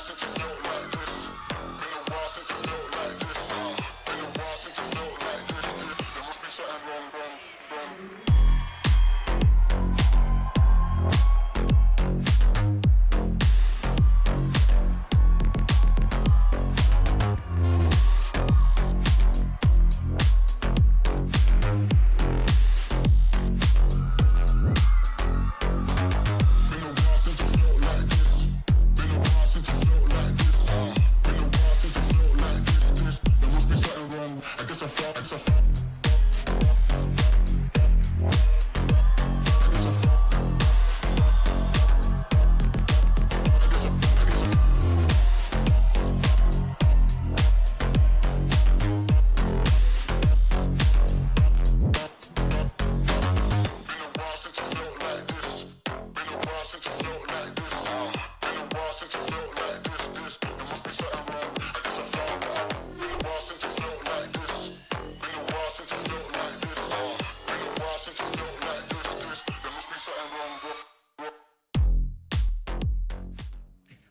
since it felt like this. Been a while since it felt like this. Been a while since it felt like this. There must be something wrong.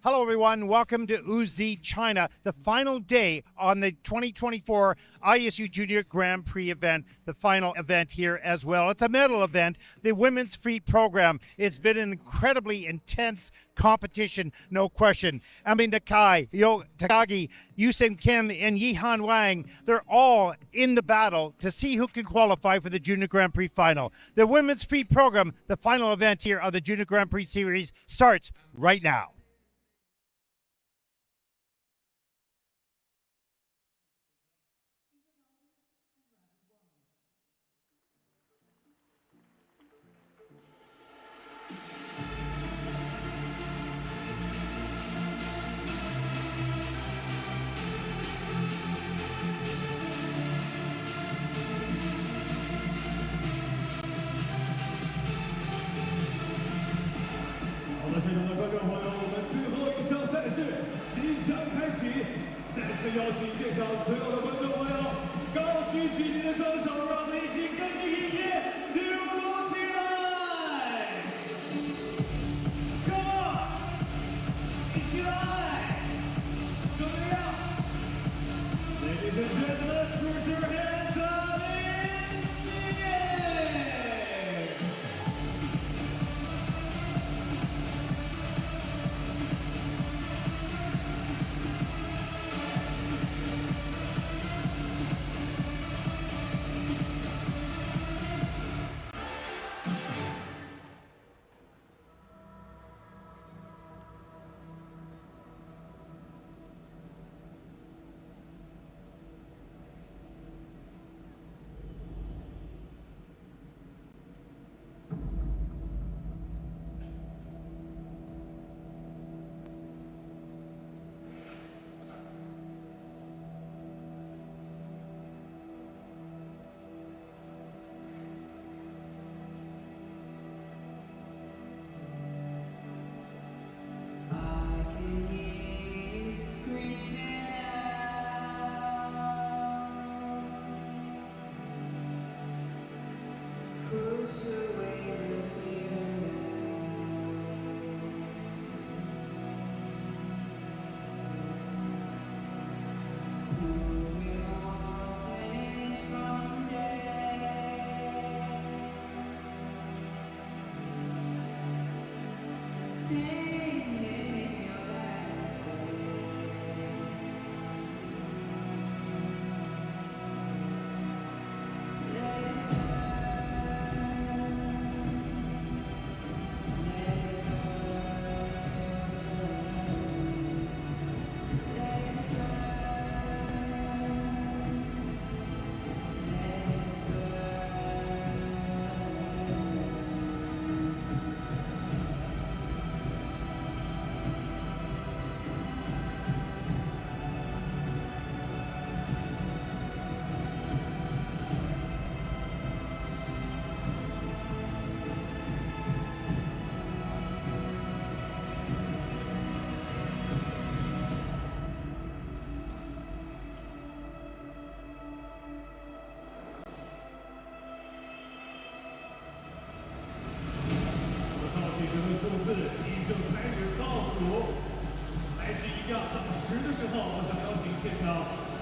Hello, everyone. Welcome to Wuxi, China, the final day on the 2024 ISU Junior Grand Prix event, the final event here as well. It's a medal event, the women's free program. It's been an incredibly intense competition, no question. Ami Nakai, Yo Takagi, Yusen Kim, and Yihan Wang, they're all in the battle to see who can qualify for the Junior Grand Prix final. The women's free program, the final event here of the Junior Grand Prix series, starts right now.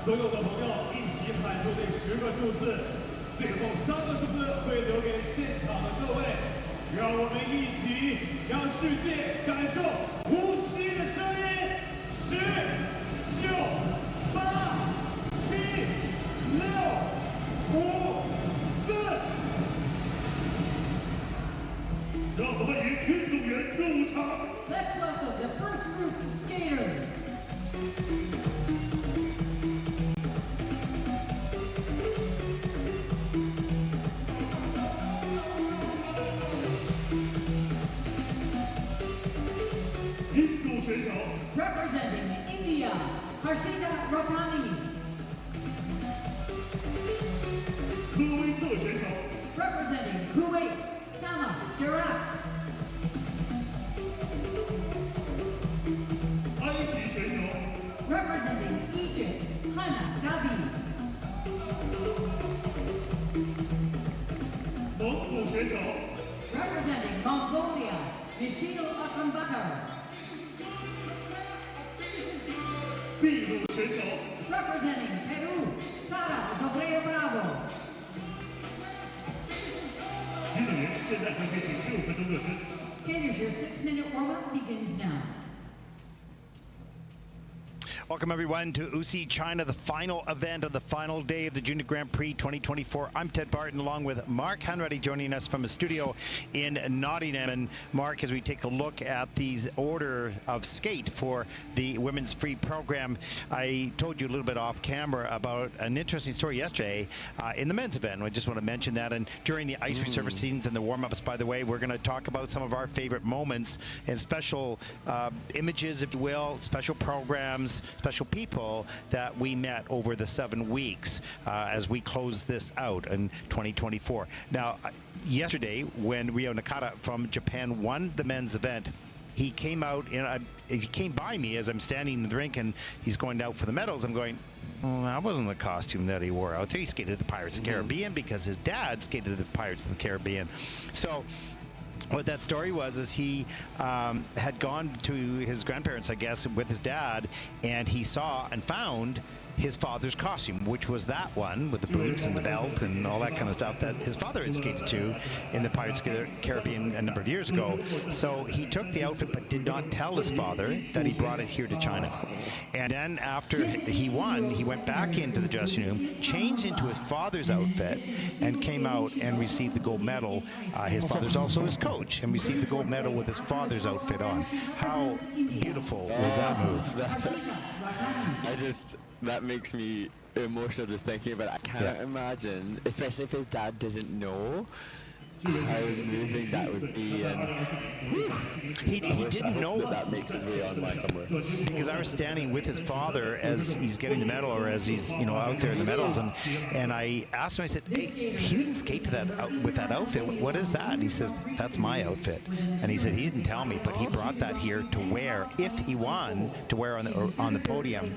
所有的朋友一起喊出这10个数字，最后3个数字会留给现场的各位，让我们一起让世界感受无锡的声音。10、9、8、7、6、5、4。让我们与运动员入场。Let's welcome the first group of skaters. 印度选手 Representing India, Harshita Rotani. 科威特选手 Representing Kuwait, Sama Jarak. 埃及选手 Representing Egypt, Hana Davies. 蒙古选手 Representing Mongolia, Nishino Akambatar. 秘鲁选手 Representing Peru, Sara Zobreo Bravo. 运动员现在会进行6分钟热身。 Skaters, your 6-minute warm-up begins now. Welcome, everyone, to Wuxi, China, the final event of the final day of the Junior Grand Prix 2024. I'm Ted Barton, along with Mark Hanratty, joining us from a studio in Nottingham. And Mark, as we take a look at the order of skate for the women's free program, I told you a little bit off camera about an interesting story yesterday in the men's event. I just want to mention that. And during the ice resurface scenes and the warm-ups, by the way, we're going to talk about some of our favorite moments and special images, if you will, special programs, special people that we met over the 7 weeks as we close this out in 2024. Now, yesterday, when Ryo Nakata from Japan won the men's event, he came out and he came by me as I'm standing in the rink and he's going out for the medals. I'm going, well, that wasn't the costume that he wore out there. He skated at the Pirates of the Caribbean because his dad skated at the Pirates of the Caribbean. So what that story was is he had gone to his grandparents, I guess, with his dad, and he saw and found his father's costume, which was that one with the boots and the belt and all that kind of stuff that his father had skated to in the Pirates of the Caribbean a number of years ago. So he took the outfit but did not tell his father that he brought it here to China. And then after he won, he went back into the dressing room, changed into his father's outfit, and came out and received the gold medal. His father's also his coach, and received the gold medal with his father's outfit on. How beautiful was that move? That makes me emotional just thinking about it. I can't imagine, especially if his dad didn't know, how moving that would be. And he didn't know that makes his way online somewhere. Because I was standing with his father as he's getting the medal, or as he's out there in the medals, and I asked him. I said, "Hey, he didn't skate to that with that outfit. What is that?" And he says, "That's my outfit." And he said he didn't tell me, but he brought that here to wear if he won, to wear on the podium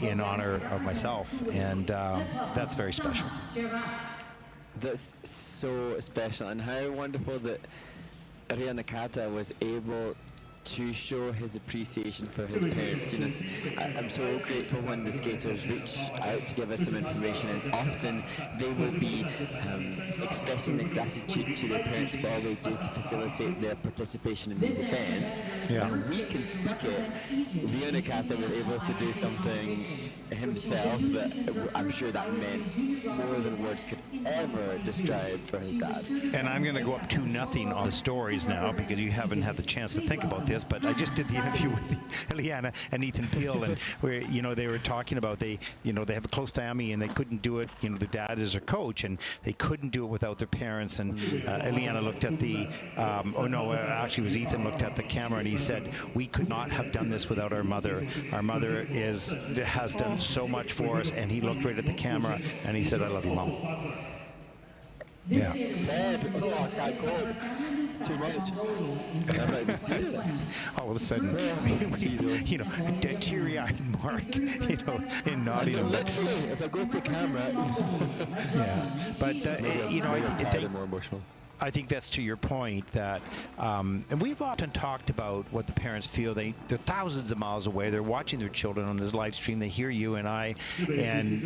in honor of myself, and that's very special. That's so special, and how wonderful that Ryo Nakata was able to show his appreciation for his parents. I'm so grateful when the skaters reach out to give us some information, and often they will be expressing their gratitude to their parents for all they do to facilitate their participation in these events. Yeah. And we can speak it. Ryo Nakata was able to do something himself that I'm sure that meant more than words could ever describe for his dad. And I'm going to go up 2-0 on the stories now, because you haven't had the chance to think about this, but I just did the interview with Eliana and Ethan Peel, and where they were talking about they have a close family and they couldn't do it. Their dad is their coach, and they couldn't do it without their parents. And Eliana looked at the actually it was Ethan looked at the camera and he said, "We could not have done this without our mother. Our mother has done so much for us." And he looked right at the camera and he said, "I love you, Mom." Yeah. Dad, oh, I can't go. Too much. All of a sudden, a teary-eyed Mark, in Nottingham. Literally, if I go to the camera. Yeah, but I think more emotional. I think that's to your point that, and we've often talked about what the parents feel. They're thousands of miles away. They're watching their children on this live stream. They hear you and I, and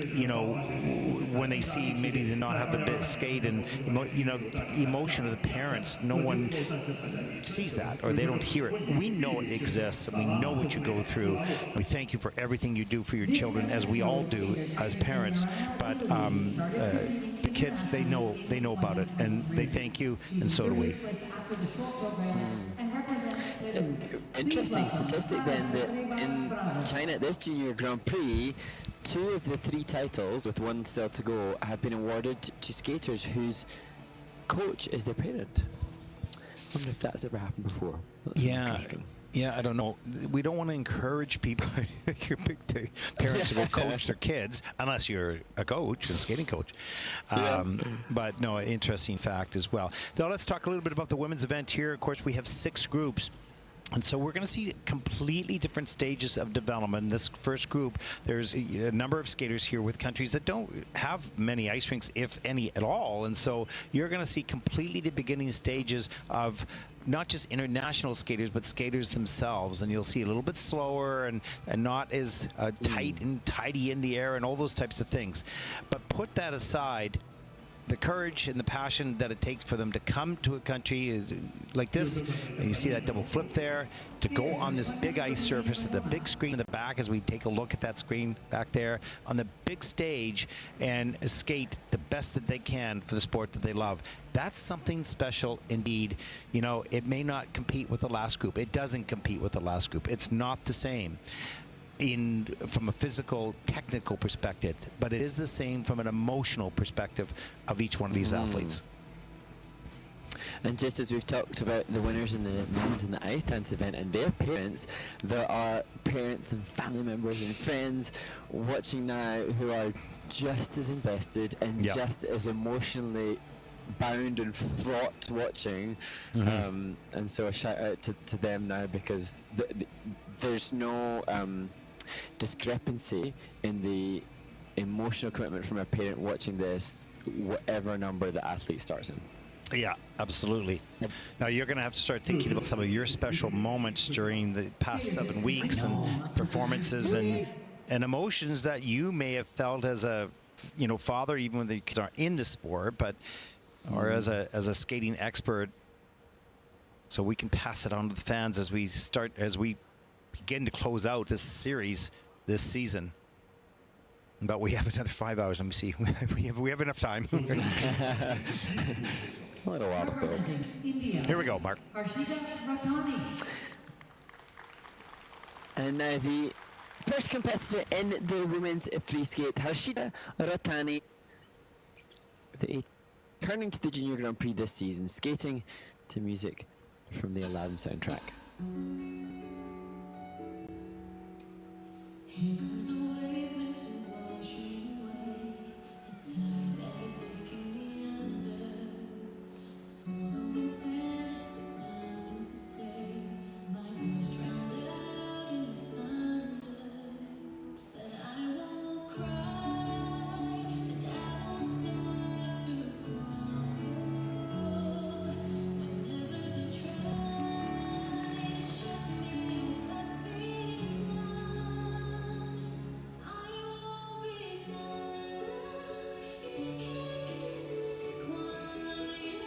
when they see maybe they not have the bit skate and the emotion of the parents, no one sees that or they don't hear it. We know it exists and we know what you go through. We thank you for everything you do for your children, as we all do as parents. But the kids, they know about it, and they thank you, and so do we. Interesting statistic then that in China at this Junior Grand Prix, 2 of the 3 titles, with 1 still to go, have been awarded to skaters whose coach is their parent. I wonder if that's ever happened before. That's interesting. Yeah, I don't know. We don't want to encourage people, the parents to go coach their kids, unless you're a coach, a skating coach. But no, interesting fact as well. Now let's talk a little bit about the women's event here. Of course, we have 6 groups. And so we're going to see completely different stages of development. In this first group, there's a number of skaters here with countries that don't have many ice rinks, if any at all. And so you're going to see completely the beginning stages of not just international skaters, but skaters themselves. And you'll see a little bit slower and not as tight and tidy in the air and all those types of things. But put that aside, the courage and the passion that it takes for them to come to a country is like this, and you see that double flip there, to go on this big ice surface, the big screen in the back, as we take a look at that screen back there, on the big stage, and skate the best that they can for the sport that they love. That's something special indeed. It may not compete with the last group. It doesn't compete with the last group. It's not the same from a physical, technical perspective, but it is the same from an emotional perspective of each one of these athletes. And just as we've talked about the winners in the men's and the ice dance event and their parents, there are parents and family members and friends watching now who are just as invested and just as emotionally bound and fraught watching. And so a shout out to them now, because there's no discrepancy in the emotional commitment from a parent watching this, whatever number the athlete starts in. Yeah, absolutely. Now you're going to have to start thinking about some of your special moments during the past 7 weeks and performances and emotions that you may have felt as a father, even when the kids aren't in the sport, but or as a skating expert, so we can pass it on to the fans as we begin to close out this series this season. But we have another 5 hours. Let me see. we have enough time. A little while to go. Here we go, Mark. And now the first competitor in the women's free skate, Harshita Ratani, turning to the Junior Grand Prix this season, skating to music from the Aladdin soundtrack. Here comes a wave, makes it wash me away. A tide that is taking me under. Swallowed in sand, nothing to say. My voice drowned out in the thunder. But I won't cry, and I won't start to cry. Whenever they try to shut me and cut me down, I won't be silenced. You can't keep me quiet.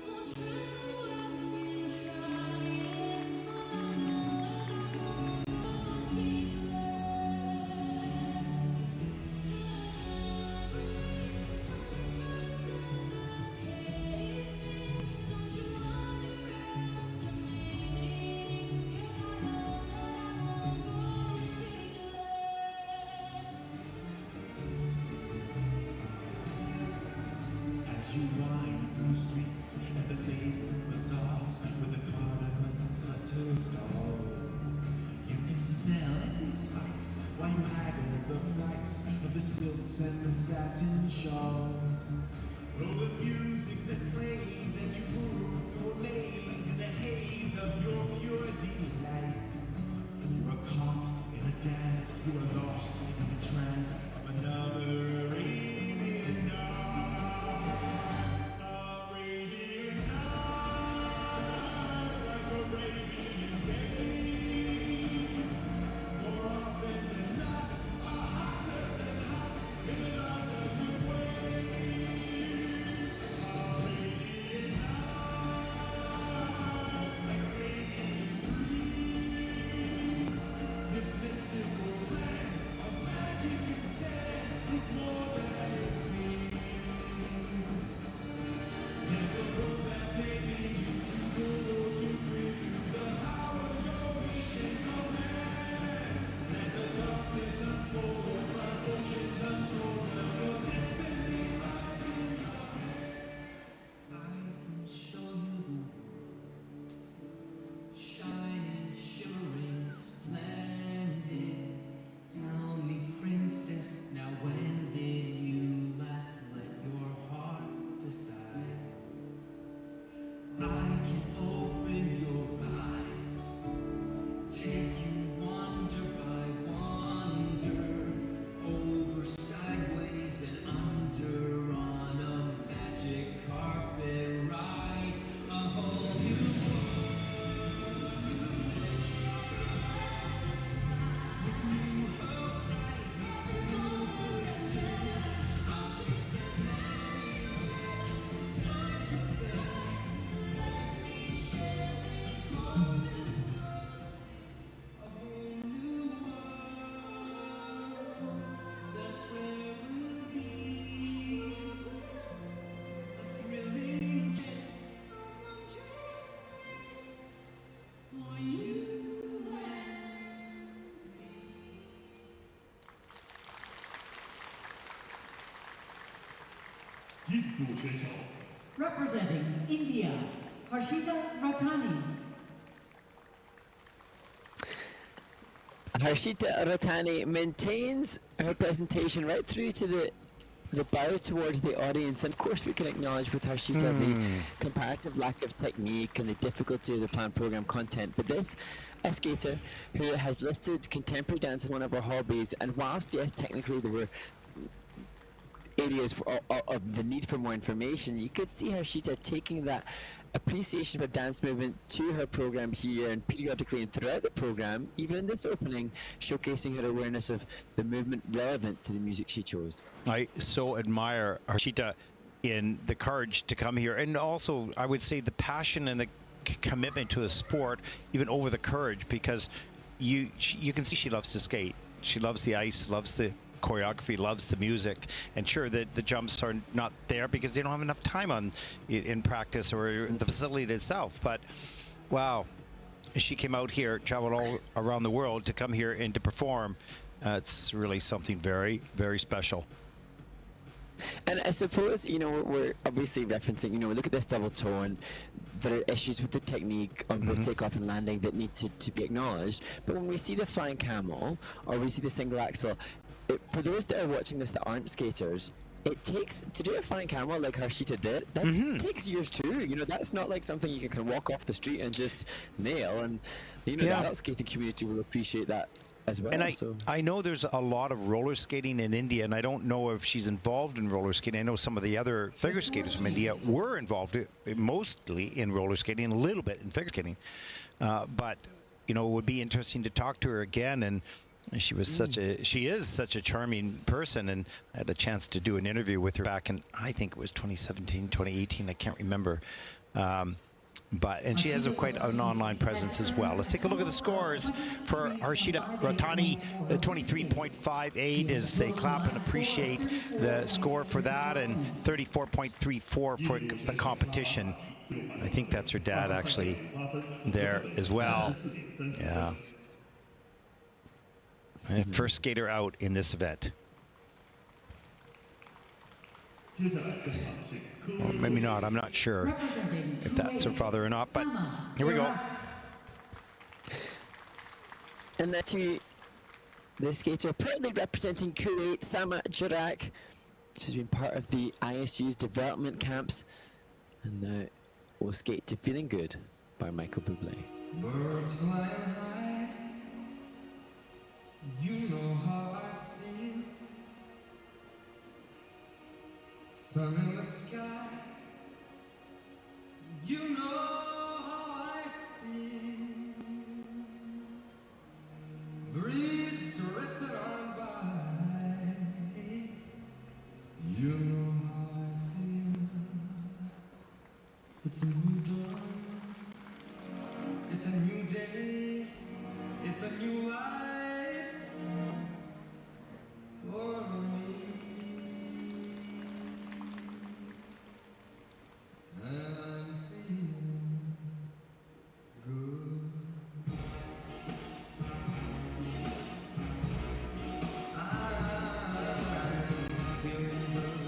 Won't tremble at me trying. All I know is I won't go speechless. 'Cause I breathe, only try to suffocate me. Don't you underestimate me. 'Cause I know that I won't go speechless. As you wind through the streets and the fabled bazaars with the cardamom clutter stalls, you can smell every spice while you haggle the price of the silks and the satin shawls. Oh, the music that plays as you move your lays in the haze of your pure delight. You are caught in a dance, you are lost in the trance of another Arabian night. Arabian 印度选手。 Representing India, Harshita Ratani. Harshita Ratani maintains her presentation right through to the bow towards the audience, and of course we can acknowledge with Harshita the comparative lack of technique and the difficulty of the planned program content. But this, a skater who has listed contemporary dance as one of her hobbies, and whilst yes, technically there were areas of the need for more information, you could see Harshita taking that appreciation for dance movement to her program here and periodically and throughout the program, even in this opening, showcasing her awareness of the movement relevant to the music she chose. I so admire Harshita in the courage to come here, and also I would say the passion and the commitment to a sport, even over the courage, because you can see she loves to skate. She loves the ice, loves the choreography, loves the music, and sure that the jumps are not there because they don't have enough time in practice or the facility itself. But wow, she came out here, traveled all around the world to come here and to perform. It's really something very, very special. And I suppose, you know, we're obviously referencing, you know, look at this double toe, and there are issues with the technique on both takeoff and landing that need to be acknowledged. But when we see the flying camel or we see the single axel, for those that are watching this that aren't skaters, it takes, to do a flying camel like Harshita did, that takes years too. You know, that's not like something you can walk off the street and just nail. And, you know, the adult skating community will appreciate that as well. And I know there's a lot of roller skating in India, and I don't know if she's involved in roller skating. I know some of the other figure skaters from India were involved mostly in roller skating, a little bit in figure skating. But, you know, it would be interesting to talk to her again. And she is such a charming person, and I had a chance to do an interview with her back in, I think it was 2017, 2018, I can't remember. And she has quite an online presence as well. Let's take a look at the scores for Harshita Ratani. The 23.58 as they clap and appreciate the score for that, and 34.34 for the competition. I think that's her dad actually there as well. Yeah. And first skater out in this event. Or maybe not, I'm not sure if that's her father or not, but here we go. And that's the skater proudly representing Kuwait, Sama Jurak. She's been part of the ISU's development camps, and now will skate to Feeling Good by Michael Bublé. Birds flying high, you know how I feel. Sun in the sky, you know how I feel. Breeze drifting on by, you know how I feel. It's a new dawn, it's a new day, it's a new life for me. And I'm feeling good. I'm feeling good.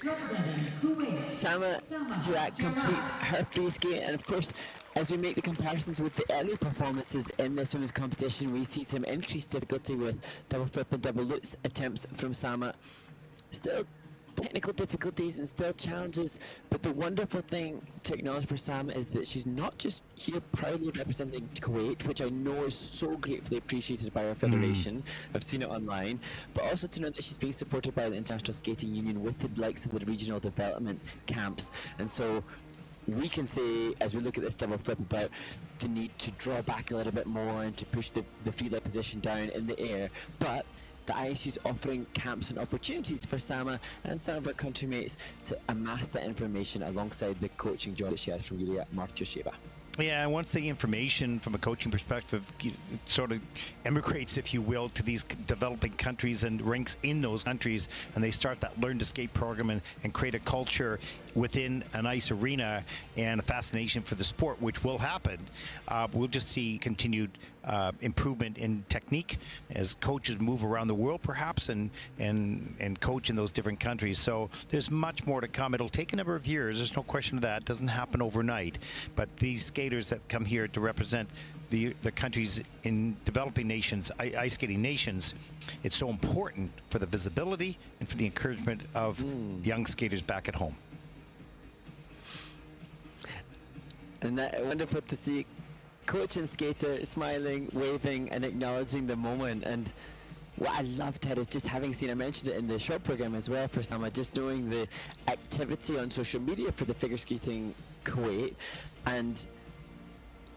Representing Kuwait. Sama Duat completes her free skate, and of course, as we make the comparisons with the early performances in this women's competition, we see some increased difficulty with double flip and double lutz attempts from Sama. Still technical difficulties and still challenges, but the wonderful thing to acknowledge for Sama is that she's not just here proudly representing Kuwait, which I know is so gratefully appreciated by our federation. I've seen it online, but also to know that she's being supported by the International Skating Union with the likes of the regional development camps. And so we can say, as we look at this double flip, about the need to draw back a little bit more and to push the free leg position down in the air, but the ISU is offering camps and opportunities for Sama and some of her countrymates to amass that information alongside the coaching job that she has from Yulia Martysheva. Yeah, and once the information from a coaching perspective it sort of emigrates, if you will, to these developing countries and ranks in those countries, and they start that Learn to Skate program and create a culture within an ice arena and a fascination for the sport, which will happen, we'll just see continued improvement in technique as coaches move around the world, perhaps, and coach in those different countries. So there's much more to come. It'll take a number of years. There's no question of that. It doesn't happen overnight. But these skaters that come here to represent the countries in developing nations, ice skating nations, it's so important for the visibility and for the encouragement of young skaters back at home. And that wonderful to see coach and skater smiling, waving, and acknowledging the moment. And what I loved, Ted, is just having seen, I mentioned it in the short program as well for Sama, just knowing the activity on social media for the figure skating Kuwait, and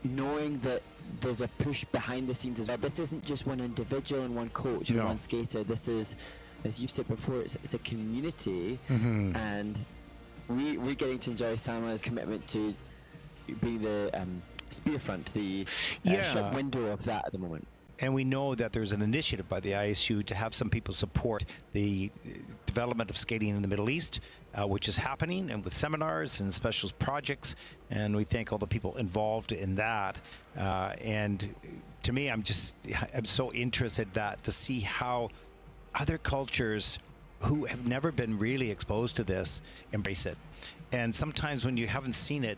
knowing that there's a push behind the scenes as well. This isn't just one individual and one coach and one skater. This is, as you've said before, it's a community, and we're getting to enjoy Sama's commitment to being the spear front, the shop window of that at the moment. And we know that there's an initiative by the ISU to have some people support the development of skating in the Middle East, which is happening, and with seminars and special projects. And we thank all the people involved in that. And to me, I'm so interested to see how other cultures who have never been really exposed to this embrace it. And sometimes when you haven't seen it,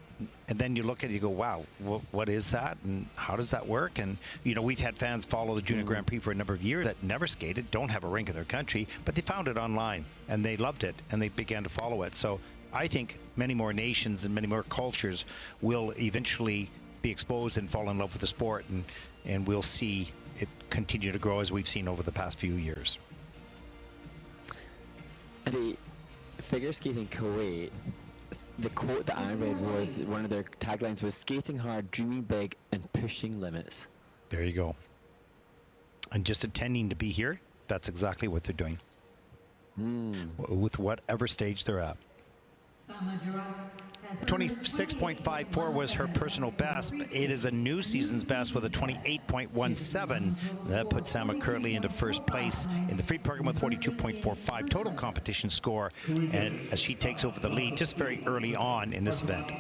and then you look at it, you go, wow, what is that? And how does that work? And, you know, we've had fans follow the Junior Grand Prix for a number of years that never skated, don't have a rink in their country, but they found it online, and they loved it, and they began to follow it. So I think many more nations and many more cultures will eventually be exposed and fall in love with the sport, and we'll see it continue to grow as we've seen over the past few years. The figure skating Kuwait, the quote that I read was, one of their taglines was, skating hard, dreaming big, and pushing limits. There you go. And just intending to be here, that's exactly what they're doing. With whatever stage they're at. 26.54 was her personal best. It is a new season's best with a 28.17. That puts Sama currently into first place in the free program with 42.45 total competition score, and as she takes over the lead just very early on in this event.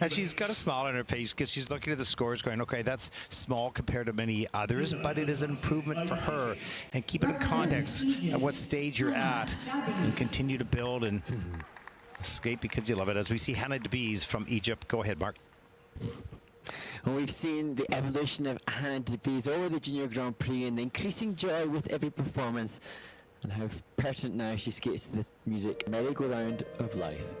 And she's got a smile on her face because she's looking at the scores going, okay, that's small compared to many others, but it is an improvement for her. And keep it in context at what stage you're at, and continue to build and skate because you love it. As we see Hannah DeBees from Egypt. Go ahead, Mark. And we've seen the evolution of Hannah DeVries over the Junior Grand Prix and the increasing joy with every performance, and how pertinent now she skates to this music merry-go-round of life.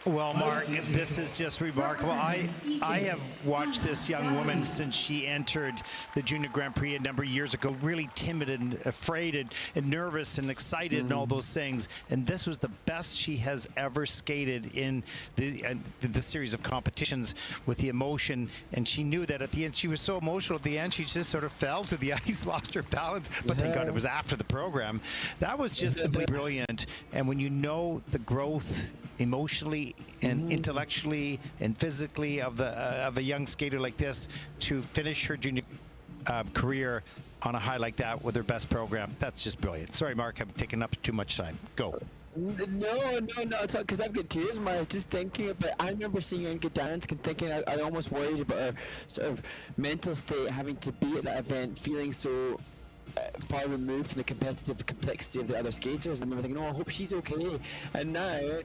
Well, Mark, this is just remarkable. I have watched this young woman since she entered the Junior Grand Prix a number of years ago, really timid and afraid and nervous and excited and all those things. And this was the best she has ever skated in the series of competitions with the emotion. And she knew that at the end, she was so emotional at the end, she just sort of fell to the ice, lost her balance. But thank God it was after the program. That was just simply brilliant. And when you know the growth emotionally and intellectually and physically of a young skater like this, to finish her junior career on a high like that with her best program, that's just brilliant. Sorry, Mark, I've taken up too much time. Go. No, because I've got tears in my eyes just thinking about. I remember seeing her in Gdansk and thinking I almost worried about her sort of mental state, having to be at that event, feeling so far removed from the competitive complexity of the other skaters. I remember thinking, oh, I hope she's okay. And now,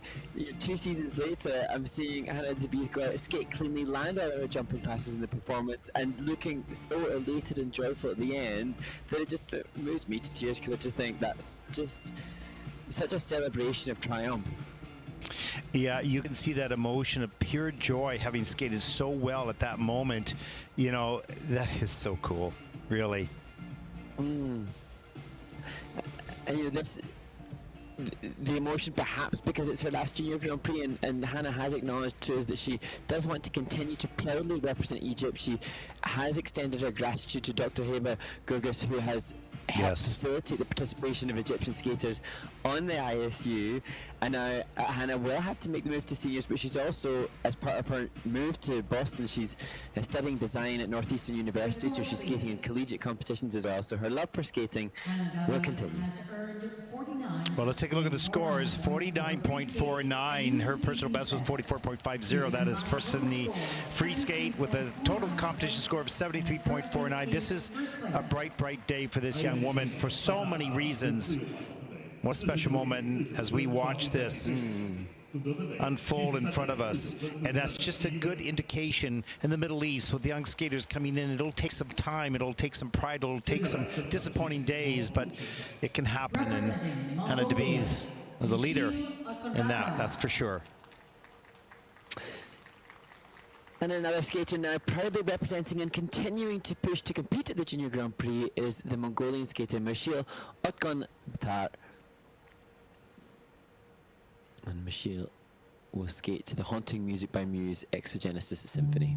2 seasons later, I'm seeing Hannah Debees go out, skate cleanly, land all her jumping passes in the performance, and looking so elated and joyful at the end that it just moves me to tears, because I just think that's just such a celebration of triumph. Yeah, you can see that emotion of pure joy, having skated so well at that moment. You know, that is so cool, really. And the emotion, perhaps because it's her last Junior Grand Prix, and Hannah has acknowledged to us that she does want to continue to proudly represent Egypt. She has extended her gratitude to Dr. Heba Gurgis, who has helped facilitate the participation of Egyptian skaters on the ISU. And now Hannah will have to make the move to seniors, but she's also, as part of her move to Boston, she's studying design at Northeastern University, so she's skating in collegiate competitions as well. So her love for skating will continue. Well, let's take a look at the scores. 49.49. Her personal best was 44.50. That is first in the free skate with a total competition score of 73.49. This is a bright, bright day for this young woman for so many reasons. What a special moment as we watch this unfold in front of us. And that's just a good indication in the Middle East with the young skaters coming in. It'll take some time, it'll take some pride, it'll take some disappointing days, but it can happen. And Hannah Debees was a leader in that's for sure. And another skater now proudly representing and continuing to push to compete at the Junior Grand Prix is the Mongolian skater Michiel Otgonbatar. And Michiel will skate to the haunting music by Muse Exogenesis Symphony.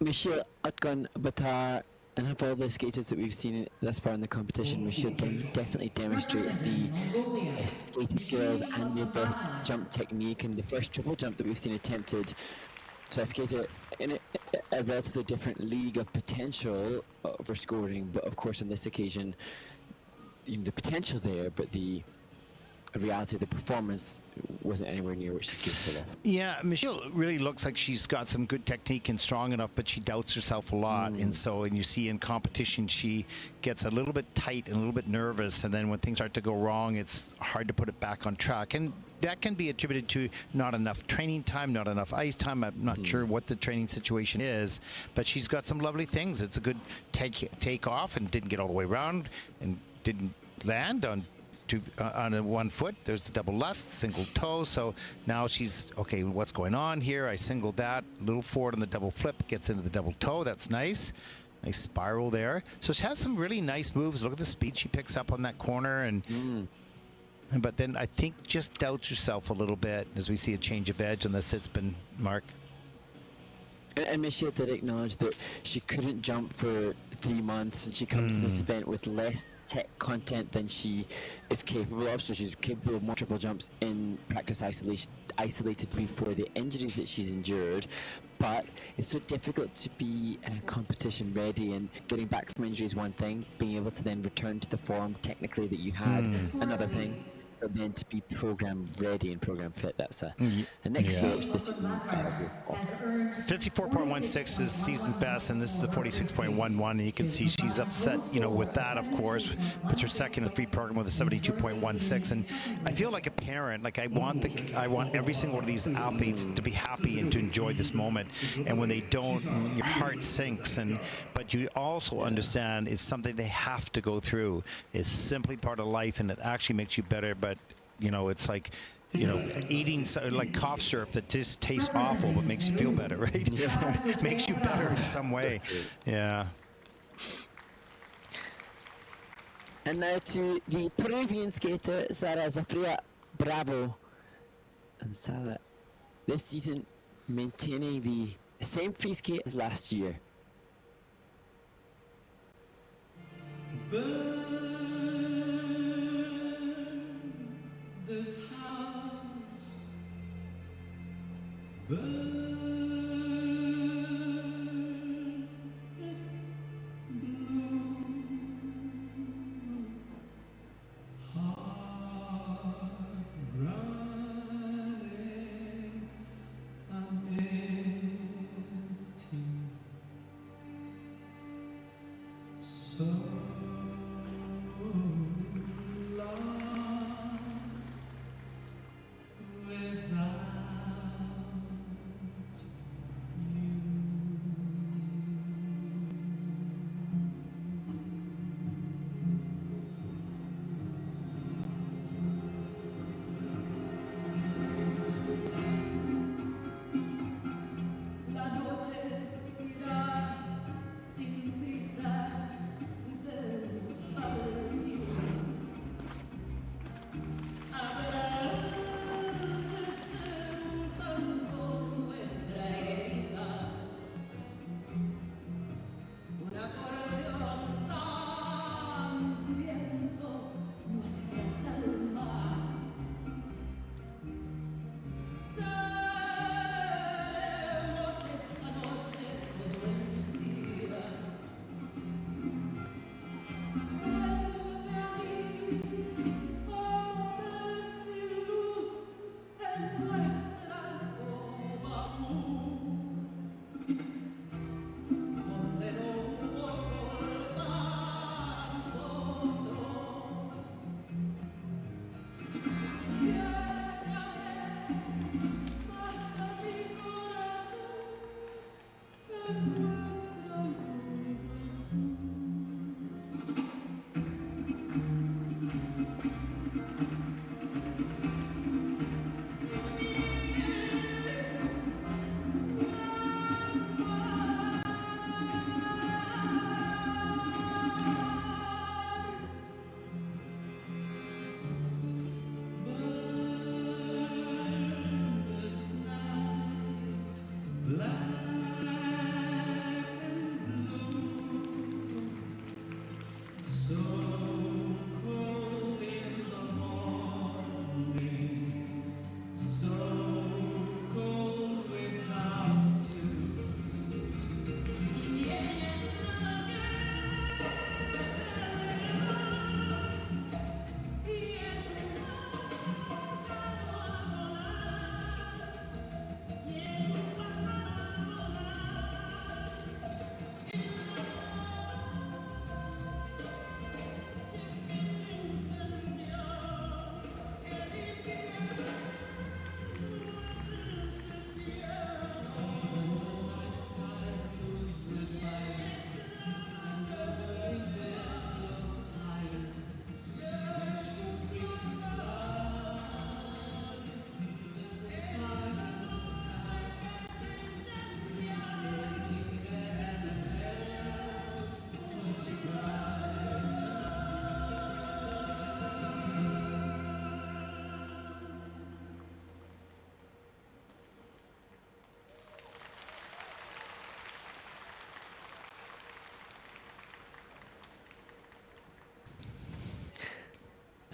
Michelle Utgun Batar, and of all the skaters that we've seen thus far in the competition, Michelle definitely demonstrates the skating skills and the best jump technique. And the first triple jump that we've seen attempted, so a skater in a relatively different league of potential for scoring, but of course on this occasion, the potential there, but the reality of the performance wasn't anywhere near what she's capable of. Yeah, Michelle really looks like she's got some good technique and strong enough, but she doubts herself a lot. And you see in competition, she gets a little bit tight and a little bit nervous. And then when things start to go wrong, it's hard to put it back on track. And that can be attributed to not enough training time, not enough ice time. I'm not sure what the training situation is, but she's got some lovely things. It's a good take off and didn't get all the way around and didn't land on one foot. There's the double lust, single toe. So now she's okay. What's going on here? I singled that little forward on the double flip, gets into the double toe. That's nice. Nice spiral there. So she has some really nice moves. Look at the speed she picks up on that corner, but then I think just doubts herself a little bit as we see a change of edge on the sit spin mark. And Michelle did acknowledge that she couldn't jump for 3 months, and she comes to this event with less tech content than she is capable of. So she's capable of more triple jumps in practice isolated before the injuries that she's endured. But it's so difficult to be competition ready, and getting back from injury is one thing. Being able to then return to the form technically that you had, another thing. But then to be program ready and program fit, that's the next stage this season. 54.16 is season's best, and this is a 46.11, and you can see she's upset, with that, of course. Puts her second in the free program with a 72.16, and I feel like a parent. Like I want every single one of these athletes to be happy and to enjoy this moment, and when they don't, your heart sinks. But you also understand it's something they have to go through. It's simply part of life, and it actually makes you better. But it's like, eating like cough syrup that just tastes awful but makes you feel better, right? Makes you better in some way. Yeah. And now to the Peruvian skater, Sara Zafria Bravo. And Sara, this season, maintaining the same free skate as last year. This house burn it blue, heart running on empty, so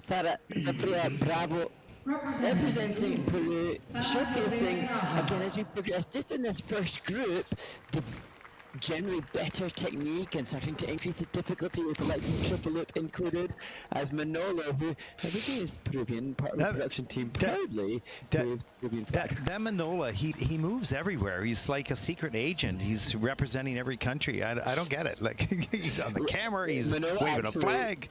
Sara Zafria Bravo representing Peru, showcasing again as we progress just in this first group the generally better technique and starting to increase the difficulty with the likes of triple loop included, as Manolo, who originally is Peruvian, part of the production team, proudly waves Peruvian flag. That Manola, he moves everywhere. He's like a secret agent. He's representing every country. I don't get it. Like he's on the camera, he's Manolo waving a flag.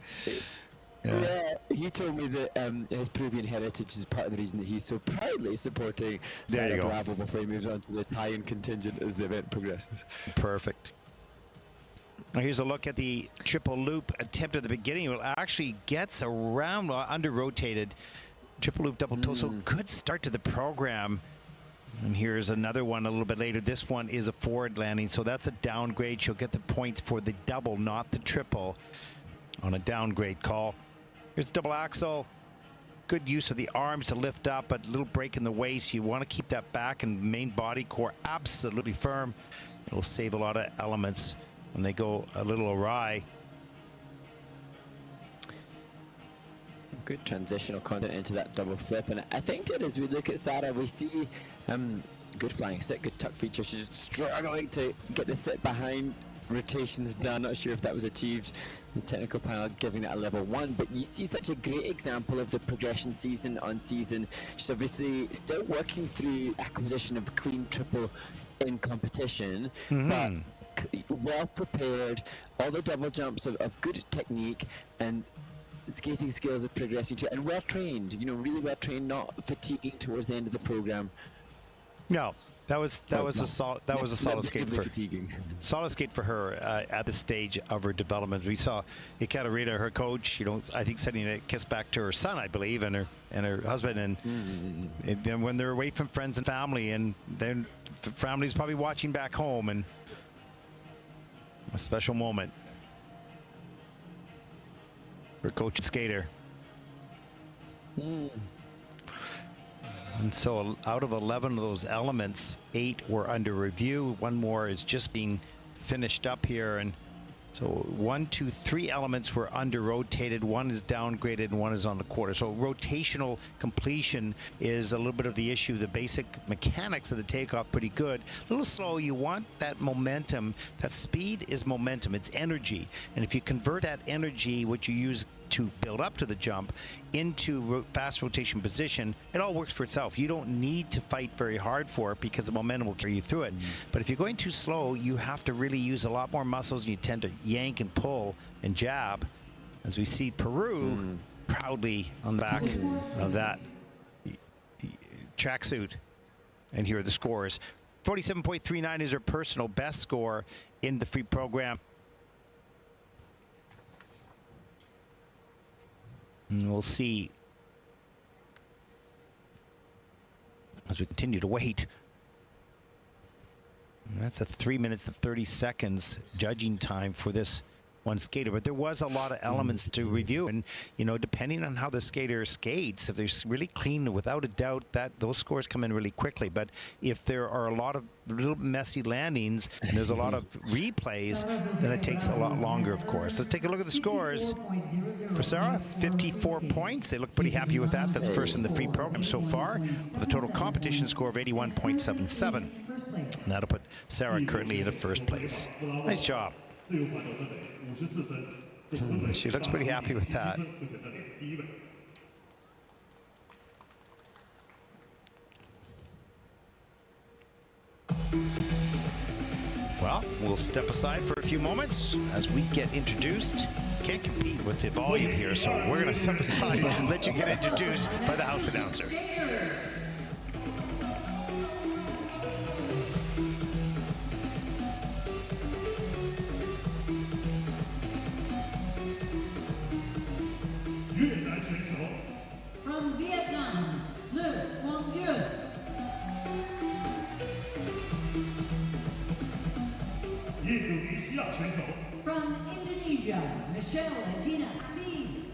Yeah, he told me that his Peruvian heritage is part of the reason that he's so proudly supporting There you Sara go. Bravo before he moves on to the Italian contingent as the event progresses. Perfect. Now here's a look at the triple loop attempt at the beginning. It actually gets around under rotated. Triple loop double toe. So good start to the program. And here's another one a little bit later. This one is a forward landing, so that's a downgrade. She'll get the points for the double, not the triple, on a downgrade call. Here's the double axel. Good use of the arms to lift up, but a little break in the waist. You want to keep that back and main body core absolutely firm. It'll save a lot of elements when they go a little awry. Good transitional content into that double flip, and I think that as we look at Sara, we see good flying sit, good tuck feature. She's just struggling to get the sit behind rotations done. Not sure if that was achieved. The technical panel giving it a level 1, but you see such a great example of the progression season on season. She's obviously still working through acquisition of clean triple in competition, but well prepared, all the double jumps of good technique, and skating skills are progressing too, and well trained, you know, really well trained, not fatiguing towards the end of the program. No, that was a solid skate for fatiguing. Solid skate for her at the stage of her development. We saw Ekaterina, her coach, you know, I think sending a kiss back to her son, I believe, and her husband, and then when they're away from friends and family, and then the family's probably watching back home, and a special moment for coach and skater. And so out of 11 of those elements, 8 were under review. One more is just being finished up here. And so 1, 2, 3 elements were under rotated. 1 is downgraded and 1 is on the quarter. So rotational completion is a little bit of the issue. The basic mechanics of the takeoff pretty good. A little slow. You want that momentum. That speed is momentum. It's energy. And if you convert that energy, which you use to build up to the jump, into fast rotation position, it all works for itself. You don't need to fight very hard for it because the momentum will carry you through it. But if you're going too slow, you have to really use a lot more muscles, and you tend to yank and pull and jab, as we see Peru proudly on the back of that tracksuit. And here are the scores. 47.39 is her personal best score in the free program. And we'll see as we continue to wait. And that's a 3 minutes and 30 seconds judging time for this one skater, but there was a lot of elements to review, and you know, depending on how the skater skates, if they're really clean, without a doubt that those scores come in really quickly. But if there are a lot of little messy landings and there's a lot of replays, then it takes a lot longer, of course. Let's take a look at the scores for Sara. 54 points. They look pretty happy with that. That's first in the free program so far, with a total competition score of 81.77. And that'll put Sara currently in the first place. Nice job. She looks pretty happy with that. Well, we'll step aside for a few moments as we get introduced. Can't compete with the volume here, so we're going to step aside and let you get introduced by the house announcer. From Vietnam, Le Quang Dieu. From Indonesia, Michelle and Gina Xi.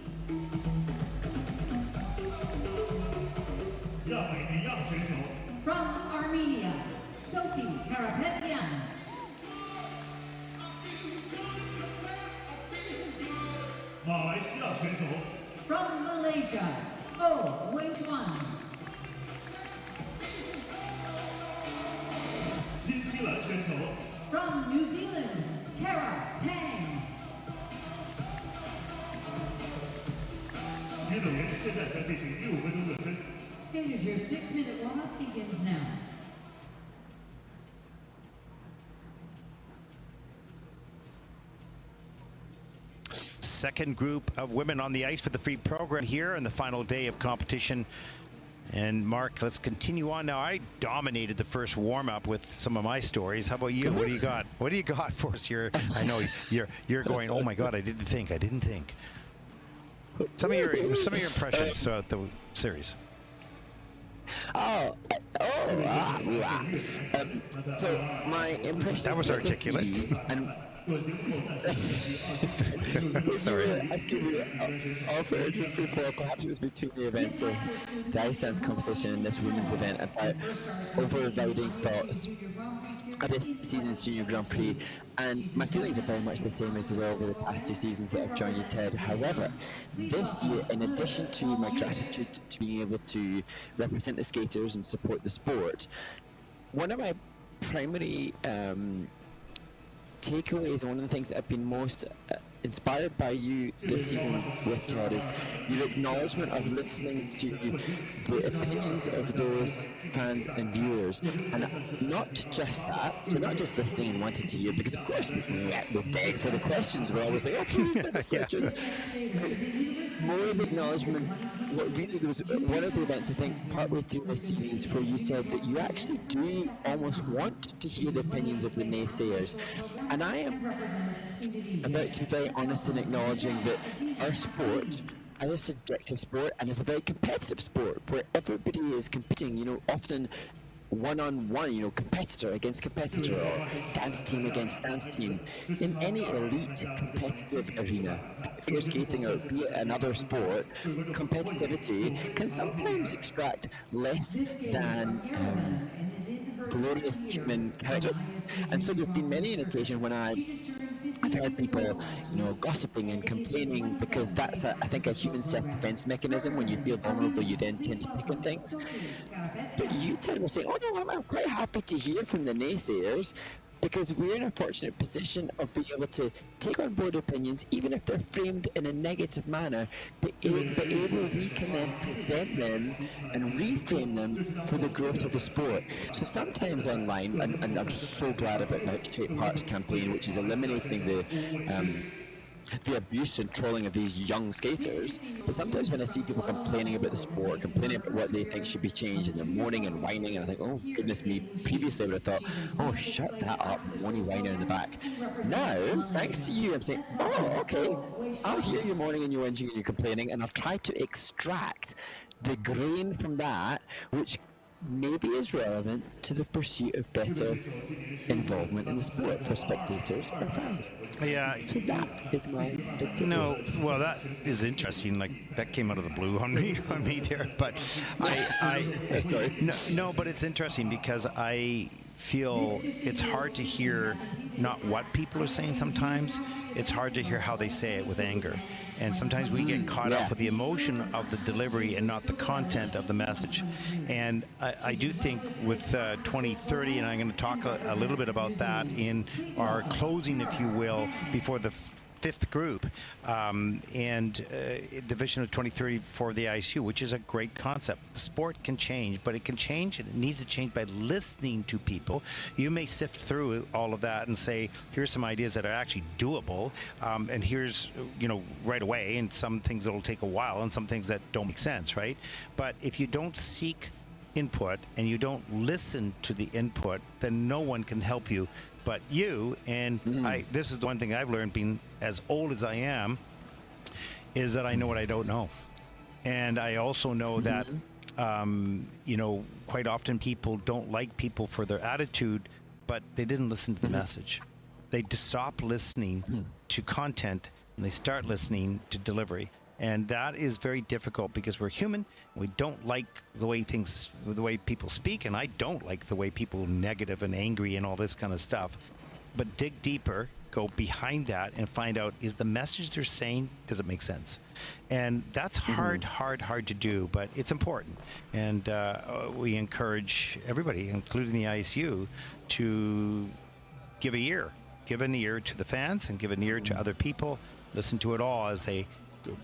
From Armenia, Sophie Karapetyan. From Malaysia, Malaysia, Oh Wei-Chuan. 新西兰选手 From New Zealand, Kara Tang. 运动员现在将进行6分钟热身。 Skaters, your 6-minute warm-up begins now. Second group of women on the ice for the free program here on the final day of competition. And Mark, let's continue on now. I dominated the first warm-up with some of my stories. How about you? What do you got? What do you got for us here? I know you're going, oh my God, I didn't think. Some of your impressions throughout the series. So my impression. That was articulate. Sorry. Asking you offer just before, perhaps it was between the events of the ice dance competition and this women's event, about overriding thoughts of this season's Junior Grand Prix, and my feelings are very much the same as they were over the past 2 seasons that I've joined you, Ted. However, this year, in addition to my gratitude to being able to represent the skaters and support the sport, one of my primary takeaways, and one of the things that I've been most inspired by you this season with, Ted, is your acknowledgement of listening to the opinions of those fans and viewers, and not just that, so not just listening and wanting to hear, because of course we beg for the questions, we're always like, okay, send us questions. It's more of the acknowledgement. What really was one of the events, I think, partway through this series, where you said that you actually do almost want to hear the opinions of the naysayers, and I am about to be very honest in acknowledging that our sport, as a subjective sport, and it's a very competitive sport where everybody is competing, often one-on-one, competitor against competitor, or dance team against dance team. In any elite competitive arena, figure skating or be it another sport, competitivity can sometimes extract less than glorious human character. And so there's been many an occasion when I've heard people, gossiping and complaining, because that's, I think, a human self-defense mechanism. When you feel vulnerable, you then tend to pick on things. But you, Ted, were saying, oh no, I'm quite happy to hear from the naysayers, because we're in a fortunate position of being able to take on board opinions, even if they're framed in a negative manner, but able we can then present them and reframe them for the growth of the sport. So sometimes online, and I'm so glad about the Straight Parts campaign, which is eliminating the abuse and trolling of these young skaters, but sometimes when I see people complaining about the sport, complaining about what they think should be changed, and they're moaning and whining, and I think, oh goodness me, previously I would have thought, oh shut that up, moaning whiner in the back. Now, thanks to you, I'm saying, oh okay, I'll hear your moaning and your whinging and your complaining, and I'll try to extract the grain from that which maybe is relevant to the pursuit of better involvement in the sport for spectators or fans. Yeah. So that is my big takeaway. No, well, that is interesting. Like, that came out of the blue on me there. But Sorry. No, but it's interesting because I feel it's hard to hear not what people are saying sometimes. It's hard to hear how they say it with anger. And sometimes we get caught up with the emotion of the delivery and not the content of the message. And I do think with 2030, and I'm going to talk a little bit about that in our closing, if you will, before the fifth group, and the vision of 2030 for the ISU, which is a great concept. The sport can change, but it can change, and it needs to change by listening to people. You may sift through all of that and say, here's some ideas that are actually doable, and here's, right away, and some things that'll take a while, and some things that don't make sense, right? But if you don't seek input and you don't listen to the input, then no one can help you but you. And this is the one thing I've learned, being as old as I am, is that I know what I don't know. And I also know that, quite often people don't like people for their attitude, but they didn't listen to the message. They just stop listening to content and they start listening to delivery. And that is very difficult because we're human. We don't like the way people speak, and I don't like the way people are negative and angry and all this kind of stuff. But dig deeper, go behind that and find out, is the message they're saying, does it make sense? And that's hard to do, but it's important. And we encourage everybody, including the ISU, to give an ear to the fans and give an ear to other people, listen to it all as they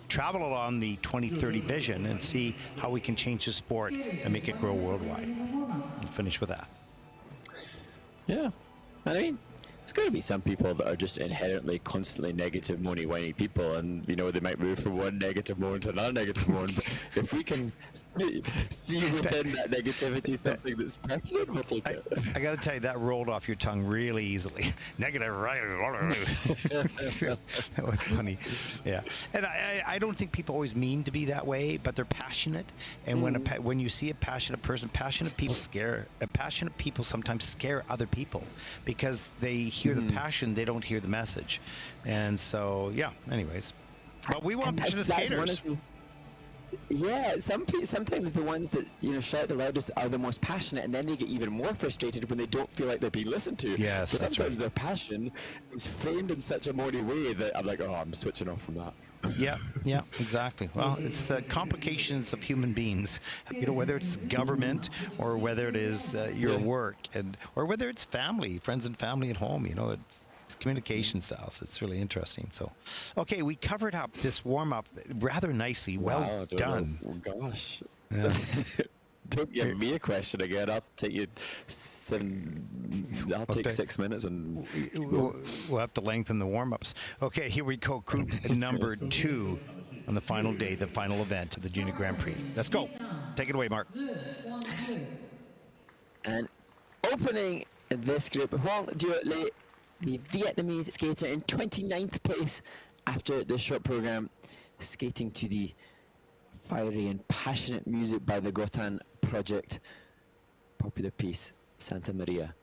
travel along the 2030 vision and see how we can change the sport and make it grow worldwide. And finish with that. Yeah. I mean, there's got to be some people that are just inherently constantly negative, moany, whiny people, and you know they might move from one negative moan to another negative moan. But if we can see within that negativity something that's pertinent, we'll take it. I got to tell you, that rolled off your tongue really easily. Negative, right? That was funny. Yeah, and I don't think people always mean to be that way, but they're passionate. And when you see a passionate person, passionate people sometimes scare other people because they hear the passion, they don't hear the message. And so, yeah, anyways. But we want passionate skaters. Yeah, sometimes the ones that, you know, shout the loudest are the most passionate, and then they get even more frustrated when they don't feel like they're being listened to. Yes, but that's sometimes right. their passion is framed in such a moody way that I'm like, oh, I'm switching off from that. Yeah, exactly. Well, it's the complications of human beings. You know, whether it's government or whether it is your work, or whether it's family, friends and family at home. You know, it's communication styles. It's really interesting. So, okay, we covered up this warm up rather nicely. Well done. Oh gosh. Yeah. Don't give me a question again. I'll take you 6 minutes and we'll have to lengthen the warm-ups. Okay, here we go. Group number 2 on the final day, the final event of the Junior Grand Prix. Let's go. Take it away, Mark. And opening this group, Huang Duotley, the Vietnamese skater, in 29th place after the short program, skating to the fiery and passionate music by the Gotan Project. Popular piece, Santa Maria.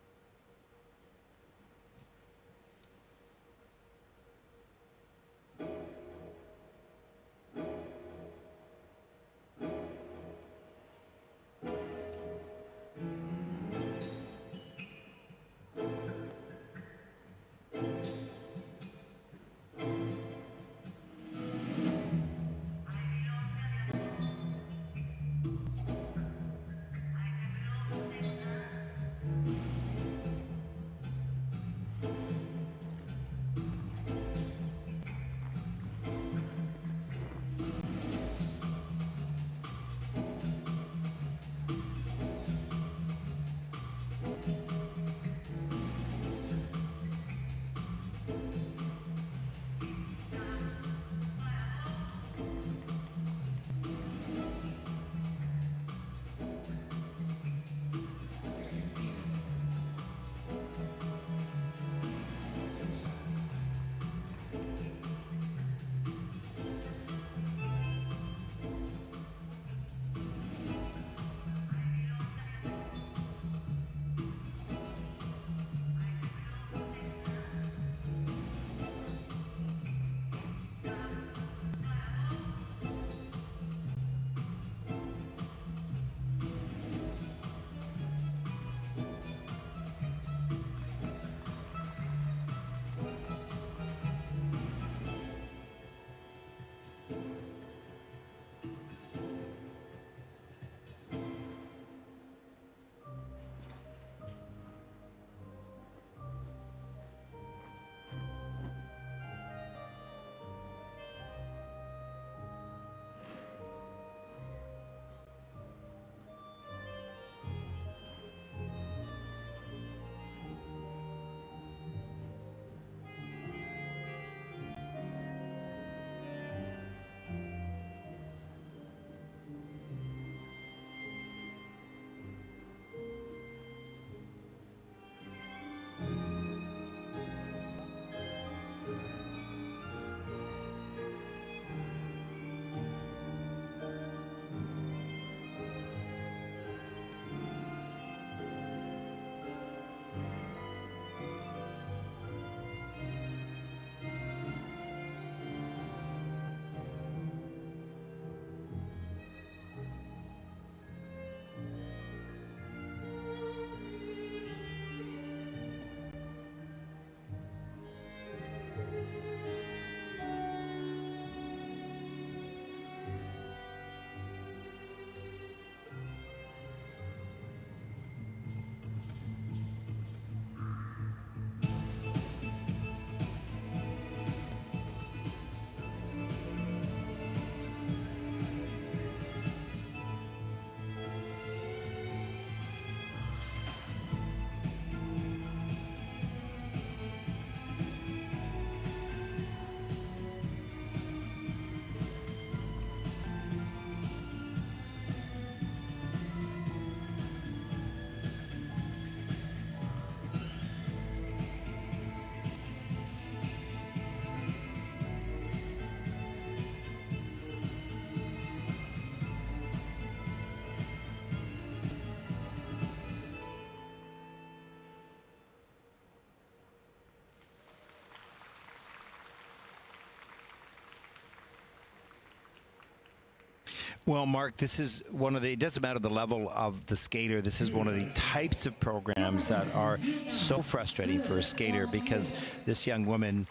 Well, Mark, this is one of the, it doesn't matter the level of the skater, this is one of the types of programs that are so frustrating for a skater because this young woman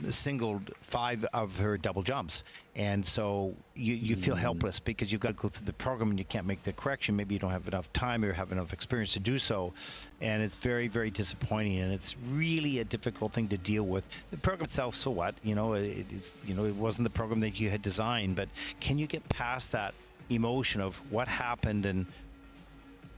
singled 5 of her double jumps. And so you feel helpless because you've got to go through the program and you can't make the correction. Maybe you don't have enough time or have enough experience to do so. And it's very, very disappointing. And it's really a difficult thing to deal with. The program itself, so what? You know, it wasn't the program that you had designed. But can you get past that emotion of what happened? And,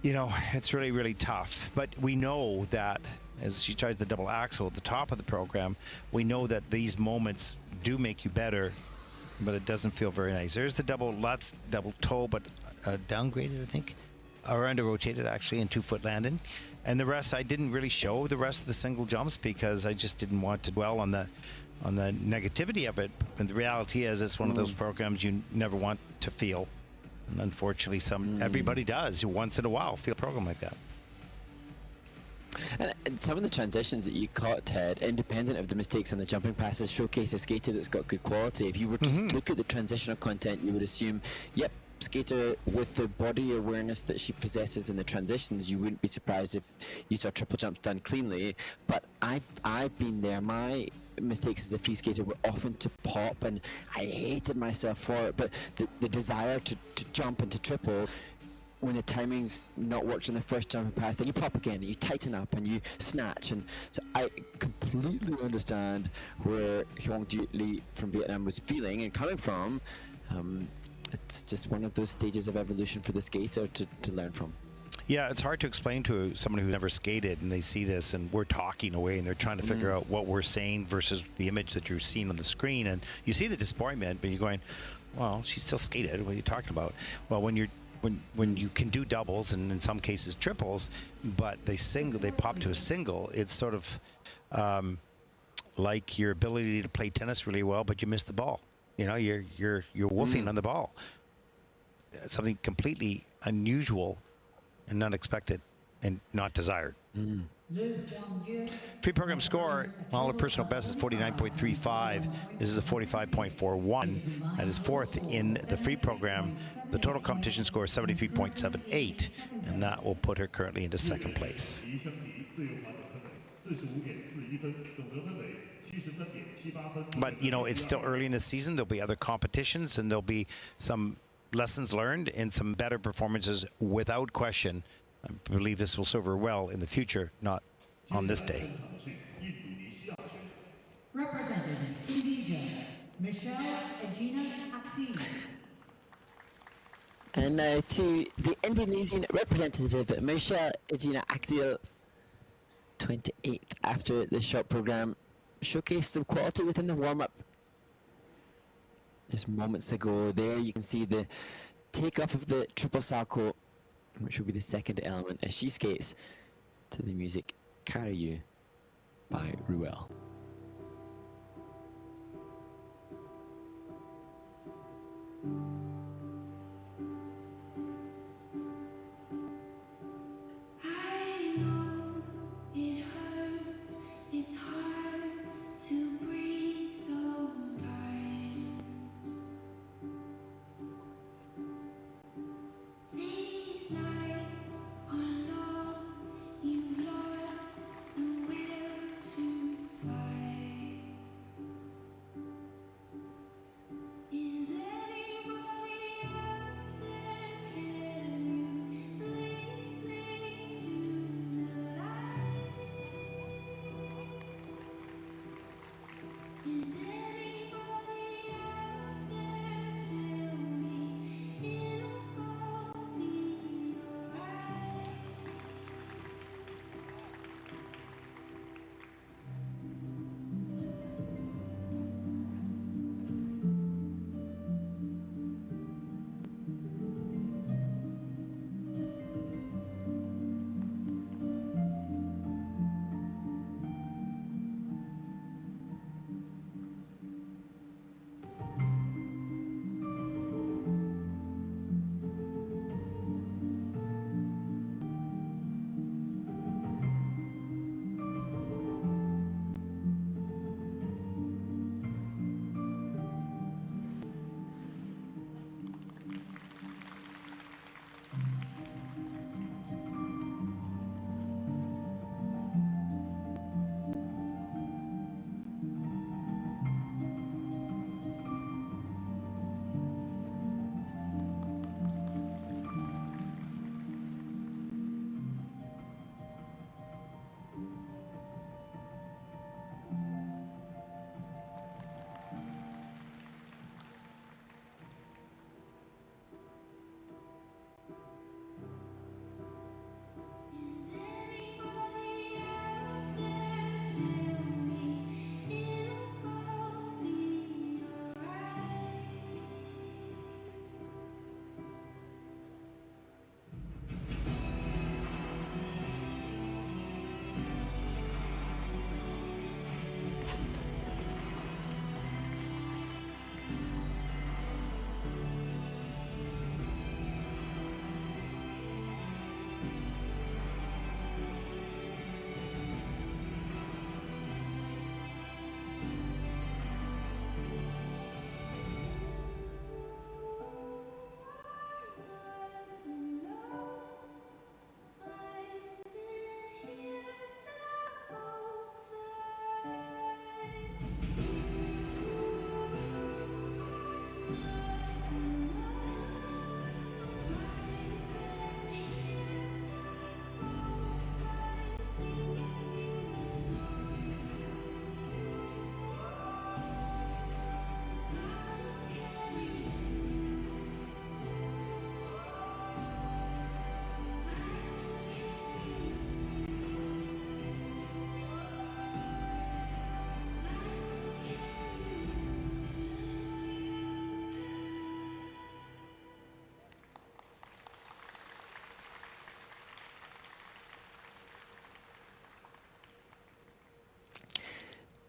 you know, it's really, really tough. But we know that as she tries the double axel at the top of the program, we know that these moments do make you better, but it doesn't feel very nice. There's the double Lutz, double toe, but downgraded, I think, or under-rotated, actually, and 2-foot landing. And the rest, I didn't really show the rest of the single jumps because I just didn't want to dwell on the negativity of it. And the reality is it's one of those programs you never want to feel. And unfortunately, everybody does once in a while feel a program like that. And some of the transitions that you caught, Ted, independent of the mistakes on the jumping passes, showcase a skater that's got good quality. If you were to look at the transitional content, you would assume, yep, skater with the body awareness that she possesses in the transitions, you wouldn't be surprised if you saw triple jumps done cleanly. But I've been there. My mistakes as a free skater were often to pop, and I hated myself for it. But the desire to jump and to triple, when the timing's not worked on the first jumping pass, then you pop again and you tighten up and you snatch. And so I completely understand where Hyung Ju Lee from Vietnam was feeling and coming from. It's just one of those stages of evolution for the skater to learn from. Yeah, it's hard to explain to someone who never skated and they see this and we're talking away and they're trying to figure out what we're saying versus the image that you're seeing on the screen. And you see the disappointment, but you're going, well, she still skated. What are you talking about? Well, when you can do doubles and in some cases triples, but they pop to a single, it's sort of like your ability to play tennis really well, but you miss the ball. You know, you're woofing on the ball. Something completely unusual and unexpected and not desired. Free program score, all the personal best is 49.35. This is a 45.41. That is 4th in the free program. The total competition score is 73.78, and that will put her currently into 2nd place. But, you know, it's still early in the season. There'll be other competitions, and there'll be some lessons learned and some better performances without question. I believe this will serve her well in the future, not on this day. Representing Indonesia, Michelle Egina Aksi. And now to the Indonesian representative, Michelle Egina Aksi, 28th after the short program. Showcased some quality within the warm-up just moments ago. There you can see the takeoff of the triple salto, which will be the 2nd element as she skates to the music Carry You by Ruel. I know it hurts, it's hard to breathe sometimes. These nights are long, you've lost the will to fight. Is anybody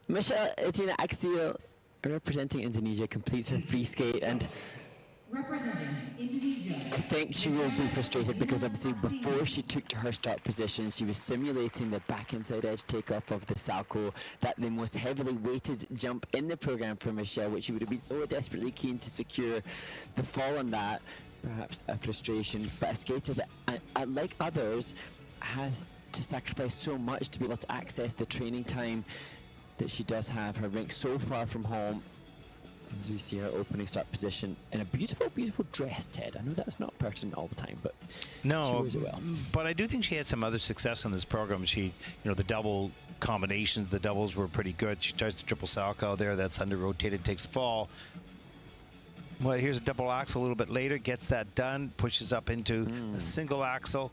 Michelle Tina Axel, representing Indonesia, completes her free skate, and Representing Indonesia. I think she will be frustrated because obviously before she took to her start position, she was simulating the back inside edge takeoff of the Salco, that the most heavily weighted jump in the program for Michelle, which she would have been so desperately keen to secure the fall on that. Perhaps a frustration, but a skater that, like others, has to sacrifice so much to be able to access the training time that she does have. Her rink so far from home. As we see her opening start position in a beautiful, beautiful dress, Ted. I know that's not pertinent all the time, but she No, wears it well. but I do think she had some other success in this program. She, the double combinations, the doubles were pretty good. She tries the triple Salchow there. That's under rotated, takes the fall. Well, here's a double axel a little bit later. Gets that done. Pushes up into a single axle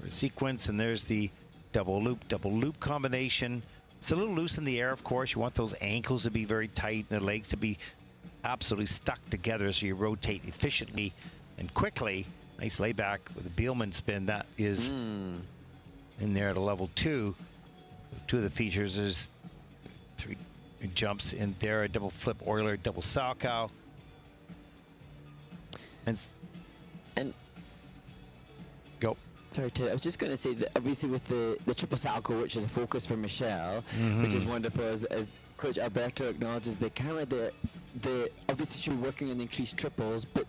sequence, and there's the double loop combination. It's a little loose in the air, of course. You want those ankles to be very tight and the legs to be absolutely stuck together so you rotate efficiently and quickly. Nice layback with a Bielmann spin. That is in there at a level 2. Two of the features is 3 jumps in there, a double flip Euler, double Salchow. And go. Sorry, Ted. I was just going to say that obviously with the triple Salchow, which is a focus for Michelle, which is wonderful, as Coach Alberto acknowledges, the obviously she'll be working on the increased triples, but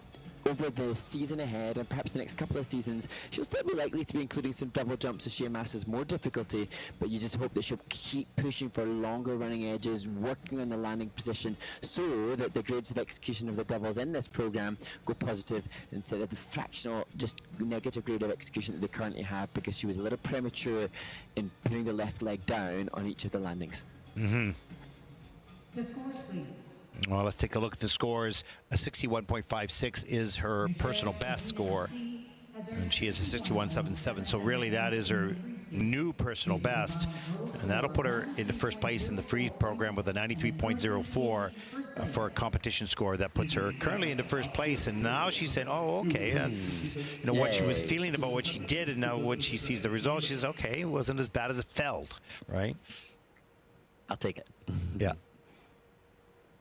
over the season ahead and perhaps the next couple of seasons, she'll still be likely to be including some double jumps as she amasses more difficulty, but you just hope that she'll keep pushing for longer running edges, working on the landing position, so that the grades of execution of the doubles in this program go positive instead of the fractional, just negative grade of execution that they currently have, because she was a little premature in putting the left leg down on each of the landings. The scores, please. Well, let's take a look at the scores. A 61.56 is her personal best score, and she is a 61.77. So really, that is her new personal best, and that'll put her into first place in the free program with a 93.04 for a competition score. That puts her currently into first place, and now she's saying, "Oh, okay, that's what she was feeling about what she did, and now when she sees the results, she says, okay, it wasn't as bad as it felt, right?" I'll take it. Yeah.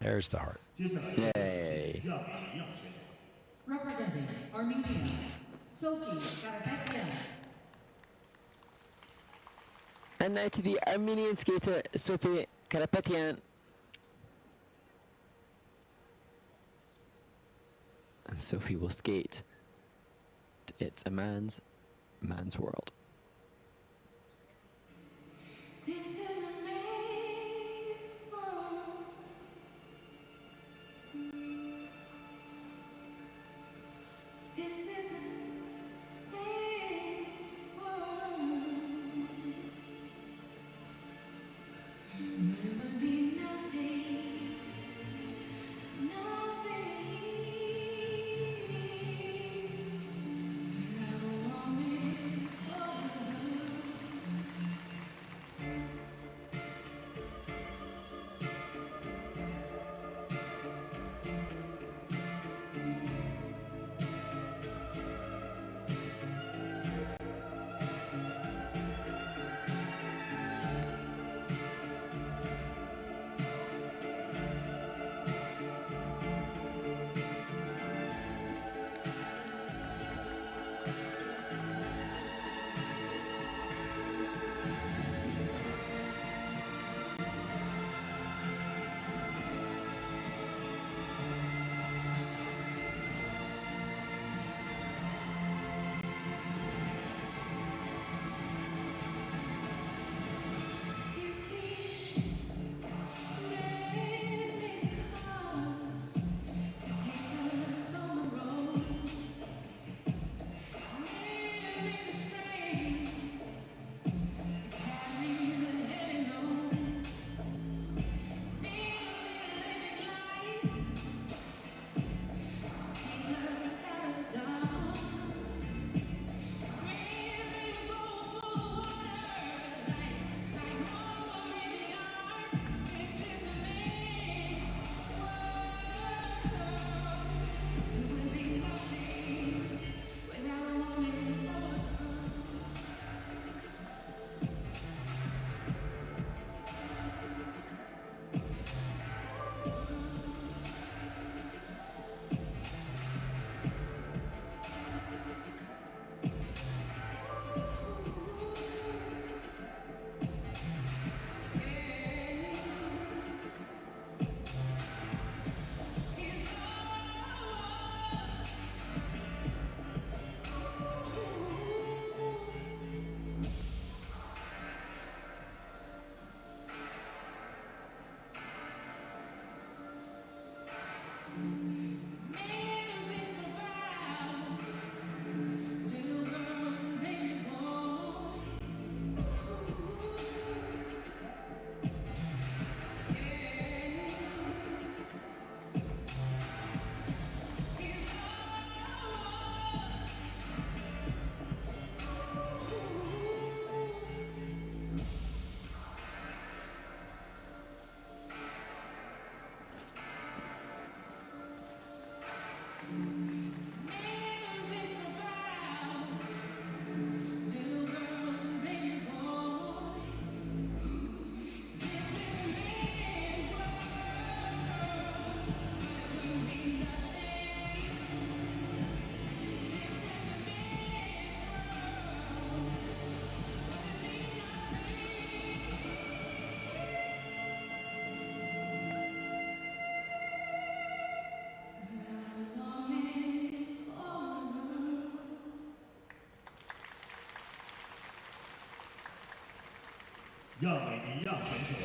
There's the heart. Yay. Representing Armenia, Sophie Karapetyan. And now to the Armenian skater, Sophie Karapetyan. And Sophie will skate. It's a man's world. This is a man's world. This is a man's world. But it would be nothing, nothing without a woman. 亚美尼亚选手。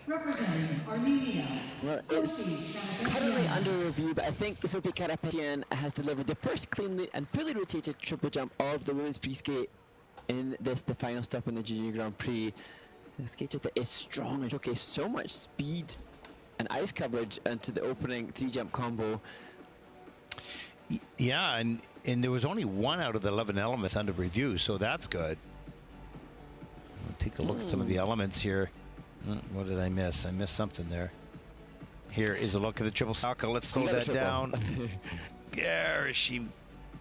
Representing Armenia, Well, it's Sophie currently Karapetyan. under review, but I think Sophie Karapetyan has delivered the first cleanly and fully rotated triple jump of the women's free skate in this, the final stop in the Junior Grand Prix. A skater that is strong and showcased so much speed and ice coverage into the opening 3-jump combo. Yeah, and there was only one out of the 11 elements under review, so that's good. We'll take a look at some of the elements here. What did I miss? I missed something there. Here is a look at the triple salto. Let's slow Another that triple. down. There, she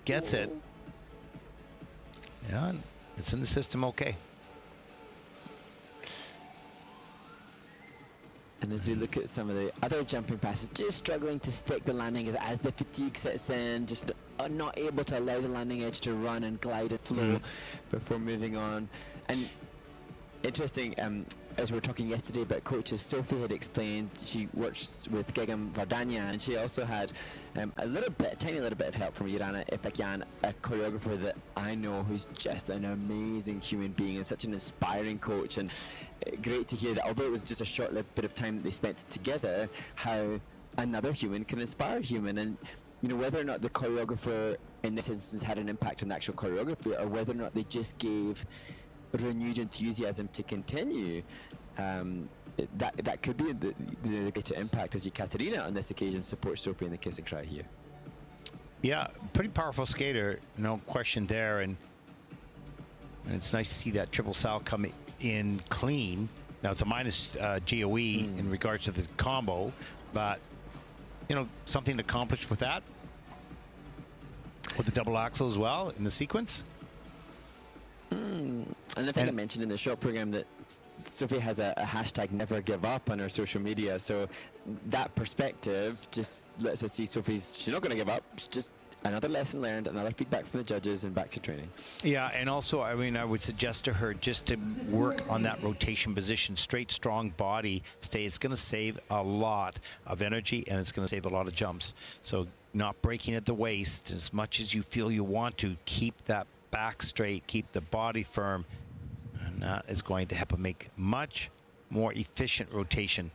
gets it. Yeah, it's in the system okay. And as we look at some of the other jumping passes, just struggling to stick the landing as the fatigue sets in, just not able to allow the landing edge to run and glide and flow before moving on. And interesting, as we were talking yesterday about coaches, Sophie had explained she works with Gegam Vardanya, and she also had a tiny little bit of help from Irana Epakyan, a choreographer that I know who's just an amazing human being and such an inspiring coach. And great to hear that, although it was just a short-lived bit of time that they spent together, how another human can inspire a human. And you know, whether or not the choreographer in this instance had an impact on the actual choreography, or whether or not they just gave renewed enthusiasm to continue, that could be the greater impact, as Katerina on this occasion supports Sophie in the kiss and cry here. Yeah, pretty powerful skater, no question there, and it's nice to see that triple sal come in clean. Now it's a minus GOE in regards to the combo, but you know, something accomplished with that, with the double axel as well in the sequence. And I think I mentioned in the short program that Sophie has a hashtag never give up on her social media, so that perspective just lets us see she's not going to give up. It's just another lesson learned, another feedback from the judges, and back to training. Yeah, and also, I mean, I would suggest to her just to work on that rotation position, straight, strong body stay. It's going to save a lot of energy, and it's going to save a lot of jumps. So not breaking at the waist as much as you feel you want to. Keep that back straight, keep the body firm, and that is going to help make much more efficient rotation,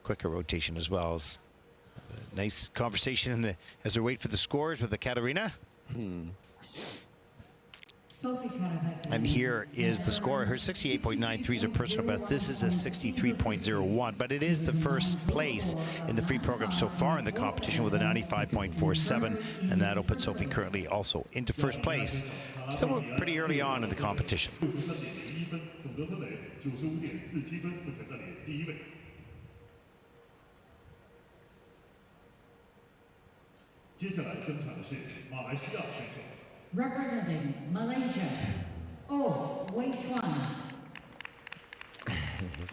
quicker rotation as well. As a nice conversation as we wait for the scores with the Katerina. Sophie Karapetyan. And here is the score. Her 68.93 is her personal best. This is a 63.01, but it is the first place in the free program so far in the competition with a 95.47, and that'll put Sophie currently also into first place. Still pretty early on in the competition. 93.01分，总得分为95.47分，目前暂列第一位。接下来登场的是马来西亚选手。 Representing Malaysia, Wei Chuan.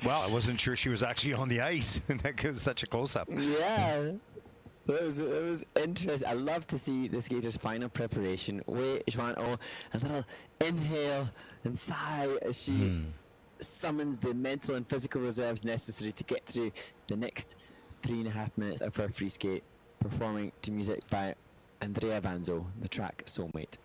Well, I wasn't sure she was actually on the ice. That was such a close-up. Yeah, it was interesting. I love to see the skater's final preparation. Wei Xuan Oh, a little inhale and sigh as she summons the mental and physical reserves necessary to get through the next 3.5 minutes of her free skate, performing to music by Andrea Vanzo, the track Soulmate.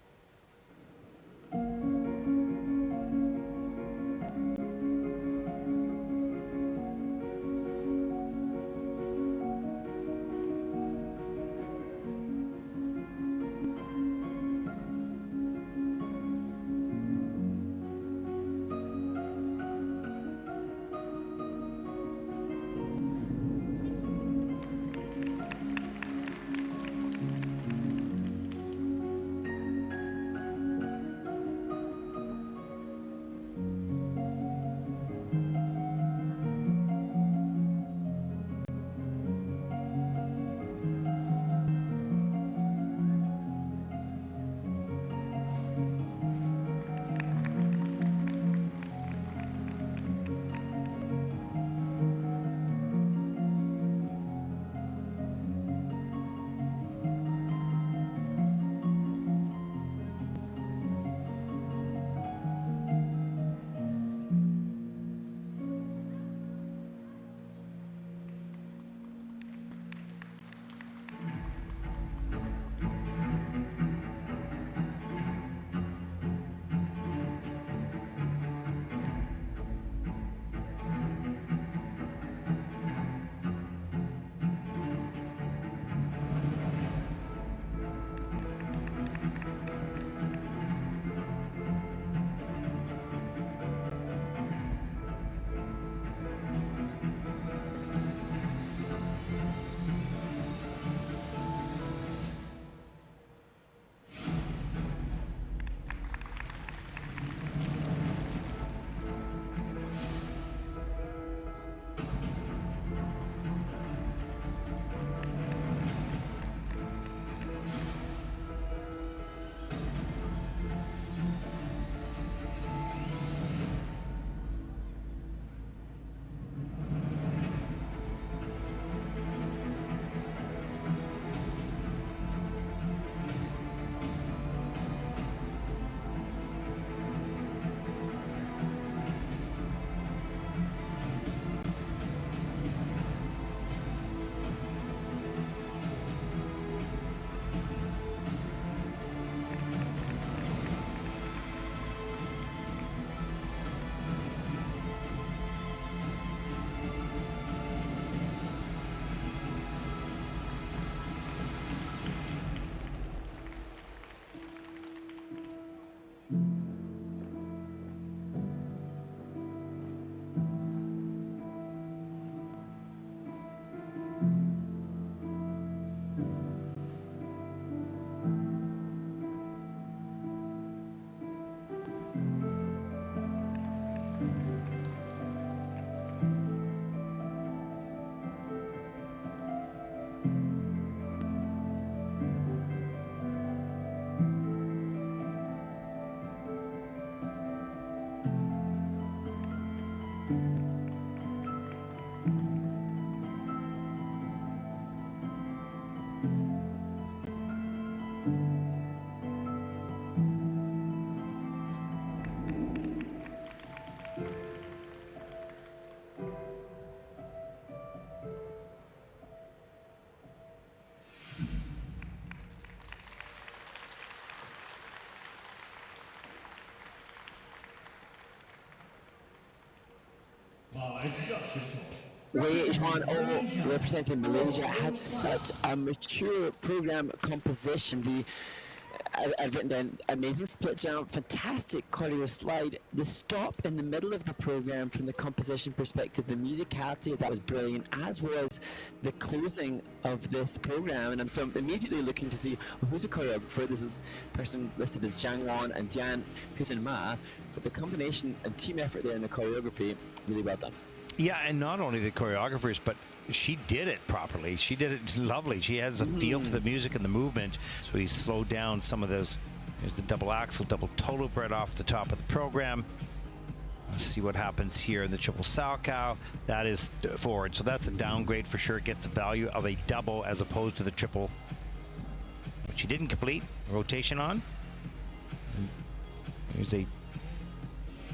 Wei Zhuan Oh, representing Malaysia, had such a mature program composition. I've written down amazing split jump, fantastic choreo slide, the stop in the middle of the program from the composition perspective, the musicality, that was brilliant, as was the closing of this program. And I'm immediately looking to see who's a choreographer. There's a person listed as Jiang Wan and Dian Hussein Ma, but the combination and team effort there in the choreography, really well done. Yeah, and not only the choreographers, but she did it properly. She did it lovely. She has a feel for the music and the movement. So we slowed down some of those. There's the double axel, double toe loop right off the top of the program. Let's see what happens here in the triple Salchow. That is forward. So that's a downgrade for sure. It gets the value of a double as opposed to the triple, which she didn't complete. Rotation on. Here's a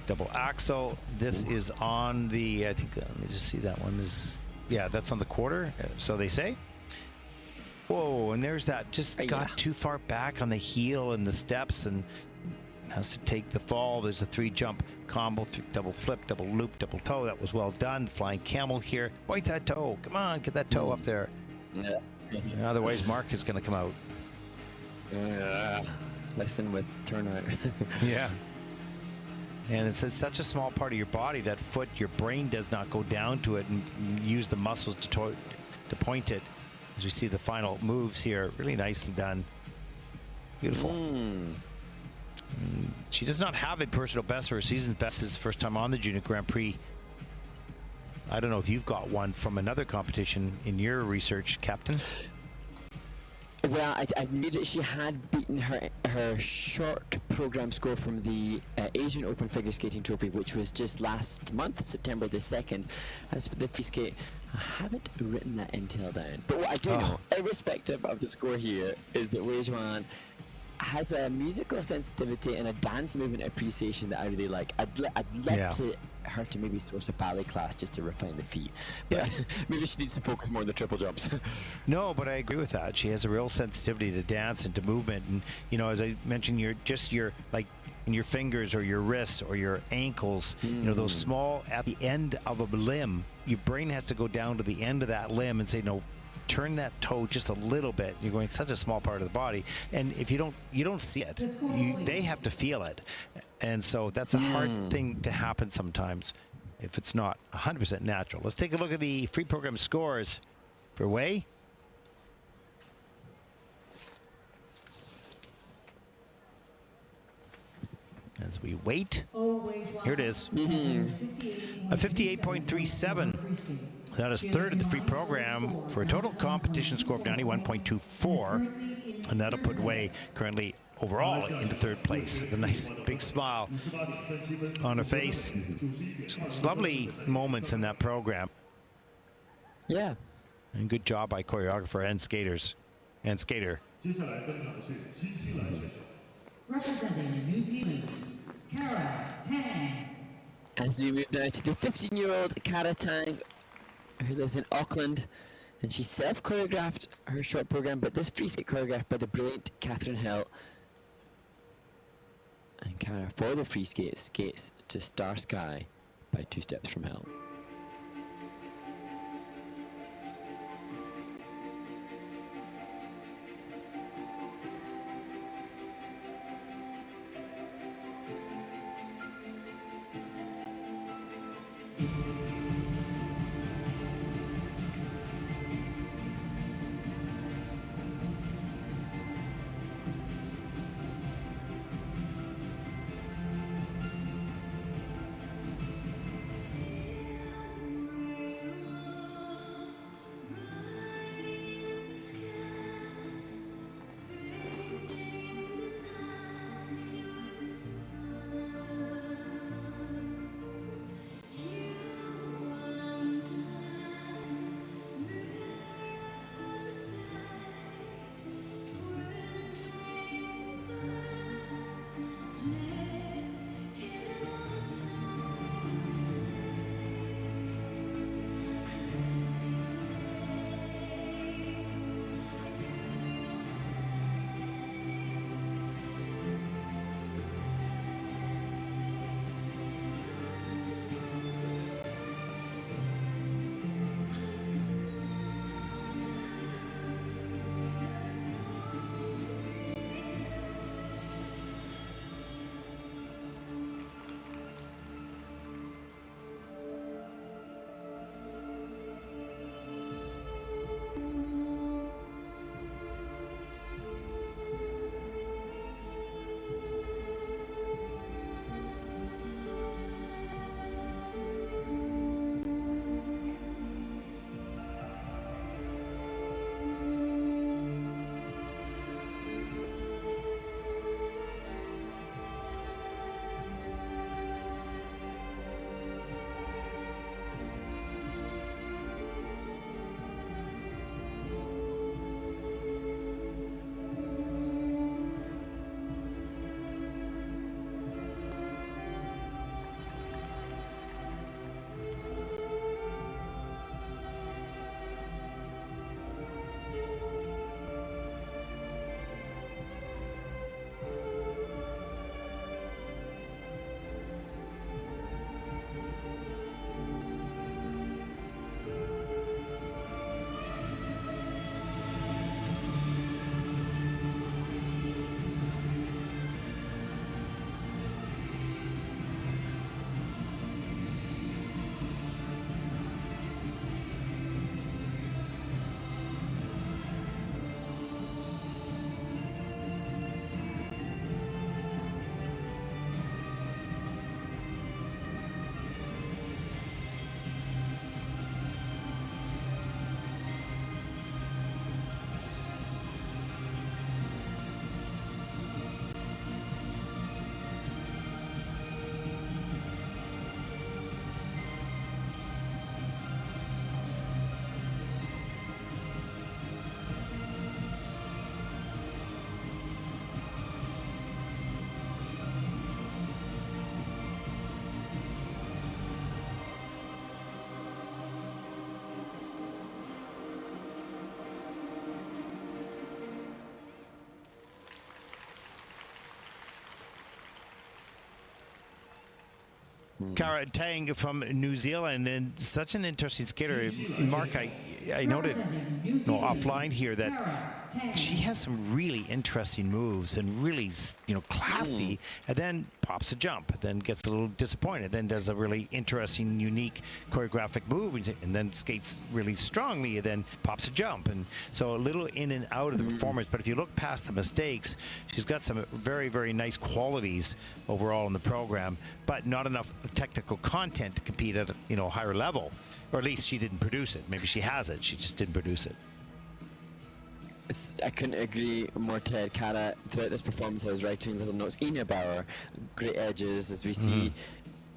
double axel. This is on the, I think, let me just see, that one is, yeah, that's on the quarter, so they say. Whoa, and there's that, just got too far back on the heel and the steps and has to take the fall. There's a 3-jump combo, double flip, double loop, double toe. That was well done. Flying camel here. Point that toe. Come on, get that toe up there. Yeah. Otherwise, Mark is going to come out. Listen with turnout. Yeah. And it's such a small part of your body, that foot, your brain does not go down to it and use the muscles to point it. As we see the final moves here, really nicely done. Beautiful. She does not have a personal best or a season's best. This is the first time on the Junior Grand Prix. I don't know if you've got one from another competition in your research, Captain. Well, I knew that she had beaten her short program score from the Asian Open Figure Skating Trophy, which was just last month, September the 2nd. As for the free skate, I haven't written that intel down. But what I do know, irrespective of the score here, is that Wei Zhuan has a musical sensitivity and a dance movement appreciation that I really like. I'd like her to maybe source a ballet class just to refine the feet. But maybe she needs to focus more on the triple jumps. No, but I agree with that. She has a real sensitivity to dance and to movement. And, you know, as I mentioned, your like in your fingers or your wrists or your ankles, you know, those small, at the end of a limb, your brain has to go down to the end of that limb and say, no, turn that toe just a little bit. You're going such a small part of the body, and if you don't see it, they have to feel it, and so that's a hard thing to happen sometimes if it's not 100% natural. Let's take a look at the free program scores for Wei. As we wait, here it is, a 58.37. That is third in the free program for a total competition score of 91.24, and that'll put Wei currently overall into third place with a nice big smile on her face. It's lovely moments in that program. Yeah. And good job by choreographer and skaters and skater. Representing New Zealand, Kara Tang. As we move now to the 15-year-old Kara Tang, who lives in Auckland, and she self-choreographed her short program, but this free skate choreographed by the brilliant Catherine Hill. And Kara, for the free skate, skates to Star Sky by 2 steps from Hill. Cara Tang from New Zealand, and such an interesting skater. Mark, I noted offline here that she has some really interesting moves and really, classy, and then pops a jump, then gets a little disappointed, then does a really interesting, unique choreographic move, and then skates really strongly, and then pops a jump. And so a little in and out of the performance. But if you look past the mistakes, she's got some very, very nice qualities overall in the program, but not enough technical content to compete at a higher level. Or at least she didn't produce it. Maybe she has it, she just didn't produce it. I couldn't agree more, Ted. Cara, throughout this performance, I was writing little notes. Ina Bauer, great edges as we see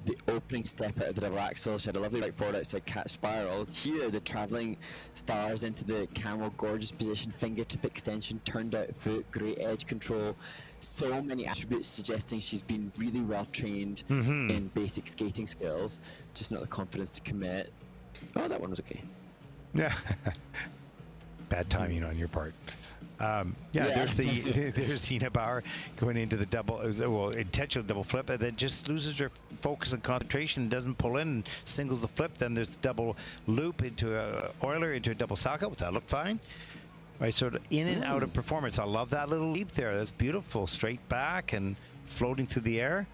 the opening step out of the double axel. She had a lovely right forward outside catch spiral. Here, the traveling stars into the camel, gorgeous position, fingertip extension, turned out foot, great edge control. So many attributes suggesting she's been really well trained in basic skating skills, just not the confidence to commit. Oh, that one was okay. Yeah. Bad timing on your part. There's Ina Bauer going into the intentional double flip, and then just loses her focus and concentration, doesn't pull in, and singles the flip. Then there's the double loop into a Euler, into a double salchow. That looked fine. Right, so in and out of performance. I love that little leap there. That's beautiful. Straight back and floating through the air.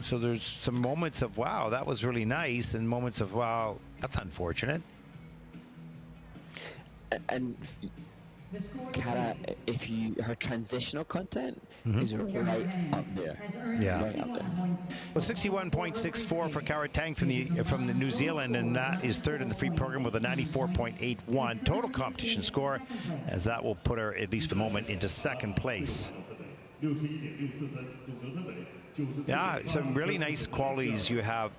So there's some moments of, wow, that was really nice, and moments of, wow, that's unfortunate. And Cara, her transitional content is right up there. Yeah. Right up there. Well, 61.64 for Cara Tang from the New Zealand, and that is third in the free program with a 94.81 total competition score, as that will put her, at least for the moment, into second place. Yeah, some really nice qualities you have,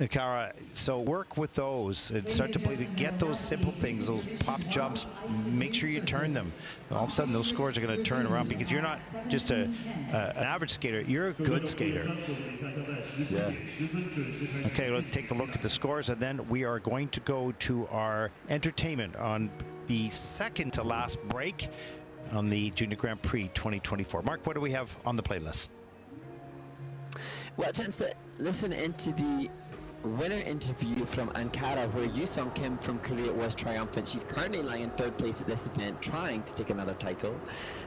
Cara. So work with those and start to play to get those simple things, those pop jumps. Make sure you turn them. All of a sudden, those scores are going to turn around, because you're not just an average skater. You're a good skater. Yeah. Okay, let's take a look at the scores, and then we are going to go to our entertainment on the second to last break on the Junior Grand Prix 2024. Mark, what do we have on the playlist? Well, a chance to listen into the winner interview from Ankara, where Yoo-Sung Kim from Korea was triumphant. She's currently lying in third place at this event, trying to take another title.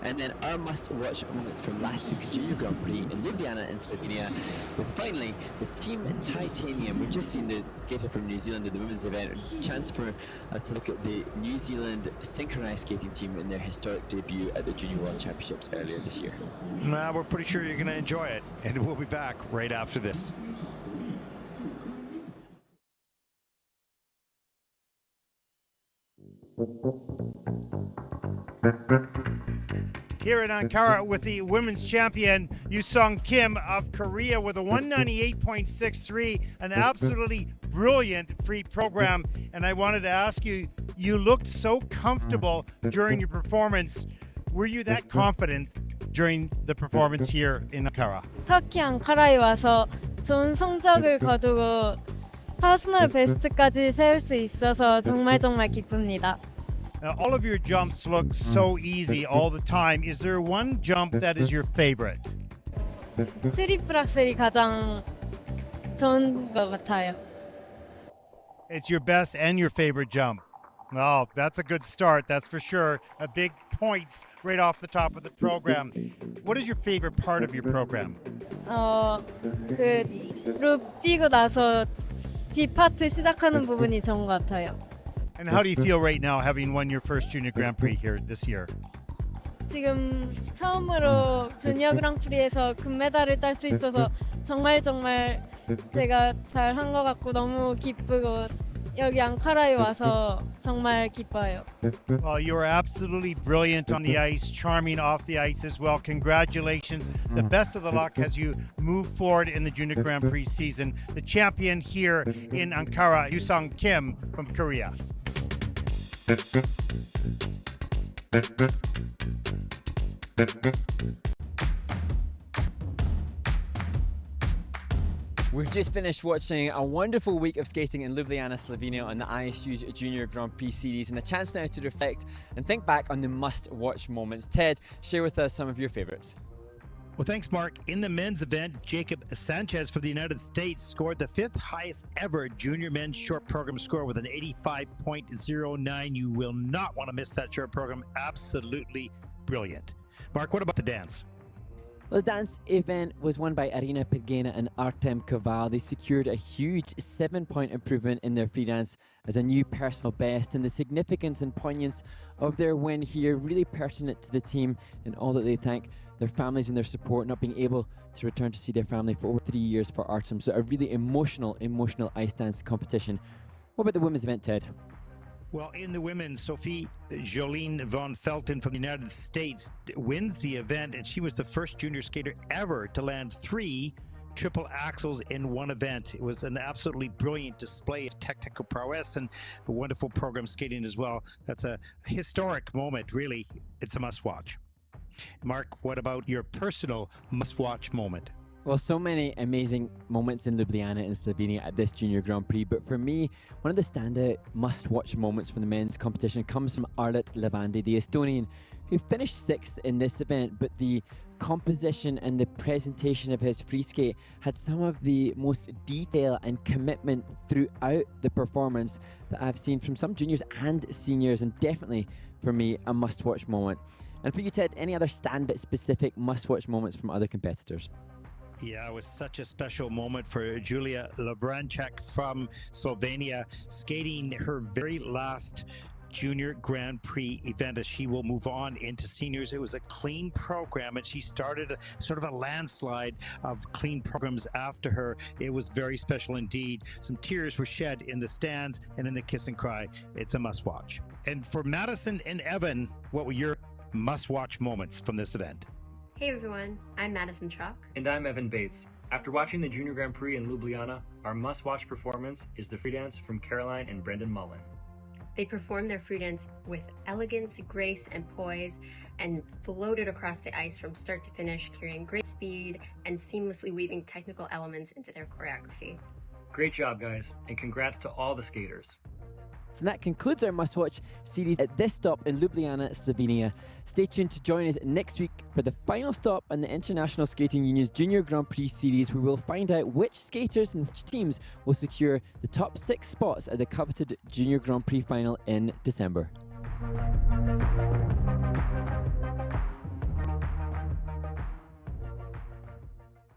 And then our must-watch moments from last week's Junior Grand Prix in Ljubljana in Slovenia, with finally the Team Titanium. We've just seen the skater from New Zealand in the women's event. A chance for us to look at the New Zealand synchronized skating team in their historic debut at the Junior World Championships earlier this year. Well, we're pretty sure you're going to enjoy it, and we'll be back right after this. Here in Ankara with the women's champion Yoo-Sung Kim of Korea with a 198.63, an absolutely brilliant free program. And I wanted to ask you, you looked so comfortable during your performance. Were you that confident during the performance here in Ankara? 터키 앙카라에 와서 좋은 성적을 거두고 퍼스널 베스트까지 세울 수 있어서 정말 기쁩니다. Now, all of your jumps look so easy all the time. Is there one jump that is your favorite? 트리플 악셀이 가장 좋은 것 같아요. It's your best and your favorite jump. Oh, that's a good start, that's for sure. A big points right off the top of the program. What is your favorite part of your program? 룹 뛰고 나서 D 파트 시작하는 부분이 좋은 것 같아요. And how do you feel right now, having won your first Junior Grand Prix here this year? 지금 처음으로 주니어 그랑프리에서 금메달을 딸 수 있어서 정말 제가 잘한 것 같고 너무 기쁘고 여기 앙카라에 와서 정말 기뻐요. Well, you are absolutely brilliant on the ice, charming off the ice as well. Congratulations. The best of the luck as you move forward in the Junior Grand Prix season. The champion here in Ankara, Yoo-Sung Kim from Korea. We've just finished watching a wonderful week of skating in Ljubljana, Slovenia on the ISU's Junior Grand Prix Series, and a chance now to reflect and think back on the must-watch moments. Ted, share with us some of your favourites. Well, thanks, Mark. In the men's event, Jacob Sanchez from the United States scored the 5th highest ever junior men's short program score with an 85.09. You will not want to miss that short program. Absolutely brilliant. Mark, what about the dance? Well, the dance event was won by Arina Pidgena and Artem Koval. They secured a huge 7-point improvement in their free dance as a new personal best, and the significance and poignance of their win here really pertinent to the team and all that they thank their families and their support, not being able to return to see their family for over 3 years for Artem. So a really emotional ice dance competition. What about the women's event, Ted? Well, in the women, Sophie Jolene von Felten from the United States wins the event, and she was the first junior skater ever to land 3 triple axels in one event. It was an absolutely brilliant display of technical prowess and a wonderful program skating as well. That's a historic moment, really. It's a must-watch. Mark, what about your personal must-watch moment? Well, so many amazing moments in Ljubljana and Slovenia at this Junior Grand Prix, but for me, one of the standout must-watch moments from the men's competition comes from Arlet Levandi, the Estonian, who finished 6th in this event, but the composition and the presentation of his free skate had some of the most detail and commitment throughout the performance that I've seen from some juniors and seniors, and definitely, for me, a must-watch moment. And for you, Ted, any other standout specific must-watch moments from other competitors? Yeah, it was such a special moment for Julia Labranchak from Slovenia, skating her very last Junior Grand Prix event as she will move on into seniors. It was a clean program, and she started sort of a landslide of clean programs after her. It was very special indeed. Some tears were shed in the stands and in the kiss and cry. It's a must-watch. And for Madison and Evan, what were your must-watch moments from this event? Hey everyone, I'm Madison Chalk. And I'm Evan Bates. After watching the Junior Grand Prix in Ljubljana, our must-watch performance is the free dance from Caroline and Brendan Mullen. They performed their free dance with elegance, grace, and poise, and floated across the ice from start to finish, carrying great speed and seamlessly weaving technical elements into their choreography. Great job, guys, and congrats to all the skaters. And that concludes our must-watch series at this stop in Ljubljana, Slovenia. Stay tuned to join us next week for the final stop on the International Skating Union's Junior Grand Prix series, where we'll find out which skaters and which teams will secure the top 6 spots at the coveted Junior Grand Prix final in December.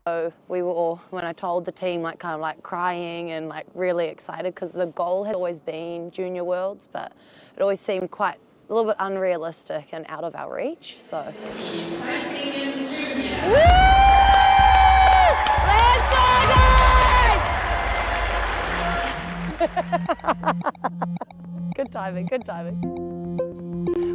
So we were all, when I told the team, like kind of like crying and like really excited, because the goal had always been Junior Worlds, but it always seemed quite a little bit unrealistic and out of our reach. So. Good timing, good timing.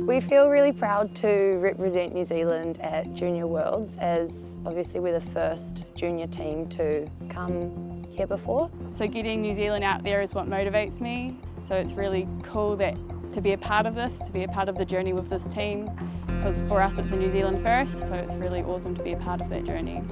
We feel really proud to represent New Zealand at Junior Worlds, as obviously we're the first junior team to come here before. So getting New Zealand out there is what motivates me. So it's really cool that to be a part of this, to be a part of the journey with this team, because for us it's a New Zealand first, so it's really awesome to be a part of that journey.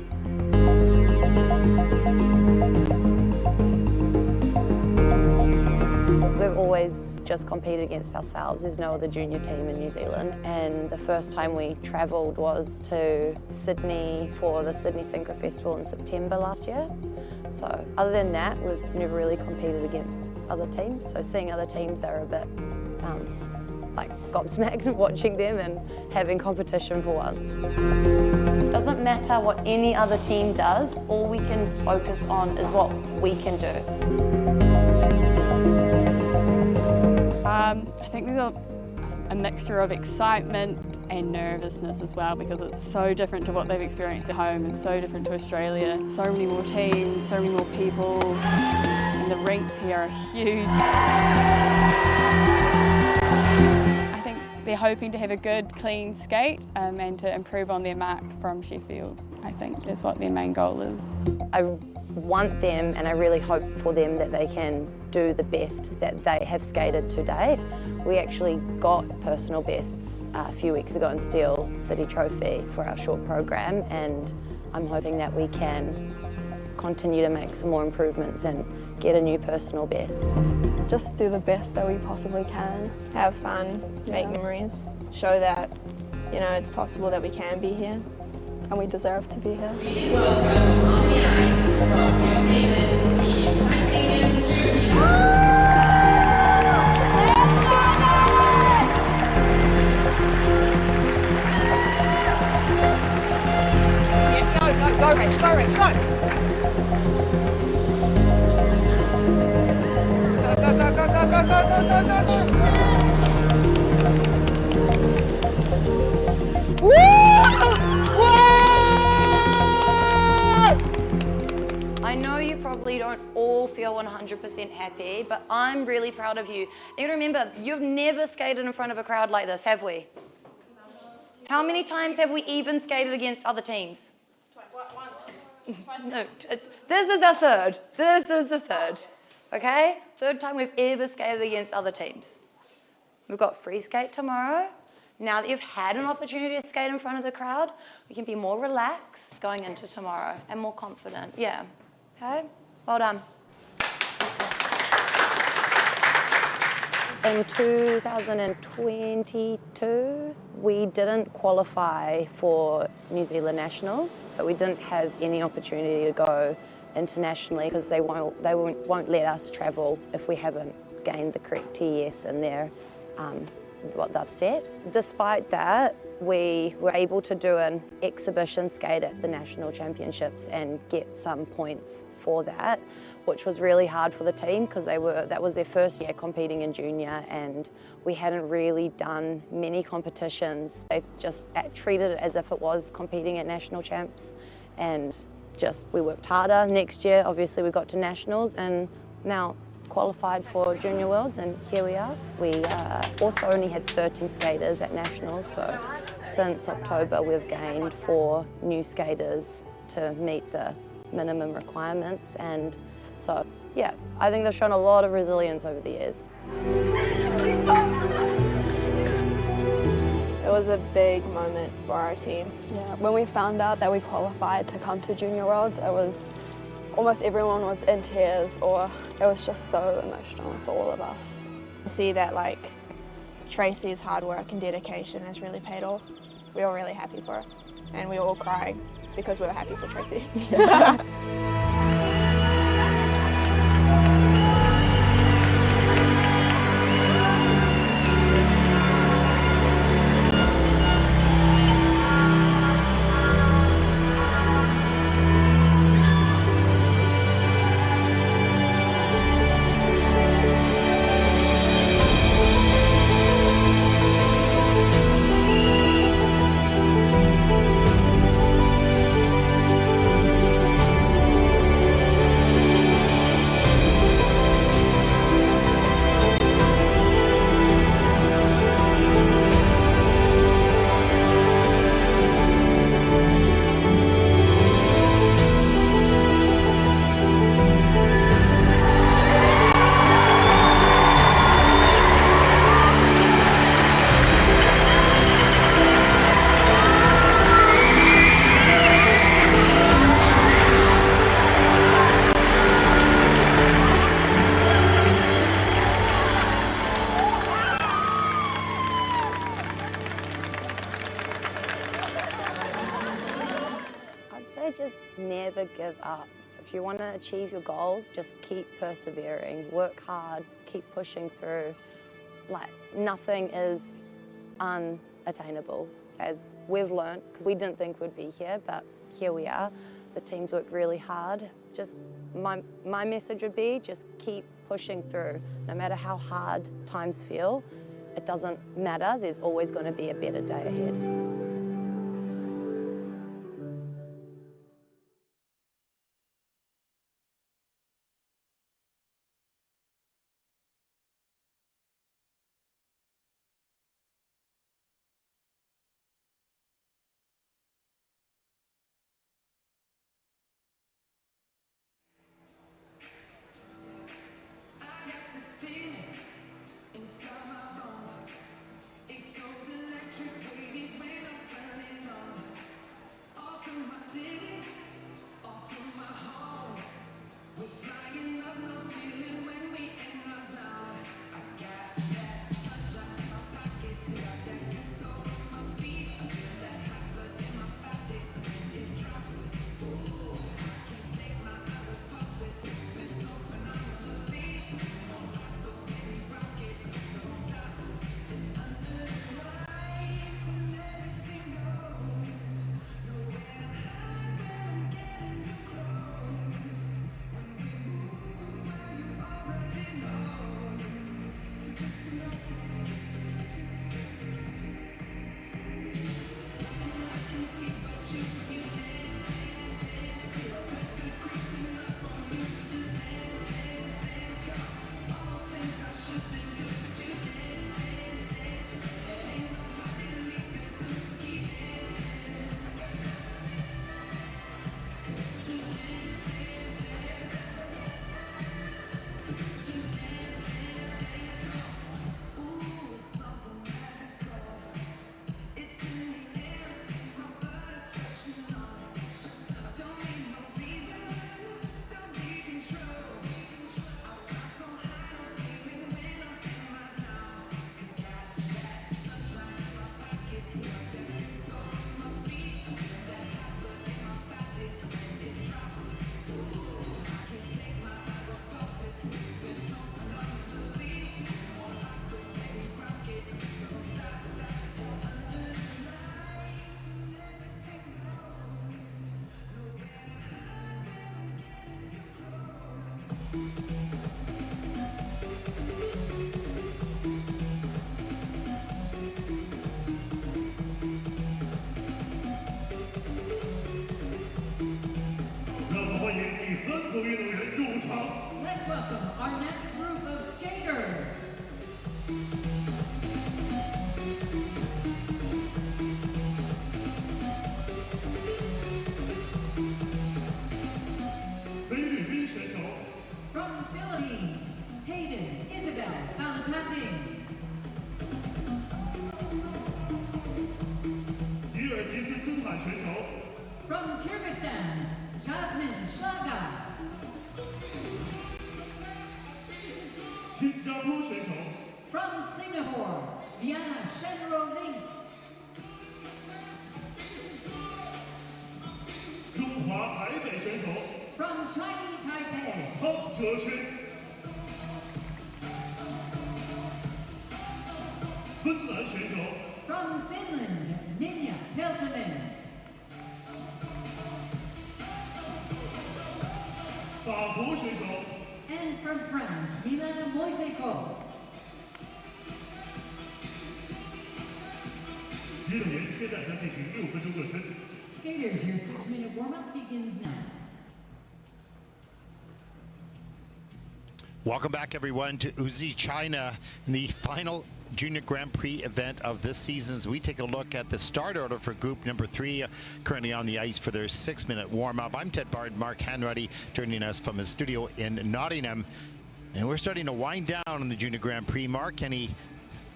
We've always just competed against ourselves. There's no other junior team in New Zealand, and the first time we travelled was to Sydney for the Sydney Synchro Festival in September last year. So other than that, we've never really competed against other teams, so seeing other teams that are a bit like gobsmacked watching them and having competition for once. Doesn't matter what any other team does, all we can focus on is what we can do. I think we've got a mixture of excitement and nervousness as well, because it's so different to what they've experienced at home and so different to Australia. So many more teams, so many more people, and the rinks here are huge. I think they're hoping to have a good, clean skate and to improve on their mark from Sheffield. I think that's what their main goal is. I want them, and I really hope for them, that they can do the best that they have skated to date. We actually got personal bests a few weeks ago in Steel City Trophy for our short program, and I'm hoping that we can continue to make some more improvements and get a new personal best. Just do the best that we possibly can. Have fun, make memories, show that, you know, it's possible that we can be here. and we deserve to be here. Please welcome on the ice from New Zealand Team Titanium Junior. Go, Rach, go, Rach, go! Go! I know you probably don't all feel 100% happy, but I'm really proud of you. And remember, you've never skated in front of a crowd like this, have we? How many times have we even skated against other teams? No, this is our third. This is the third. Okay? Third time we've ever skated against other teams. We've got free skate tomorrow. Now that you've had an opportunity to skate in front of the crowd, we can be more relaxed going into tomorrow and more confident. Yeah. Okay? Well done. In 2022, we didn't qualify for New Zealand Nationals, so we didn't have any opportunity to go internationally because they won't let us travel if we haven't gained the correct TES in their what they've set. Despite that, we were able to do an exhibition skate at the National Championships and get some points for that, which was really hard for the team because that was their first year competing in junior and we hadn't really done many competitions. They just treated it as if it was competing at national champs and we worked harder. Next year, obviously, we got to nationals and now qualified for Junior Worlds and here we are. We also only had 13 skaters at nationals, so since October we've gained 4 new skaters to meet the minimum requirements, and so yeah, I think they've shown a lot of resilience over the years. It was a big moment for our team. Yeah, when we found out that we qualified to come to Junior Worlds, it was almost everyone was in tears, or it was just so emotional for all of us. To see that like Tracy's hard work and dedication has really paid off, we were really happy for her, and we were all crying because we were happy for Tracy. Just never give up. If you want to achieve your goals, just keep persevering, work hard, keep pushing through. Like, nothing is unattainable, as we've learned, because we didn't think we'd be here, but here we are. The team's worked really hard. Just my message would be just keep pushing through. No matter how hard times feel, it doesn't matter. There's always going to be a better day ahead. Inside my bones, it goes electric wavy when From Kyrgyzstan, Jasmine Schlager. 新加坡选手 From Singapore, Vienna Shenro Link. 中华台北选手 From Chinese Taipei, 汤哲勋，芬兰选手 from Finland, Minja Peltonen. 法国选手 And from France, Milana Moiseko. 运动员现在将进行6分钟热身。 Skaters, your 6-minute warm-up begins now. Welcome back, everyone, to Wuxi, China, the final Junior Grand Prix event of this season. As we take a look at the start order for Group Number 3, currently on the ice for their 6-minute warm-up. I'm Ted Bard, Mark Hanruddy, joining us from his studio in Nottingham. And we're starting to wind down on the Junior Grand Prix. Mark, any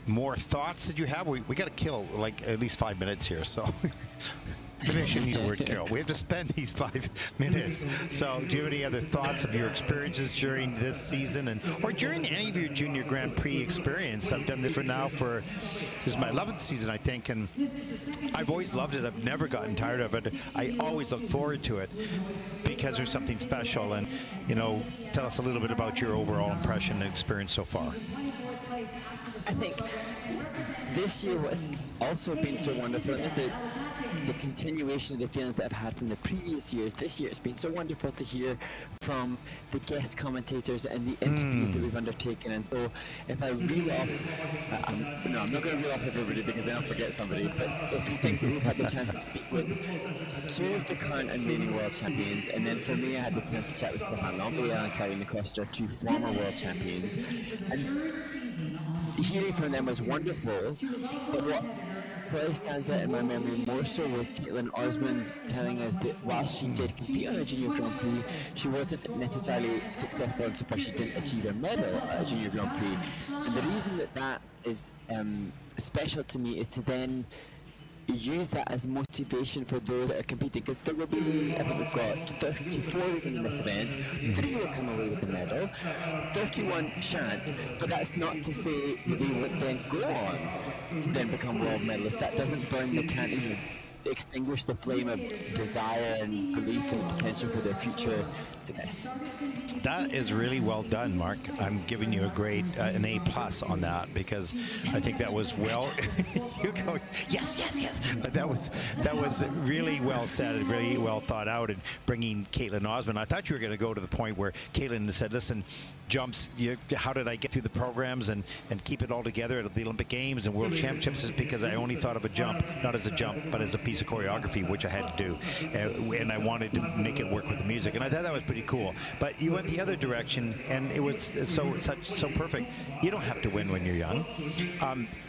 more thoughts that you have? We got to kill like at least 5 minutes here, so... Maybe I shouldn't use the word kill. We have to spend these 5 minutes. So do you have any other thoughts of your experiences during this season or during any of your Junior Grand Prix experience? I've done this for now for, this is my 11th season, I think, and I've always loved it. I've never gotten tired of it. I always look forward to it because there's something special. And, you know, tell us a little bit about your overall impression and experience so far. I think this year what's also been so wonderful is the continuation of the feelings that I've had from the previous years. This year it's been so wonderful to hear from the guest commentators and the interviews that we've undertaken. And so if I reel off, no, I'm not going to reel off everybody because then I'll forget somebody, but if you think that we've had the chance to speak with 2 of the current and reigning world champions, and then for me I had the chance to chat with Stefan Lombardi and Karina Costa, 2 former world champions, and hearing from them was wonderful, but what probably stands out in my memory more so was Caitlin Osmond telling us that whilst she did compete on a Junior Grand Prix, she wasn't necessarily successful insofar she didn't achieve a medal at a Junior Grand Prix. And the reason that that is special to me is to then use that as motivation for those that are competing, because there will be, I think we've got 34 women in this event, 3 will come away with a medal, 31 shan't, but that's not to say that they won't then go on to then become world medalists. That doesn't burn the candle, extinguish the flame of desire and belief and potential for their future success. That is really well done, Mark. I'm giving you a grade, an A+ on that, because I think that was well. You go, yes, yes, yes. But that was really well said and really well thought out. And bringing Caitlin Osmond, I thought you were going to go to the point where Caitlin said, "Listen, jumps. How did I get through the programs and keep it all together at the Olympic Games and World Championships? Is because I only thought of a jump, not as a jump, but as a piece of choreography, which I had to do, and I wanted to make it work with the music." And I thought that was pretty cool. But you went the other direction, and it was so perfect. You don't have to win when you're young.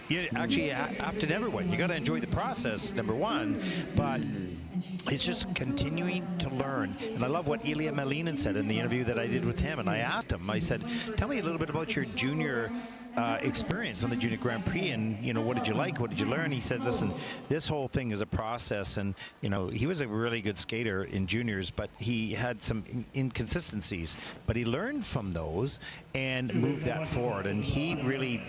You actually have to never win. You got to enjoy the process, number one, but it's just continuing to learn. And I love what Ilya Malinin said in the interview that I did with him. And I asked him, I said, tell me a little bit about your junior experience on the Junior Grand Prix, and what did you like, what did you learn? He said, listen, this whole thing is a process, and he was a really good skater in juniors, but he had some inconsistencies, but he learned from those and moved that forward, and he really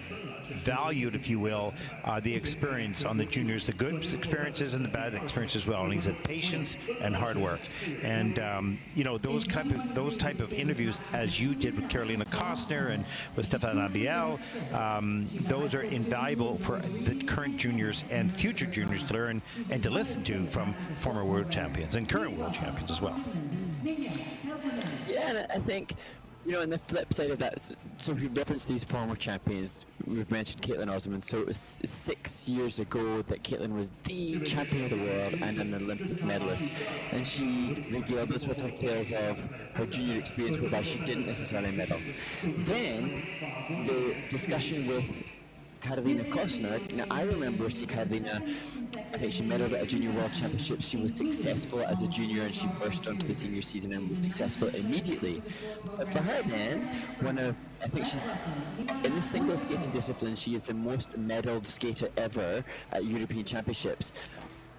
valued, if you will, the experience on the juniors, the good experiences and the bad experiences as well. And he said patience and hard work, and those type of interviews, as you did with Carolina Kostner and with Stefan Labiel, those are invaluable for the current juniors and future juniors to learn and to listen to from former world champions and current world champions as well. Yeah, and I think, on the flip side of that, so we've referenced these former champions. We've mentioned Caitlin Osmond. So it was 6 years ago that Caitlin was the champion of the world and an Olympic medalist. And she regaled us with her tales of her junior experience whereby she didn't necessarily medal. Then the discussion with Karolina Kostner. I remember seeing Karolina, I think she medaled at a junior world championship. She was successful as a junior and she burst onto the senior season and was successful immediately. But for her then, I think she's, in the single skating discipline, she is the most medalled skater ever at European Championships.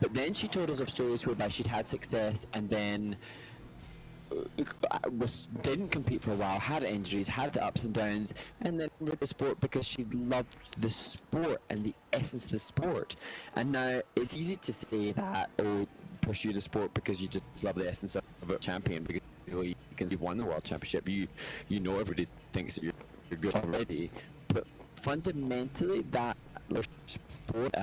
But then she told us of stories whereby she'd had success and then didn't compete for a while, had injuries, had the ups and downs, and then did the sport because she loved the sport and the essence of the sport. And now it's easy to say that, oh, pursue the sport because you just love the essence of a champion, because well, you can see won the world championship. You know everybody thinks that you're good already, but fundamentally that sport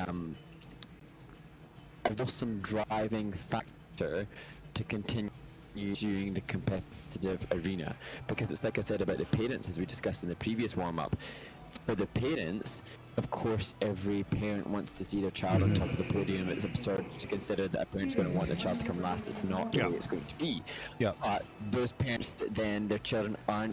there's some driving factor to continue during the competitive arena, because it's like I said about the parents, as we discussed in the previous warm-up. For the parents, of course, every parent wants to see their child on top of the podium. It's absurd to consider that a parent's going to want their child to come last. It's not the way it's going to be. Those parents, then their children are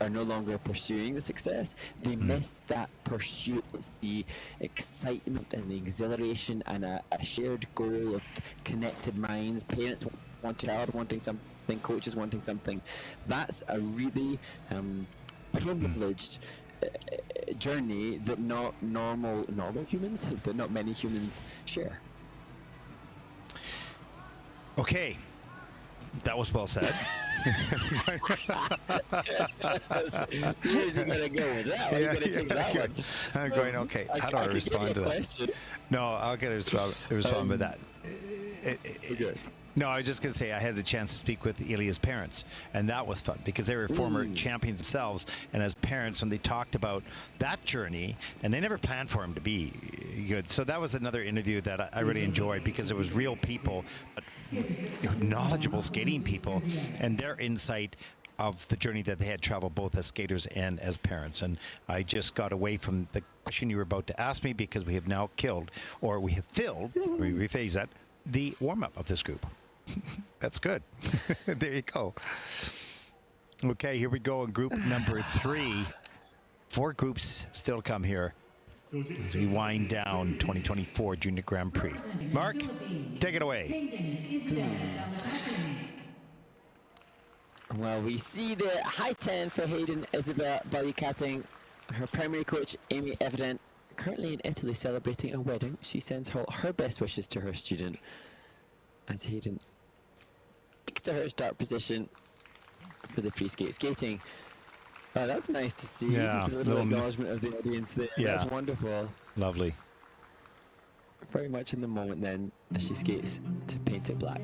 no longer pursuing the success. They miss that pursuit. It's the excitement and the exhilaration and a shared goal of connected minds. Parents wanting something, coaches wanting something. That's a really privileged journey that not normal humans, that not many humans share. Okay, that was well said. Where's he gonna go with that? You gonna take that one? I'm going, okay, how do I respond to that? No, I'll get a respond with that. No, I was just going to say I had the chance to speak with Ilya's parents, and that was fun because they were former champions themselves. And as parents, when they talked about that journey, and they never planned for him to be good. So that was another interview that I really enjoyed because it was real people, but knowledgeable skating people, and their insight of the journey that they had traveled both as skaters and as parents. And I just got away from the question you were about to ask me because we have now filled, let me rephrase that, the warm-up of this group. That's good. There you go. Okay, here we go in group number 3. 4 groups still to come here as we wind down 2024 Junior Grand Prix. Mark, take it away. Well, we see the high 10 for Hayden Isabel Balukating. Her primary coach, Amy Evident, currently in Italy celebrating a wedding. She sends her best wishes to her student as Hayden takes to her start position for the free skate skating. Oh, that's nice to see. Yeah, just a little acknowledgement of the audience there. Yeah. That's wonderful. Lovely. Very much in the moment then as she skates to Paint It Black.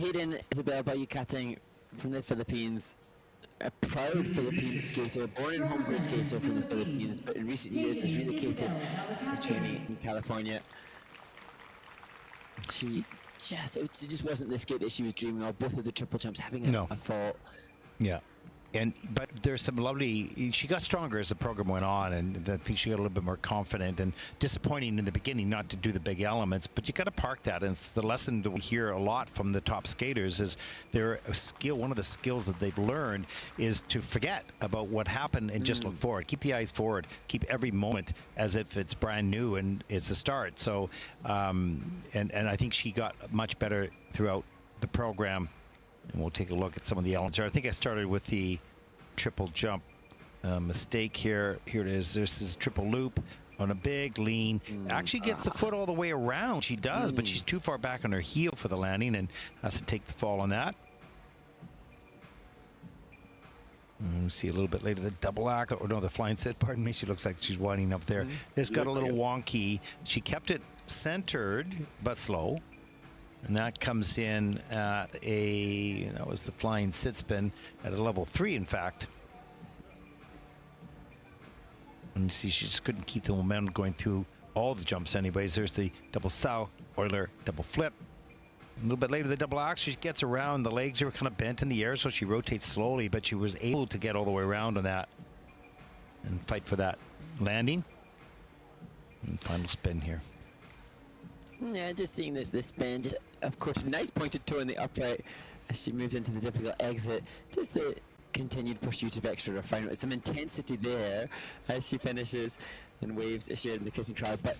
Hayden Isabel Bayukating from the Philippines. A proud Filipino skater, born and homebred skater from the Philippines, but in recent years has relocated to training in California. It just wasn't the skate that she was dreaming of. Both of the triple jumps having a fault. Yeah. But there's some lovely. She got stronger as the program went on, and I think she got a little bit more confident. And disappointing in the beginning not to do the big elements, but you got to park that. And it's the lesson that we hear a lot from the top skaters is their skill. One of the skills that they've learned is to forget about what happened and just look forward. Keep the eyes forward. Keep every moment as if it's brand new and it's the start. So, and I think she got much better throughout the program. And we'll take a look at some of the elements here. I think I started with the triple jump mistake here. Here it is. This is triple loop on a big lean. Actually gets the foot all the way around. She does, but she's too far back on her heel for the landing and has to take the fall on that. See a little bit later the double act, or no, the flying sit, pardon me. She looks like she's winding up there. This got a little wonky. She kept it centered, but slow. And that comes in at that was the flying sit spin at a level 3, in fact. And you see, she just couldn't keep the momentum going through all the jumps anyways. There's the double sow, Euler, double flip. A little bit later, the double axe, she gets around. The legs are kind of bent in the air, so she rotates slowly, but she was able to get all the way around on that and fight for that landing. And final spin here. Yeah, just seeing the spin. Just, of course, a nice pointed toe in the upright as she moves into the difficult exit. Just the continued pursuit of extra refinement. Some intensity there as she finishes and waves sharing the kissing crowd. But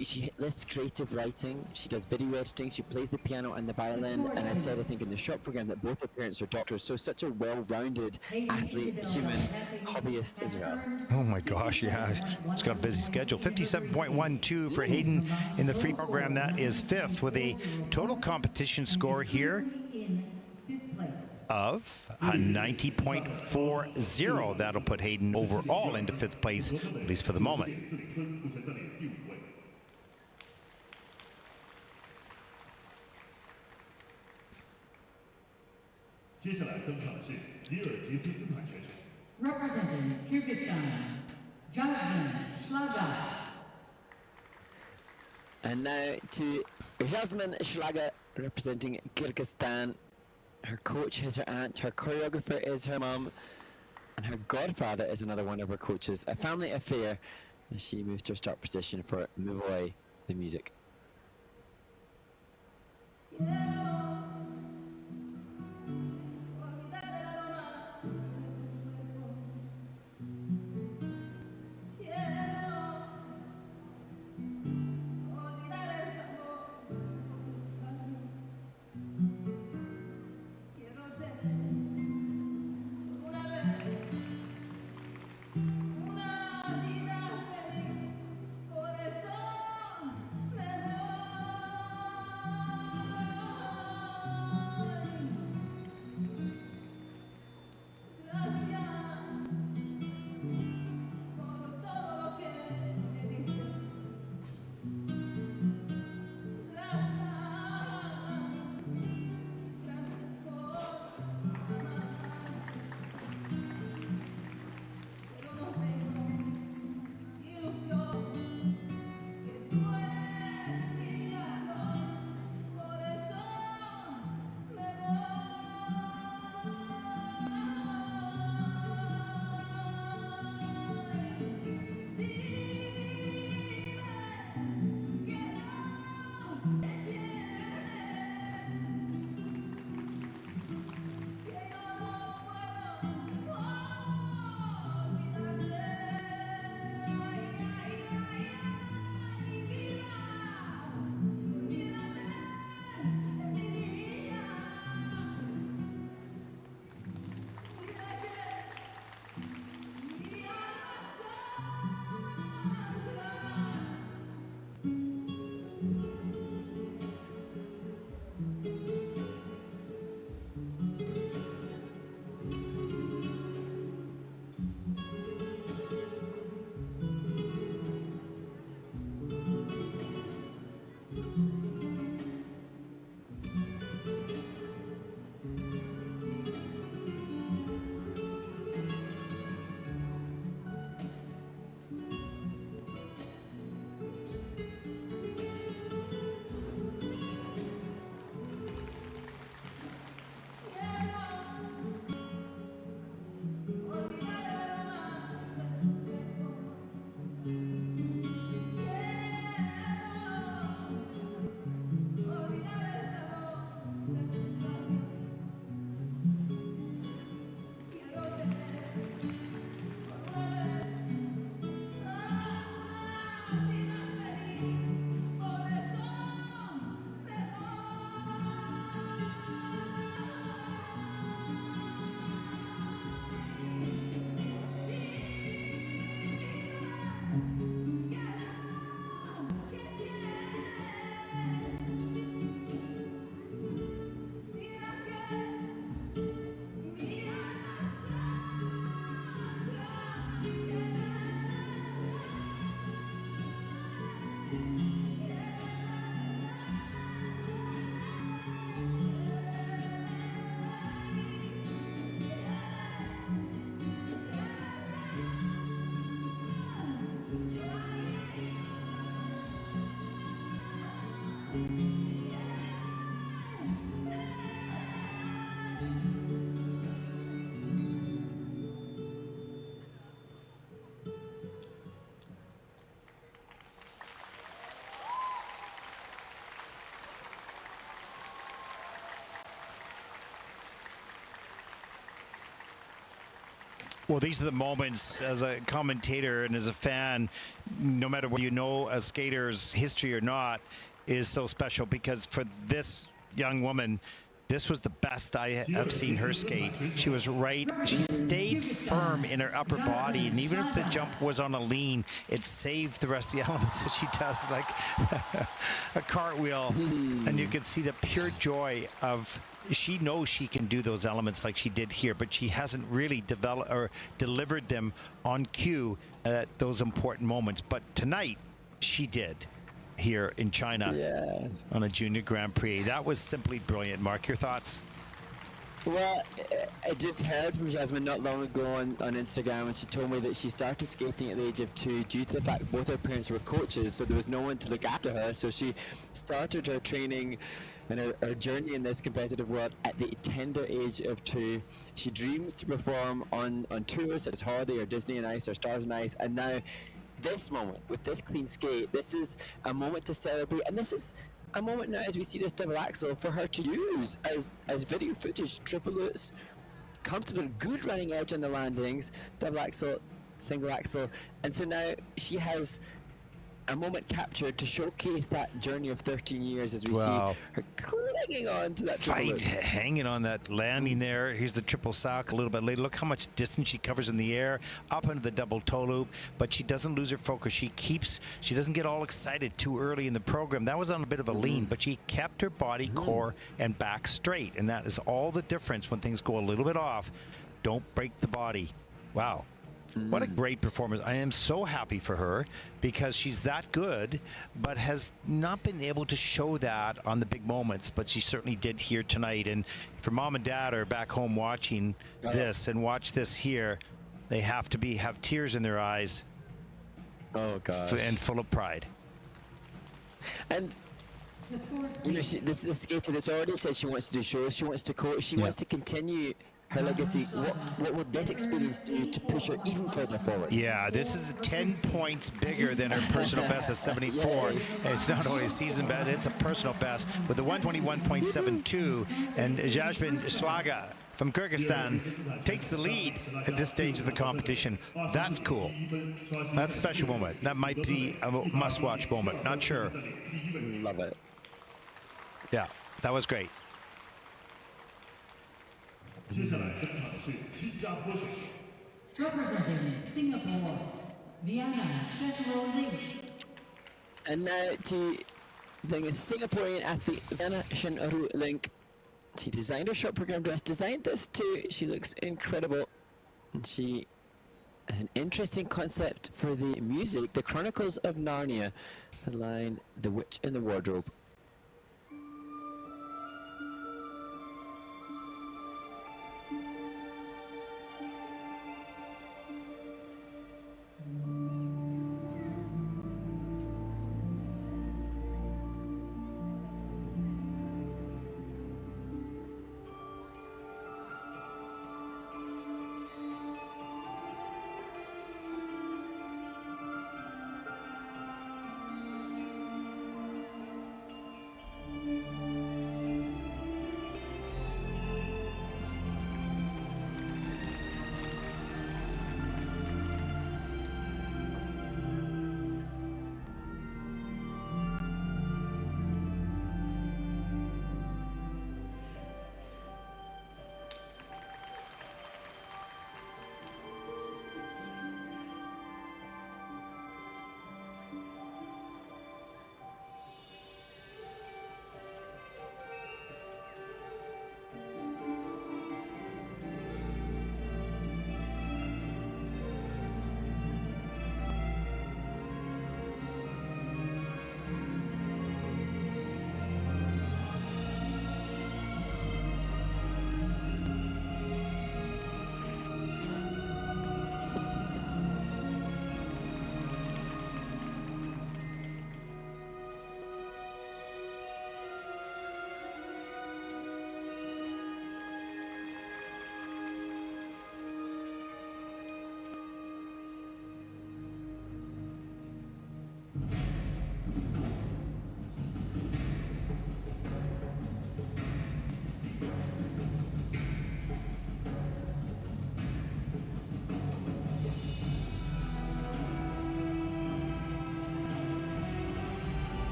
she lists creative writing. She does video editing. She plays the piano and the violin. And I said, I think, in the short program that both her parents are doctors. So such a well-rounded athlete, human, hobbyist as well. Oh my gosh, yeah. She's got a busy schedule. 57.12 for Hayden in the free program. That is 5th with a total competition score here of 90.40. That'll put Hayden overall into 5th place, at least for the moment. Representing Kyrgyzstan, Jasmine Schlager. And now to Jasmine Schlager representing Kyrgyzstan. Her coach is her aunt, her choreographer is her mum, and her godfather is another one of her coaches. A family affair as she moves to her start position for Mvoy, the music. Well, these are the moments as a commentator and as a fan, no matter whether you know a skater's history or not, is so special because for this young woman, this was the best I have seen her skate. She was right. She stayed firm in her upper body, and even if the jump was on a lean, it saved the rest of the elements as she does like a cartwheel. And you can see the pure joy of, she knows she can do those elements like she did here, but she hasn't really developed or delivered them on cue at those important moments. But tonight, she did. Here in China on a Junior Grand Prix. That was simply brilliant. Mark, your thoughts? Well, I just heard from Jasmine not long ago on Instagram, and she told me that she started skating at the age of 2 due to the fact both her parents were coaches, so there was no one to look after her. So she started her training and her journey in this competitive world at the tender age of 2. She dreams to perform on tours such as Holiday or Disney on Ice or Stars on Ice, and now this moment with this clean skate, this is a moment to celebrate, and this is a moment now as we see this double axel for her to use as video footage. Triple lutz, comfortable, good running edge on the landings, double axel, single axel, and so now she has a moment captured to showcase that journey of 13 years as we see her clinging on to that triple lutz. Hanging on that landing there. Here's the triple sock a little bit later. Look how much distance she covers in the air, up into the double toe loop, but she doesn't lose her focus. She doesn't get all excited too early in the program. That was on a bit of a lean, but she kept her body, core, and back straight, and that is all the difference when things go a little bit off. Don't break the body. Wow. What a great performance. I am so happy for her because she's that good, but has not been able to show that on the big moments, but she certainly did here tonight. And if her mom and dad are back home watching this and watch this here, they have to have tears in their eyes. Oh, gosh. And full of pride. And you know, this is a skater that's already said she wants to do shows, she wants to coach, she wants to continue her legacy. What would that experience do to push her even further forward? Yeah, this is 10 points bigger than her personal best of 74. And it's not only a season best, it's a personal best with the 121.72. And Jasmine Schlager from Kyrgyzstan takes the lead at this stage of the competition. That's cool. That's a special moment. That might be a must-watch moment. Not sure. Love it. Yeah, that was great. 接下来登场的是新加坡选手。 Representing Singapore, Vienna Shenro-Ling. And now to the Singaporean athlete Vienna Shenro-Ling. She designed her short program dress, designed this too. She looks incredible. And she has an interesting concept for the music, the Chronicles of Narnia, the line The Witch in the Wardrobe.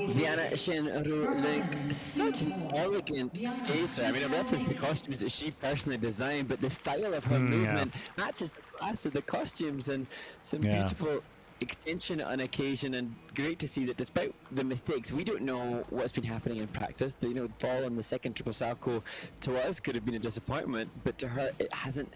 Vienna Shinru, such an elegant skater. I mean, I referenced the costumes that she personally designed, but the style of her movement matches the class of the costumes, and some beautiful extension on occasion, and great to see that despite the mistakes, we don't know what's been happening in practice. The, fall on the second triple salto to us could have been a disappointment, but to her it hasn't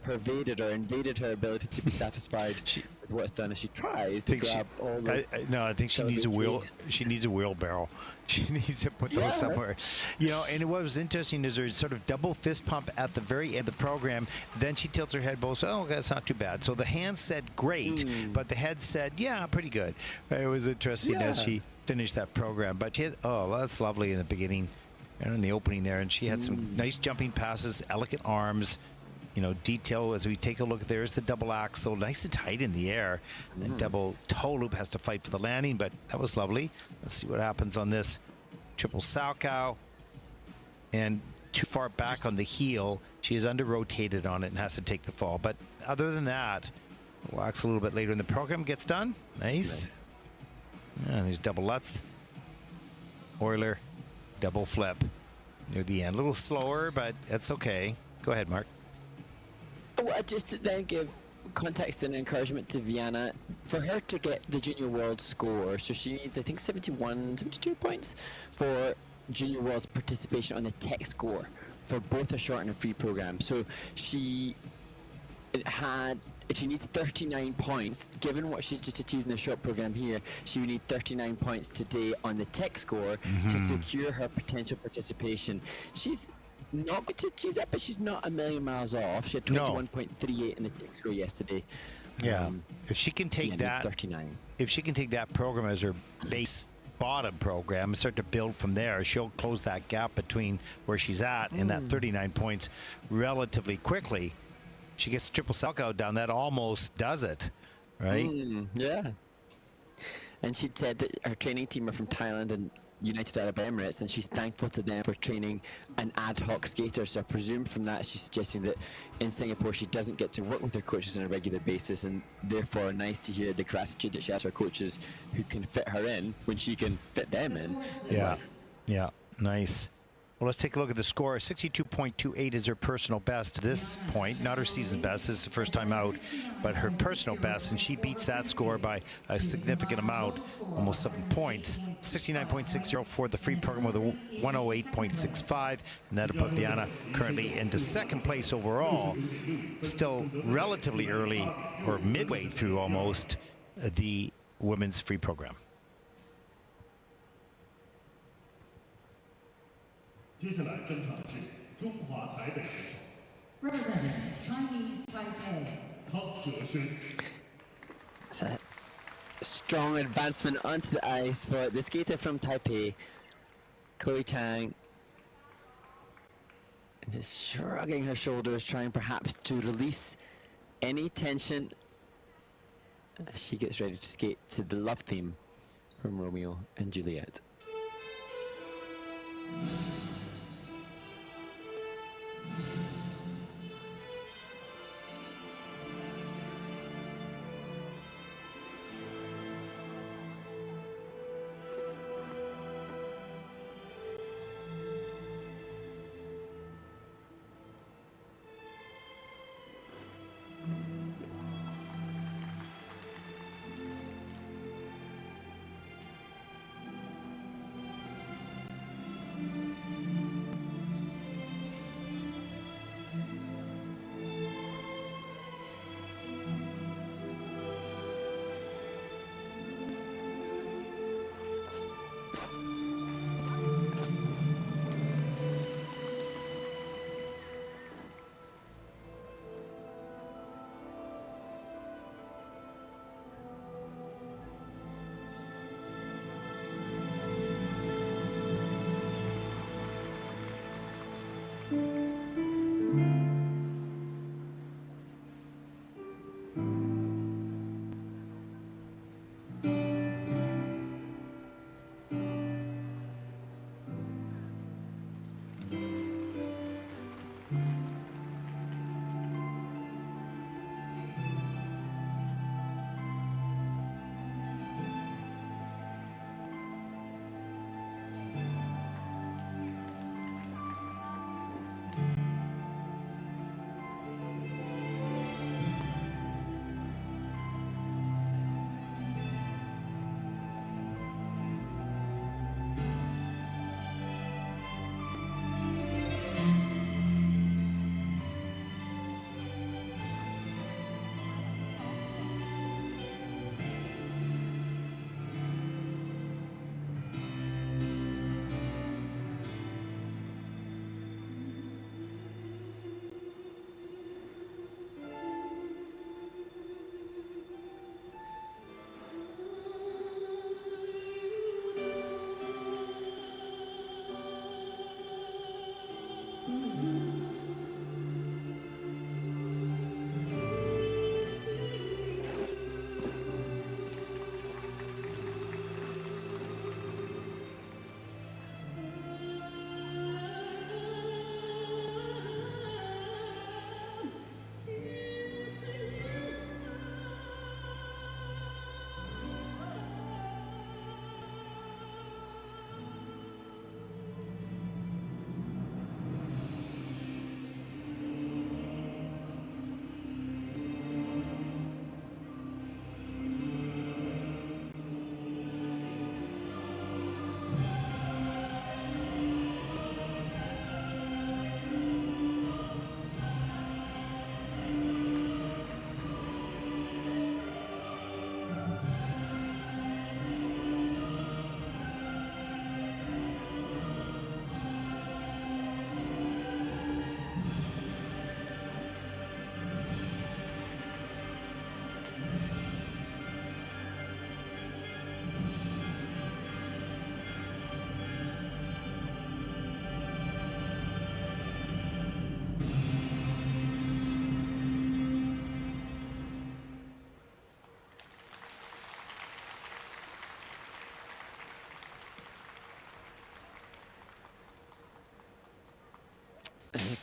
pervaded or invaded her ability to be satisfied with what's done as she tries to grab all the I think she needs a wheel. She needs a wheelbarrow. She needs to put those somewhere. And what was interesting is there's sort of double fist pump at the very end of the program. Then she tilts her head both. Oh, that's not too bad. So the hand said great, but the head said, yeah, pretty good. It was interesting as she finished that program. But she had, that's lovely in the beginning and in the opening there. And she had some nice jumping passes, elegant arms. Detail as we take a look. There's the double axel, nice and tight in the air. And double toe loop has to fight for the landing, but that was lovely. Let's see what happens on this triple salchow. And too far back on the heel. She is under rotated on it and has to take the fall. But other than that, walks a little bit later in the program. Gets done. Nice. And there's double Lutz. Euler. Double flip near the end. A little slower, but that's okay. Go ahead, Mark. Well, just to then give context and encouragement to Vienna, for her to get the Junior World score, so she needs, I think, 72 points for Junior World's participation on the tech score for both a short and a free program. So she needs 39 points. Given what she's just achieved in the short program here, she would need 39 points today on the tech score to secure her potential participation. She's not going to achieve that, but she's not a million miles off. She had 21.38 in the tech score yesterday. If she can take that, 39. If she can take that program as her base bottom program and start to build from there, she'll close that gap between where she's at and that 39 points relatively quickly. She gets triple salchow down, that almost does it, right? And she said that her training team are from Thailand and United Arab Emirates, and she's thankful to them for training an ad hoc skater. So I presume from that she's suggesting that in Singapore she doesn't get to work with her coaches on a regular basis, and therefore nice to hear the gratitude that she has for coaches who can fit her in when she can fit them in. Nice. Well, let's take a look at the score. 62.28 is her personal best to this point. Not her season best. This is the first time out, but her personal best, and she beats that score by a significant amount, almost 7 points. 69.60 for the free program with a 108.65, and that'll put Vienna currently into second place overall. Still relatively early, or midway through almost, the women's free program. 接下来登场的是中华台北选手 Representing Chinese Taipei. 汤哲轩。 It's a strong advancement onto the ice for the skater from Taipei, Chloe Tang. Just shrugging her shoulders, trying perhaps to release any tension as she gets ready to skate to the love theme from Romeo and Juliet.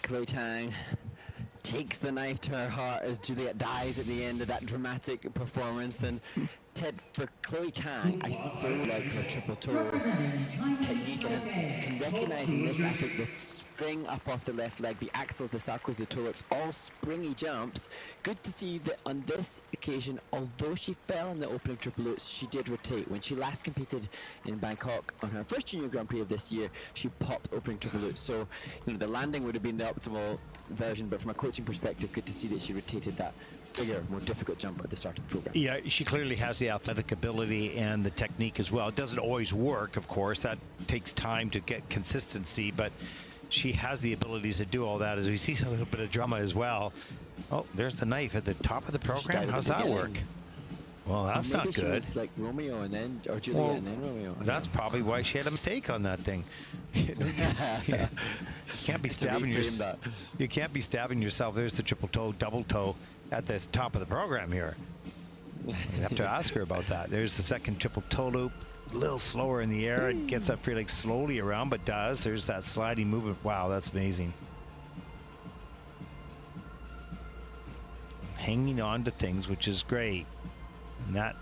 Chloe Tang takes the knife to her heart as Juliet dies at the end of that dramatic performance. And Ted, for Chloe Tang, I so like her triple toe technique, and I can recognise in this athlete the spring up off the left leg, the axles, the salcos, the toe lips, all springy jumps. Good to see that on this occasion, although she fell in the opening triple lutz, she did rotate. When she last competed in Bangkok on her first Junior Grand Prix of this year, she popped opening triple lutz. So, you know, the landing would have been the optimal version, but from a coaching perspective, good to see that she rotated that bigger, more difficult jump at the start of the program. Yeah, she clearly has the athletic ability and the technique as well. It doesn't always work, of course. That takes time to get consistency, but she has the abilities to do all that. As we see a little bit of drama as well. Oh, there's the knife at the top of the program. How's that work? Well, that's not She good. was like Romeo and then, or Juliet and then Romeo. That's probably why she had a mistake on that thing. Yeah. You can't be stabbing yourself. You can't be stabbing yourself. There's the triple toe, double toe at the top of the program here. You have to ask her about that. There's the second triple toe loop. A little slower in the air. It gets that free leg slowly around, but does. There's that sliding movement. Wow, that's amazing. Hanging on to things, which is great. And that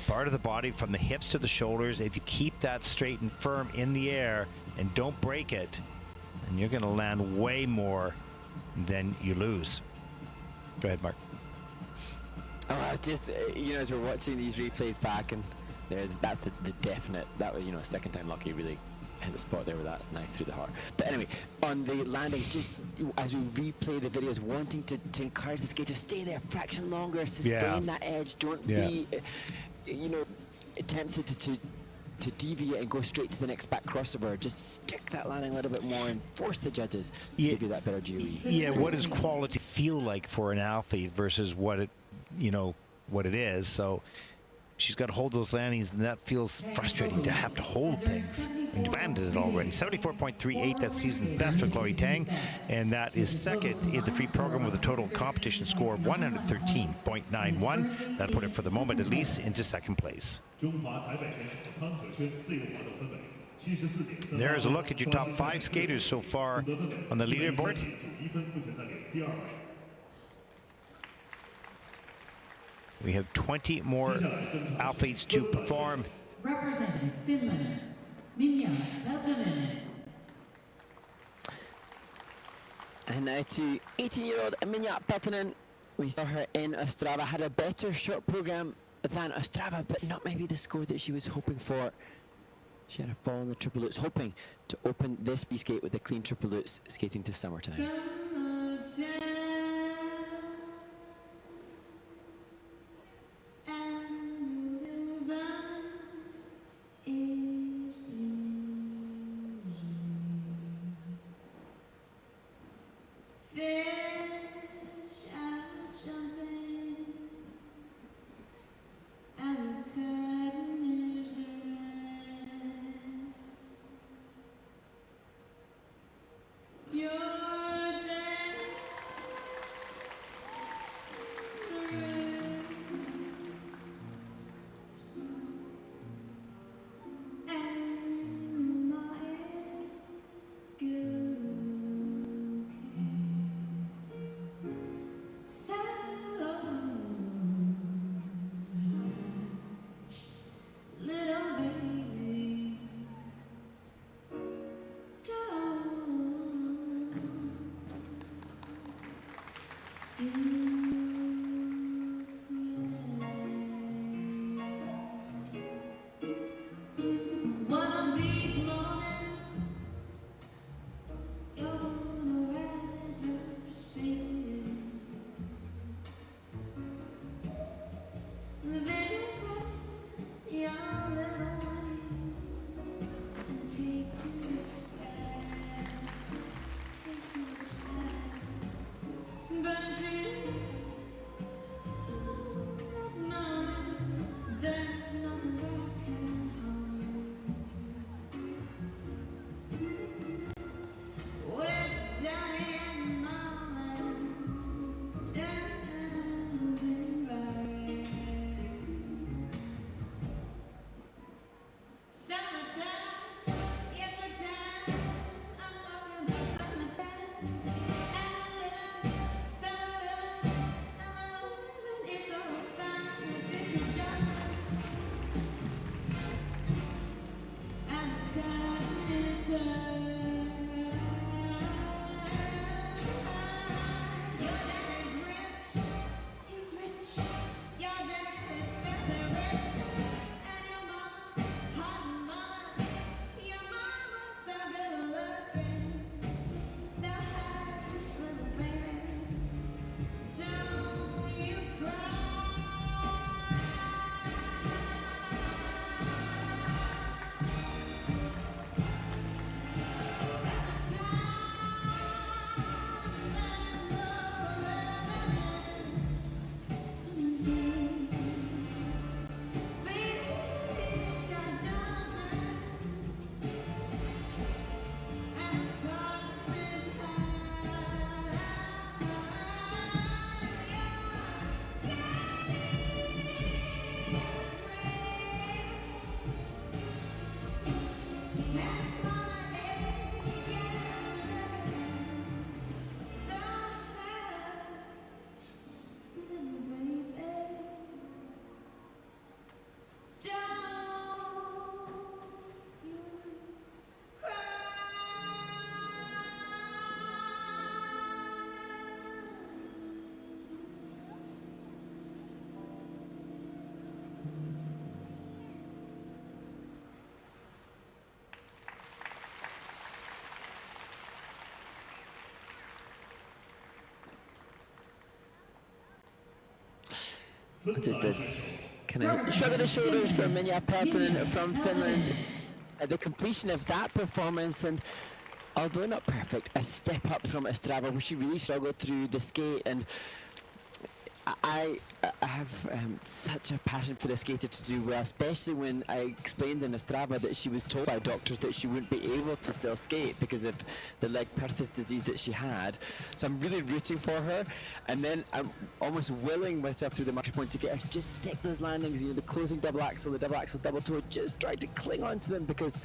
part of the body from the hips to the shoulders, if you keep that straight and firm in the air and don't break it, then you're going to land way more than you lose. Go ahead, Mark. Oh, just, you know, as we're watching these replays back, and that's the definite, that was, you know, second time lucky, really hit the spot there with that knife through the heart. But anyway, on the landings, just as we replay the videos, wanting to encourage the skater, stay there a fraction longer, sustain that edge, don't be, you know, tempted to deviate and go straight to the next back crossover. Just stick that landing a little bit more and force the judges to give you that better GOE. Yeah, what does quality feel like for an athlete versus what it, you know, what it is? So she's got to hold those landings, and that feels frustrating to have to hold things. And you've landed it already. 74.38, that's season's best for Chloe Tang, and that is second in the free program with a total competition score of 113.91. That put it, for the moment at least, into second place. There's a look at your top 5 skaters so far on the leaderboard. We have 20 more athletes to perform. Representing Finland, Minja Peltonen. And now to 18-year-old Minja Peltonen. We saw her in Ostrava, had a better short program than Ostrava, but not maybe the score that she was hoping for. She had a fall in the triple lutz, hoping to open this B-skate with a clean triple lutz, skating to summertime. You Just a kind of shrug of the shoulders from Minja Peltonen from Finland at the completion of that performance, and although not perfect, a step up from Ostrava where she really struggled through the skate. And I have such a passion for the skater to do well, especially when I explained in Ostrava that she was told by doctors that she wouldn't be able to still skate because of the Legg-Perthes disease that she had. So I'm really rooting for her, and then I'm almost willing myself through the marker point to get her to just stick those landings, the closing double axel, the double axel double toe, just try to cling on to them, because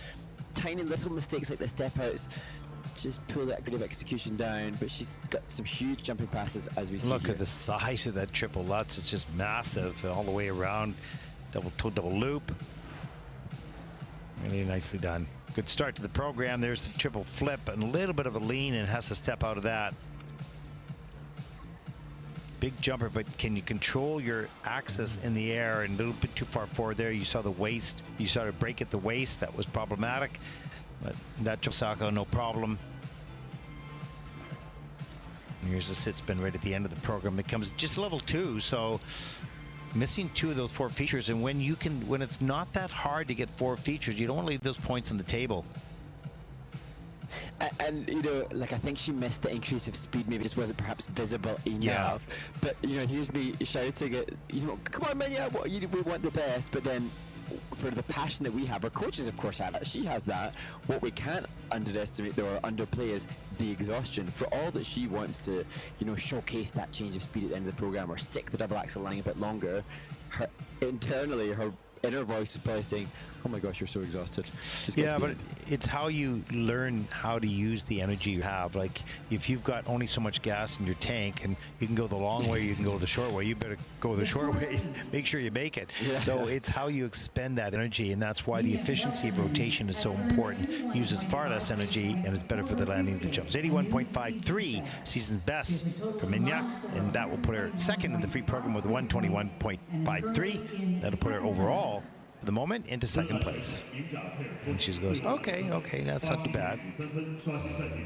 tiny little mistakes like the step outs just pull that grid of execution down. But she's got some huge jumping passes, as we see. Look here. at the size of that triple Lutz. It's just massive all the way around. Double toe, double loop. Really nicely done. Good start to the program. There's the triple flip and a little bit of a lean, and has to step out of that. Big jumper, but can you control your axis in the air? And a little bit too far forward there. You saw the waist. You saw her break at the waist. That was problematic. But that Josako, no problem. Here's the sit spin right at the end of the program. It comes just level 2, so missing 2 of those 4 features. And when it's not that hard to get 4 features, you don't want to leave those points on the table. And I think she missed the increase of speed. Maybe just wasn't perhaps visible enough. Yeah. But here's me shouting at, come on, Minja, we want the best. But then, for the passion that we have, our coaches of course have that, she has that. What we can't underestimate or underplay is the exhaustion. For all that she wants to showcase that change of speed at the end of the program, or stick the double axel line a bit longer, her inner voice is probably saying, oh my gosh, you're so exhausted. Yeah, but it's how you learn how to use the energy you have. Like, if you've got only so much gas in your tank, and you can go the long way, you can go the short way, you better go the short way. Make sure you make it. Yeah. So it's how you expend that energy, and that's why the efficiency of rotation is so important. Uses far less energy and is better for the landing of the jumps. 81.53, season's best for Minja, and that will put her second in the free program with 121.53. That'll put her overall, for the moment, into second place. And she goes, okay, that's not too bad.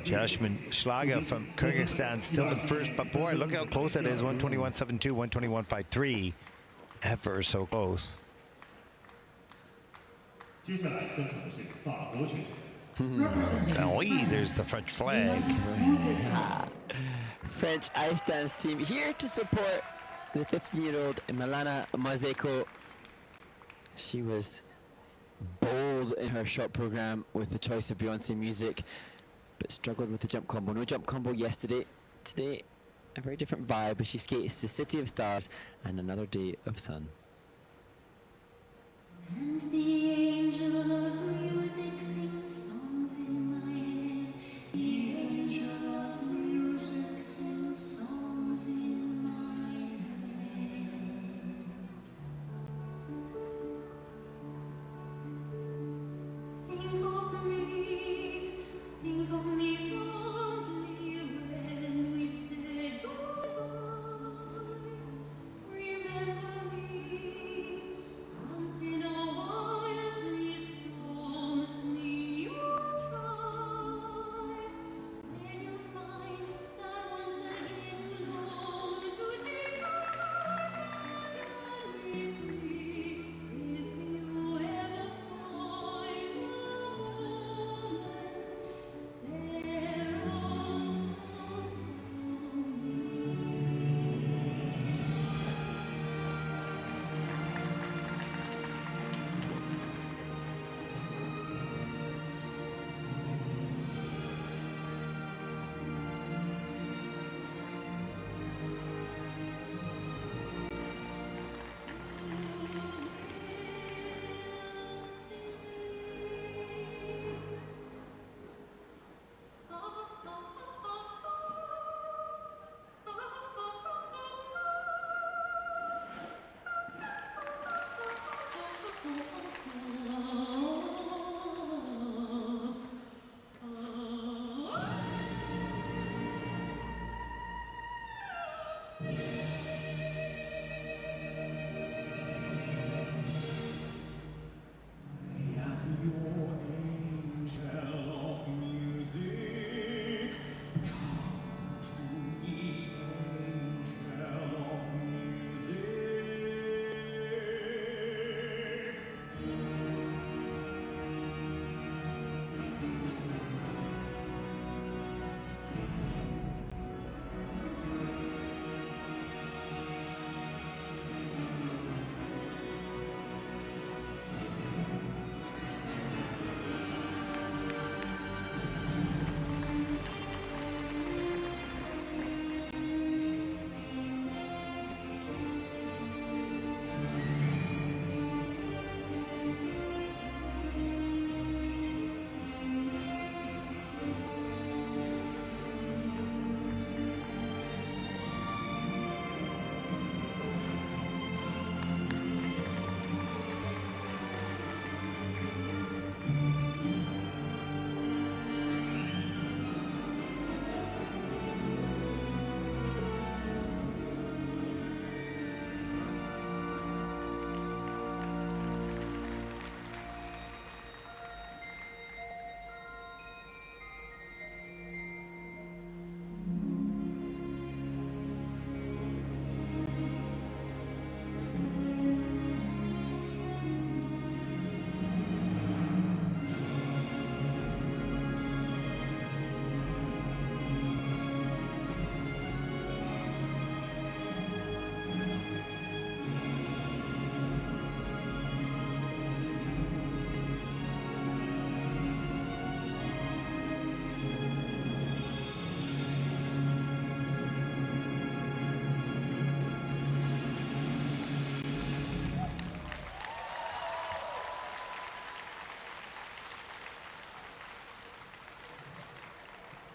Jasmine Schlager from Kyrgyzstan still in first, but boy, look how close that is. 121.72, 121.53. Ever so close. Oui, there's the French flag. French ice dance team here to support the 15-year-old Milana Mazeko. She was bold in her short program with the choice of Beyonce music, but struggled with the jump combo. No jump combo yesterday. Today, a very different vibe as she skates the City of Stars and Another Day of Sun. And the angel of music sings songs in my head. The angel of music sings songs in my head. Think of me fondly when we've said goodbye. Remember me once in a while, please promise me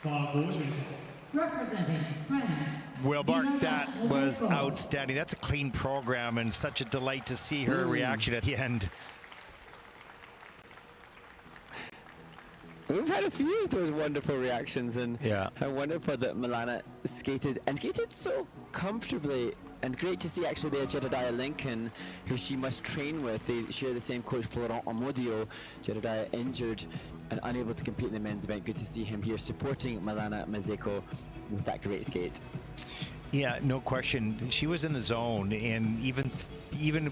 法国选手。 Representing France. Well, Mark, that was outstanding. That's a clean program and such a delight to see her reaction at the end. We've had a few of those wonderful reactions, and yeah, how wonderful that Milana skated so comfortably. And great to see actually there Jedediah Lincoln, who she must train with. They share the same coach, Florent Amodio. Jedediah injured and unable to compete in the men's event. Good to see him here supporting Milana Mazeko with that great skate. Yeah, no question. She was in the zone, and even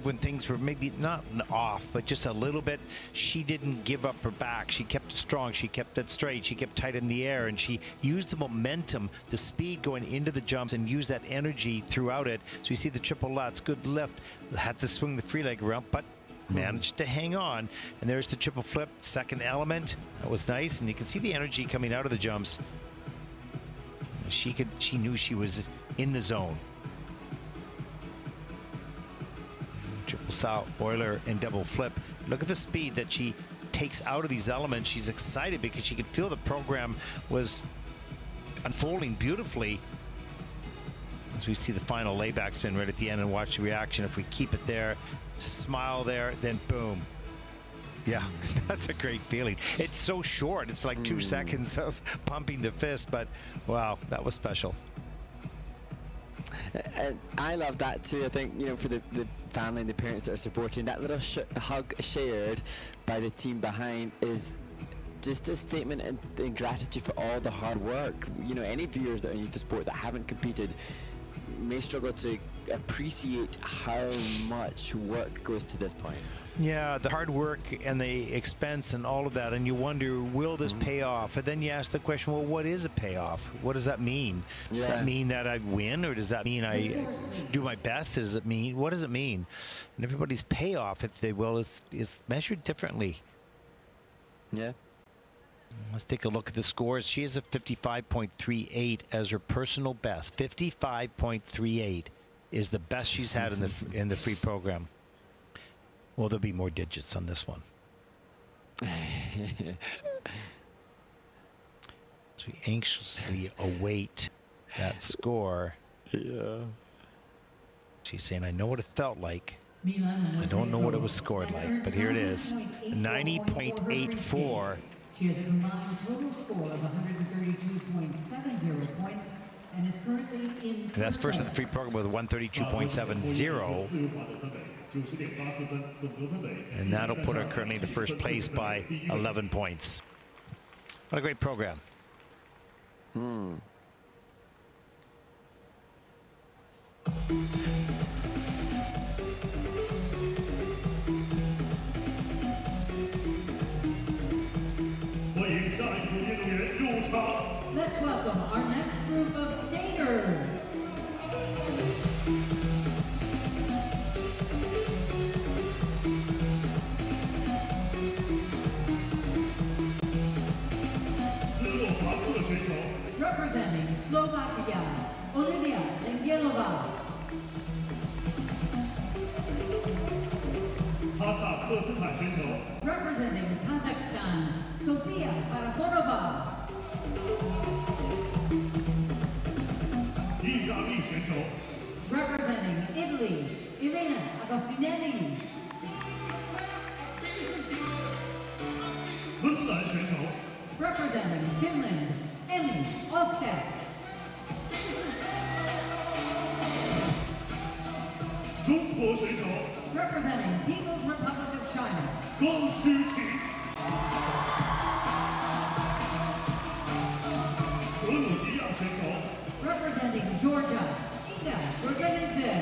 when things were maybe not off, but just a little bit, she didn't give up her back. She kept it strong. She kept it straight. She kept tight in the air, and she used the momentum, the speed going into the jumps, and used that energy throughout it. So you see the triple lutz, good lift. Had to swing the free leg around, but managed to hang on. And there's the triple flip, second element. That was nice, and you can see the energy coming out of the jumps. She knew she was in the zone. Triple sow, Euler, and double flip. Look at the speed that she takes out of these elements. She's excited because she could feel the program was unfolding beautifully. As we see the final layback spin right at the end and watch the reaction. If we keep it there, smile there, then boom. Yeah, that's a great feeling. It's so short. It's like 2 seconds of pumping the fist, but wow, that was special. And I love that too. I think, you know, for the family and the parents that are supporting, that little hug shared by the team behind is just a statement in gratitude for all the hard work. You know, any viewers that are new to sport that haven't competed may struggle to appreciate how much work goes to this point. Yeah, the hard work and the expense and all of that, and you wonder, will this pay off? And then you ask the question, well, what is a payoff? What does that mean? Does that mean that I win, or does that mean I do my best? Does it mean, what does it mean? And everybody's payoff, if they will, is measured differently. Yeah. Let's take a look at the scores. She has a 55.38 as her personal best. 55.38 is the best she's had in the free program. Well, there'll be more digits on this one. As we anxiously await that score. Yeah. She's saying, I know what it felt like. I don't know what it was scored like, but here it is. 90.84. She has a combined total score of 132.70 points and is currently in. And that's first in the free program with 132.70. And that'll put her currently to first place by 11 points. What a great program. Let's welcome our next group of skaters. Representing Slovakia, Olivia Lengelova. Representing Kazakhstan, Sofia Parafonova. Representing Italy, Elena Agostinelli. Representing Finland, Emmy Ostek. Representing People's Republic of China, Gong Xuqi. Representing Georgia, Inga Gorganidze.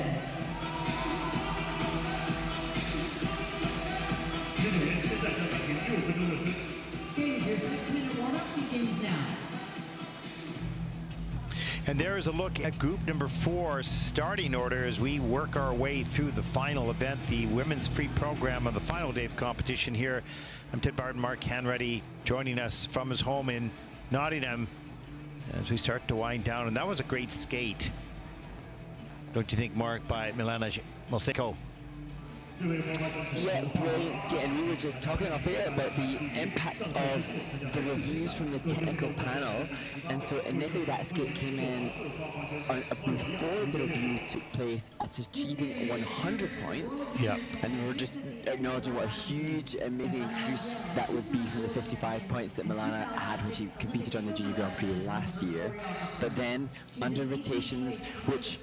Skating, your 6-minute warm-up begins now. And there is a look at group number 4 starting order as we work our way through the final event, the women's free program of the final day of competition here. I'm Ted Barton, Mark Hanreddy, joining us from his home in Nottingham as we start to wind down. And that was a great skate, don't you think, Mark, by Milana Mazeko? Yeah, brilliant skate. And we were just talking off air about the impact of the reviews from the technical panel. And so initially that skate came in before the reviews took place at achieving 100 points. Yeah. And we were just acknowledging what a huge, amazing increase that would be from the 55 points that Milana had when she competed on the Junior Grand Prix last year. But then under rotations, which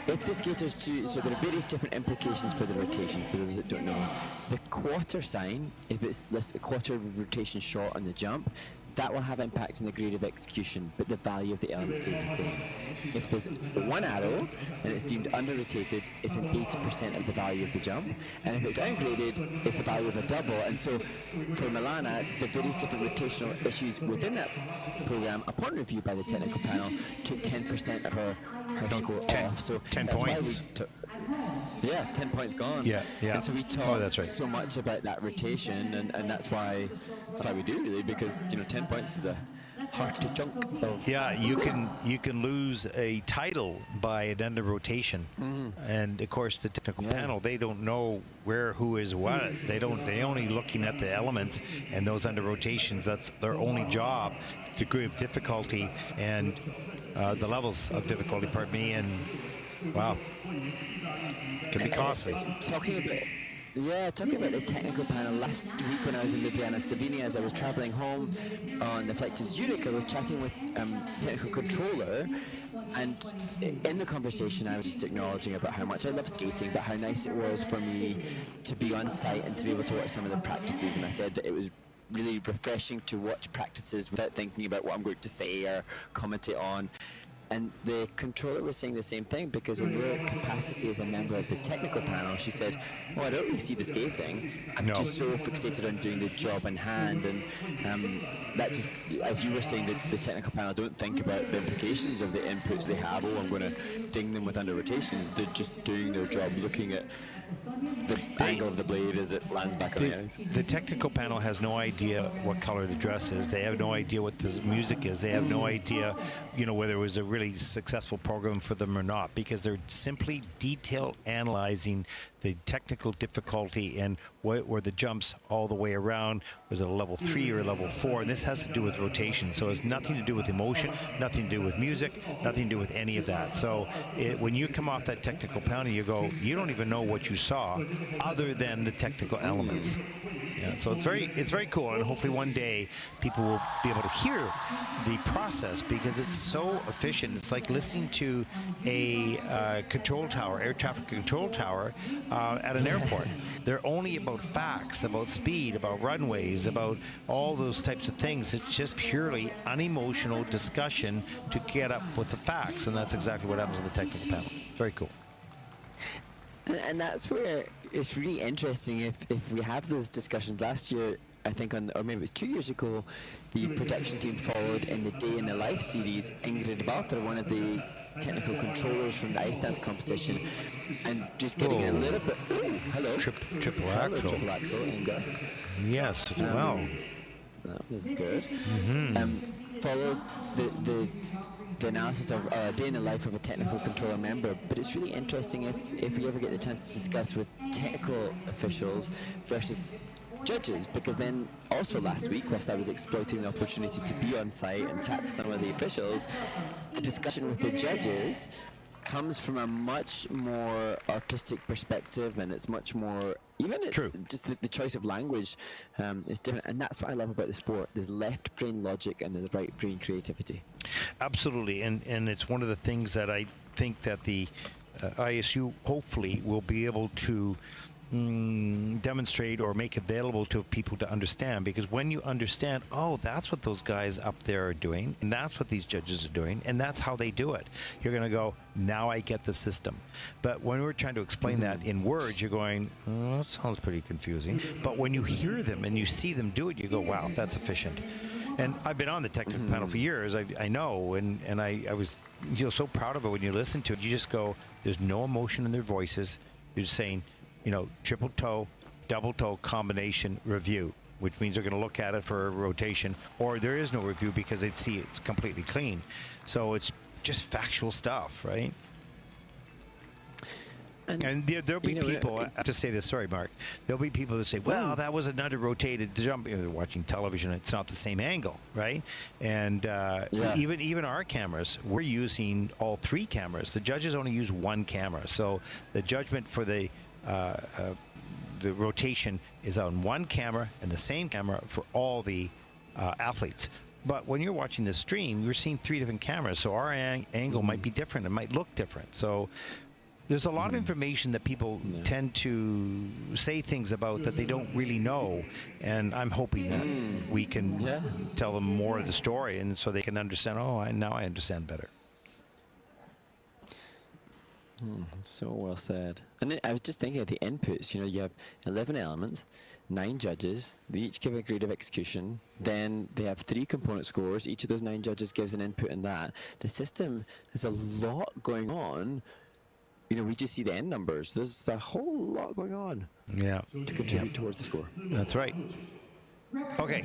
if the skaters choose, so there are various different implications for the rotation, for those that don't know. The quarter sign, if it's a quarter rotation short on the jump, that will have impact on the grade of execution, but the value of the element stays the same. If there's one arrow and it's deemed under-rotated, it's an 80% of the value of the jump. And if it's downgraded, it's the value of a double. And so for Milana, the various different rotational issues within that program, upon review by the technical panel, took 10% of her score off. So 10 that's points. Why we yeah, 10 points gone. Yeah. And so we talk so much about that rotation, and that's why we do, really, because 10 points is a hearty chunk of you can lose a title by an under rotation. And of course the technical panel, they don't know who is what. They only looking at the elements, and those under rotations, that's their only job, degree of difficulty and the levels of difficulty, pardon me, and wow, can be costly. Talking about the technical panel, last week when I was in Ljubljana, Slovenia, as I was travelling home on the flight to Zurich, I was chatting with technical controller, and in the conversation I was just acknowledging about how much I love skating, but how nice it was for me to be on site and to be able to watch some of the practices, and I said that it was really refreshing to watch practices without thinking about what I'm going to say or commentate on. And the controller was saying the same thing, because in her capacity as a member of the technical panel, she said, I don't really see the skating. I'm just so fixated on doing the job in hand. And that just, as you were saying, the technical panel don't think about the implications of the inputs they have. I'm going to ding them with under rotations. They're just doing their job, looking at the angle of the blade as it lands back on the ice. The technical panel has no idea what color the dress is. They have no idea what the music is. They have no idea, whether it was a really successful program for them or not, because they're simply detail analyzing the technical difficulty and what were the jumps all the way around. Was it a level 3 or a level 4? And this has to do with rotation, so it's nothing to do with emotion, nothing to do with music, nothing to do with any of that. So when you come off that technical panel, you go, you don't even know what you saw other than the technical elements. Yeah, so it's very cool, and hopefully one day people will be able to hear the process, because it's so efficient. It's like listening to a control tower, air traffic control tower at an airport. They're only about facts, about speed, about runways, about all those types of things. It's just purely unemotional discussion to get up with the facts, and that's exactly what happens in the technical panel. Very cool. And that's where it's really interesting. If we had those discussions last year, I think or maybe it was 2 years ago, the production team followed in the Day in the Life series Ingrid Walter, one of the technical controllers from the ice dance competition, and just getting a little bit. Oh, hello. Triple hello, axel. Triple axel. Yes. Wow. That was good. Followed the analysis of a day in the life of a technical controller member, but it's really interesting if we ever get the chance to discuss with technical officials versus judges, because then also last week, whilst I was exploiting the opportunity to be on site and chat to some of the officials, the discussion with the judges comes from a much more artistic perspective, and it's much more, even it's just the choice of language is different, and that's what I love about the sport. There's left brain logic and there's right brain creativity. Absolutely, and it's one of the things that I think that the ISU hopefully will be able to demonstrate or make available to people to understand, because when you understand, oh, that's what those guys up there are doing, and that's what these judges are doing, and that's how they do it, you're going to go, now I get the system. But when we're trying to explain that in words, you're going, oh, that sounds pretty confusing. But when you hear them and you see them do it, you go, wow, that's efficient. And I've been on the technical panel for years. I know, and I was so proud of it when you listen to it. You just go, there's no emotion in their voices. You're just saying, triple toe, double toe combination review, which means they're going to look at it for a rotation, or there is no review because they'd see it's completely clean. So it's just factual stuff, right? And there'll be people, I have to say this, sorry, Mark. There'll be people that say, well, that was an under-rotated jump. They're watching television, it's not the same angle, right? And even our cameras, we're using all three cameras. The judges only use one camera. So the judgment for the rotation is on one camera and the same camera for all the athletes. But when you're watching the stream, you're seeing three different cameras. So our angle might be different. It might look different. So there's a lot of information that people tend to say things about that they don't really know, and I'm hoping that we can tell them more of the story, and so they can understand. Oh, now I understand better. So well said. And then I was just thinking of the inputs. You know, you have 11 elements, 9 judges. They each give a grade of execution. Then they have 3 component scores. Each of those 9 judges gives an input in that. The system, there's a lot going on. You know, we just see the end numbers. There's a whole lot going on. Yeah. To contribute towards the score. That's right. Okay.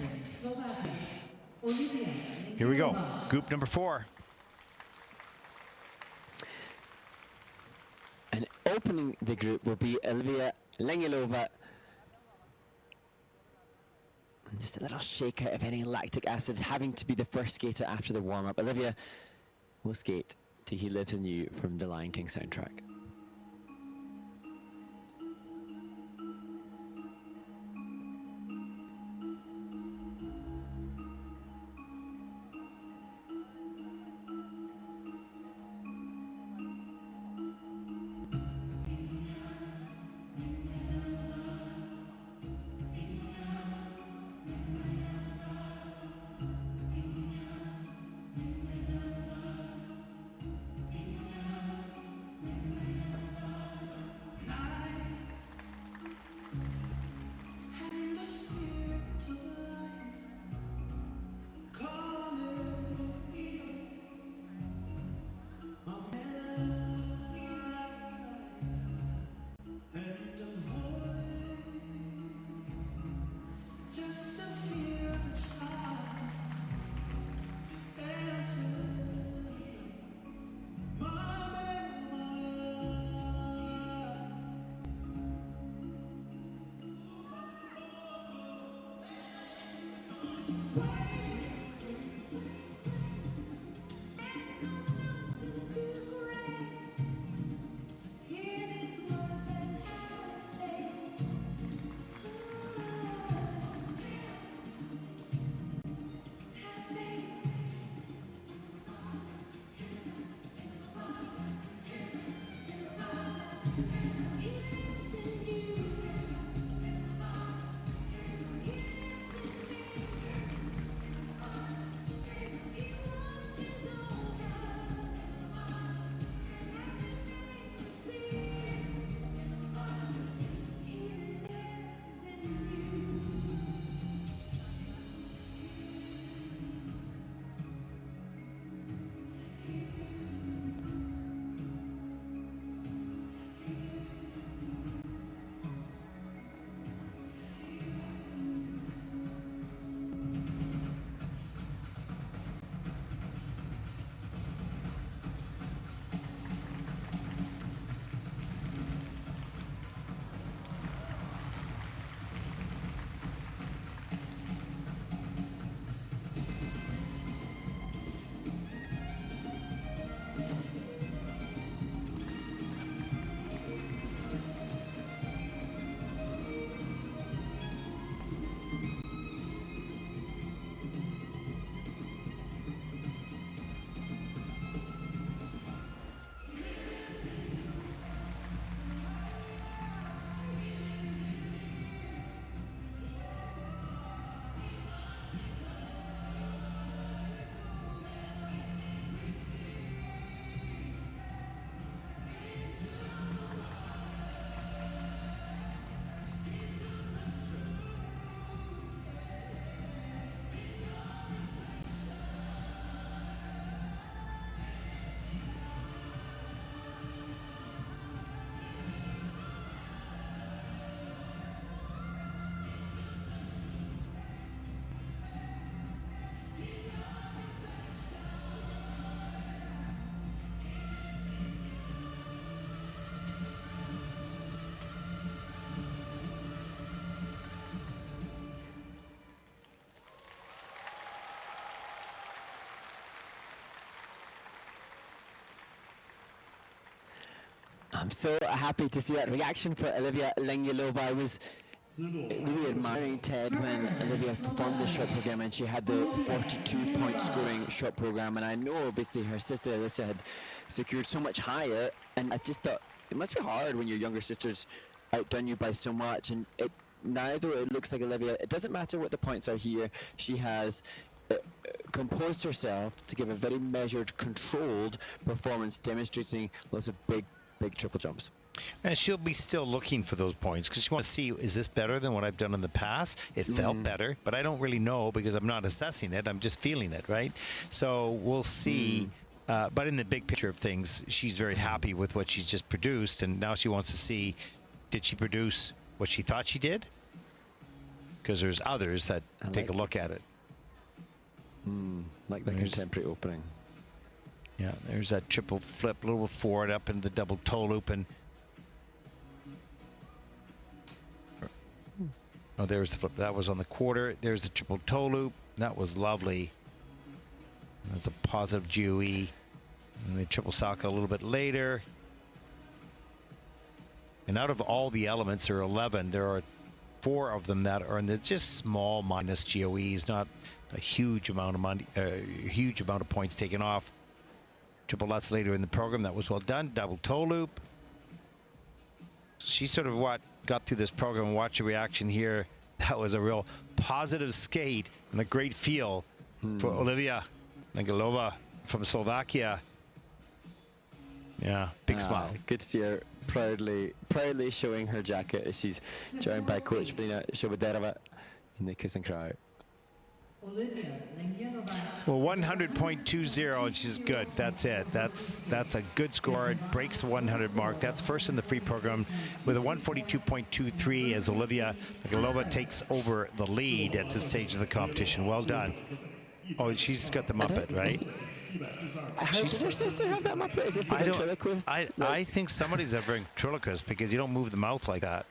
Here we go. Group number 4. And opening the group will be Olivia Lengelova. Just a little shakeout of any lactic acid, having to be the first skater after the warm-up. Olivia will skate to He Lives in You from the Lion King soundtrack. I'm so happy to see that reaction for Olivia Lengyalova. I was really admiring Ted when Olivia performed the shot program and she had the 42-point scoring shot program, and I know obviously her sister Alyssa had secured so much higher, and I just thought it must be hard when your younger sisters outdone you by so much. And neither it looks like Olivia, it doesn't matter what the points are here, she has composed herself to give a very measured, controlled performance, demonstrating lots of big triple jumps. And she'll be still looking for those points because she wants to see, is this better than what I've done in the past? It felt better, but I don't really know because I'm not assessing it. I'm just feeling it, right? So we'll see. But in the big picture of things, she's very happy with what she's just produced, and now she wants to see, did she produce what she thought she did? Because there's others that take a look at it. Like the contemporary opening. Yeah, there's that triple flip, a little forward up into the double toe loop, and oh, there's the flip. That was on the quarter. There's the triple toe loop. That was lovely. That's a positive GOE. And the triple salchow a little bit later. And out of all the elements, there are 11. There are 4 of them that are in the just small minus GOEs, not a huge amount of money, huge amount of points taken off. Triple Lutz later in the program, that was well done. Double toe loop. She sort of got through this program and watched the reaction here. That was a real positive skate and a great feel for Olivia Lengyalova from Slovakia. Yeah, big smile. Good to see her proudly showing her jacket as she's joined by Coach Blina Shoboderova in the kiss and cry. Well, 100.20, and she's good. That's it. That's a good score. It breaks the 100 mark. That's first in the free program with a 142.23 as Olivia Lengyalova takes over the lead at this stage of the competition. Well done. Oh, she's got the Muppet, right? Did her sister have that Muppet? Is this the ventriloquist? I think somebody's a ventriloquist because you don't move the mouth like that.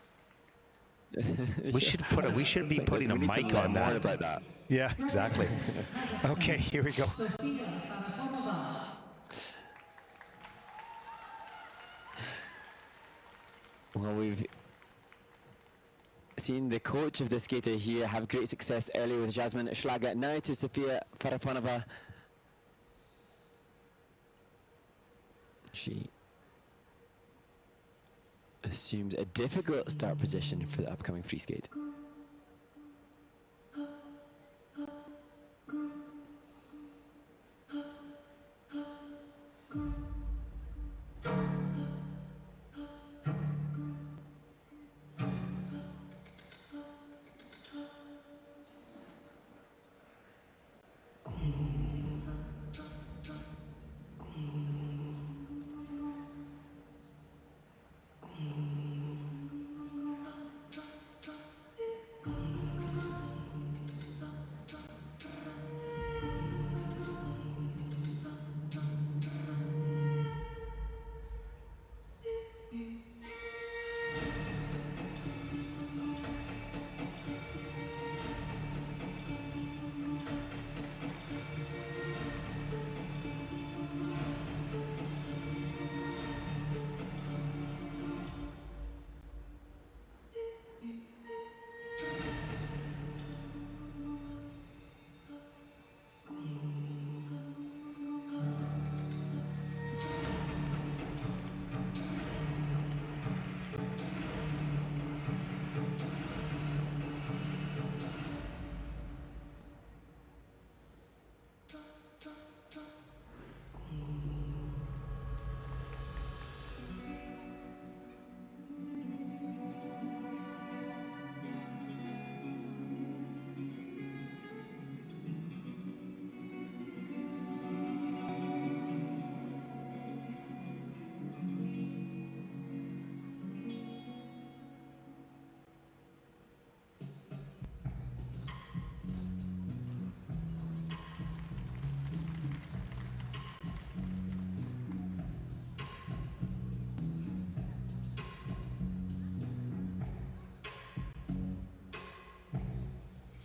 We should be putting a mic on that. More about that. Yeah, exactly. Okay, here we go. Well, we've seen the coach of the skater here have great success earlier with Jasmine Schlager. Now to Sofia Farafonova. She assumes a difficult start position for the upcoming free skate.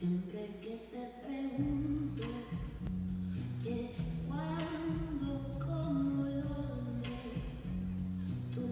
Siempre que te pregunto que cuándo, cómo y dónde, tú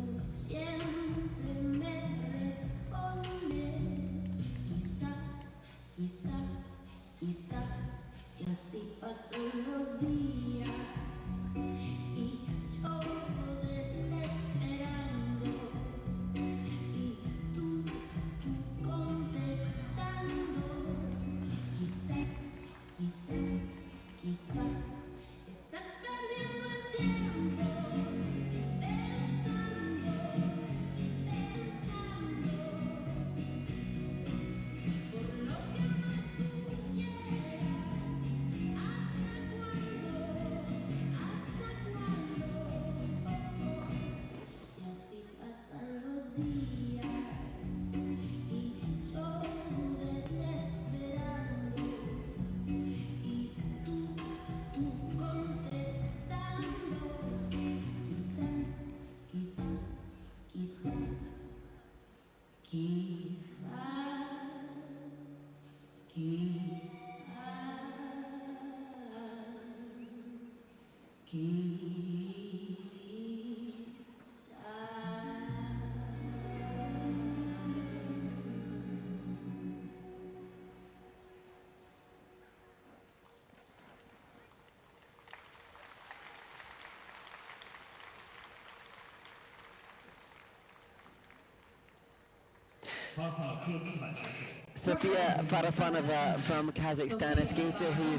Sofia Farafanova from Kazakhstan, a skater who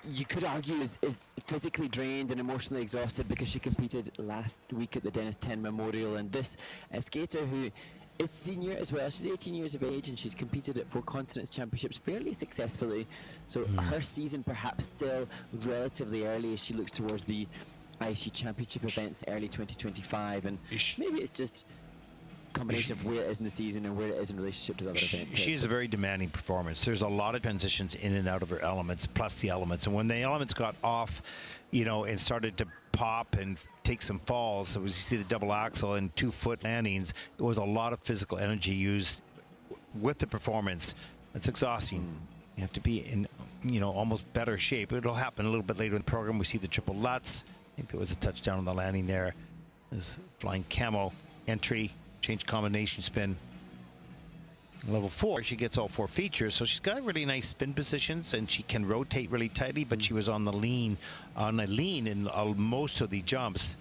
you could argue is physically drained and emotionally exhausted because she competed last week at the Dennis 10 Memorial, and this a skater who is senior as well. She's 18 years of age and she's competed at 4 Continents Championships fairly successfully, so her season perhaps still relatively early as she looks towards the ISU Championship events early 2025, and maybe it's just combination of where it is in the season and where it is in relationship to the other event. She's a very demanding performance. There's a lot of transitions in and out of her elements, plus the elements. And when the elements got off, you know, and started to pop and take some falls, so you see the double axel and 2-foot landings, it was a lot of physical energy used with the performance. It's exhausting. You have to be in, you know, almost better shape. It'll happen a little bit later in the program. We see the triple Lutz. I think there was a touchdown on the landing there. There's flying camo entry. Change combination spin. Level 4, she gets all 4 features, so she's got really nice spin positions and she can rotate really tightly, but she was on a lean in most of the jumps.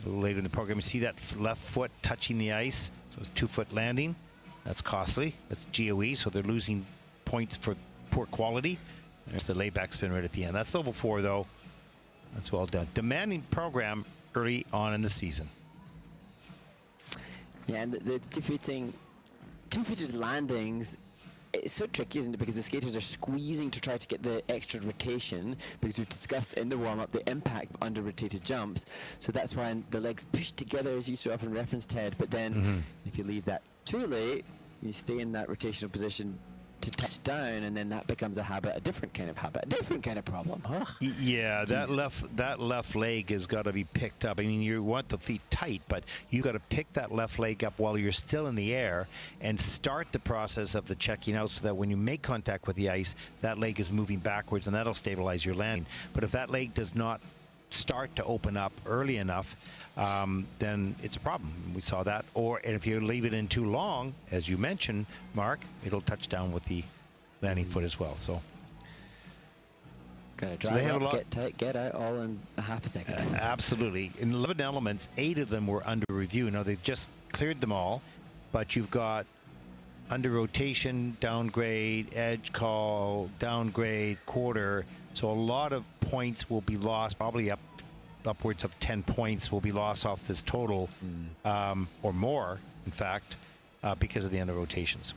A little later in the program, you see that left foot touching the ice, so it's 2-foot landing. That's costly. That's GOE, so they're losing points for poor quality. There's the layback spin right at the end. That's level 4 though. That's well done. Demanding program early on in the season. Yeah, and the two-footed landings, it's so tricky, isn't it? Because the skaters are squeezing to try to get the extra rotation, because we've discussed in the warm-up the impact of under-rotated jumps. So that's why the legs push together, as you so often referenced, Ted. But then if you leave that too late, you stay in that rotational position to touch down, and then that becomes a habit, a different kind of habit, a different kind of problem. Yeah, that left leg has got to be picked up. I mean, you want the feet tight, but you got to pick that left leg up while you're still in the air and start the process of the checking out, so that when you make contact with the ice, that leg is moving backwards, and that'll stabilize your landing. But if that leg does not start to open up early enough, then it's a problem. We saw that. And if you leave it in too long, as you mentioned, Mark, it'll touch down with the landing foot as well. So gotta drive up, get tight, get out, all in a half a second. Absolutely. In 11 elements, 8 of them were under review. Now they've just cleared them all, but you've got under rotation, downgrade, edge call, downgrade, quarter. So a lot of points will be lost, probably upwards of 10 points will be lost off this total, or more, in fact, because of the under rotations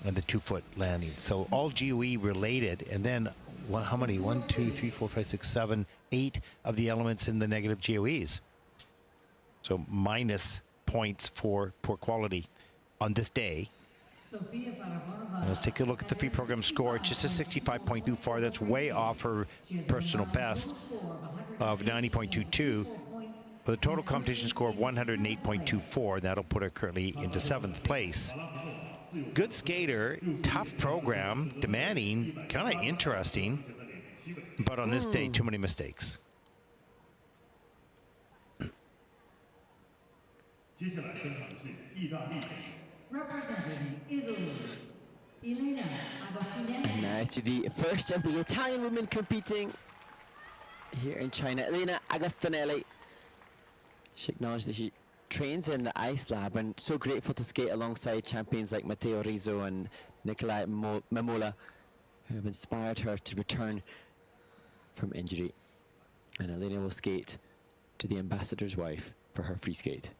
and the 2-foot landing. So all GOE related, and then how many? 1, 2, 3, 4, 5, 6, 7, 8 of the elements in the negative GOEs. So minus points for poor quality on this day. Let's take a look at the free program score. Just a 65.24. That's way off her personal best of 90.22. With a total competition score of 108.24. That'll put her currently into 7th place. Good skater, tough program, demanding, kind of interesting. But on this day, too many mistakes. Representing Italy, Elena Agostinelli. And now to the first of the Italian women competing here in China, Elena Agostinelli. She acknowledged that she trains in the ice lab, and so grateful to skate alongside champions like Matteo Rizzo and Nicolai Memola, who have inspired her to return from injury. And Elena will skate to the ambassador's wife for her free skate.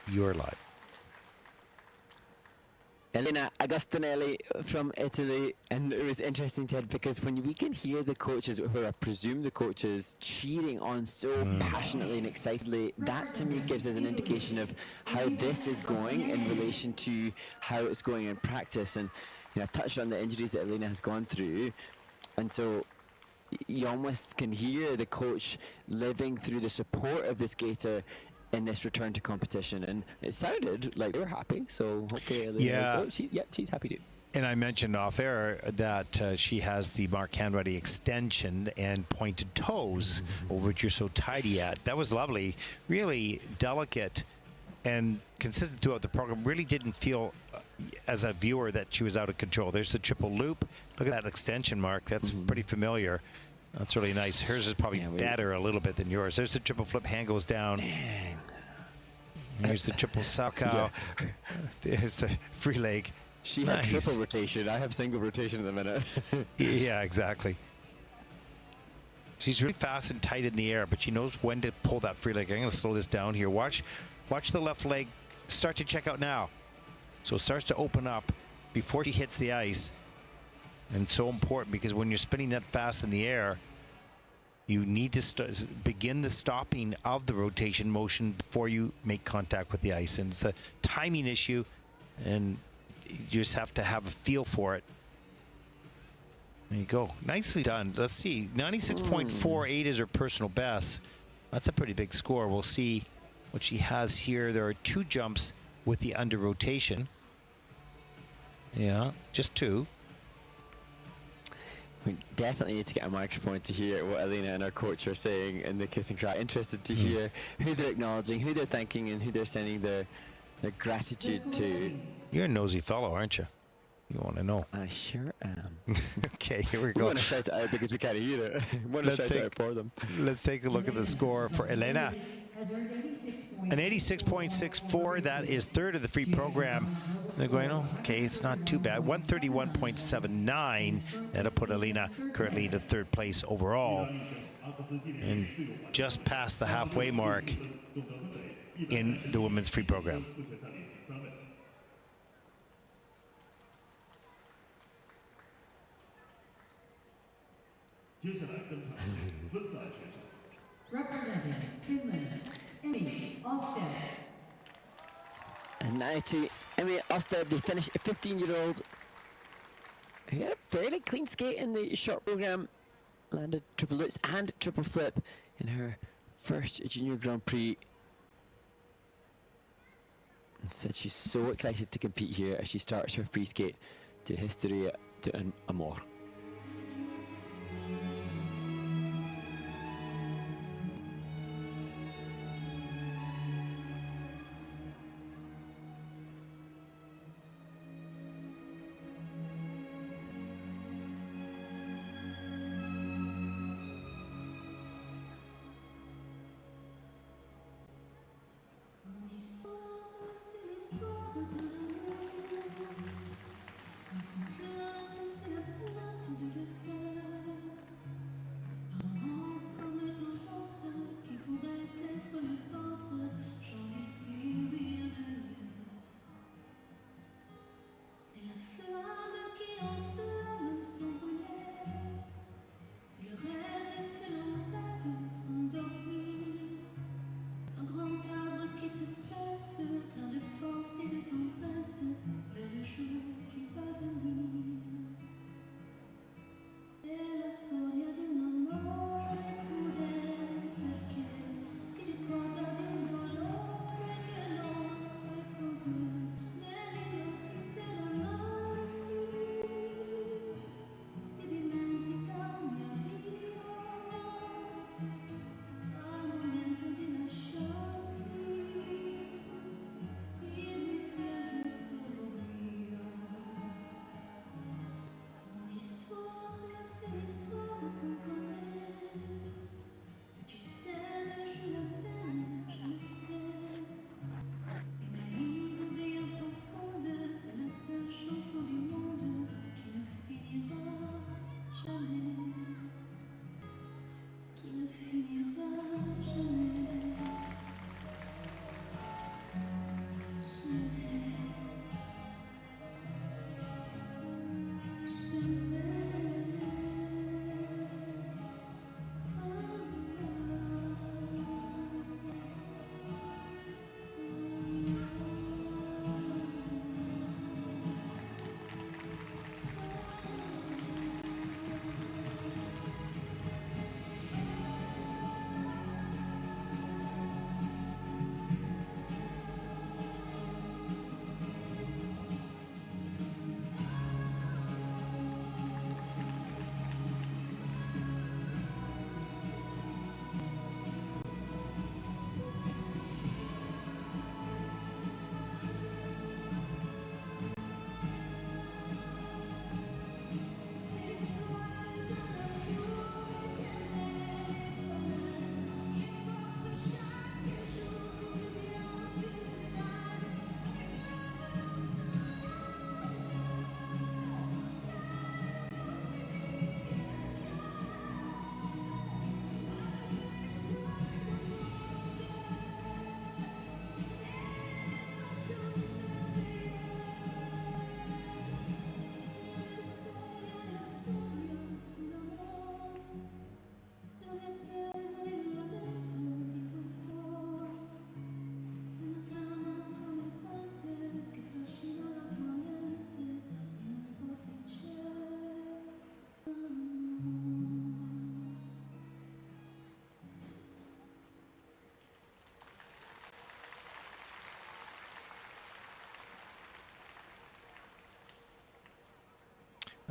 your life. Elena Agostinelli from Italy, and it was interesting, Ted, because when we can hear the coaches, or I presume the coaches, cheering on so passionately and excitedly, that to me gives us an indication of how this is going in relation to how it's going in practice. And I touched on the injuries that Elena has gone through, and so you almost can hear the coach living through the support of the skater in this return to competition, and it sounded like they were happy. So hopefully, she's happy too. And I mentioned off air that she has the Mark Hanratty extension and pointed toes, which you're so tidy at. That was lovely, really delicate and consistent throughout the program. Really didn't feel as a viewer that she was out of control. There's the triple loop. Look at that extension, Mark. That's pretty familiar. That's really nice. Hers is probably better a little bit than yours. There's the triple flip, hand goes down. Dang. There's the triple Salchow. There's a free leg. She had triple rotation. I have single rotation in the minute. Yeah, exactly. She's really fast and tight in the air, but she knows when to pull that free leg. I'm going to slow this down here. Watch the left leg start to check out now. So it starts to open up before she hits the ice. And so important, because when you're spinning that fast in the air, you need to begin the stopping of the rotation motion before you make contact with the ice. And it's a timing issue, and you just have to have a feel for it. There you go. Nicely done. Let's see. 96.48 is her personal best. That's a pretty big score. We'll see what she has here. There are 2 jumps with the under rotation. Yeah, just 2. We definitely need to get a microphone to hear what Elena and our coach are saying in the kiss and cry. Interested to hear who they're acknowledging, who they're thanking, and who they're sending their gratitude to. You're a nosy fellow, aren't you? You want to know. I sure am. Okay, here we We go. want to shout it out because we can't hear it. We want to shout it out for them. Let's take a look at the score for Elena. An 86.64. That is third of the free program. They're going, oh, okay, it's not too bad. 131.79. That'll put Elena currently into third place overall, and just past the halfway mark in the women's free program. Representing Finland, Emmy Osted. And now to Emmy Osted, the Finnish 15-year-old, who had a fairly clean skate in the short program, landed triple lutz and triple flip in her first Junior Grand Prix. And said she's so excited to compete here as she starts her free skate to History to an Amor.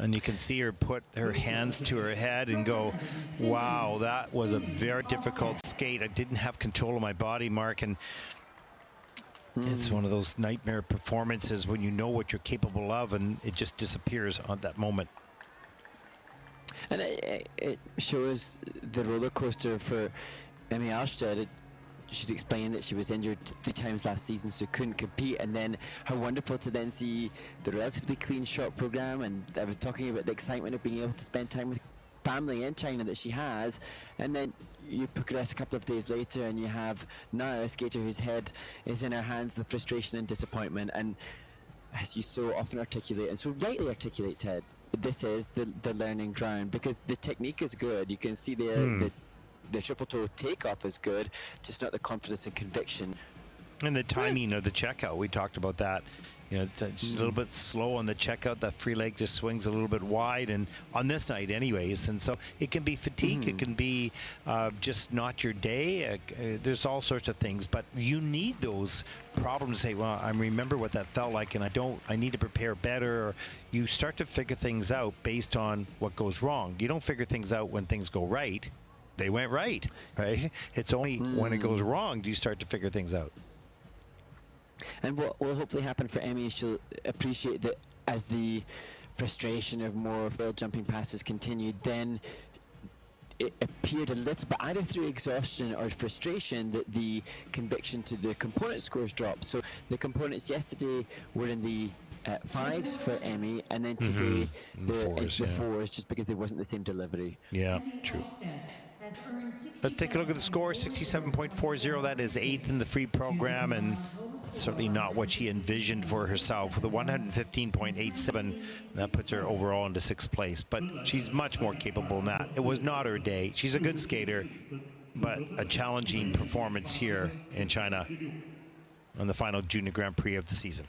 And you can see her put her hands to her head and go, wow, that was a very difficult skate. I didn't have control of my body, Mark, and it's one of those nightmare performances when you know what you're capable of and it just disappears on that moment. And it shows the roller coaster for Emmy Alstead. She'd explained that she was injured 3 times last season, so couldn't compete, and then how wonderful to then see the relatively clean shot program. And I was talking about the excitement of being able to spend time with family in China that she has, and then you progress a couple of days later and you have now a skater whose head is in her hands with frustration and disappointment. And as you so often articulate, and so rightly articulate, Ted, this is the learning ground, because the technique is good. You can see the triple toe takeoff is good, just not the confidence and conviction. And the timing of the checkout, we talked about that. You know, it's a little bit slow on the checkout. That free leg just swings a little bit wide, and on this night anyways. And so it can be fatigue, it can be just not your day. There's all sorts of things, but you need those problems to say, well, I remember what that felt like, and I need to prepare better. Or you start to figure things out based on what goes wrong. You don't figure things out when things go right. They went right? It's only when it goes wrong do you start to figure things out. And what will hopefully happen for Emmy is she'll appreciate that as the frustration of more failed jumping passes continued, then it appeared a little bit, either through exhaustion or frustration, that the conviction to the component scores dropped. So the components yesterday were in the 5s for Emmy, and then today they're into the 4s, just because there wasn't the same delivery. Yeah, true. Let's take a look at the score. 67.40. That is 8th in the free program, and certainly not what she envisioned for herself. With a 115.87, that puts her overall into 6th place. But she's much more capable than that. It was not her day. She's a good skater, but a challenging performance here in China on the final Junior Grand Prix of the season.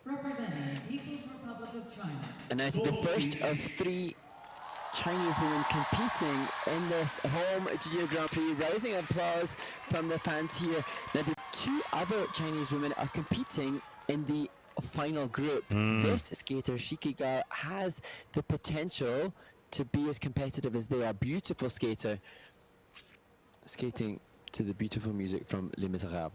Representing People's Republic of China. And now to the first of 3 Chinese women competing in this home Junior Grand Prix. Rousing applause from the fans here. Now the 2 other Chinese women are competing in the final group. This skater, Shikiga, has the potential to be as competitive as they are. Beautiful skater, skating to the beautiful music from Les Miserables.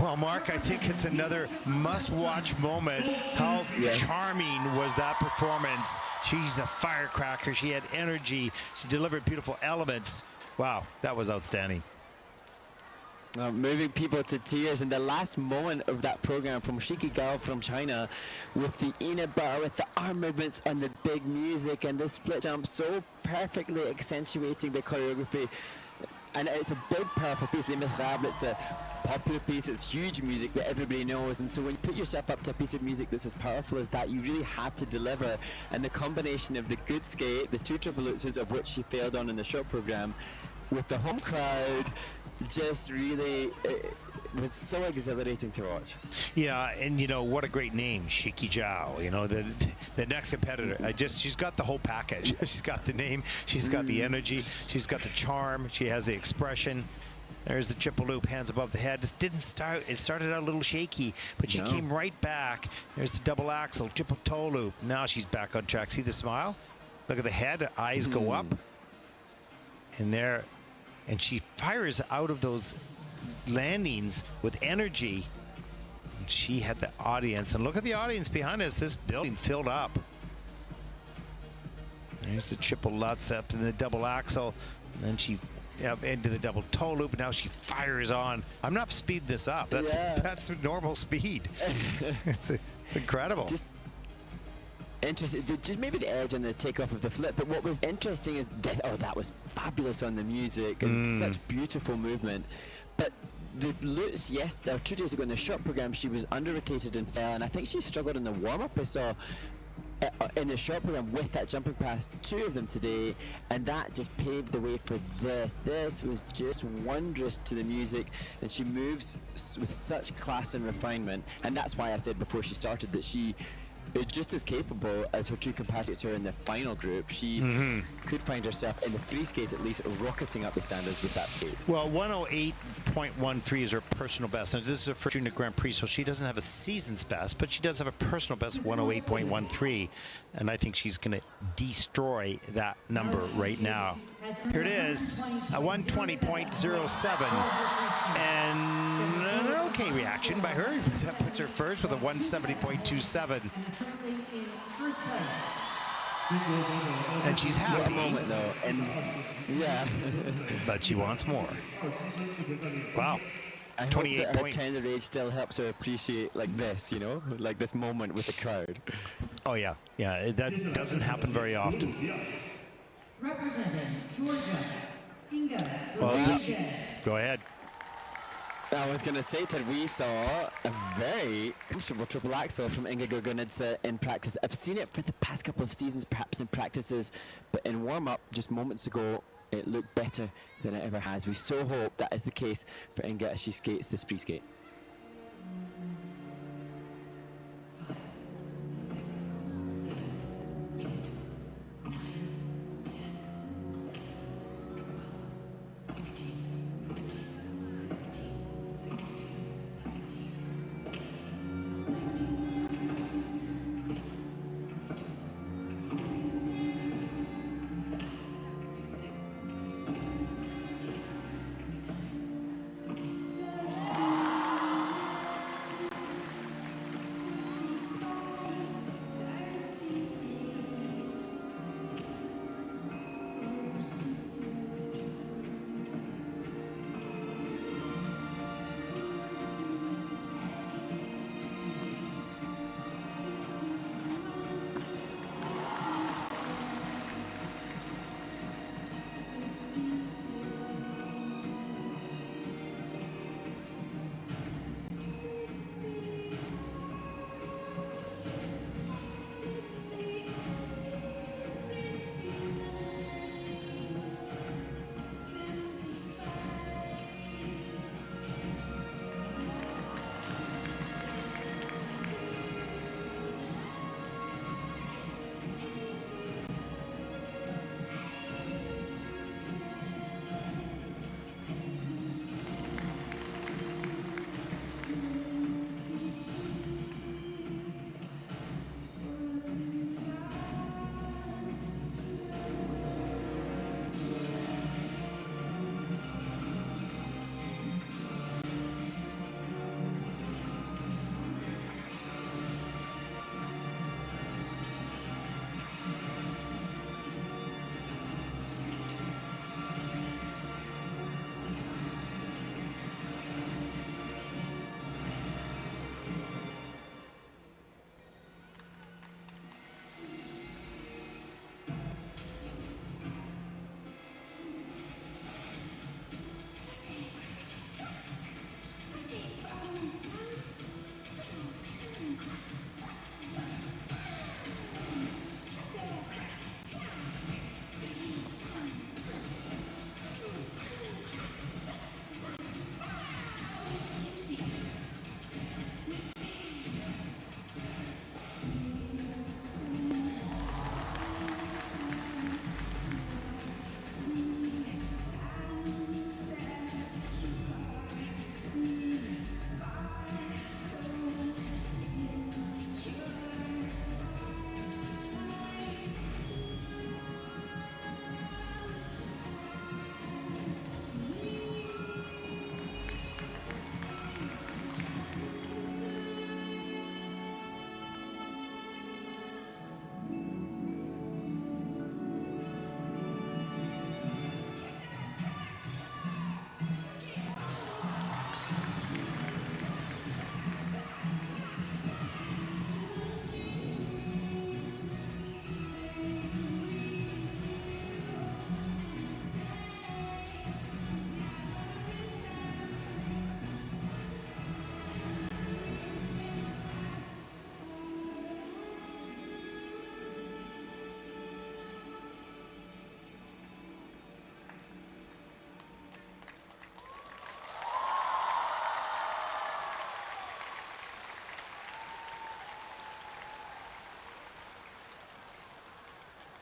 Well, Mark, I think it's another must-watch moment. How charming was that performance? She's a firecracker. She had energy. She delivered beautiful elements. Wow, that was outstanding. Moving people to tears, and the last moment of that program from Shiki Gao from China, with the Ina bar, with the arm movements and the big music and the split jump, so perfectly accentuating the choreography. And it's a big, powerful piece, Les Miserables. It's a popular piece, it's huge music that everybody knows, and so when you put yourself up to a piece of music that's as powerful as that, you really have to deliver. And the combination of the good skate, the two triple lutzes, of which she failed on in the short program, with the home crowd, just really was so exhilarating to watch. Yeah, and you know what a great name, Shiki Zhao. You know, the next competitor. She's got the whole package. She's got the name, she's got the energy, she's got the charm, she has the expression. There's the triple loop, hands above the head. It didn't start. It started out a little shaky, but she came right back. There's the double axel, triple toe loop. Now she's back on track. See the smile? Look at the head. Eyes go up, and there. And she fires out of those landings with energy. And she had the audience. And look at the audience behind us. This building filled up. There's the triple lutz up and the double axel. And then she up into the double toe loop. And now she fires on. I'm not speeding this up. That's normal speed. It's incredible. Interesting, just maybe the edge and the takeoff of the flip, but what was interesting is that, that was fabulous on the music and such beautiful movement. But the Lutz, 2 days ago in the short program, she was under-rotated and fell, and I think she struggled in the warm-up. I saw in the short program with that jumping pass, 2 of them today, and that just paved the way for this. This was just wondrous to the music, and she moves with such class and refinement, and that's why I said before she started that she is just as capable as her 2 competitors in the final group. She could find herself in the free skate at least rocketing up the standards with that skate. Well, 108.13 is her personal best. Now, this is her first Junior Grand Prix, so she doesn't have a season's best, but she does have a personal best of 108.13, and I think she's going to destroy that number right now. Here it is, a 120.07, and an okay reaction by her. That puts her first with a 170.27. And she's happy. What a moment, though, and but she wants more. Wow. I 28 hope that her tender age still helps her appreciate like this, you know, like this moment with the crowd. Oh yeah, that doesn't happen very often. Representing Georgia, Inga. Well, go ahead. I was going to say, Ted, we saw a very comfortable triple axel from Inga Gorgonidze in practice. I've seen it for the past couple of seasons, perhaps in practices, but in warm-up just moments ago, it looked better than it ever has. We so hope that is the case for Inga as she skates this free skate.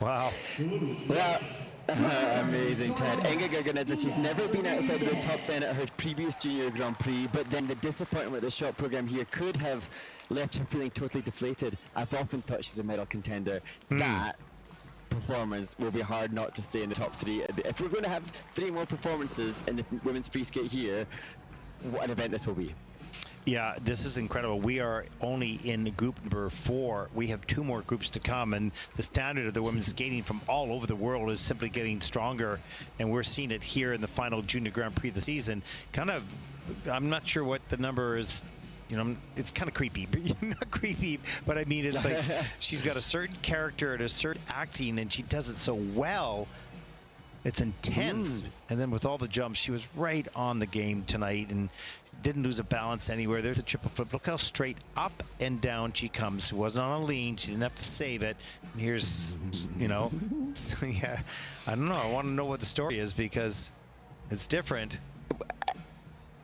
Wow. Well, amazing, Ted. Inga Gergonidze, she's never been outside of the top 10 at her previous Junior Grand Prix, but then the disappointment with the short program here could have left her feeling totally deflated. I've often thought she's a medal contender. That performance will be hard not to stay in the top 3. If we're going to have 3 more performances in the women's free skate here, what an event this will be. Yeah, this is incredible. We are only in group number 4. We have 2 more groups to come, and the standard of the women's skating from all over the world is simply getting stronger, and we're seeing it here in the final Junior Grand Prix of the season. Kind of, I'm not sure what the number is. You know, it's kind of creepy, but not creepy, but I mean, it's like she's got a certain character and a certain acting, and she does it so well. It's intense. And then with all the jumps, she was right on the game tonight and didn't lose a balance anywhere. There's a triple flip. Look how straight up and down she comes. She wasn't on a lean. She didn't have to save it. And here's, you know, so yeah, I don't know. I want to know what the story is because it's different.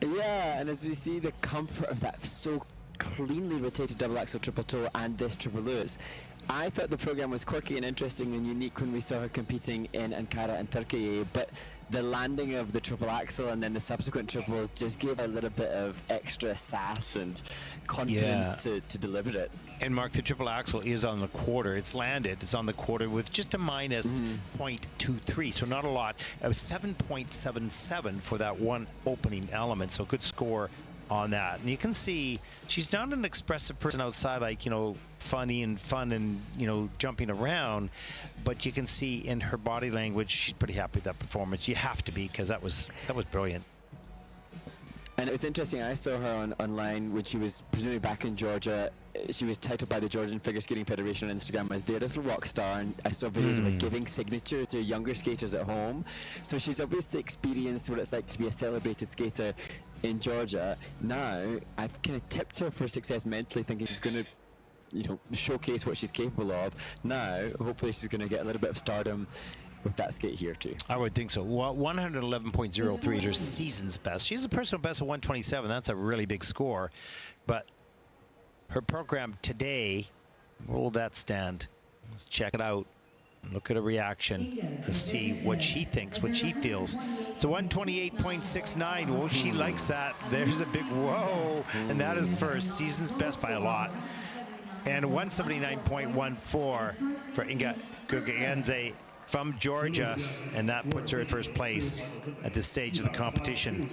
Yeah, and as we see the comfort of that so cleanly rotated double axel triple toe and this triple Lewis, I thought the program was quirky and interesting and unique when we saw her competing in Ankara and Turkey, but the landing of the triple axel and then the subsequent triples just gave a little bit of extra sass and confidence to deliver it. And Mark, the triple axel is on the quarter. It's landed. It's on the quarter with just a minus 0.23, so not a lot. 7.77 for that one opening element, so good score on that. And you can see she's not an expressive person outside, like, you know, funny and fun and, you know, jumping around, but you can see in her body language she's pretty happy with that performance. You have to be, because that was brilliant. And it was interesting, I saw her online when she was presumably back in Georgia. She was titled by the Georgian Figure Skating Federation on Instagram as their little rock star, and I saw videos of her giving signature to younger skaters at home. So she's obviously experienced what it's like to be a celebrated skater in Georgia. Now, I've kind of tipped her for success mentally, thinking she's going to, you know, showcase what she's capable of. Now, hopefully she's going to get a little bit of stardom with that skate here too. I would think so. Well, 111.03 is her season's best. She's a personal best of 127. That's a really big score. But her program today, where will that stand? Let's check it out. Look at her reaction and see what she thinks, what she feels. So 128.69. Whoa, she likes that. There's a big whoa. And that is for her season's best by a lot. And 179.14 for Inga Gergonidze from Georgia, and that puts her at first place at this stage of the competition.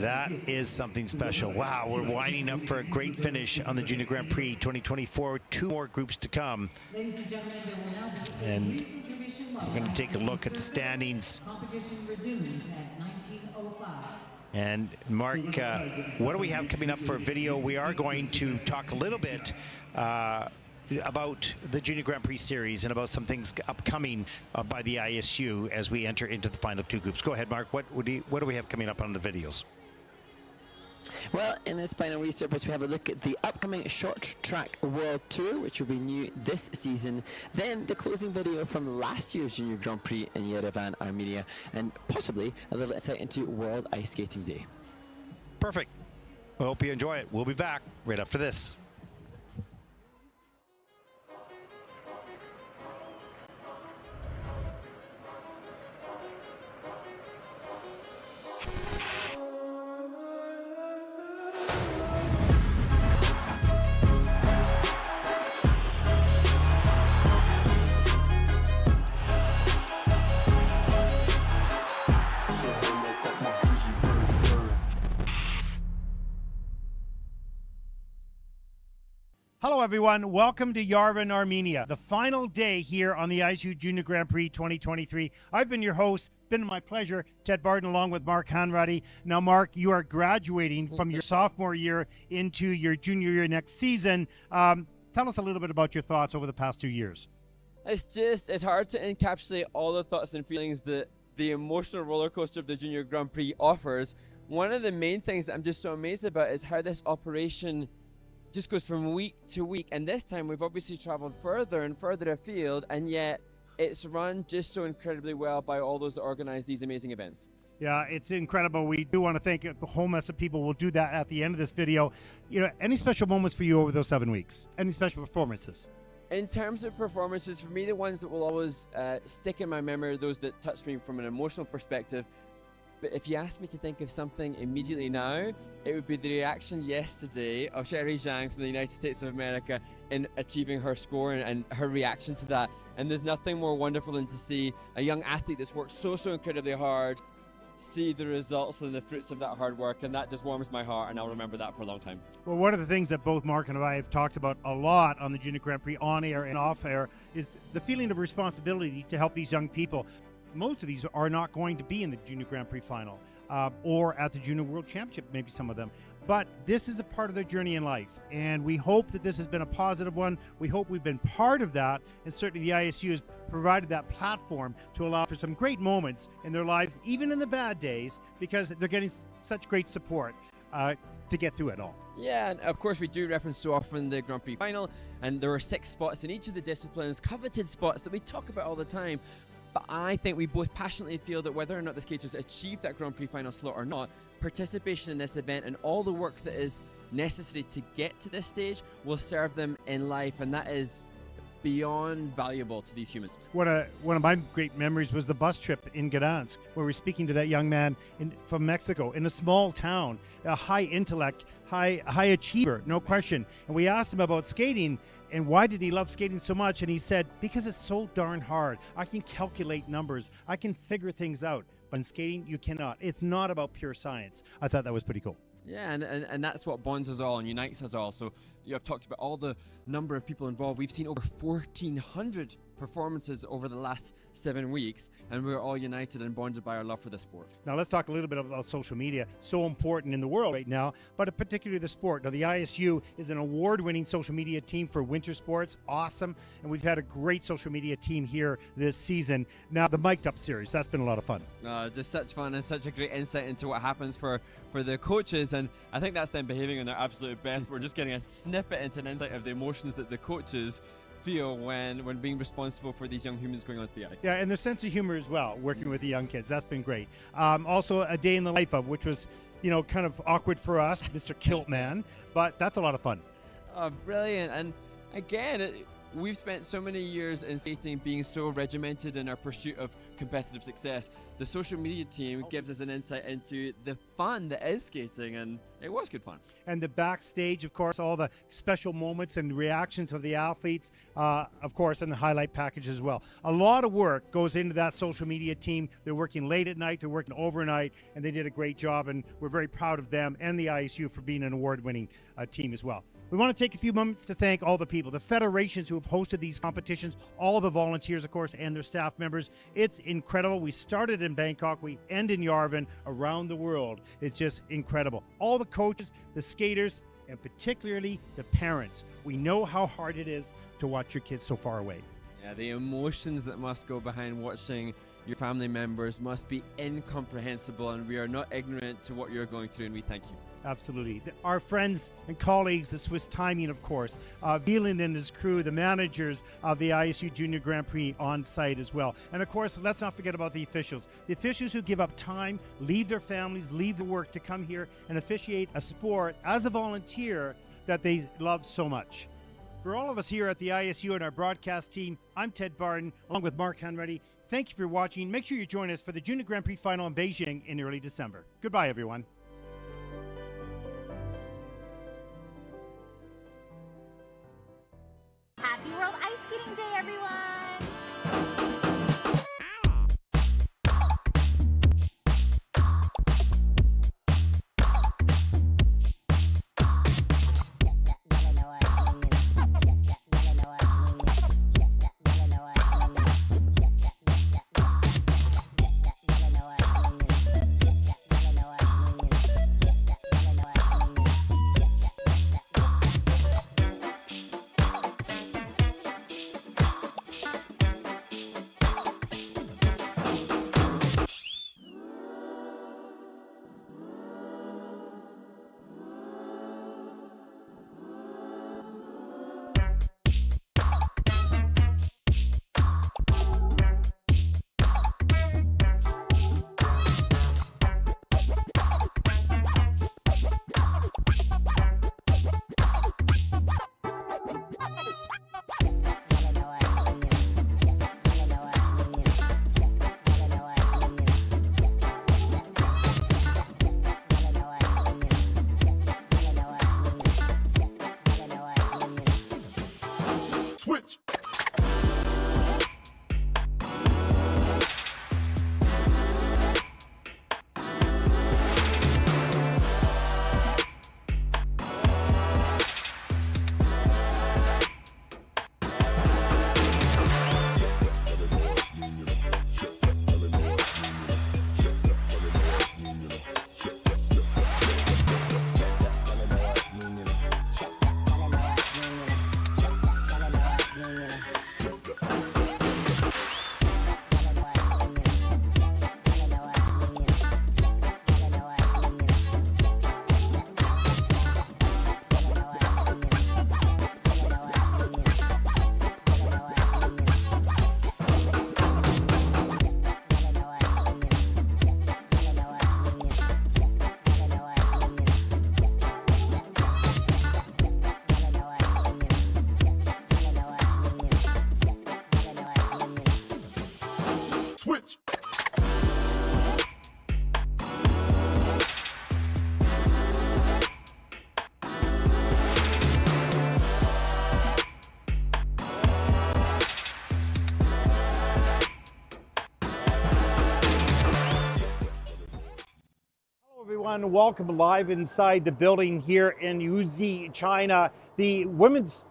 That is something special. Wow, we're winding up for a great finish on the Junior Grand Prix 2024. 2 more groups to come. And we're going to take a look at the standings. And Mark, what do we have coming up for a video? We are going to talk a little bit about the Junior Grand Prix series and about some things upcoming by the ISU as we enter into the final 2 groups. Go ahead, Mark. What do we have coming up on the videos? Well, in this final resurface, we have a look at the upcoming Short Track World Tour, which will be new this season. Then the closing video from last year's Junior Grand Prix in Yerevan, Armenia, and possibly a little insight into World Ice Skating Day. Perfect. I hope you enjoy it. We'll be back right after this. Hello, everyone. Welcome to Yerevan, Armenia, the final day here on the ISU Junior Grand Prix 2023. I've been your host. Been my pleasure, Ted Barton, along with Mark Hanratty. Now, Mark, you are graduating from your sophomore year into your junior year next season. Tell us a little bit about your thoughts over the past 2 years. It's hard to encapsulate all the thoughts and feelings that the emotional roller coaster of the Junior Grand Prix offers. One of the main things that I'm just so amazed about is how this operation just goes from week to week, and this time we've obviously traveled further and further afield, and yet it's run just so incredibly well by all those that organize these amazing events. Yeah, it's incredible. We do want to thank the whole mess of people. We'll do that at the end of this video. You know, any special moments for you over those 7 weeks? Any special performances? In terms of performances, for me, the ones that will always stick in my memory are those that touch me from an emotional perspective. But if you ask me to think of something immediately now, it would be the reaction yesterday of Sherry Zhang from the United States of America in achieving her score and her reaction to that. And there's nothing more wonderful than to see a young athlete that's worked so incredibly hard see the results and the fruits of that hard work, and that just warms my heart, and I'll remember that for a long time. Well, one of the things that both Mark and I have talked about a lot on the Junior Grand Prix, on air and off air, is the feeling of responsibility to help these young people. Most of these are not going to be in the Junior Grand Prix final or at the Junior World Championship, maybe some of them. But this is a part of their journey in life, and we hope that this has been a positive one. We hope we've been part of that, and certainly the ISU has provided that platform to allow for some great moments in their lives, even in the bad days, because they're getting such great support to get through it all. Yeah, and of course we do reference so often the Grand Prix final, and there are 6 spots in each of the disciplines, coveted spots that we talk about all the time. But I think we both passionately feel that whether or not the skaters achieve that Grand Prix final slot or not, participation in this event and all the work that is necessary to get to this stage will serve them in life, and that is beyond valuable to these humans. One of my great memories was the bus trip in Gdansk, where we're speaking to that young man from Mexico in a small town, a high intellect, high achiever, no question. And we asked him about skating and why did he love skating so much, and he said, because it's so darn hard. I can calculate numbers, I can figure things out, but in skating you cannot. It's not about pure science. I thought that was pretty cool. Yeah, and that's what bonds us all and unites us all. So you have talked about all the number of people involved. We've seen over 1,400 performances over the last 7 weeks, and we're all united and bonded by our love for the sport. Now let's talk a little bit about social media, so important in the world right now, but particularly the sport. Now the ISU is an award-winning social media team for winter sports, awesome, and we've had a great social media team here this season. Now the Mic'd Up series, that's been a lot of fun. Just such fun and such a great insight into what happens for the coaches, and I think that's them behaving on their absolute best. We're just getting a snippet into an insight of the emotions that the coaches feel when being responsible for these young humans going onto the ice. Yeah, and their sense of humor as well, working with the young kids. That's been great. Also, a day in the life of, which was, kind of awkward for us, Mr. Kiltman, but that's a lot of fun. Oh, brilliant. And again, we've spent so many years in skating being so regimented in our pursuit of competitive success. The social media team gives us an insight into the fun that is skating, and it was good fun. And the backstage, of course, all the special moments and reactions of the athletes, of course, and the highlight package as well. A lot of work goes into that social media team. They're working late at night, they're working overnight, and they did a great job, and we're very proud of them and the ISU for being an award-winning team as well. We want to take a few moments to thank all the people, the federations who have hosted these competitions, all the volunteers, of course, and their staff members. It's incredible. We started in Bangkok, we end in Yarvin, around the world. It's just incredible. All the coaches, the skaters, and particularly the parents. We know how hard it is to watch your kids so far away. Yeah, the emotions that must go behind watching your family members must be incomprehensible, and we are not ignorant to what you're going through, and we thank you. Absolutely. Our friends and colleagues, the Swiss Timing, of course, Wieland and his crew, the managers of the ISU Junior Grand Prix on site as well. And of course, let's not forget about the officials. The officials who give up time, leave their families, leave the work to come here and officiate a sport as a volunteer that they love so much. For all of us here at the ISU and our broadcast team, I'm Ted Barton, along with Mark Henready. Thank you for watching. Make sure you join us for the Junior Grand Prix final in Beijing in early December. Goodbye, everyone. Happy World Ice Skating Day, everyone! everyone. Welcome live inside the building here in Wuxi, China. The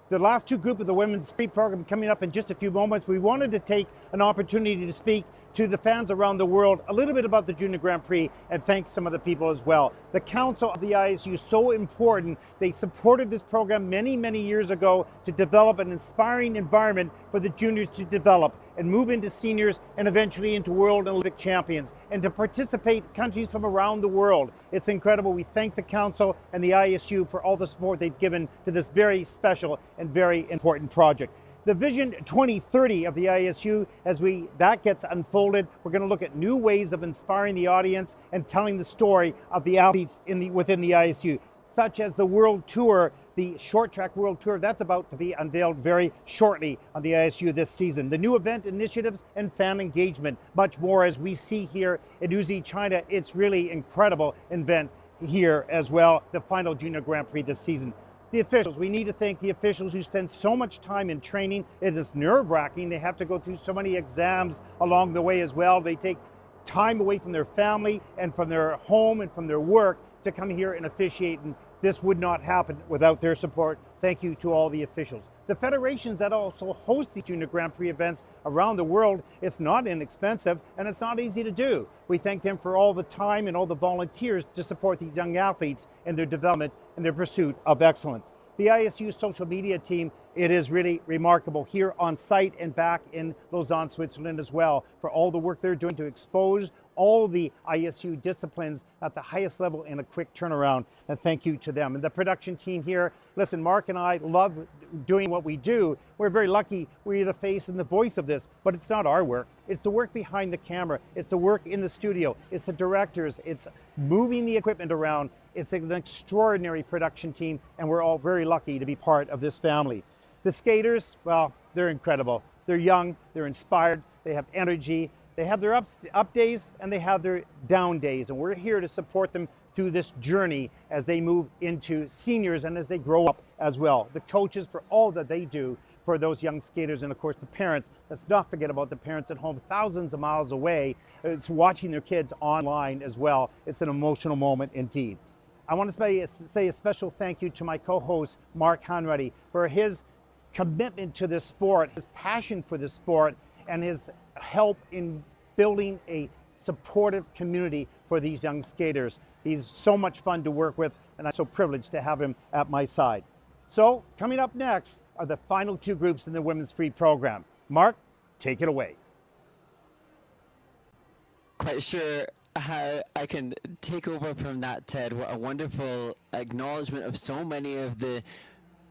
last two group of the women's free program coming up in just a few moments. We wanted to take an opportunity to speak to the fans around the world a little bit about the Junior Grand Prix and thank some of the people as well. The Council of the ISU is so important. They supported this program many, many years ago to develop an inspiring environment for the juniors to develop and move into seniors and eventually into world and Olympic champions and to participate countries from around the world. It's incredible. We thank the Council and the ISU for all the support they've given to this very special and very important project. The Vision 2030 of the ISU, as that gets unfolded, we're going to look at new ways of inspiring the audience and telling the story of the athletes within the ISU, such as the World Tour, the Short Track World Tour. That's about to be unveiled very shortly on the ISU this season. The new event initiatives and fan engagement, much more as we see here in Wuxi, China. It's really incredible event here as well, the final Junior Grand Prix this season. The officials, we need to thank the officials who spend so much time in training. It is nerve-wracking. They have to go through so many exams along the way as well. They take time away from their family and from their home and from their work to come here and officiate. And this would not happen without their support. Thank you to all the officials. The federations that also host the Junior Grand Prix events around the world, it's not inexpensive and it's not easy to do. We thank them for all the time and all the volunteers to support these young athletes in their development and their pursuit of excellence. The ISU social media team, it is really remarkable here on site and back in Lausanne, Switzerland as well, for all the work they're doing to expose all the ISU disciplines at the highest level in a quick turnaround, and thank you to them. And the production team here, listen, Mark and I love doing what we do. We're very lucky we're the face and the voice of this, but it's not our work. It's the work behind the camera. It's the work in the studio. It's the directors. It's moving the equipment around. It's an extraordinary production team, and we're all very lucky to be part of this family. The skaters, well, they're incredible. They're young, they're inspired, they have energy. They have their up days and they have their down days, and we're here to support them through this journey as they move into seniors and as they grow up as well. The coaches for all that they do for those young skaters, and of course the parents. Let's not forget about the parents at home thousands of miles away. It's watching their kids online as well. It's an emotional moment indeed. I want to say a special thank you to my co-host Mark Hanratty for his commitment to this sport, his passion for this sport, and his help in building a supportive community for these young skaters. He's so much fun to work with, and I'm so privileged to have him at my side. So coming up next are the final two groups in the women's free program. Mark, take it away. Quite sure how I can take over from that, Ted. What a wonderful acknowledgement of so many of the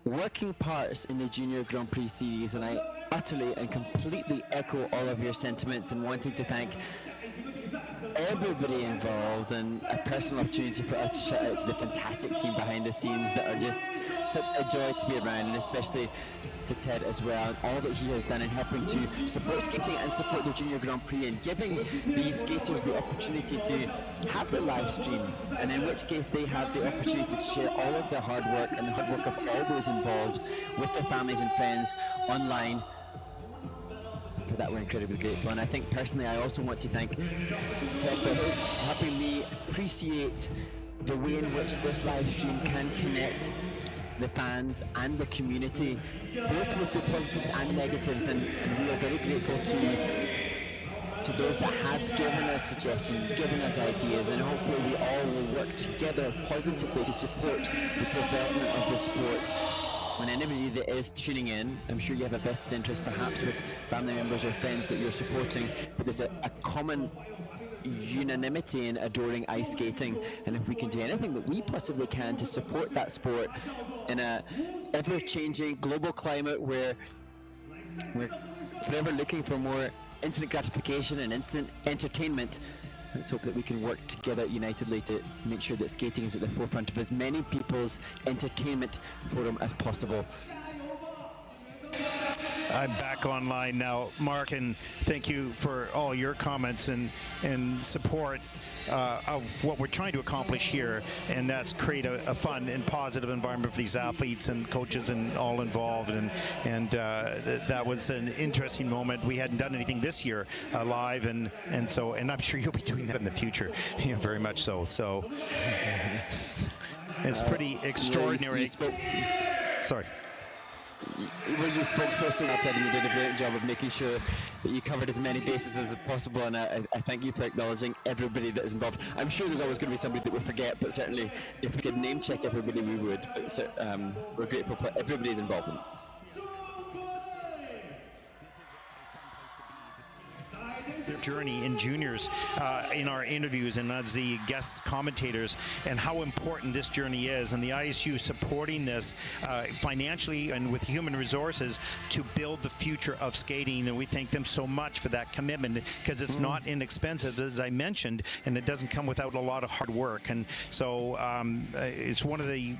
working parts in the Junior Grand Prix series, and I utterly and completely echo all of your sentiments and wanting to thank everybody involved, and a personal opportunity for us to shout out to the fantastic team behind the scenes that are just such a joy to be around, and especially to Ted as well, and all that he has done in helping to support skating and support the Junior Grand Prix and giving these skaters the opportunity to have their live stream, and in which case they have the opportunity to share all of their hard work and the hard work of all those involved with their families and friends online. For that, we're incredibly grateful, and I think personally I also want to thank Ted for his helping me appreciate the way in which this live stream can connect the fans and the community, both with the positives and negatives, and we are very grateful to those that have given us suggestions, given us ideas, and hopefully we all will work together positively to support the development of the sport. When anybody that is tuning in, I'm sure you have a vested interest perhaps with family members or friends that you're supporting, but there's a common unanimity in adoring ice skating, and if we can do anything that we possibly can to support that sport in a ever-changing global climate where we're forever looking for more instant gratification and instant entertainment, let's hope that we can work together unitedly to make sure that skating is at the forefront of as many people's entertainment forum as possible. I'm back online now, Mark, and thank you for all your comments and support of what we're trying to accomplish here, and that's create a fun and positive environment for these athletes and coaches and all involved. And that was an interesting moment. We hadn't done anything this year live, and I'm sure you'll be doing that in the future, very much so. So it's pretty extraordinary. Sorry. Well, you spoke so well, Ted, and you did a great job of making sure that you covered as many bases as possible, and I thank you for acknowledging everybody that is involved. I'm sure there's always going to be somebody that we forget, but certainly if we could name check everybody, we would. But we're grateful for everybody's involvement. Their journey in juniors in our interviews and as the guest commentators, and how important this journey is, and the ISU supporting this financially and with human resources to build the future of skating. And we thank them so much for that commitment, because it's not inexpensive, as I mentioned, and it doesn't come without a lot of hard work. And so it's one of the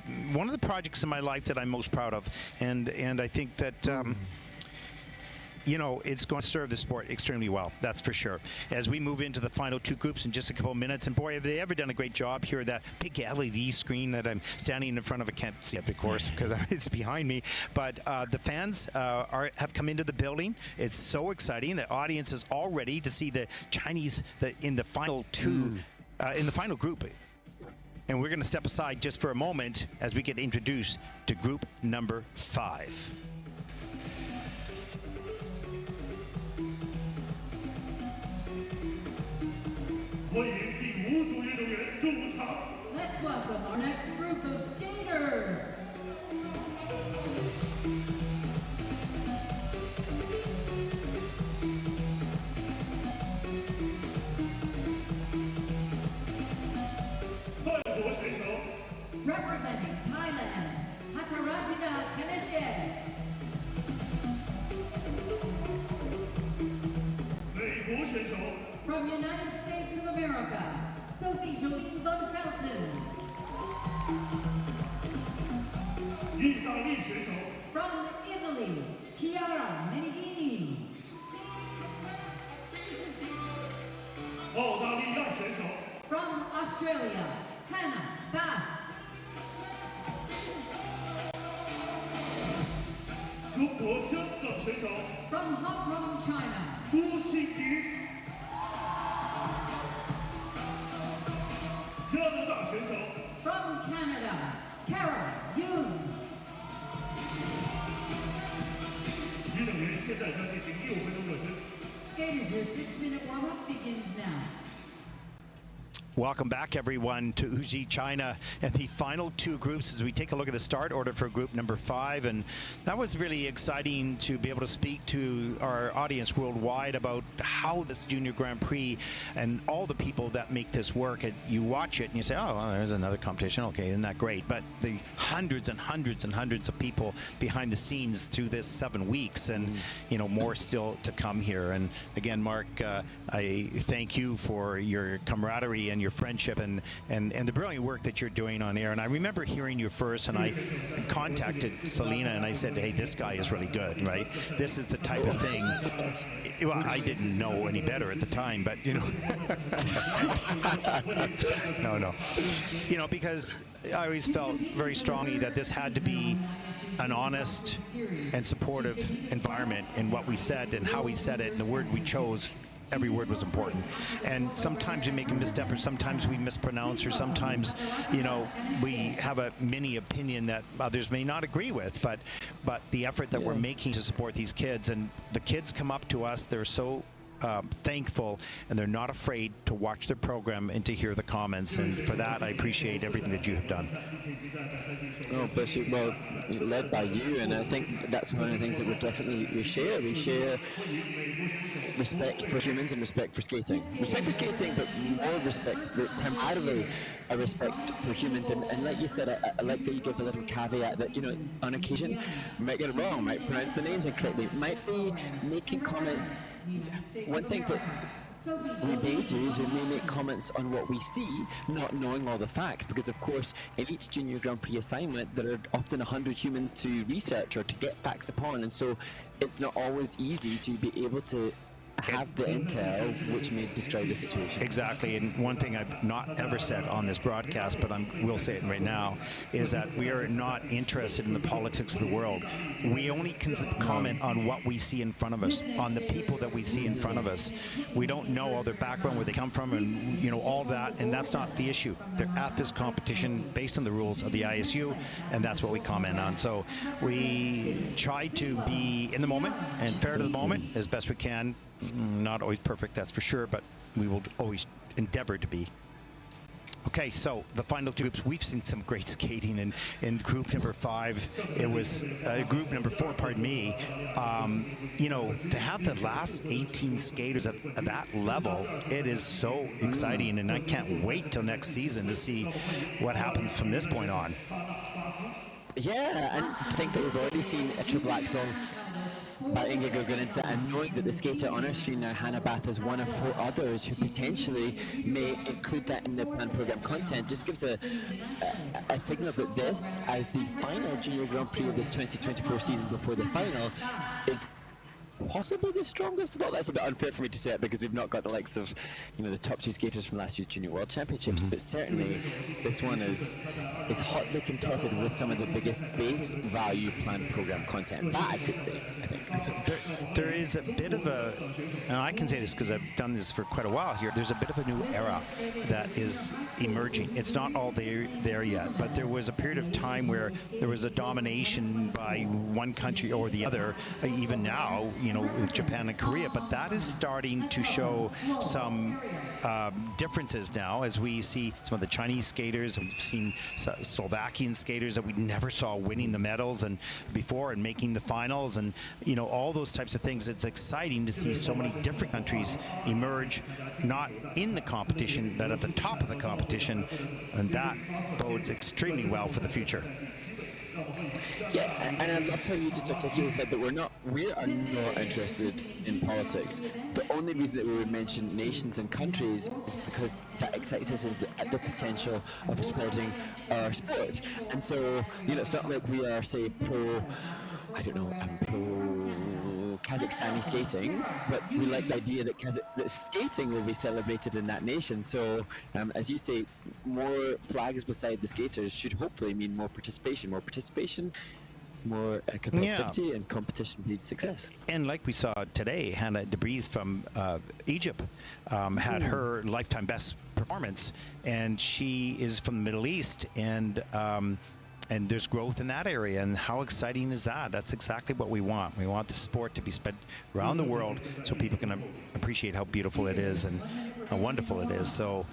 projects in my life that I'm most proud of, and I think that it's going to serve the sport extremely well, that's for sure. As we move into the final two groups in just a couple of minutes, and boy, have they ever done a great job here. That big LED screen that I'm standing in front of, I can't see it, of course, because it's behind me. But the fans have come into the building. It's so exciting. The audience is all ready to see the Chinese in the final two, in the final group. And we're going to step aside just for a moment as we get introduced to group number 5. Let's welcome our next group of skaters. Representing Thailand, Hataratina Kaneshke. From United States of America, Sophie Jolene von Felten. From Italy, Chiara Meneghini. From Australia, Hannah Bath. From Hong Kong, China, from Canada, Carol Yoon. Skaters, your 6-minute warm-up begins now. Welcome back, everyone, to Wuxi, China, and the final two groups as we take a look at the start order for group number 5. And that was really exciting to be able to speak to our audience worldwide about how this Junior Grand Prix and all the people that make this work. And you watch it and you say, oh, well, there's another competition. Okay, isn't that great? But the hundreds and hundreds and hundreds of people behind the scenes through this 7 weeks, and more still to come here. And again, Mark, I thank you for your camaraderie and your friendship and the brilliant work that you're doing on air. And I remember hearing you first, and I contacted Selena and I said, hey, this guy is really good, right? This is the type of thing. Well, I didn't know any better at the time, but no, because I always felt very strongly that this had to be an honest and supportive environment in what we said and how we said it and the word we chose. Every word was important, and sometimes we make a misstep, or sometimes we mispronounce, or sometimes we have a mini opinion that others may not agree with, but the effort that we're making to support these kids, and the kids come up to us, they're so thankful, and they're not afraid to watch the program and to hear the comments, and for that I appreciate everything that you have done. Oh, bless you. Well, led by you, and I think that's one of the things that we share. We share respect for humans and respect for skating. Respect for skating, but more respect, primarily a respect for humans. And like you said, I like that you gave a little caveat that, on occasion, you might get it wrong, might pronounce the names incorrectly, might be making comments. One thing, but we debaters who may make comments on what we see, not knowing all the facts, because of course in each Junior Grand Prix assignment there are often 100 humans to research or to get facts upon, and so it's not always easy to be able to have the intel which may describe the situation. Exactly, and one thing I've not ever said on this broadcast, but I will say it right now, is that we are not interested in the politics of the world. We only can comment on what we see in front of us, on the people that we see in front of us. We don't know all their background, where they come from, and all that, and that's not the issue. They're at this competition based on the rules of the ISU, and that's what we comment on. So we try to be in the moment and fair to the moment as best we can. Not always perfect, that's for sure, but we will always endeavor to be. Okay, so the final two groups, we've seen some great skating in group number 5. It was group number 4, pardon me. To have the last 18 skaters at that level, it is so exciting, and I can't wait till next season to see what happens from this point on. Yeah, and to think that we've already seen a triple axel by Inga Gurgunidze, and knowing that the skater on our screen now, Hannah Bath, is one of 4 others who potentially may include that in the planned program content, just gives a signal that this, as the final Junior Grand Prix of this 2024 season before the final, is possibly the strongest. Well, that's a bit unfair for me to say it because we've not got the likes of, the top 2 skaters from last year's Junior World Championships, but certainly this one is hotly contested with some of the biggest base value planned program content. That I could say, I think. There is a bit of a, and I can say this because I've done this for quite a while here, there's a bit of a new era that is emerging. It's not all there yet, but there was a period of time where there was a domination by one country or the other, even now, with Japan and Korea, but that is starting to show some differences now as we see some of the Chinese skaters, and we've seen Slovakian skaters that we never saw winning the medals and before and making the finals, and all those types of things. It's exciting to see so many different countries emerge, not in the competition, but at the top of the competition, and that bodes extremely well for the future. Yeah, and I loved how you just articulated that we are not interested in politics. The only reason that we would mention nations and countries is because that excites us, is the potential of spreading our sport. And so, it's not like we are, say, pro Kazakhstani skating, but we like the idea that skating will be celebrated in that nation. So, as you say, more flags beside the skaters should hopefully mean more participation, more competitivity, and competition breeds success. And like we saw today, Hannah Debris from Egypt had her lifetime best performance, and she is from the Middle East, and there's growth in that area, and how exciting is that? That's exactly what we want. We want the sport to be spread around the world so people can appreciate how beautiful it is and how wonderful it is. So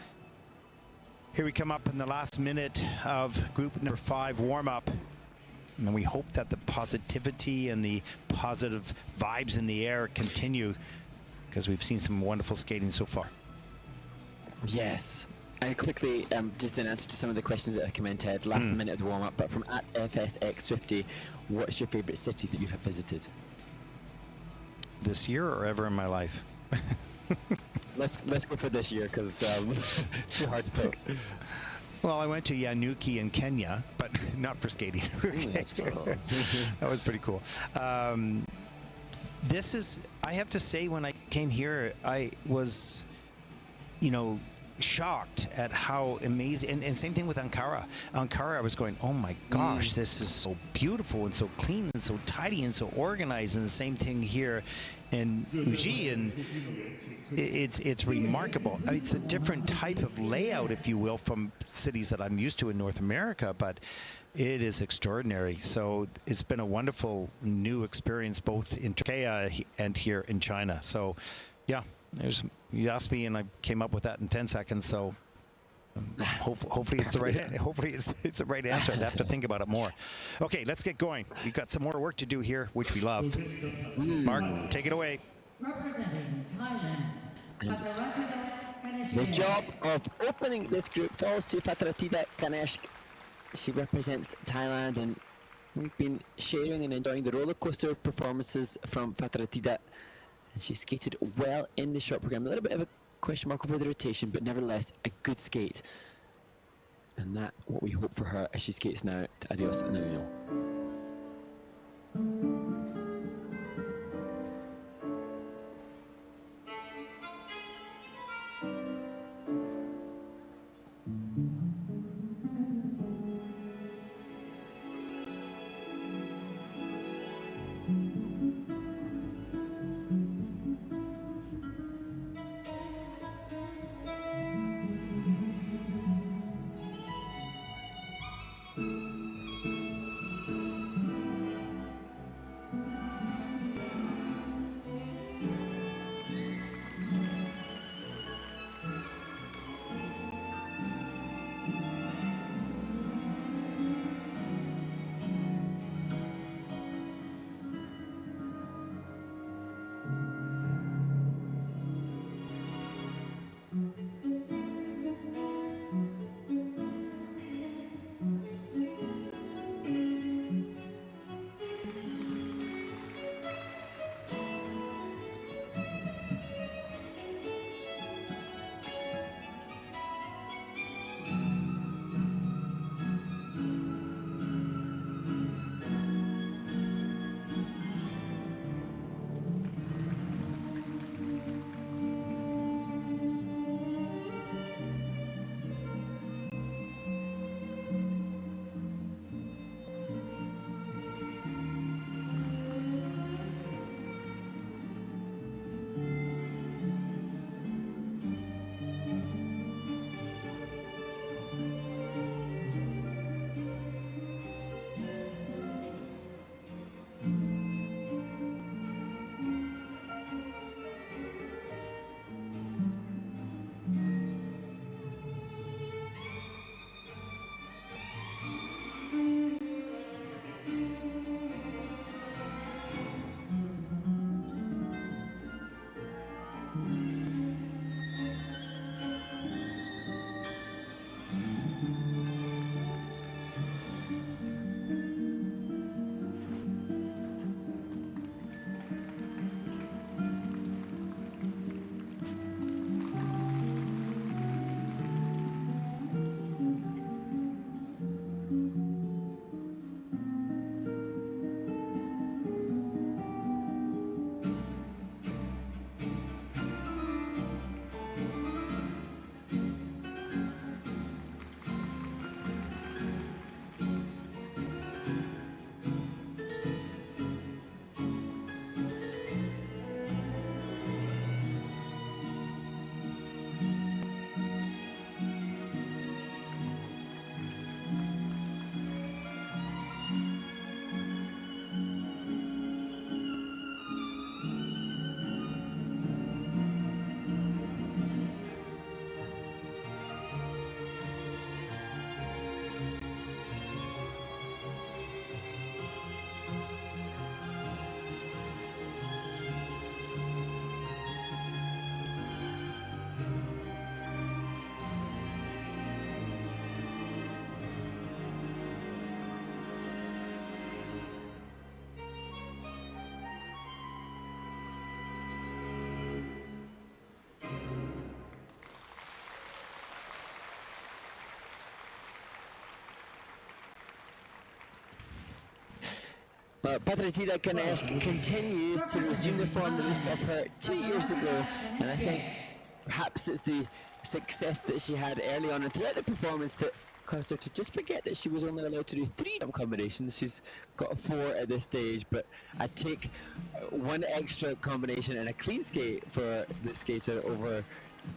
here we come up in the last minute of group number 5 warm-up, and we hope that the positivity and the positive vibes in the air continue, because we've seen some wonderful skating so far. Yes. And quickly, just in answer to some of the questions that have come in, Ted, last minute of the warm-up, but from @FSX50, what's your favourite city that you have visited? This year or ever in my life? Let's go for this year, because too hard to pick. Well, I went to Yanuki in Kenya, but not for skating. That was pretty cool. I have to say, when I came here, I was, shocked at how amazing, and same thing with Ankara. I was going, oh my gosh, this is so beautiful and so clean and so tidy and so organized, and the same thing here in Wuxi, and it's remarkable. I mean, it's a different type of layout, if you will, from cities that I'm used to in North America, but it is extraordinary. So it's been a wonderful new experience both in Turkey and here in China. So yeah, you asked me and I came up with that in 10 seconds. So hopefully it's the right. Hopefully it's the right answer. I'd have to think about it more. Okay, let's get going. We've got some more work to do here, which we love. Mark, take it away. Representing Thailand. The job of opening this group falls to Fataratida Kaneshk. She represents Thailand, and we've been sharing and enjoying the roller coaster performances from Fataratida. And she skated well in the short program. A little bit of a question mark over the rotation, but nevertheless a good skate. And that what we hope for her as she skates now to Adios Naino. Patricia Ganesh continues to resume the form that we saw her 2 years ago, and I think perhaps it's the success that she had early on and throughout the performance that caused her to just forget that she was only allowed to do 3 jump combinations. She's got 4 at this stage, but I take 1 extra combination and a clean skate for the skater over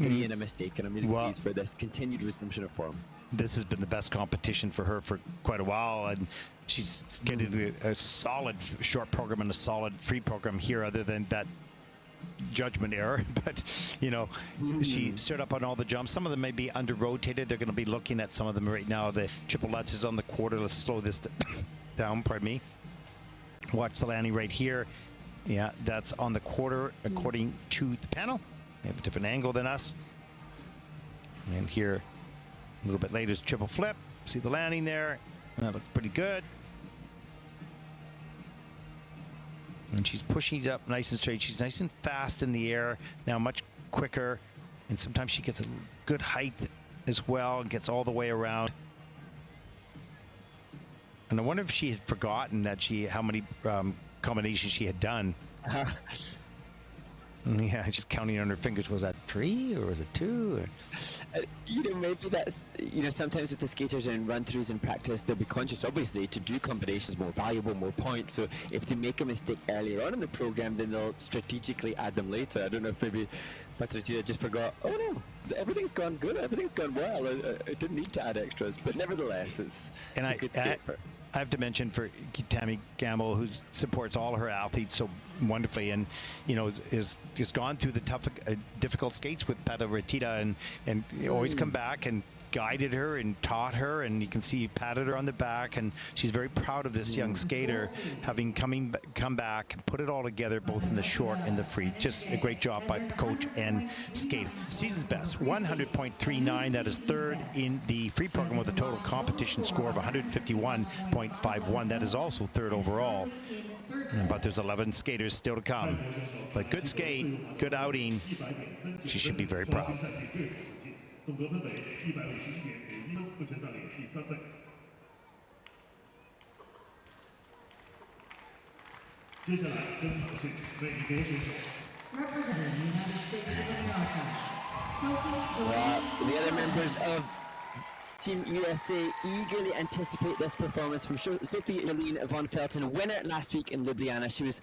3 and a mistake, and I'm really pleased for this continued resumption of form. This has been the best competition for her for quite a while, and she's getting a solid short program and a solid free program here, other than that judgment error. But you know, she stood up on all the jumps. Some of them may be under rotated. They're going to be looking at some of them right now. The triple lutz is on the quarter. Let's slow this down, pardon me. Watch the landing right here. Yeah, that's on the quarter according to the panel. They have a different angle than us. And here a little bit later is triple flip. See the landing there. That looks pretty good. And she's pushing it up nice and straight. She's nice and fast in the air. Now much quicker And sometimes she gets a good height as well and gets all the way around. And I wonder if she had forgotten that how many combinations she had done. Yeah, just counting on her fingers. Was that 3 or was it 2? You know, maybe that's, you know, sometimes with the skaters and run-throughs in practice, they'll be conscious, obviously, to do combinations more valuable, more points. So if they make a mistake earlier on in the program, then they'll strategically add them later. I don't know if maybe Patricia just forgot, oh no, everything's gone good, everything's gone well. I didn't need to add extras, but nevertheless, it's a good skate for her. I have to mention for Tammy Gamble, who supports all her athletes so wonderfully, and you know is gone through the tough, difficult skates with Pata Ratita, and always come back and guided her and taught her, and you can see patted her on the back, and she's very proud of this young skater having come back and put it all together, both in the short and the free. Just a great job by coach and skater. Season's best, 100.39. That is third in the free program with a total competition score of 151.51. That is also third overall. But there's 11 skaters still to come. But good skate, good outing. She should be very proud. 总得分为151.01分，目前暂列第3位。接下来登场是美国选手。Representing the United States of America, The other members of Team USA eagerly anticipate this performance from Sophie Jolien von Felten, winner last week in Ljubljana. She was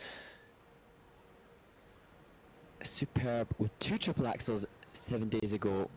superb with 2 triple axels 7 days ago.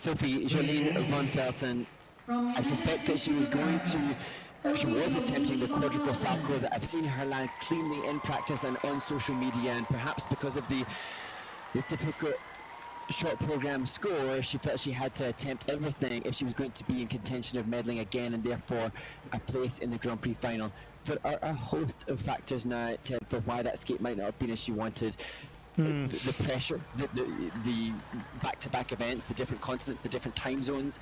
Sophie Jolene von Felten, I suspect that she was attempting the quadruple salto that I've seen her land cleanly in practice and on social media, and perhaps because of the difficult short program score, she felt she had to attempt everything if she was going to be in contention of medalling again and therefore a place in the Grand Prix final. There are a host of factors now, Ted, for why that skate might not have been as she wanted. The pressure, the back-to-back events, the different continents, the different time zones,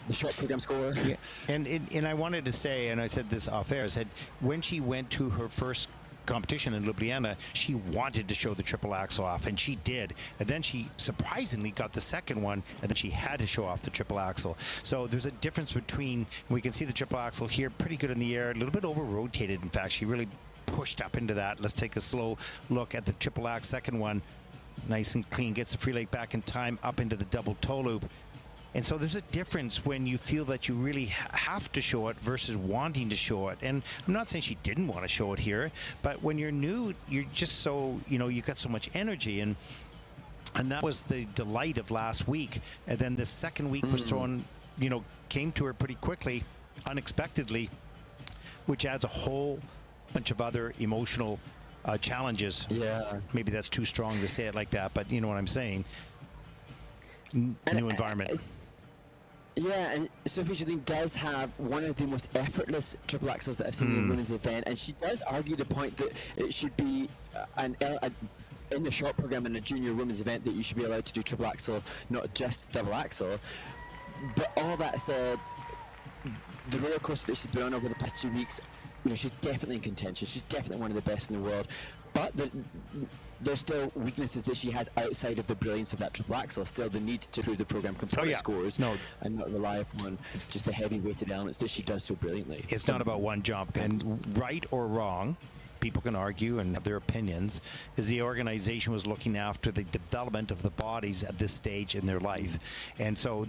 the short program score. Yeah. And I wanted to say, and I said this off air, I said when she went to her first competition in Ljubljana, she wanted to show the triple axel off, and she did. And then she surprisingly got the second one, and then she had to show off the triple axel. So there's a difference between, we can see the triple axel here, pretty good in the air, a little bit over-rotated. In fact, she really pushed up into that. Let's take a slow look at the triple axel second one. Nice and clean, gets the free leg back in time, up into the double toe loop. And so there's a difference when you feel that you really have to show it versus wanting to show it. And I'm not saying she didn't want to show it here, but when you're new, you're just so, you've got so much energy. And that was the delight of last week. And then the second week was thrown, came to her pretty quickly, unexpectedly, which adds a whole bunch of other emotional challenges. Yeah. Maybe that's too strong to say it like that, but you know what I'm saying. New environment. Yeah, and Sophie Jolene does have one of the most effortless triple axels that I've seen in a women's event, and she does argue the point that it should be in the short program in a junior women's event that you should be allowed to do triple axel, not just double axel. But all that said, the roller coaster that she's been on over the past 2 weeks, she's definitely in contention. She's definitely one of the best in the world. But there's still weaknesses that she has outside of the brilliance of that triple axel. Still the need to improve the program component scores and not rely upon just the heavy weighted elements that she does so brilliantly. It's not about one jump, and right or wrong, people can argue and have their opinions, is the organization was looking after the development of the bodies at this stage in their life. And so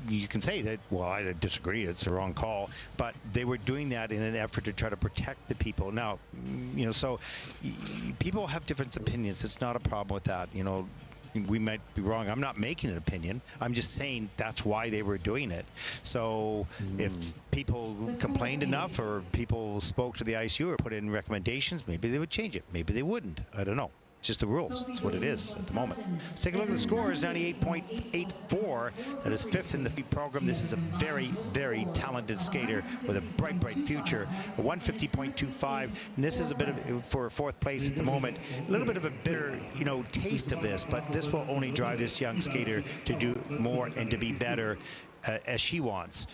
you can say that, well, I disagree, it's the wrong call, but they were doing that in an effort to try to protect the people. Now, so people have different opinions. It's not a problem with that. We might be wrong. I'm not making an opinion. I'm just saying that's why they were doing it. So if people complained enough or people spoke to the ICU or put in recommendations, maybe they would change it. Maybe they wouldn't. I don't know. It's just the rules. It's what it is at the moment. Let's take a look at the scores. 98.84. That is fifth in the feat program. This is a very, very talented skater with a bright, bright future. A 150.25. And this is a bit of, for fourth place at the moment, a little bit of a bitter, taste of this. But this will only drive this young skater to do more and to be better as she wants.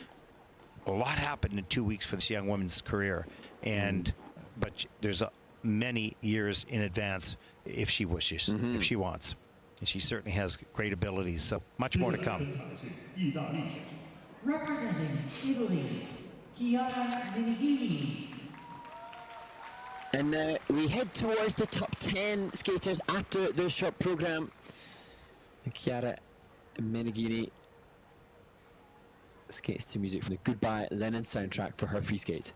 A lot happened in 2 weeks for this young woman's career. But there's many years in advance if she wishes, if she wants. And she certainly has great abilities, so much more to come. Representing Italy, Chiara Menghini. And now we head towards the top 10 skaters after the short program. Chiara Menghini skates to music from the Goodbye Lenin soundtrack for her free skate.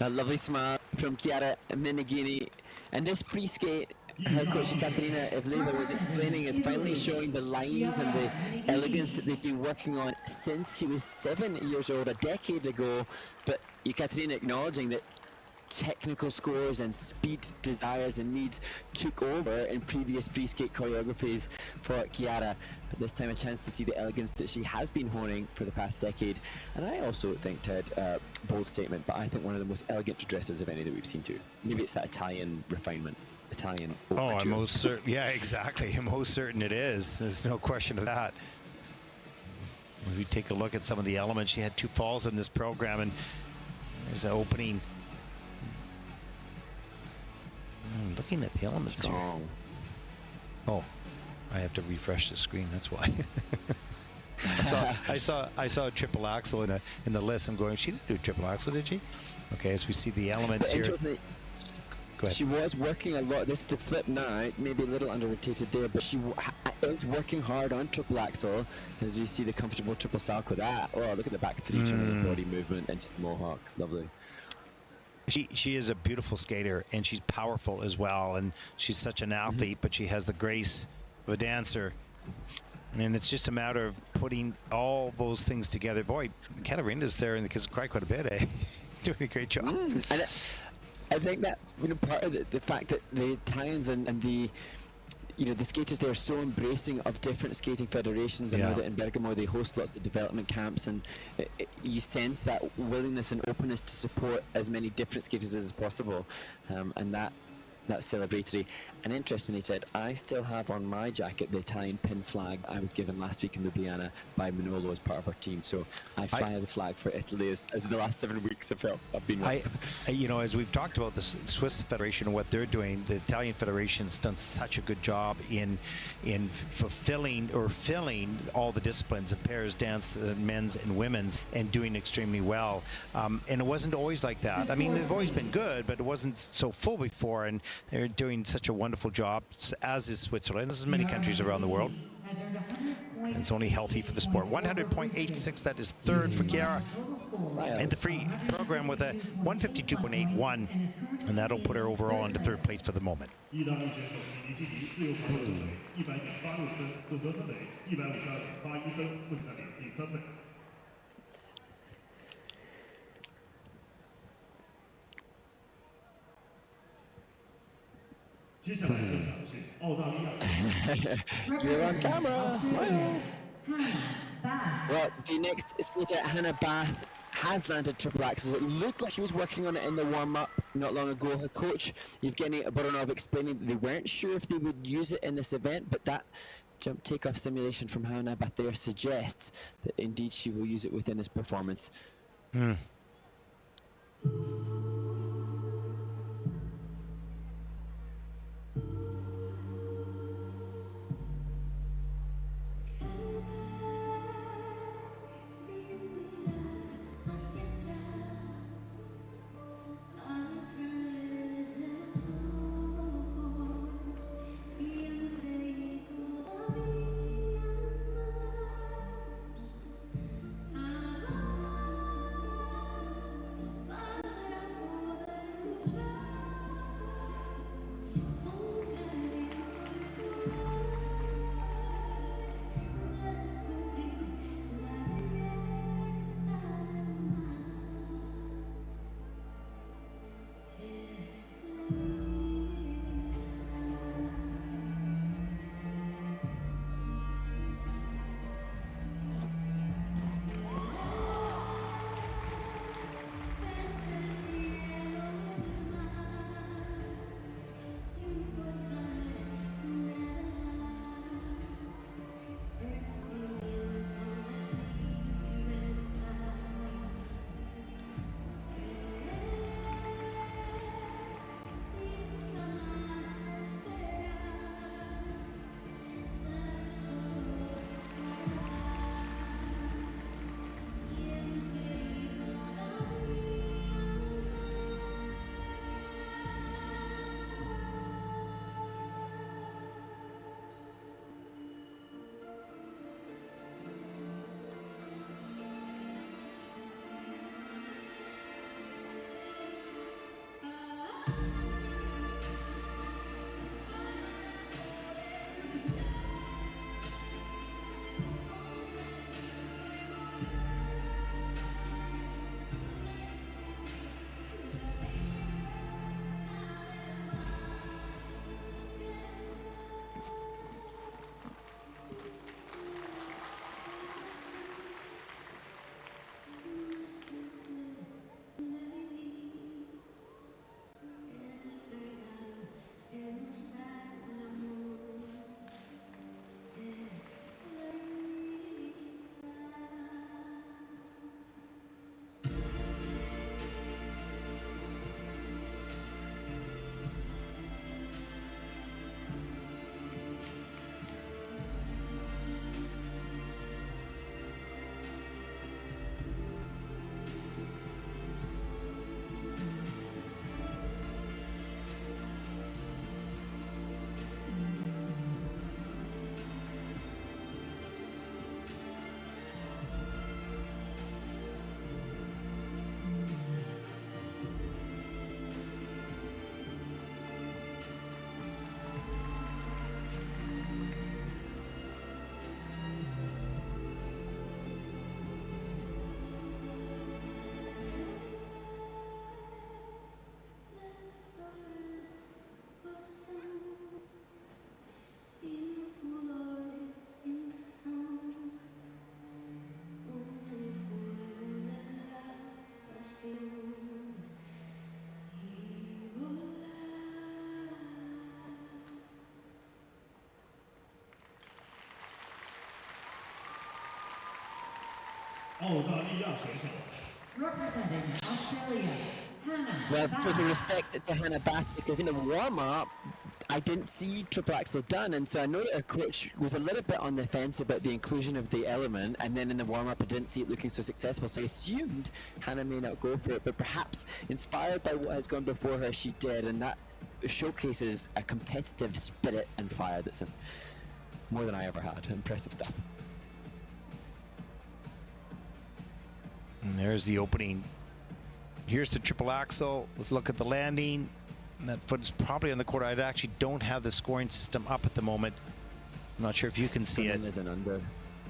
A lovely smile from Chiara Menegini. And this free skate, her coach Katerina Evleva was explaining, is finally showing the lines and the elegance that they've been working on since she was 7 years old, a decade ago. But Katerina acknowledging that technical scores and speed desires and needs took over in previous free skate choreographies for Chiara, but this time a chance to see the elegance that she has been honing for the past decade. And I also think, Ted, bold statement, but I think one of the most elegant dresses of any that we've seen too. Maybe it's that Italian refinement, Italian haute Oh, I'm couture. most certain. Yeah, exactly. I'm most certain it is. There's no question of that. When we take a look at some of the elements, she had 2 falls in this program, and there's an opening. Looking at the elements. Strong. Oh, I have to refresh the screen. That's why. I saw a triple axel in the list. I'm going. She didn't do a triple axel, did she? Okay, as we see the elements But here. interestingly, Go ahead. she was working a lot. This is the flip now, maybe a little under-rotated there, but she is working hard on triple axel. As you see the comfortable triple salco. That, oh, look at the back 3 turn of the body movement into the mohawk. Lovely. She is a beautiful skater, and she's powerful as well, and she's such an athlete, but she has the grace of a dancer, and it's just a matter of putting all those things together. Boy, Katarina's there and the kids cry quite a bit, eh? Doing a great job. And I think that part of the fact that the Italians and the the skaters there are so embracing of different skating federations. I know that in Bergamo they host lots of development camps, and you sense that willingness and openness to support as many different skaters as possible, and that's celebratory. And interestingly, Ted, I still have on my jacket the Italian pin flag I was given last week in Ljubljana by Manolo as part of our team. So I fly the flag for Italy as the last 7 weeks I've been with. As we've talked about the Swiss Federation and what they're doing, the Italian Federation's done such a good job in fulfilling or filling all the disciplines of pairs, dance, men's and women's, and doing extremely well. And it wasn't always like that. I mean, they've always been good, but it wasn't so full before, and they're doing such a wonderful job, as is Switzerland, as many countries around the world. And it's only healthy for the sport. 100.86, that is third for Chiara. And the free program with a 152.81, and that'll put her overall into third place for the moment. 意大利选手比基尼自由跑动队100.86分，总得分为152.81分，目前排名第3位。接下来登场是澳大利亚。 You're on camera. Smile. Well, the next skater, Hannah Bath, has landed triple axels. It looked like she was working on it in the warm-up not long ago. Her coach, Evgeny Boronov, explaining that they weren't sure if they would use it in this event, but that jump takeoff simulation from Hannah Bath there suggests that indeed she will use it within this performance. 澳大利亚选手。 Representing Australia, Hannah. Well, Bath. total respect to Hannah Bath, because in the warm-up, I didn't see triple axel done, and so I know that her coach was a little bit on the fence about the inclusion of the element, and then in the warm-up I didn't see it looking so successful, so I assumed Hannah may not go for it, but perhaps inspired by what has gone before her, she did, and that showcases a competitive spirit and fire that's more than I ever had. Impressive stuff. And there's the opening. Here's the triple axel. Let's look at the landing. That foot is probably on the quarter. I actually don't have the scoring system up at the moment. I'm not sure if you can see it. Is an under.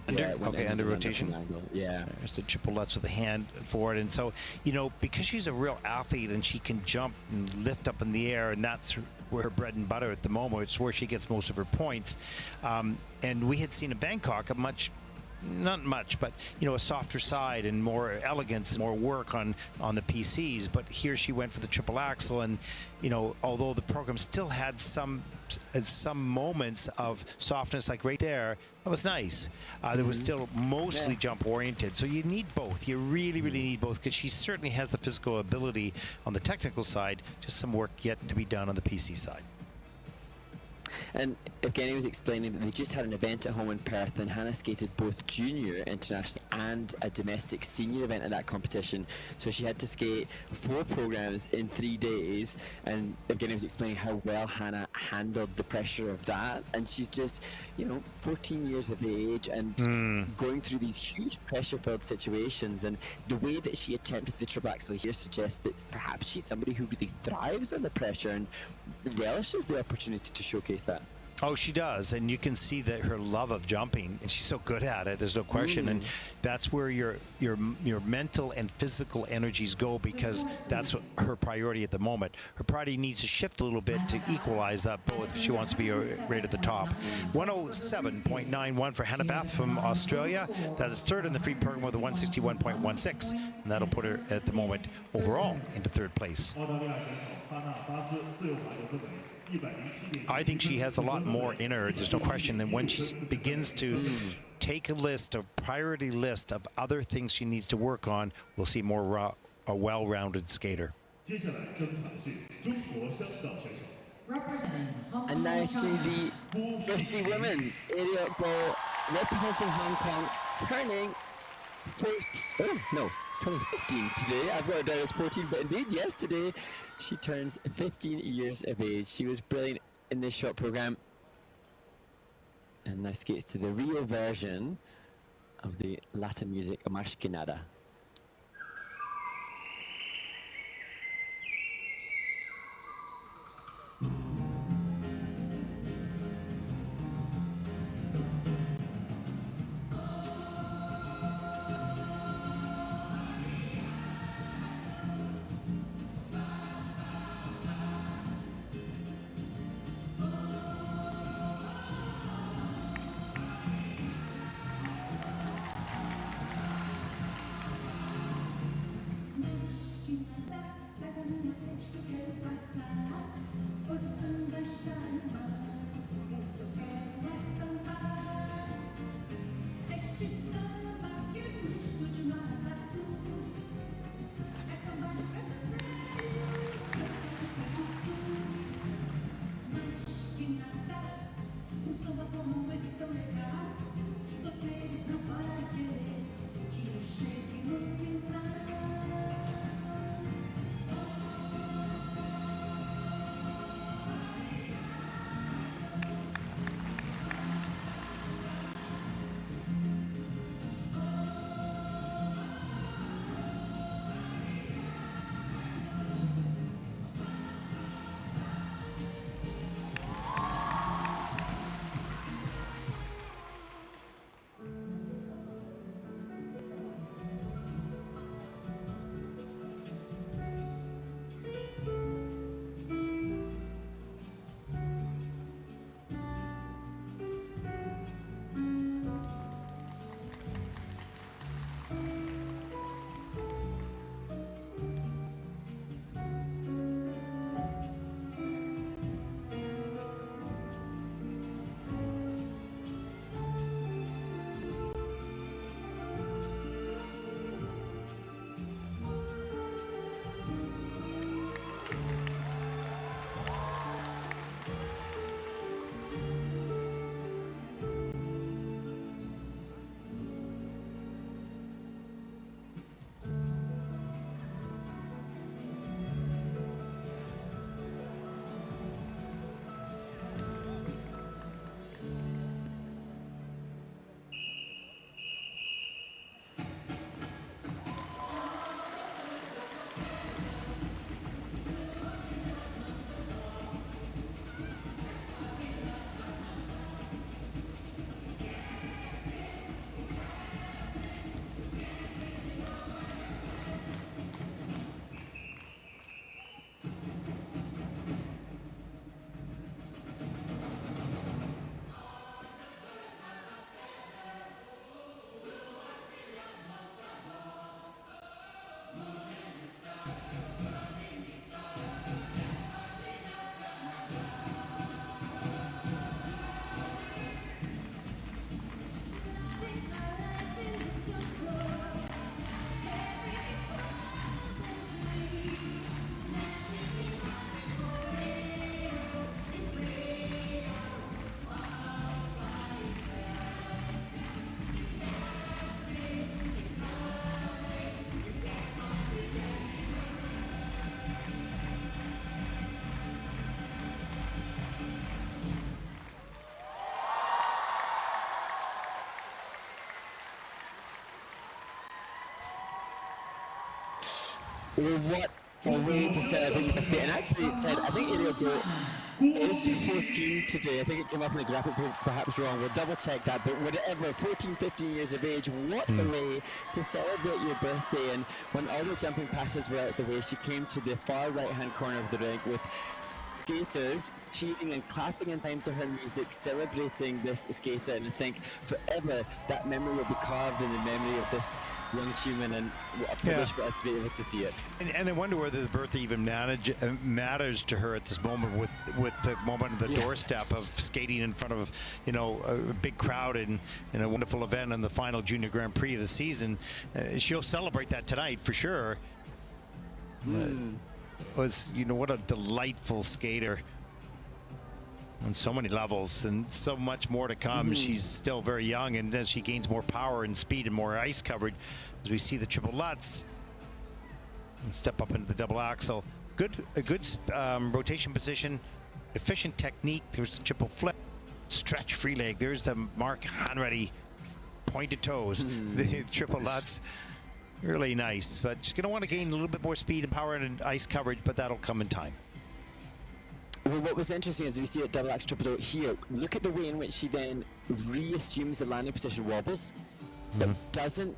Under? Yeah, Okay, under rotation. Yeah. There's the triple lutz with the hand forward. And so, you know, because she's a real athlete and she can jump and lift up in the air, and that's where her bread and butter at the moment. It's where she gets most of her points. And we had seen in Bangkok a not much, but you know, a softer side and more elegance, more work on the PCs. But here she went for the triple axel, and you know, although the program still had some moments of softness, like right there, that was nice. There was still mostly jump oriented. So you need both. You really need both, because she certainly has the physical ability on the technical side. Just some work yet to be done on the PC side. And Evgeny was explaining that they just had an event at home in Perth, and Hannah skated both junior international and a domestic senior event at that competition. So she had to skate 4 programs in 3 days, and Evgeny was explaining how well Hannah handled the pressure of that. And she's just, you know, 14 years of age and going through these huge pressure-filled situations. And the way that she attempted the triple axel here suggests that perhaps she's somebody who really thrives under pressure and relishes the opportunity to showcase that. Oh, she does, and you can see that her love of jumping, and she's so good at it. There's no question, and that's where your mental and physical energies go, because that's what her priority at the moment. Her priority needs to shift a little bit to equalize that both if she wants to be right at the top. 107.91 for Hannah Bath from Australia. That is third in the free program with a 161.16, and that'll put her at the moment overall into third place. 澳大利亚选手哈纳巴斯自由滑得分为 I think she has a lot more in her, there's no question. And when she begins to take a priority list of other things she needs to work on, we'll see more a well-rounded skater. 接下来登场是中国香港选手。 And now through the 50 women, aerial goal representing Hong Kong, turning 2015 today. I've got it down as 14, but indeed, yes, today she turns 15 years of age. She was brilliant in this short program, and now skates to the real version of the Latin music, Marcha que Nada. Well, what a way to celebrate your birthday. And actually, Ted, I think Ariel is 14 today. I think it came up in the graphic, perhaps wrong. We'll double check that. But whatever, 14, 15 years of age, what a way to celebrate your birthday. And when all the jumping passes were out the way, she came to the far right-hand corner of the rink with skaters cheering and clapping in time to her music, celebrating this skater. And I think forever that memory will be carved in the memory of this young human, and what a privilege for us to be able to see it. And I wonder whether the birthday even matters to her at this moment, with the moment of the doorstep of skating in front of, you know, a big crowd in a wonderful event in the final Junior Grand Prix of the season. She'll celebrate that tonight for sure. Was, you know, what a delightful skater on so many levels, and so much more to come. She's still very young, and as she gains more power and speed and more ice coverage, as we see the triple Lutz and step up into the double axel, a good rotation position, efficient technique. There's the triple flip, stretch free leg. There's the Mark Hanratty pointed toes, the triple Lutz. Really nice, but she's going to want to gain a little bit more speed and power and ice coverage, but that'll come in time. Well, what was interesting is we see it double axe triple here. Look at the way in which she then reassumes the landing position, wobbles, but doesn't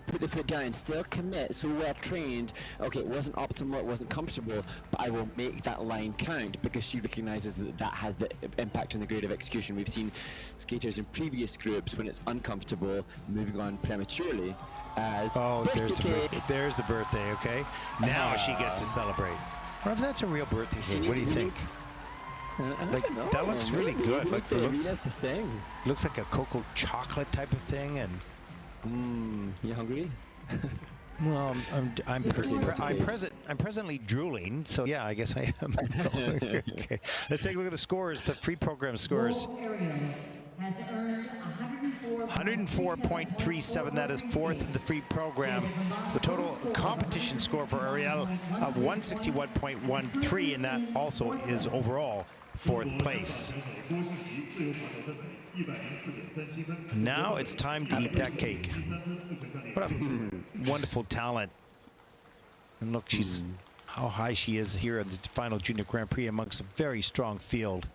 put the foot down, still commit, so well trained. Okay, it wasn't optimal, it wasn't comfortable, but I will make that line count, because she recognizes that that has the impact on the grade of execution. We've seen skaters in previous groups, when it's uncomfortable, moving on prematurely. As there's the birthday. Okay, now she gets to celebrate. I wonder if that's a real birthday cake. What do you think? I don't know. That looks really good. Looks like a cocoa chocolate type of thing. And you hungry? Well, I'm presently drooling, so yeah, I guess I am. Okay. Let's take a look at the scores, the free program scores. Has earned 104.37, that is fourth in the free program. The total competition score for Ariel of 161.13, and that also is overall fourth place. Now it's time to eat that cake. What a wonderful talent. And look, she's how high she is here in the final Junior Grand Prix amongst a very strong field.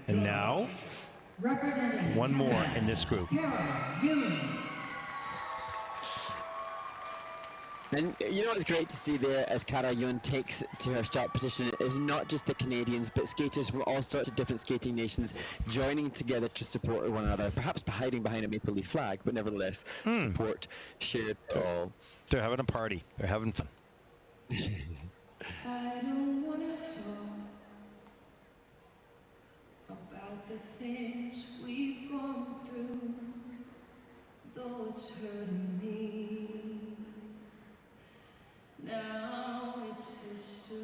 And now, one more in this group. And you know what's great to see there as Cara Yun takes to her start position is not just the Canadians, but skaters from all sorts of different skating nations joining together to support one another, perhaps hiding behind a maple leaf flag, but nevertheless support, share it all. They're having a party. They're having fun. I don't want to talk about the things we've gone through, though it's hurting me. Now it's history.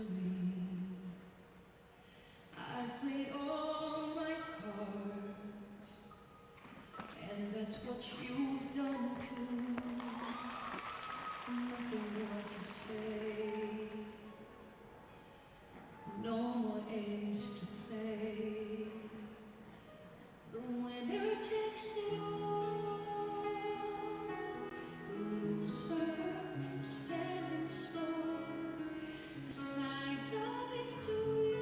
I've played all my cards, and that's what you've done too. Nothing more to say. No more ace to play. The winner takes it all. The loser standing small beside the victory.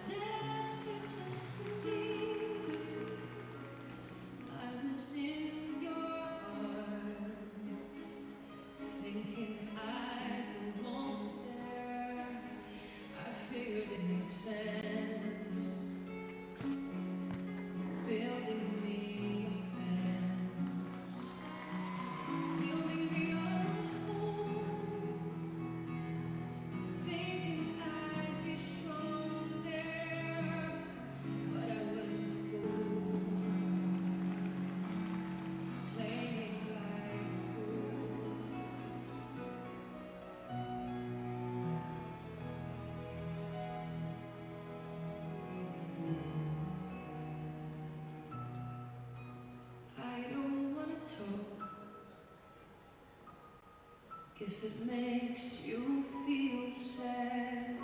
That's your destiny. I was in your arms, thinking I belonged there. I figured it made sense, building me a fence, building me a home, thinking I'd be strong there, but I was a fool, playing by the rules. I don't want to talk if it makes you feel sad,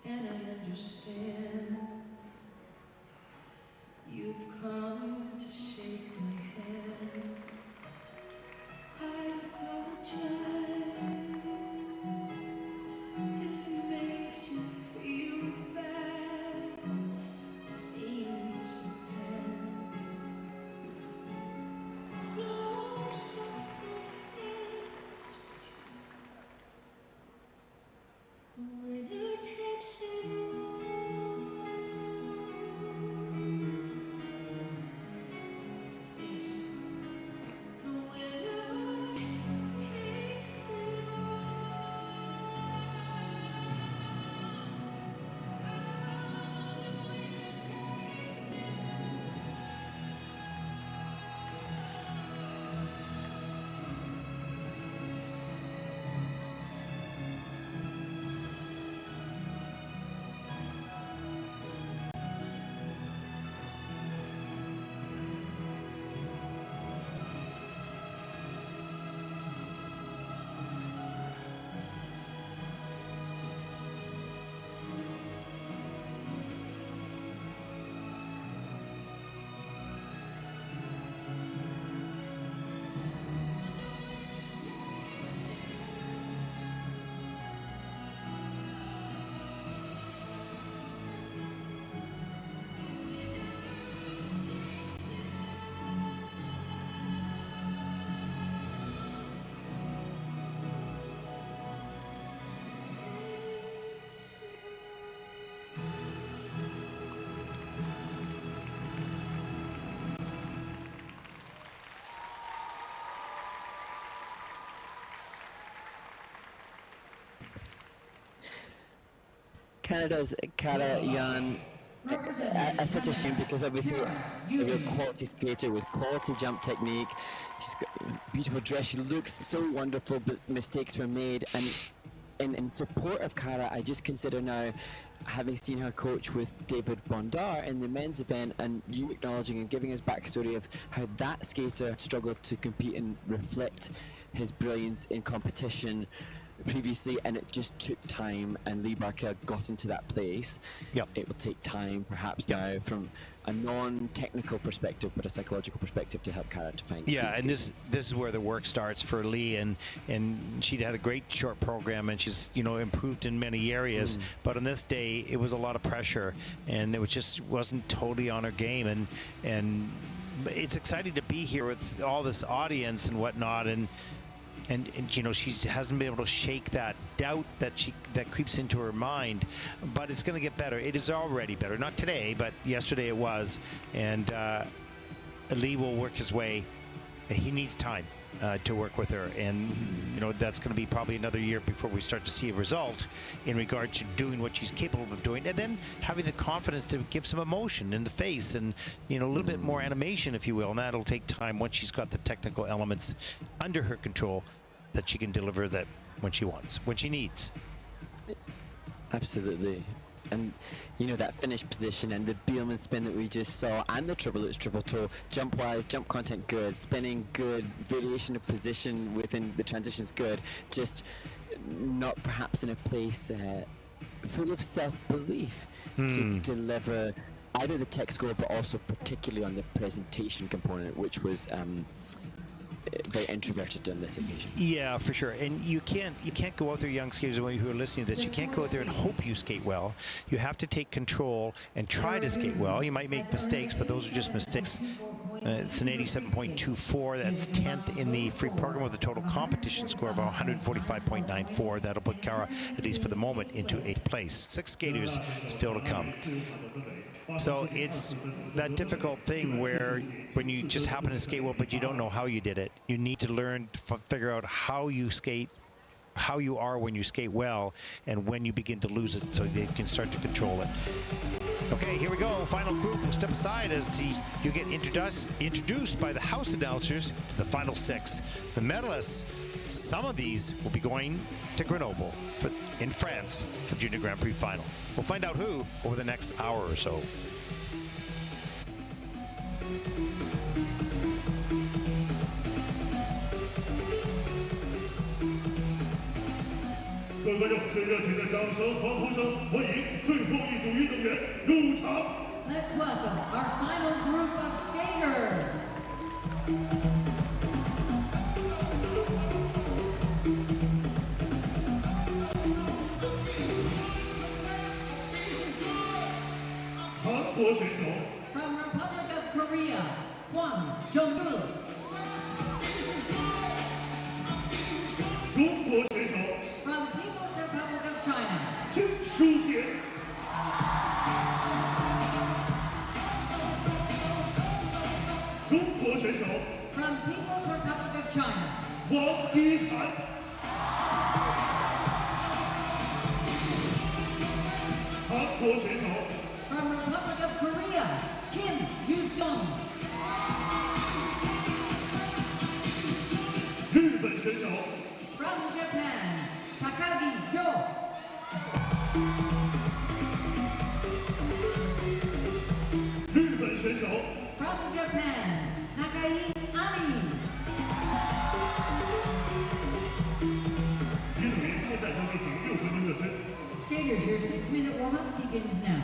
and I understand. You've come to shake my hand. I Canada's Cara Yan. It's such a shame because obviously you're a quality skater with quality jump technique. She's got a beautiful dress. She looks so wonderful, but mistakes were made. And in support of Cara, I just consider now, having seen her coach with David Bondar in the men's event, and you acknowledging and giving us backstory of how that skater struggled to compete and reflect his brilliance in competition previously, and it just took time, and Lee Barker got into that place. Yep. It will take time perhaps now from a non-technical perspective but a psychological perspective to help Cara to find and this is where the work starts for Lee, and she'd had a great short program, and she's improved in many areas, but on this day it was a lot of pressure, and it wasn't totally on her game, and it's exciting to be here with all this audience and whatnot, and she hasn't been able to shake that doubt that creeps into her mind, but it's going to get better. It is already better, not today, but yesterday it was, and Lee will work his way. He needs time to work with her, and that's going to be probably another year before we start to see a result in regard to doing what she's capable of doing, and then having the confidence to give some emotion in the face, and a little bit more animation, if you will, and that'll take time once she's got the technical elements under her control, that she can deliver that when she wants, when she needs. Absolutely. And that finish position and the Bielman spin that we just saw, and the triple lutz triple toe, jump wise, jump content good, spinning good, variation of position within the transitions good, just not perhaps in a place full of self-belief to deliver either the tech score, but also particularly on the presentation component, which was very introverted on this occasion. Yeah, for sure. And you can't go out there, young skaters who are listening to this, you can't go out there and hope you skate well. You have to take control and try to skate well. You might make mistakes, but those are just mistakes. It's an 87.24. That's 10th in the free program with a total competition score of 145.94. That'll put Cara, at least for the moment, into 8th place. 6 skaters still to come. So it's that difficult thing where when you just happen to skate well, but you don't know how you did it. You need to learn to figure out how you skate, how you are when you skate well, and when you begin to lose it, so they can start to control it. Okay, here we go. Final group will step aside as you get introduced by the house announcers to the final 6. The medalists, some of these will be going to Grenoble in France for the Junior Grand Prix final. We'll find out who over the next hour or so. Let's welcome our final group of skaters. From Republic of Korea, Hwang Jong-ul. From People's Republic of China, from People's Republic of China, from Republic of Korea, Kim Yu-sung. From Japan, Takagi Hyo. From Japan, Nakai Ami. Skaters, your 6-minute warm-up begins now.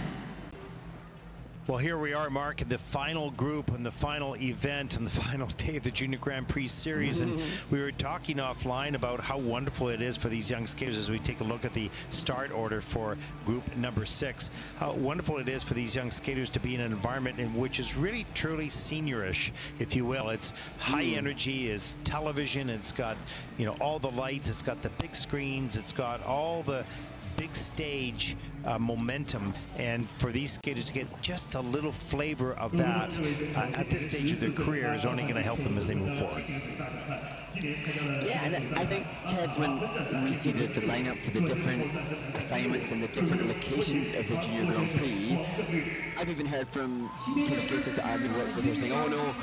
Well, here we are, Mark, at the final group and the final event and the final day of the Junior Grand Prix Series. And we were talking offline about how wonderful it is for these young skaters as we take a look at the start order for group number 6. How wonderful it is for these young skaters to be in an environment in which is really, truly seniorish, if you will. It's high energy, it's television, it's got, all the lights, it's got the big screens, it's got all the big stage momentum, and for these skaters to get just a little flavor of that at this stage of their career is only going to help them as they move forward. Yeah, and I think, Ted, when we see the lineup for the different assignments and the different locations of the Junior Grand Prix, I've even heard from skaters that I've been working with who are saying, oh no,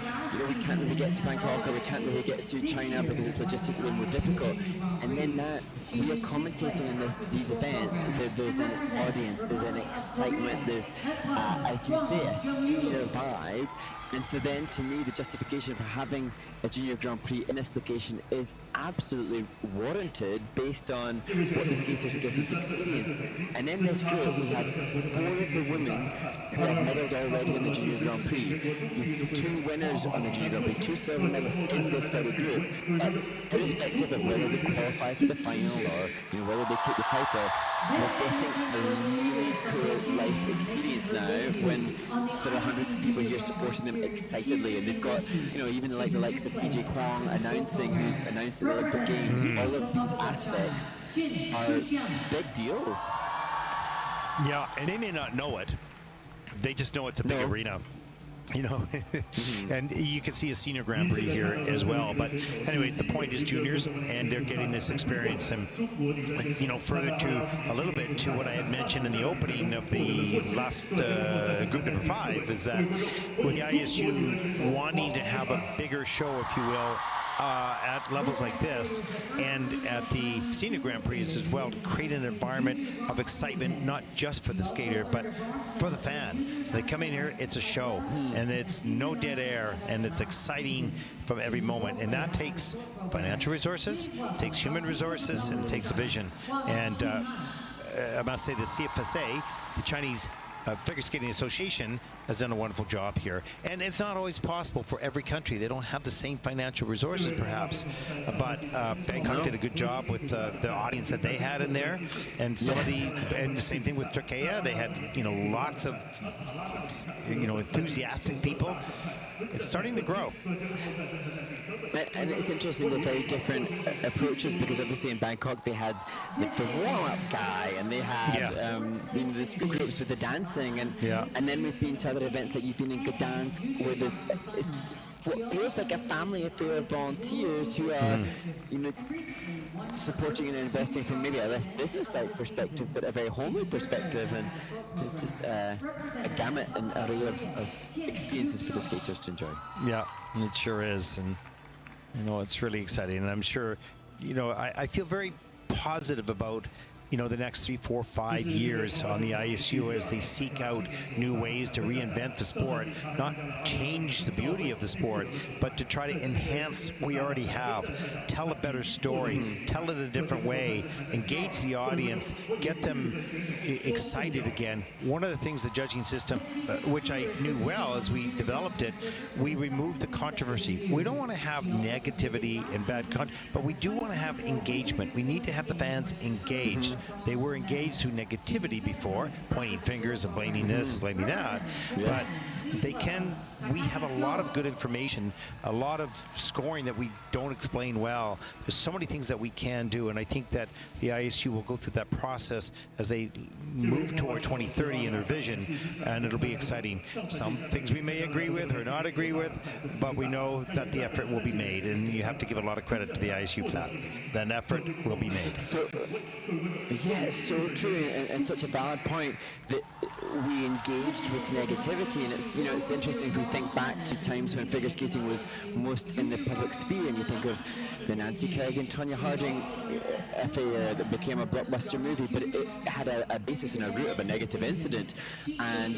we can't really get to Bangkok, or we can't really get to China because it's logistically more difficult. And then we are commentating on these events, there's an audience, there's an excitement, there's, as you say, a senior vibe. And so then, to me, the justification for having a Junior Grand Prix in this location is absolutely warranted based on what the skaters did in experience. And in this group, we had 4 of the women who have medalled already in the Junior Grand Prix. With 2 winners on the Junior Grand Prix, 2 silver medalists in this very group. Irrespective of whether they qualify for the final or whether they take the title, we're getting a really cool life experience now when there are hundreds of people here supporting them excitedly, and they've got even like the likes of PJ Kwong who's announced the Olympic Games. All of these aspects are big deals. Yeah, and they may not know it, they just know it's a big arena. And you can see a senior Grand Prix here as well. But anyways, the point is juniors, and they're getting this experience. And further to a little bit to what I had mentioned in the opening of the last group number 5 is that with the ISU wanting to have a bigger show, if you will, at levels like this and at the Senior Grand Prix as well, to create an environment of excitement, not just for the skater, but for the fan. So they come in here, it's a show, and it's no dead air, and it's exciting from every moment. And that takes financial resources, takes human resources, and it takes a vision. And I must say the CFSA, the Chinese Figure Skating Association, has done a wonderful job here. And it's not always possible for every country. They don't have the same financial resources, perhaps. But Bangkok did a good job with the audience that they had in there. And some of and the same thing with Turkey. They had, lots of, enthusiastic people. It's starting to grow. And it's interesting, the very different approaches, because obviously in Bangkok they had the warm-up guy, and they had the groups with the dancing, and then we've been to other events that you've been in Gdansk, where there's what feels like a family affair of volunteers who are, supporting and investing from maybe a less business-like perspective, but a very homely perspective, and it's just a gamut and array of experiences for the skaters to enjoy. Yeah, it sure is, and it's really exciting, and I'm sure, I feel very positive about the next 3, 4, 5 years on the ISU as they seek out new ways to reinvent the sport, not change the beauty of the sport, but to try to enhance what we already have, tell a better story, tell it a different way, engage the audience, get them excited again. One of the things the judging system, which I knew well as we developed it, we removed the controversy. We don't want to have negativity and bad content, but we do want to have engagement. We need to have the fans engaged. They were engaged through negativity before, pointing fingers and blaming this and blaming that. Yes. But we have a lot of good information, a lot of scoring that we don't explain well. There's so many things that we can do, and I think that the ISU will go through that process as they move toward 2030 in their vision, and it'll be exciting. Some things we may agree with or not agree with, but we know that the effort will be made, and you have to give a lot of credit to the ISU for that. That effort will be made. So, yeah, it's so true, and such a valid point that we engaged with negativity, and it's it's interesting if we think back to times when figure skating was most in the public sphere, and you think of the Nancy Kerrigan, Tonya Harding affair that became a blockbuster movie, but it had a basis and a root of a negative incident, and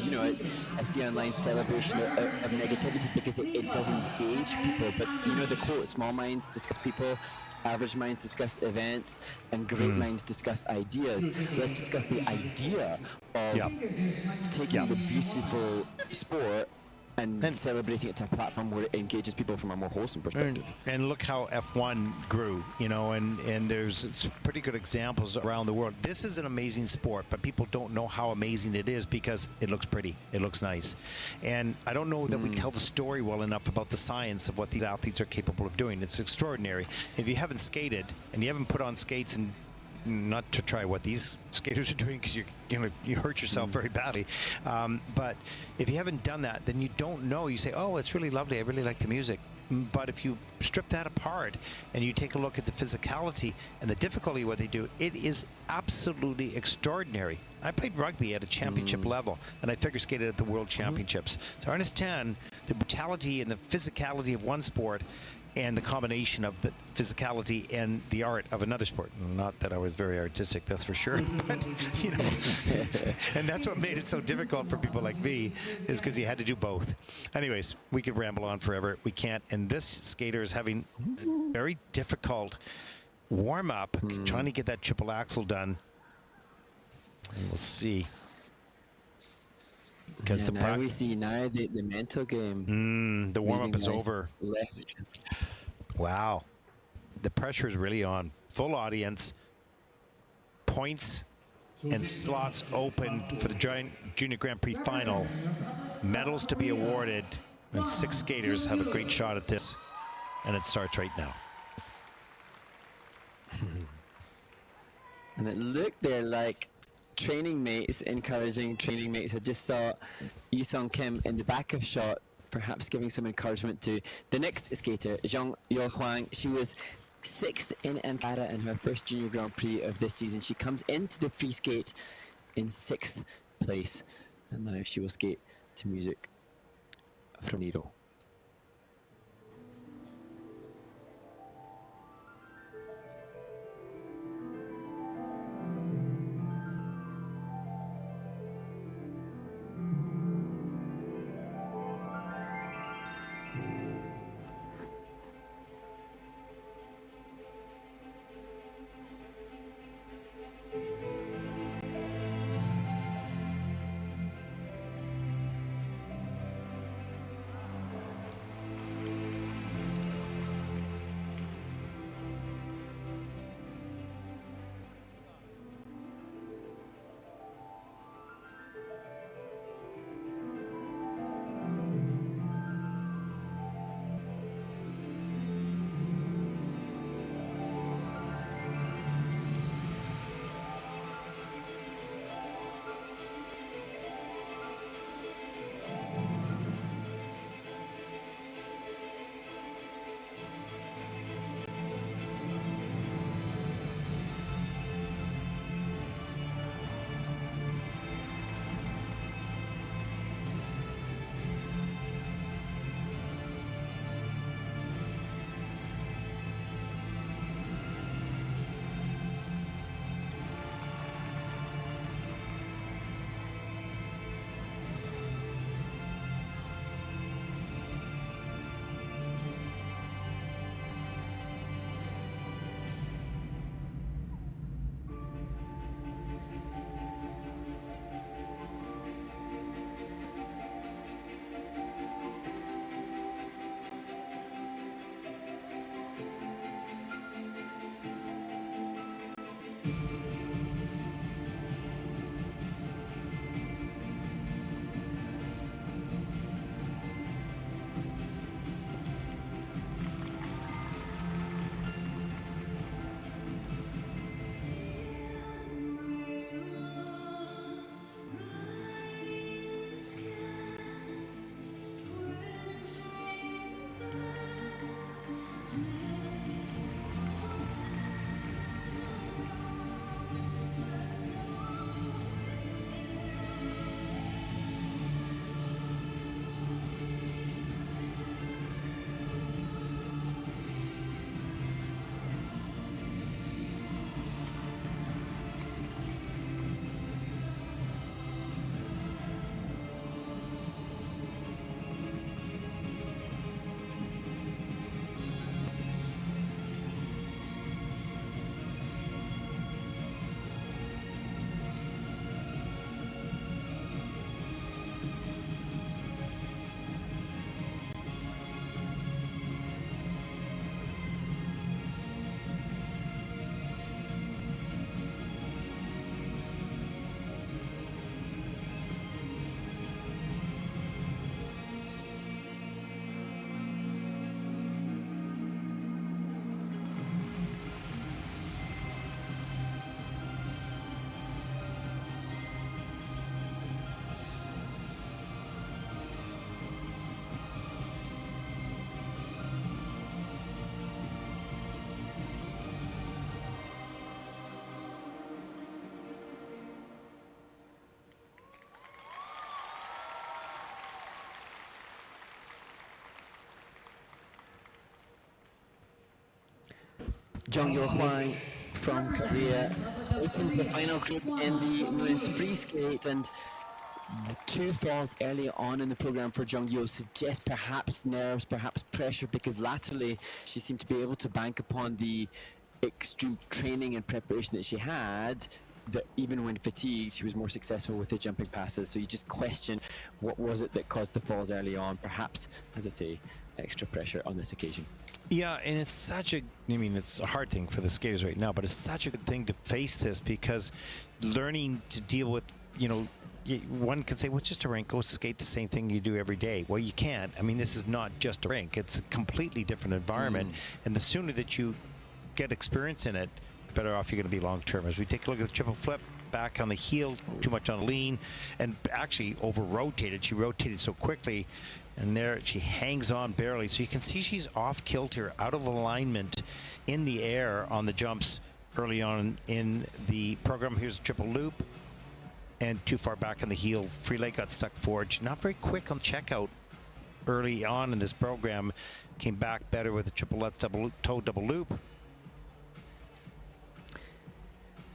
I see online celebration of negativity because it does engage people. But the quote, small minds discuss people, average minds discuss events, and great minds discuss ideas. Let's discuss the idea of taking the beautiful sport and celebrating it to a platform where it engages people from a more wholesome perspective. And look how F1 grew, and there's pretty good examples around the world. This is an amazing sport, but people don't know how amazing it is because it looks pretty, it looks nice. And I don't know that we tell the story well enough about the science of what these athletes are capable of doing. It's extraordinary. If you haven't skated and you haven't put on skates in not to try what these skaters are doing because you hurt yourself very badly. But if you haven't done that, then you don't know. You say, oh, it's really lovely. I really like the music. But if you strip that apart and you take a look at the physicality and the difficulty of what they do, it is absolutely extraordinary. I played rugby at a championship level, and I figure skated at the World Championships. So I understand the brutality and the physicality of one sport and the combination of the physicality and the art of another sport. Not that I was very artistic, that's for sure, but, you know, and that's what made it so difficult for people like me, is because you had to do both. Anyways, we could ramble on forever. We can't, and this skater is having a very difficult warm-up, trying to get that triple axel done. And we'll see. Because now we see now the mental game. The warm-up is nice over. Left. Wow. The pressure is really on. Full audience. Points and slots open for the Junior Grand Prix final. Medals to be awarded. And 6 skaters have a great shot at this. And it starts right now. And it looked there like training mates encouraging training mates. I just saw Yi Sung Kim in the back of shot, perhaps giving some encouragement to the next skater, Zhang Yo Huang. She was 6th in Ankara in her first Junior Grand Prix of this season. She comes into the free skate in 6th place, and now she will skate to music from Niro. Jung-Yo Hwang from Korea opens the final group in the women's free skate, and the two falls early on in the program for Jung-Yo suggest perhaps nerves, perhaps pressure, because latterly she seemed to be able to bank upon the extreme training and preparation that she had, that even when fatigued she was more successful with the jumping passes. So you just question, what was it that caused the falls early on? Perhaps, as I say, extra pressure on this occasion. Yeah, and it's such a, I mean, it's a hard thing for the skaters right now, but it's such a good thing to face this, because learning to deal with, you know, one could say, well, it's just a rink, go skate the same thing you do every day. Well, you can't. I mean, this is not just a rink. It's a completely different environment. And the sooner that you get experience in it, the better off you're going to be long term. As we take a look at the triple flip, back on the heel, too much on the lean, and actually over-rotated. She rotated so quickly, and there she hangs on barely. So you can see she's off kilter, out of alignment in the air on the jumps early on in the program. Here's a triple loop, and too far back on the heel. Free leg got stuck forward. She's not very quick on checkout early on in this program. Came back better with a triple left double toe double loop.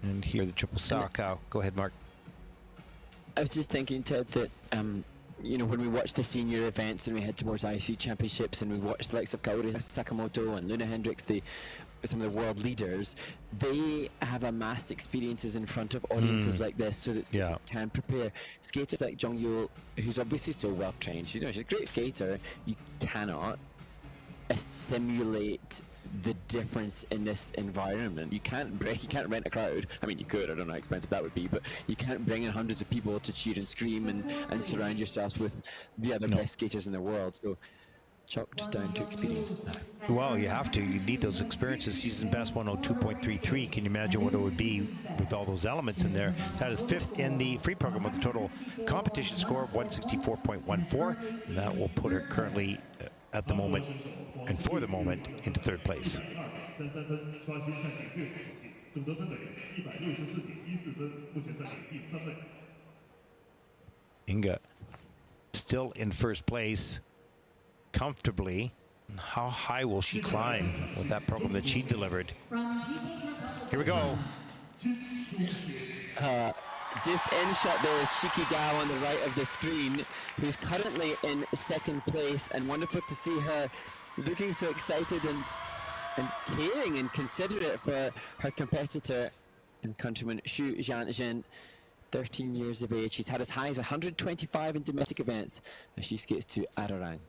And here the triple Salchow. Go ahead, Mark. I was just thinking, Ted, that you know, when we watch the senior events and we head towards IC championships and we watch the likes of Kaori Sakamoto and Luna Hendricks, some of the world leaders, they have amassed experiences in front of audiences like this, so that they can prepare. Skaters like Jung-Yo, who's obviously so well trained, you know, she's a great skater. You cannot simulate the difference in this environment. You can't rent a crowd. I mean, you could. I don't know how expensive that would be, but you can't bring in hundreds of people to cheer and scream and surround yourselves with the other best skaters in the world. So chalked down to experience now. Well, you have to. You need those experiences. Season best 102.33. Can you imagine what it would be with all those elements in there? That is fifth in the free program with a total competition score of 164.14. And that will put her currently at the moment, and for the moment, into third place. Inga still in first place comfortably. How high will she climb with that program that she delivered? Here we go. Just in shot there is Shiki Gao on the right of the screen, who's currently in second place, and wonderful to see her looking so excited and caring and considerate for her competitor and countryman Xu Jianjin, 13 years of age. She's had as high as 125 in domestic events as she skates to Ararang.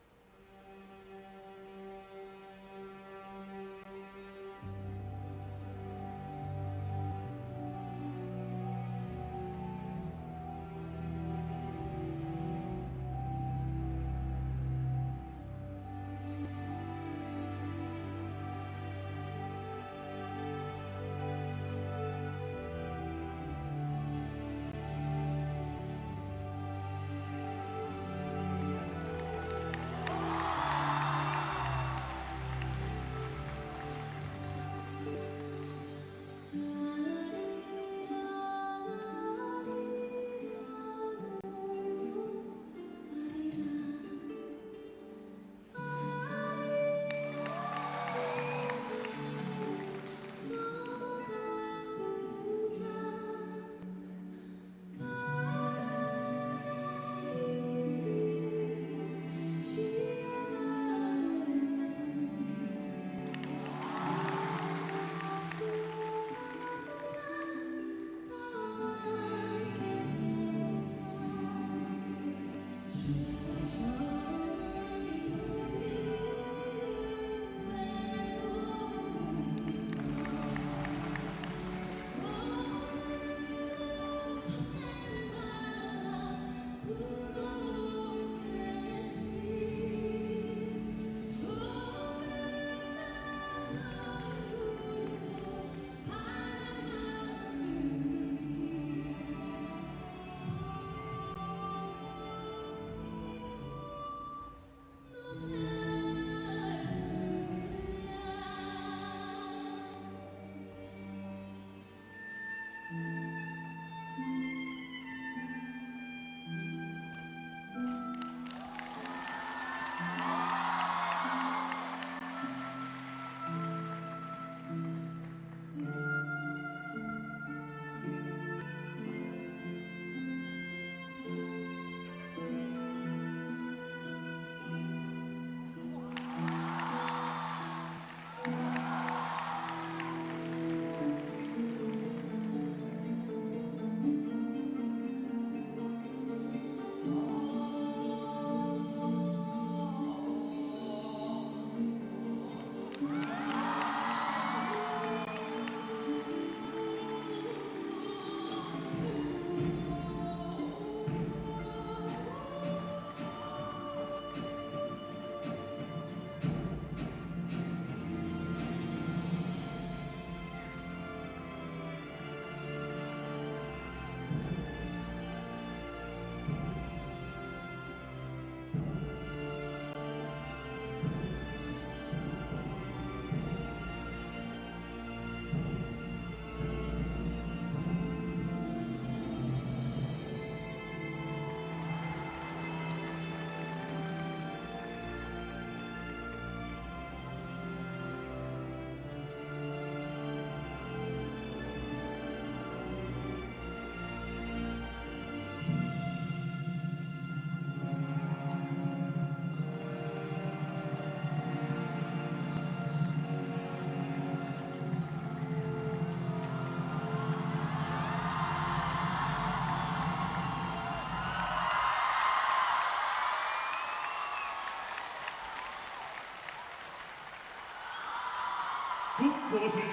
中国选手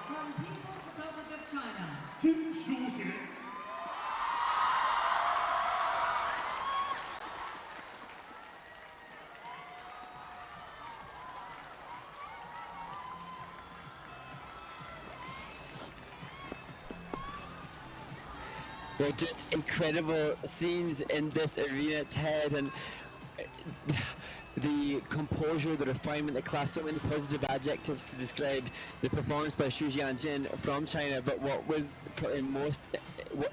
From People's Republic of China. 金书贤。 Well, just incredible scenes in this arena, Ted, and the composure, the refinement, the class, so many positive adjectives to describe the performance by Xu Jianjin from China. But what was probably what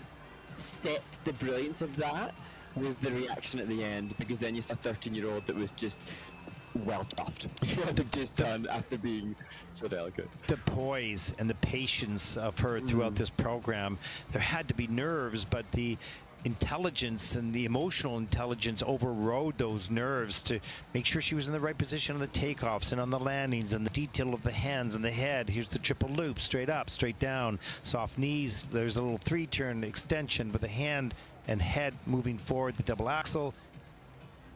set the brilliance of that was the reaction at the end, because then you saw a 13-year-old that was just well stuffed. What they've just done after being so delicate. The poise and the patience of her throughout this program. There had to be nerves, but the intelligence and the emotional intelligence overrode those nerves to make sure she was in the right position on the takeoffs and on the landings, and the detail of the hands and the head. Here's the triple loop, straight up, straight down, soft knees. There's a little 3-turn extension with the hand and head moving forward, the double axel.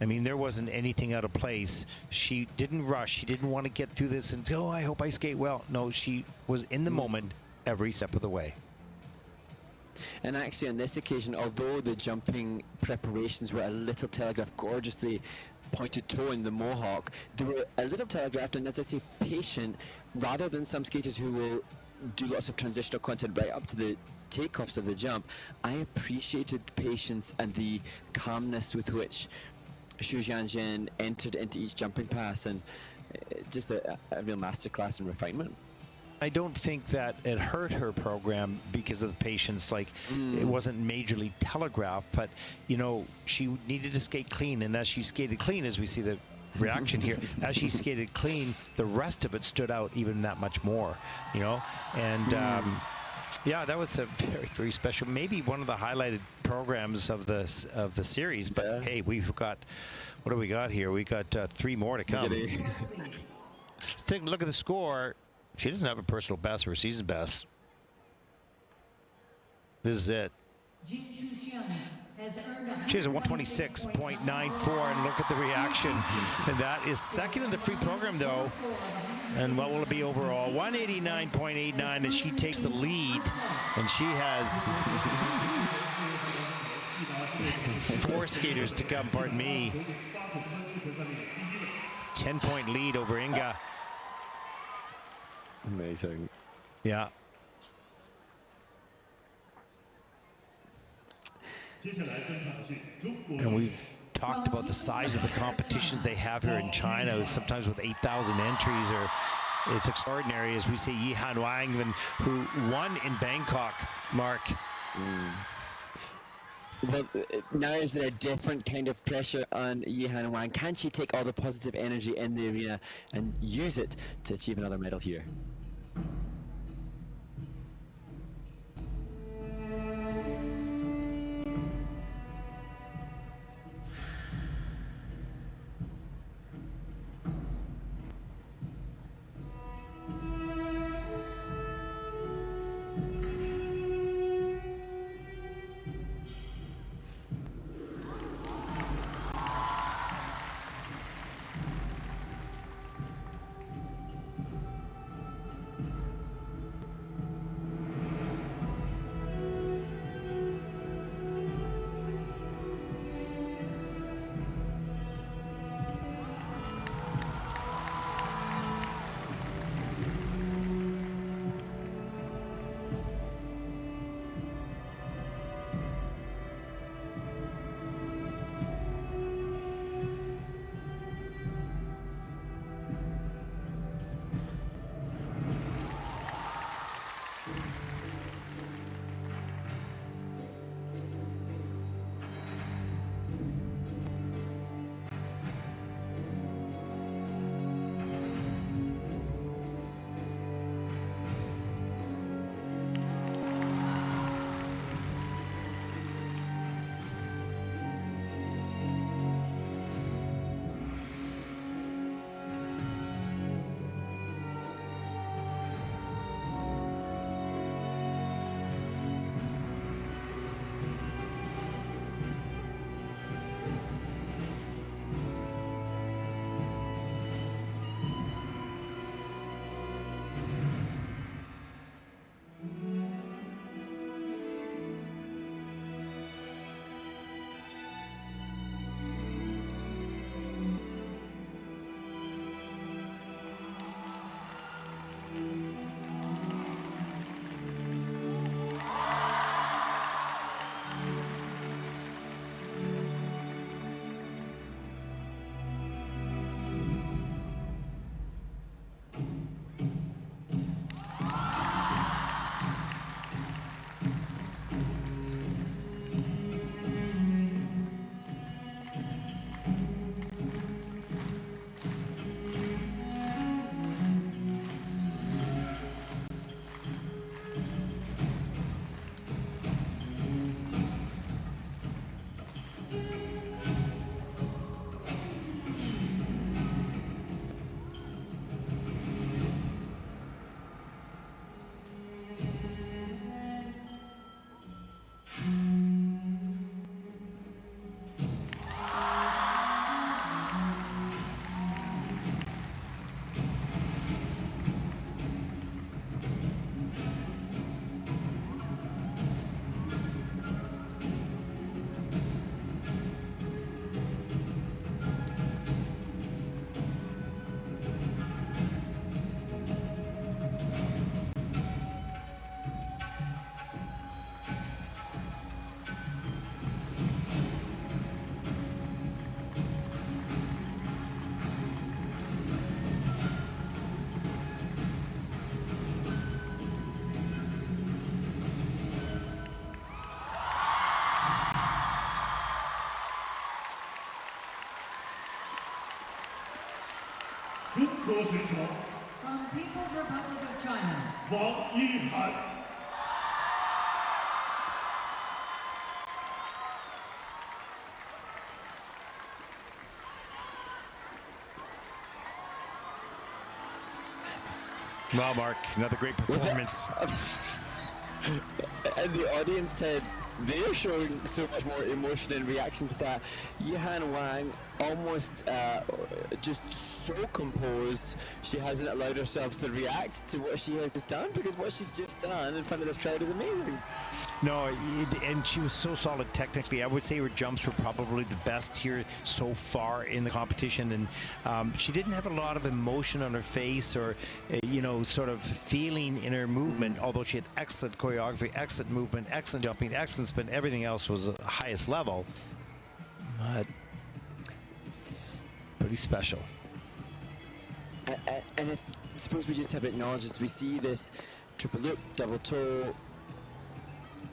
I mean, there wasn't anything out of place. She didn't rush. She didn't want to get through this and, oh, I hope I skate well. No, she was in the moment every step of the way. And actually on this occasion, although the jumping preparations were a little telegraphed, gorgeously pointed toe in the mohawk, they were a little telegraphed and, as I say, patient, rather than some skaters who will do lots of transitional content right up to the takeoffs of the jump. I appreciated the patience and the calmness with which Xu Jianjin entered into each jumping pass, and just a real masterclass in refinement. I don't think that it hurt her program because of the patience. Like, it wasn't majorly telegraphed, but, you know, she needed to skate clean, and as she skated clean, as we see the reaction here, as she skated clean, the rest of it stood out even that much more, you know. And yeah, that was a very, very special, maybe one of the highlighted programs of the series. But hey, we've got, what do we got here? We got 3 more to come. Let's take a look at the score. She doesn't have a personal best or a season best. This is it. She has a 126.94, and look at the reaction. And that is second in the free program, though. And what will it be overall? 189.89 as she takes the lead. And she has 4 skaters to come, pardon me. 10-point lead over Inga. Amazing. Yeah. And we've talked about the size of the competitions they have here in China, sometimes with 8,000 entries, or it's extraordinary. As we see Yi Han Wang, who won in Bangkok, Mark. Well, now is there a different kind of pressure on Yi Han Wang? Can she take all the positive energy in the arena and use it to achieve another medal here? 何选手 From People's Republic of China. 王一涵。 Well, Mark, another great performance. And the audience, Ted, they're showing so much more emotion in reaction to that. Yihan Wang almost just so composed. She hasn't allowed herself to react to what she has just done, because what she's just done in front of this crowd is amazing. No, and she was so solid technically. I would say her jumps were probably the best here so far in the competition, and she didn't have a lot of emotion on her face or, sort of feeling in her movement, although she had excellent choreography, excellent movement, excellent jumping, excellent spin. Everything else was the highest level. But pretty special. And I suppose we just have acknowledged as we see this triple loop, double toe,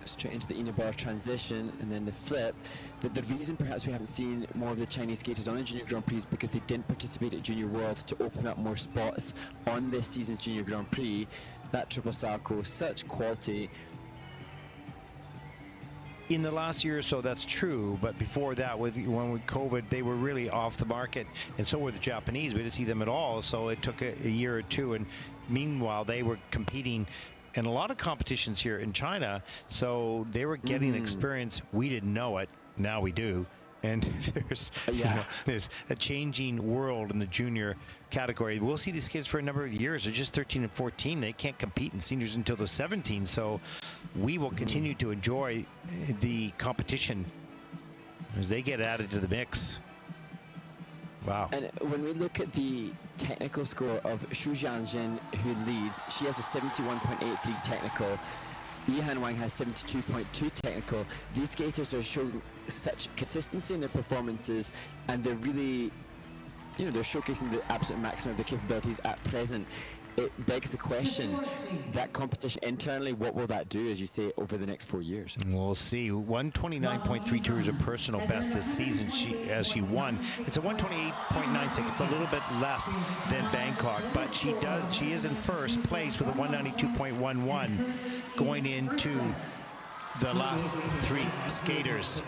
straight into the Ina transition, and then the flip, that the reason perhaps we haven't seen more of the Chinese skaters on the Junior Grand Prix is because they didn't participate at Junior Worlds to open up more spots on this season's Junior Grand Prix. That triple salchow, such quality. In the last year or so, that's true, but before that, with COVID, they were really off the market, and so were the Japanese. We didn't see them at all, so it took a year or two, and meanwhile, they were competing in a lot of competitions here in China, so they were getting experience. We didn't know it, now we do. And there's a changing world in the junior category. We'll see these kids for a number of years. They're just 13 and 14. They can't compete in seniors until they're 17. So we will continue to enjoy the competition as they get added to the mix. Wow. And when we look at the technical score of Xu Jianjin, who leads, she has a 71.83 technical. Yihan Wang has 72.2 technical. These skaters are showing such consistency in their performances, and they're really, they're showcasing the absolute maximum of their capabilities at present. It begs the question, that competition internally, what will that do, as you say, over the next 4 years? We'll see. 129.32 is her personal best this season as she won. It's a 128.96. It's a little bit less than Bangkok, but she is in first place with a 192.11 going into the last three skaters.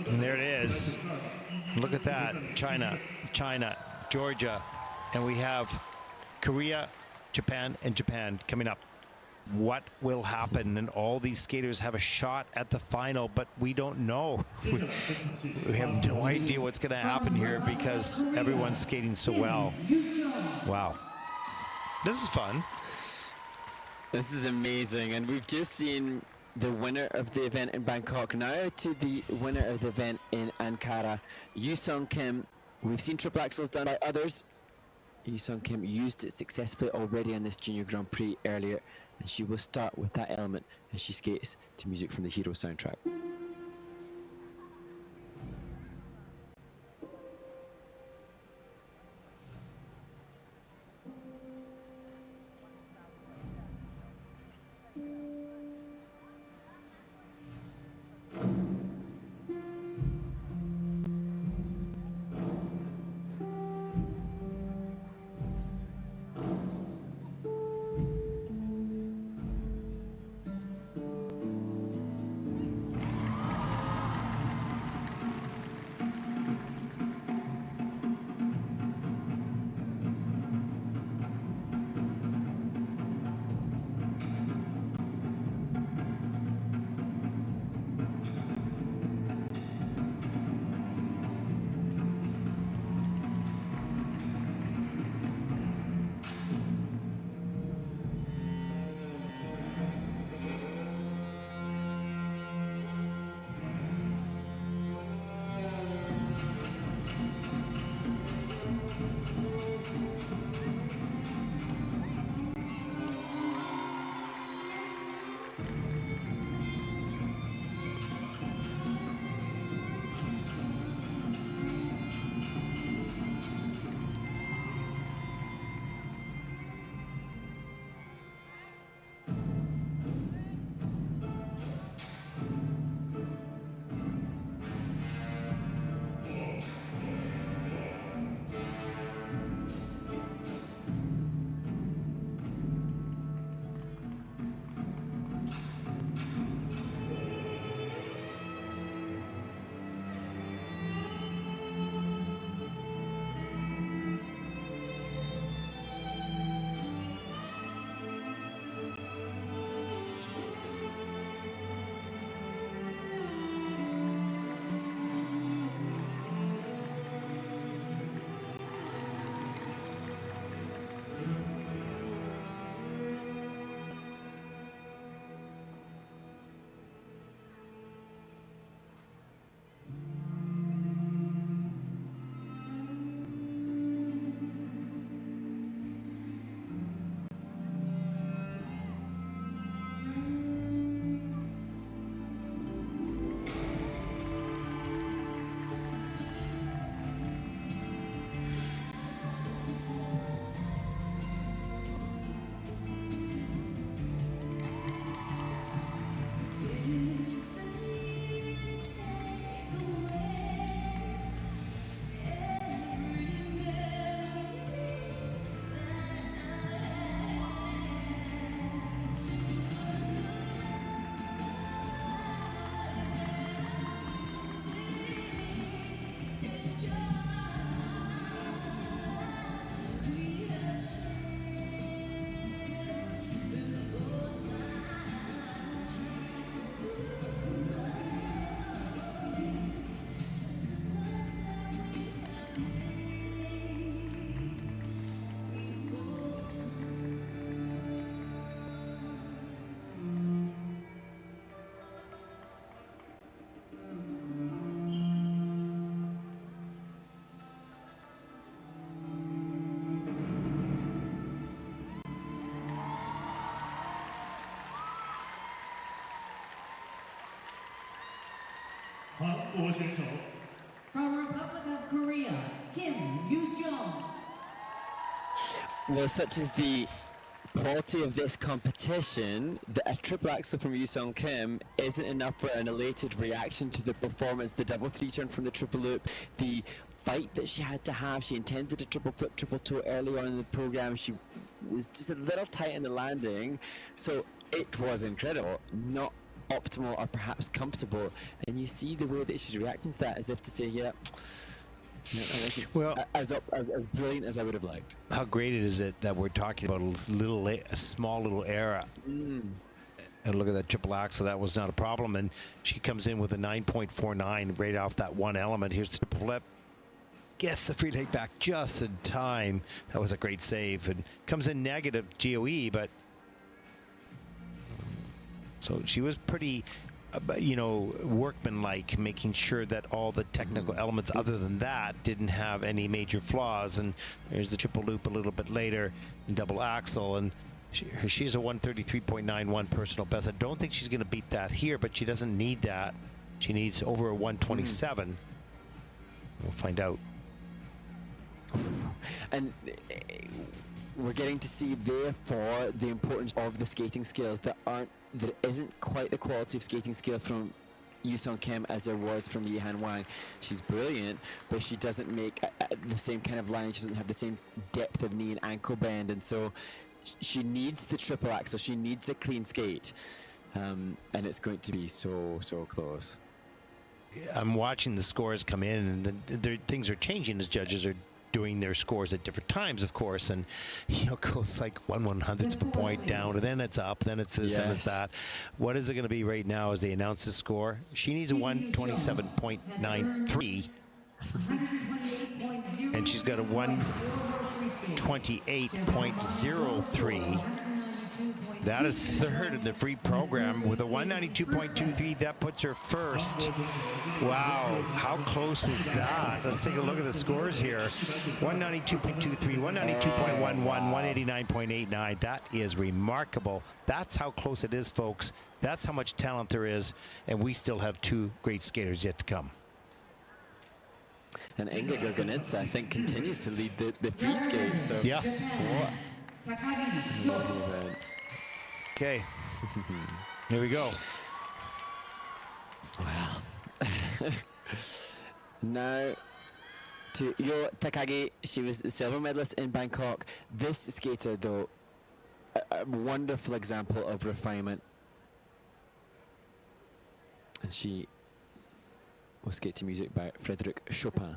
And there it is. Look at that. China, Georgia, and we have Korea, Japan, and Japan coming up. What will happen? And all these skaters have a shot at the final, but we don't know. We have no idea what's going to happen here because everyone's skating so well. Wow. This is fun. This is amazing, and we've just seen the winner of the event in Bangkok. Now to the winner of the event in Ankara, Yu Sung Kim. We've seen triple axels done by others. Yu Sung Kim used it successfully already on this Junior Grand Prix earlier, and she will start with that element as she skates to music from the Hero soundtrack. 韩国选手。 From Republic of Korea, Kim Yoo-seong. Well, such is the quality of this competition that a triple axel from Yoo-seong Kim isn't enough for an elated reaction to the performance. The double three turn from the triple loop, the fight that she had to have. She intended a triple flip, triple toe early on in the program. She was just a little tight in the landing, so it was incredible. Not optimal or perhaps comfortable, and you see the way that she's reacting to that as if to say, yeah, well, as brilliant as I would have liked. How great is it that we're talking about a small little error? And look at that triple axel, that was not a problem, and she comes in with a 9.49 right off that one element. Here's the triple flip, gets the free leg back just in time. That was a great save, and comes in negative GOE, but so she was pretty, workmanlike, making sure that all the technical elements other than that didn't have any major flaws. And there's the triple loop a little bit later, and double axel, and she's a 133.91 personal best. I don't think she's going to beat that here, but she doesn't need that. She needs over a 127. We'll find out. And we're getting to see, therefore, the importance of the skating skills that isn't quite the quality of skating skill from Yoo-seong Kim as there was from Yihan Wang. She's brilliant, but she doesn't make the same kind of line. She doesn't have the same depth of knee and ankle bend, and so she needs the triple axel. She needs a clean skate, and it's going to be so close. I'm watching the scores come in, and things are changing as judges are doing their scores at different times, of course, and it goes like 1/100ths of a point down, and then it's up, then it's this, and it's that. What is it going to be right now as they announce the score? She needs a 127.93, and she's got a 128.03. That is third in the free program with a 192.23. That puts her first. Wow, how close was that? Let's take a look at the scores here. 192.23, 192.11, 189.89. That is remarkable. That's how close it is, folks. That's how much talent there is, and we still have two great skaters yet to come. And Inga Gorgonitsa, I think, continues to lead the free skate. So yeah. What? Amazing event. Okay, here we go. Well, now to Yo Takagi. She was the silver medalist in Bangkok. This skater, though, a wonderful example of refinement. And she will skate to music by Frédéric Chopin.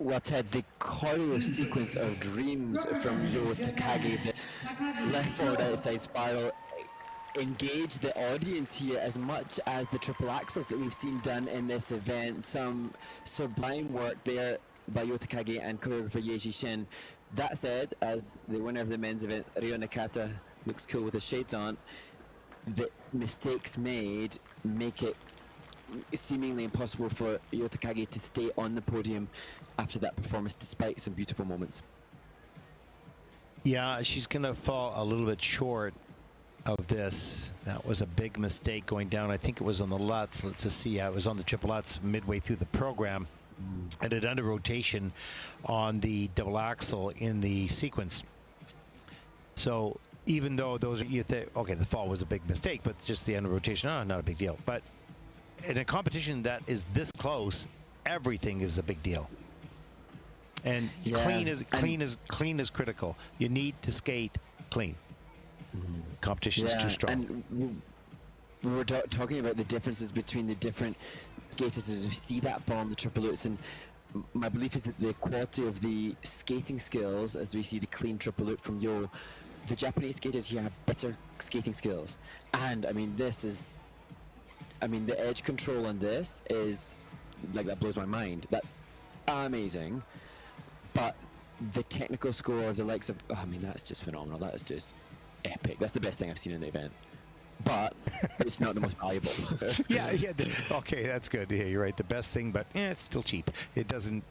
Well, Ted, the choreo sequence of dreams from Yo Takagi, the left forward outside spiral, engage the audience here as much as the triple axels that we've seen done in this event. Some sublime work there by Yo Takagi and choreographer Yeji Shin. That said, as the winner of the men's event, Ryo Nakata, looks cool with his shades on, the mistakes made make it seemingly impossible for Yo Takagi to stay on the podium after that performance, despite some beautiful moments. Yeah, she's going to fall a little bit short of this. That was a big mistake going down. I think it was on the Lutz. Let's just see. It was on the triple Lutz midway through the program. And it under rotation on the double axel in the sequence. So even though those are, you think, okay, the fall was a big mistake, but just the under rotation, not a big deal. But in a competition that is this close, everything is a big deal. And clean is critical. You need to skate clean. Competition is too strong. And we were talking about the differences between the different skaters as we see that fall on the triple lutz, and my belief is that the quality of the skating skills, as we see the clean triple loop from Yo, the Japanese skaters here have better skating skills. And I mean, this is, I mean, the edge control on this is, like, that blows my mind. That's amazing. But the technical score of the likes of, I mean, that's just phenomenal. That is just epic. That's the best thing I've seen in the event. But it's not the most valuable. yeah. Okay, that's good. Yeah, you're right. The best thing, but it's still cheap. It doesn't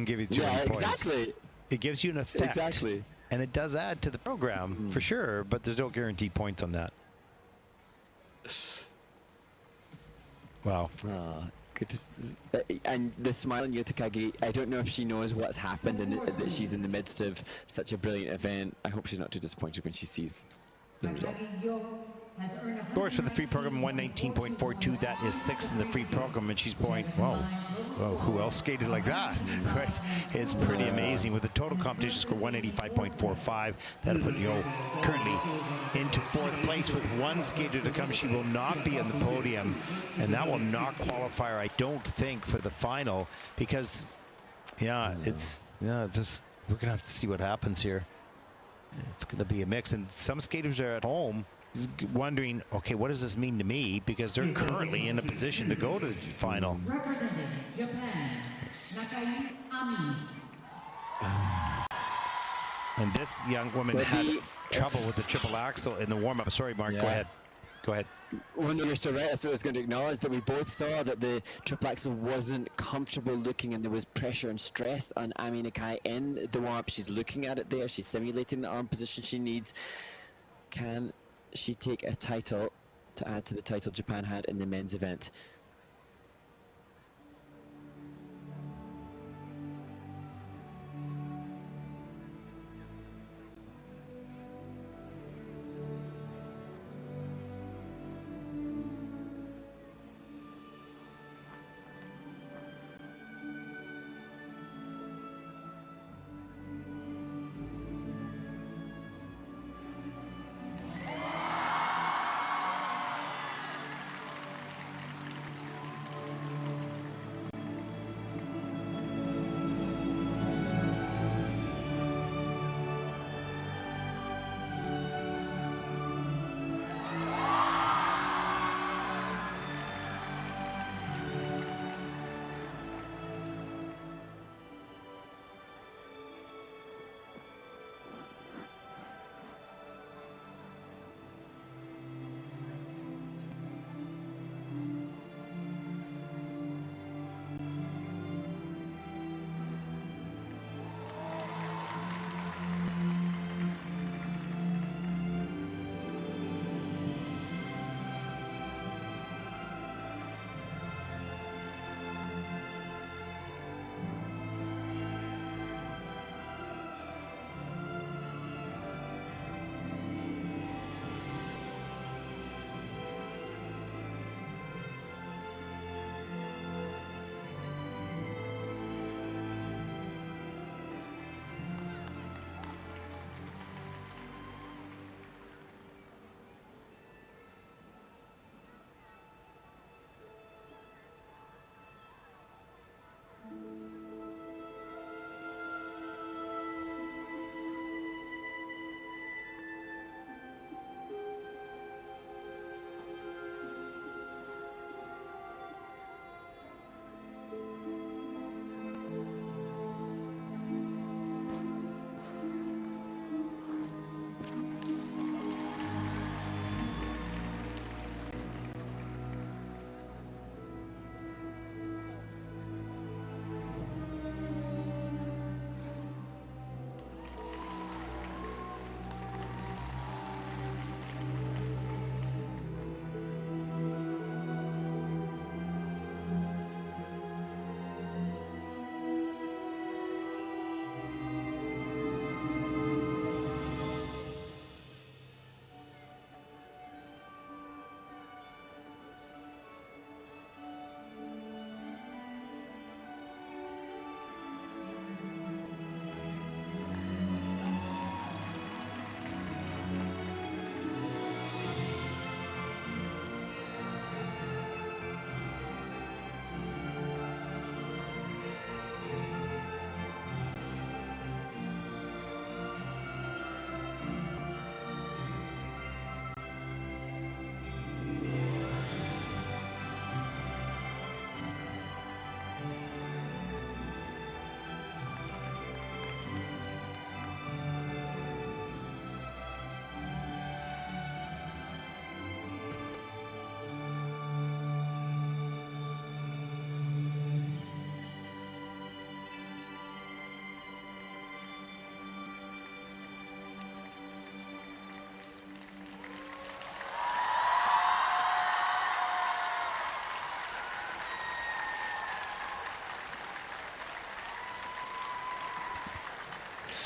give you 200 points. Exactly. It gives you an effect. Exactly. And it does add to the program for sure, but there's no guaranteed points on that. Wow. And the smile on Yo Takagi, I don't know if she knows what's happened and that she's in the midst of such a brilliant event. I hope she's not too disappointed when she sees the result. Scores for the free program 119.42. That is sixth in the free program, and she's going, whoa, who else skated like that? Right? It's pretty amazing. With a total competition score 185.45, that'll put Yo currently into fourth place with one skater to come. She will not be on the podium, and that will not qualify her, I don't think, for the final, because just we're gonna have to see what happens here. It's going to be a mix, and some skaters are at home wondering, okay, what does this mean to me? Because they're currently in a position to go to the final. Representing Japan, Nakai Ami. And this young woman had trouble with the triple axel in the warm-up. Sorry, Mark, go ahead. Go ahead. Well, no, you're so right. So I was going to acknowledge that we both saw that the triple axel wasn't comfortable looking, and there was pressure and stress on Ami Nakai in the warm-up. She's looking at it there. She's simulating the arm position she needs. Can she take a title to add to the title Japan had in the men's event?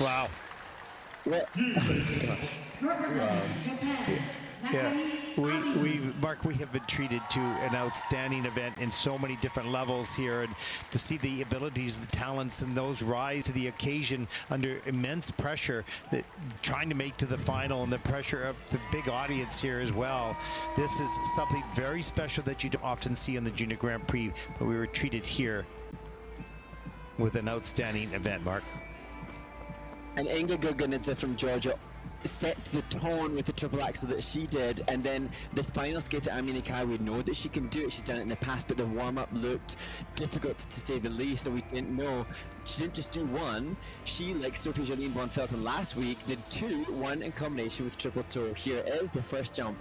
Wow. Well, Yeah, Mark, we have been treated to an outstanding event in so many different levels here, and to see the abilities, the talents, and those rise to the occasion under immense pressure, that trying to make to the final, and the pressure of the big audience here as well. This is something very special that you don't often see on the Junior Grand Prix, but we were treated here with an outstanding event, Mark. And Inga Gurganidze from Georgia sets the tone with the triple axel that she did, and then this final skate at Amina Kai, we know that she can do it, she's done it in the past, but the warm-up looked difficult to say the least, so we didn't know. She didn't just do one, she, like Sophie Jolene von Felten last week, did two, one in combination with triple toe. Here is the first jump.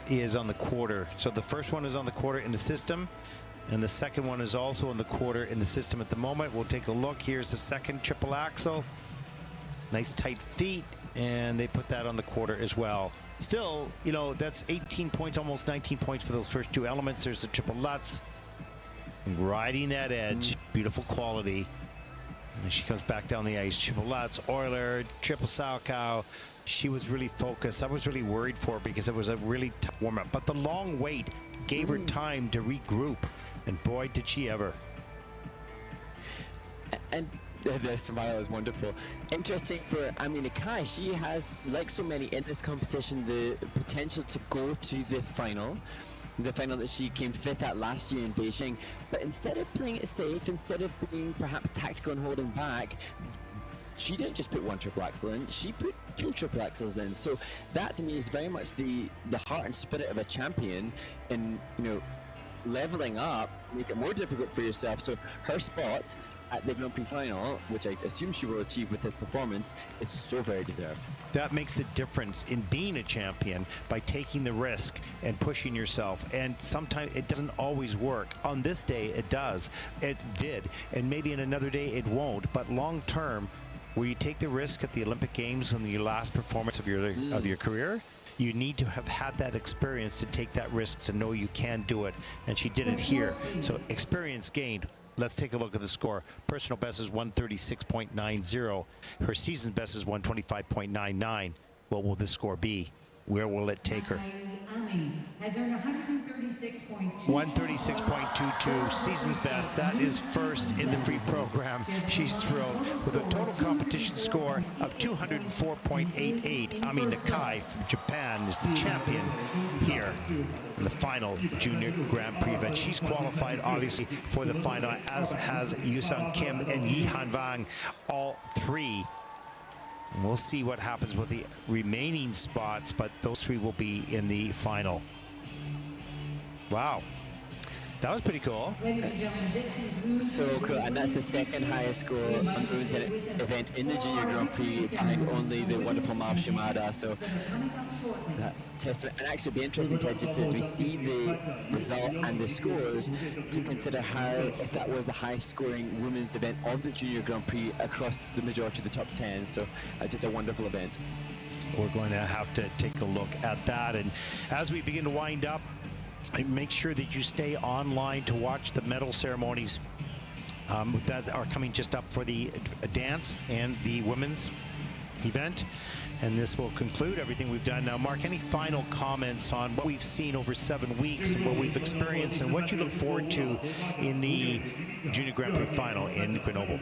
Is on the quarter. So the first one is on the quarter in the system, and the second one is also on the quarter in the system at the moment. We'll take a look. Here's the second triple axel. Nice tight feet, and they put that on the quarter as well. Still, you know, that's 18 points, almost 19 points for those first two elements. There's the triple Lutz, riding that edge, beautiful quality. And she comes back down the ice. Triple Lutz, Euler, triple Salchow. She was really focused. I was really worried for her because it was a really tough warm-up. But the long wait gave her time to regroup, and boy, did she ever. And the smile is wonderful. Interesting for Amina Kai, she has, like so many in this competition, the potential to go to the final that she came fifth at last year in Beijing. But instead of playing it safe, instead of being perhaps tactical and holding back, she didn't just put one triple axel in, she put two triple axels in. So that to me is very much the heart and spirit of a champion, in, you know, leveling up, make it more difficult for yourself. So her spot at the Grand Prix final, which I assume she will achieve with this performance, is so very deserved. That makes the difference in being a champion, by taking the risk and pushing yourself. And sometimes it doesn't always work. On this day, it does. It did. And maybe in another day, it won't. But long term, where you take the risk at the Olympic Games in the last performance of your career, you need to have had that experience to take that risk, to know you can do it. And she did it here. So experience gained. Let's take a look at the score. Personal best is 136.90. Her season best is 125.99. What will this score be? Where will it take her? Has earned 136.22. 136.22, season's best. That is first in the free program. She's thrilled with a total competition score of 204.88. Amina Kai from Japan is the champion here in the final Junior Grand Prix event. She's qualified, obviously, for the final, as has Yusung Kim and Yihan Wang, all three. And we'll see what happens with the remaining spots, but those three will be in the final. Wow. That was pretty cool. So cool, and that's the second highest score on the women's event in the Junior Grand Prix, behind only the wonderful Mao Shimada. So that testament, and actually it'd be interesting, Ted, just as we see the result and the scores, to consider how, if that was the highest scoring women's event of the Junior Grand Prix across the majority of the top 10. So just a wonderful event. We're going to have to take a look at that. And as we begin to wind up, make sure that you stay online to watch the medal ceremonies that are coming just up for the dance and the women's event. And this will conclude everything we've done. Now, Mark, any final comments on what we've seen over 7 weeks and what we've experienced and what you look forward to in the Junior Grand Prix final in Grenoble?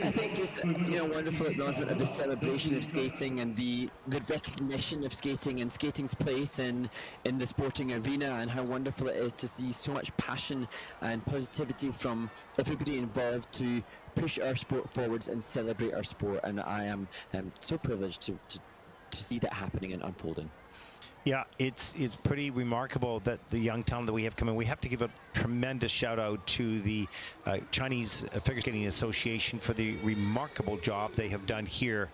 I think just, you know, wonderful acknowledgement of the celebration of skating and the recognition of skating and skating's place in the sporting arena, and how wonderful it is to see so much passion and positivity from everybody involved to push our sport forwards and celebrate our sport. And I am so privileged to see that happening and unfolding. Yeah, it's pretty remarkable that the young talent that we have coming. We have to give a tremendous shout out to the Chinese Figure Skating Association for the remarkable job they have done here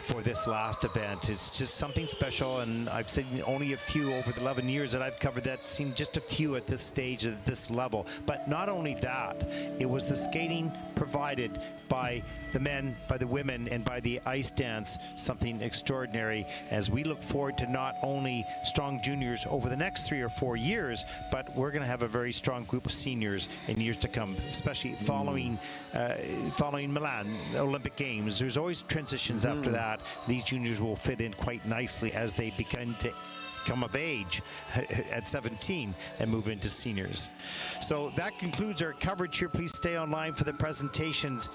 for this last event. It's just something special, and I've seen only a few over the 11 years that I've covered that, seen just a few at this stage, at this level. But not only that, it was the skating provided by the men, by the women, and by the ice dance, something extraordinary as we look forward to not only strong juniors over the next 3 or 4 years, but we're going to have a very strong group of seniors in years to come, especially following Milan Olympic Games. There's always transitions after that. These juniors will fit in quite nicely as they begin to come of age at 17 and move into seniors. So that concludes our coverage here. Please stay online for the presentations.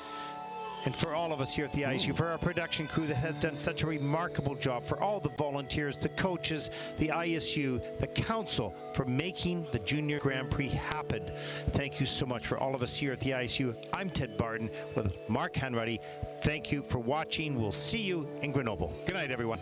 And for all of us here at the ISU, for our production crew that has done such a remarkable job, for all the volunteers, the coaches, the ISU, the council, for making the Junior Grand Prix happen. Thank you so much for all of us here at the ISU. I'm Ted Barton with Mark Hanruddy. Thank you for watching. We'll see you in Grenoble. Good night, everyone.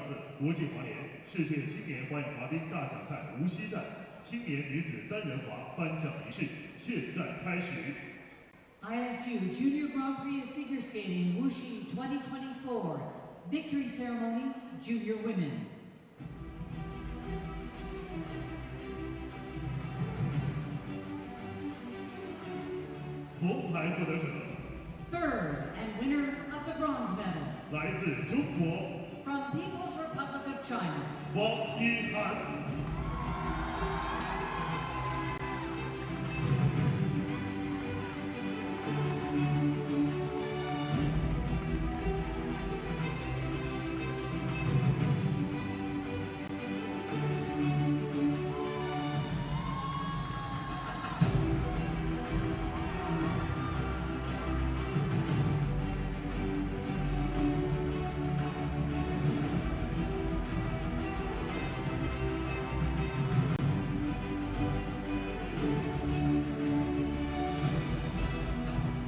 次国际滑联世界青年花样滑冰大奖赛无锡站青年女子单人滑颁奖仪式现在开始。 ISU Junior Grand Prix of Figure Skating Wuxi 2024 Victory Ceremony Junior Women. 铜牌获得者 Third and winner of the bronze medal 来自中国 from People's Republic of China. 王一涵。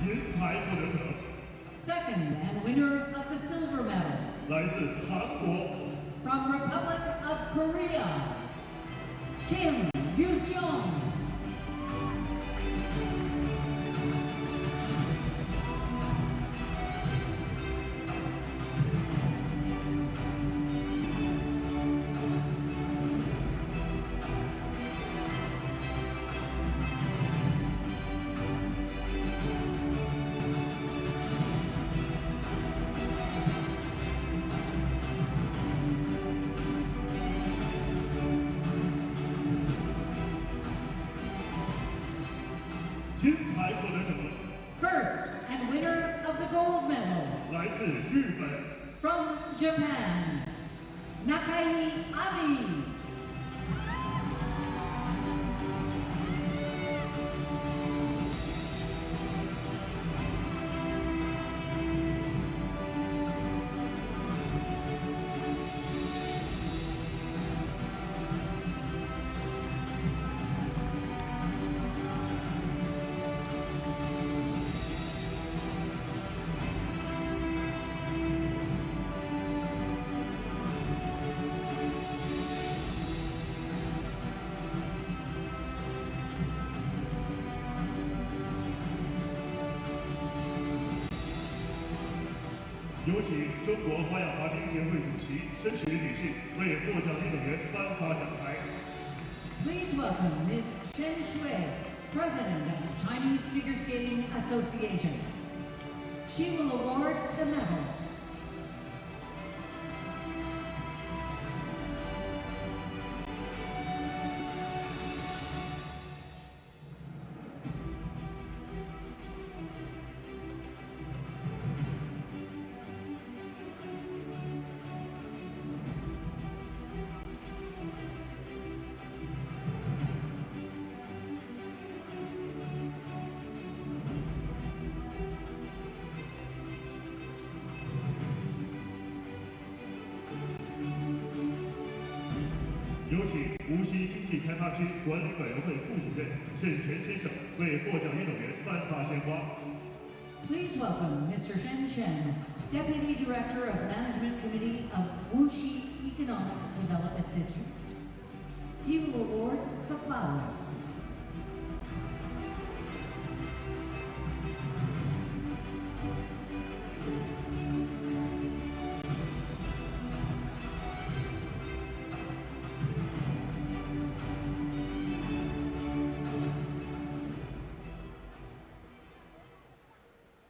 银牌获得者 Second and winner of the silver medal 来自韩国 from Republic of Korea, Kim Yoo-seong. 金牌获得者 First and winner of the gold medal 来自日本 from Japan, Nakai Abi. 有请中国花样滑冰协会主席申雪女士为获奖运动员颁发奖牌。 Please welcome Ms. Shen Shui, President of the Chinese Figure Skating Association. She will award the medals. 有请无锡经济开发区管理委员会副主任沈晨先生为获奖运动员颁发鲜花。 Please welcome Mr. Shen Chen, Deputy Director of Management Committee of Wuxi Economic Development District. He will award the flowers.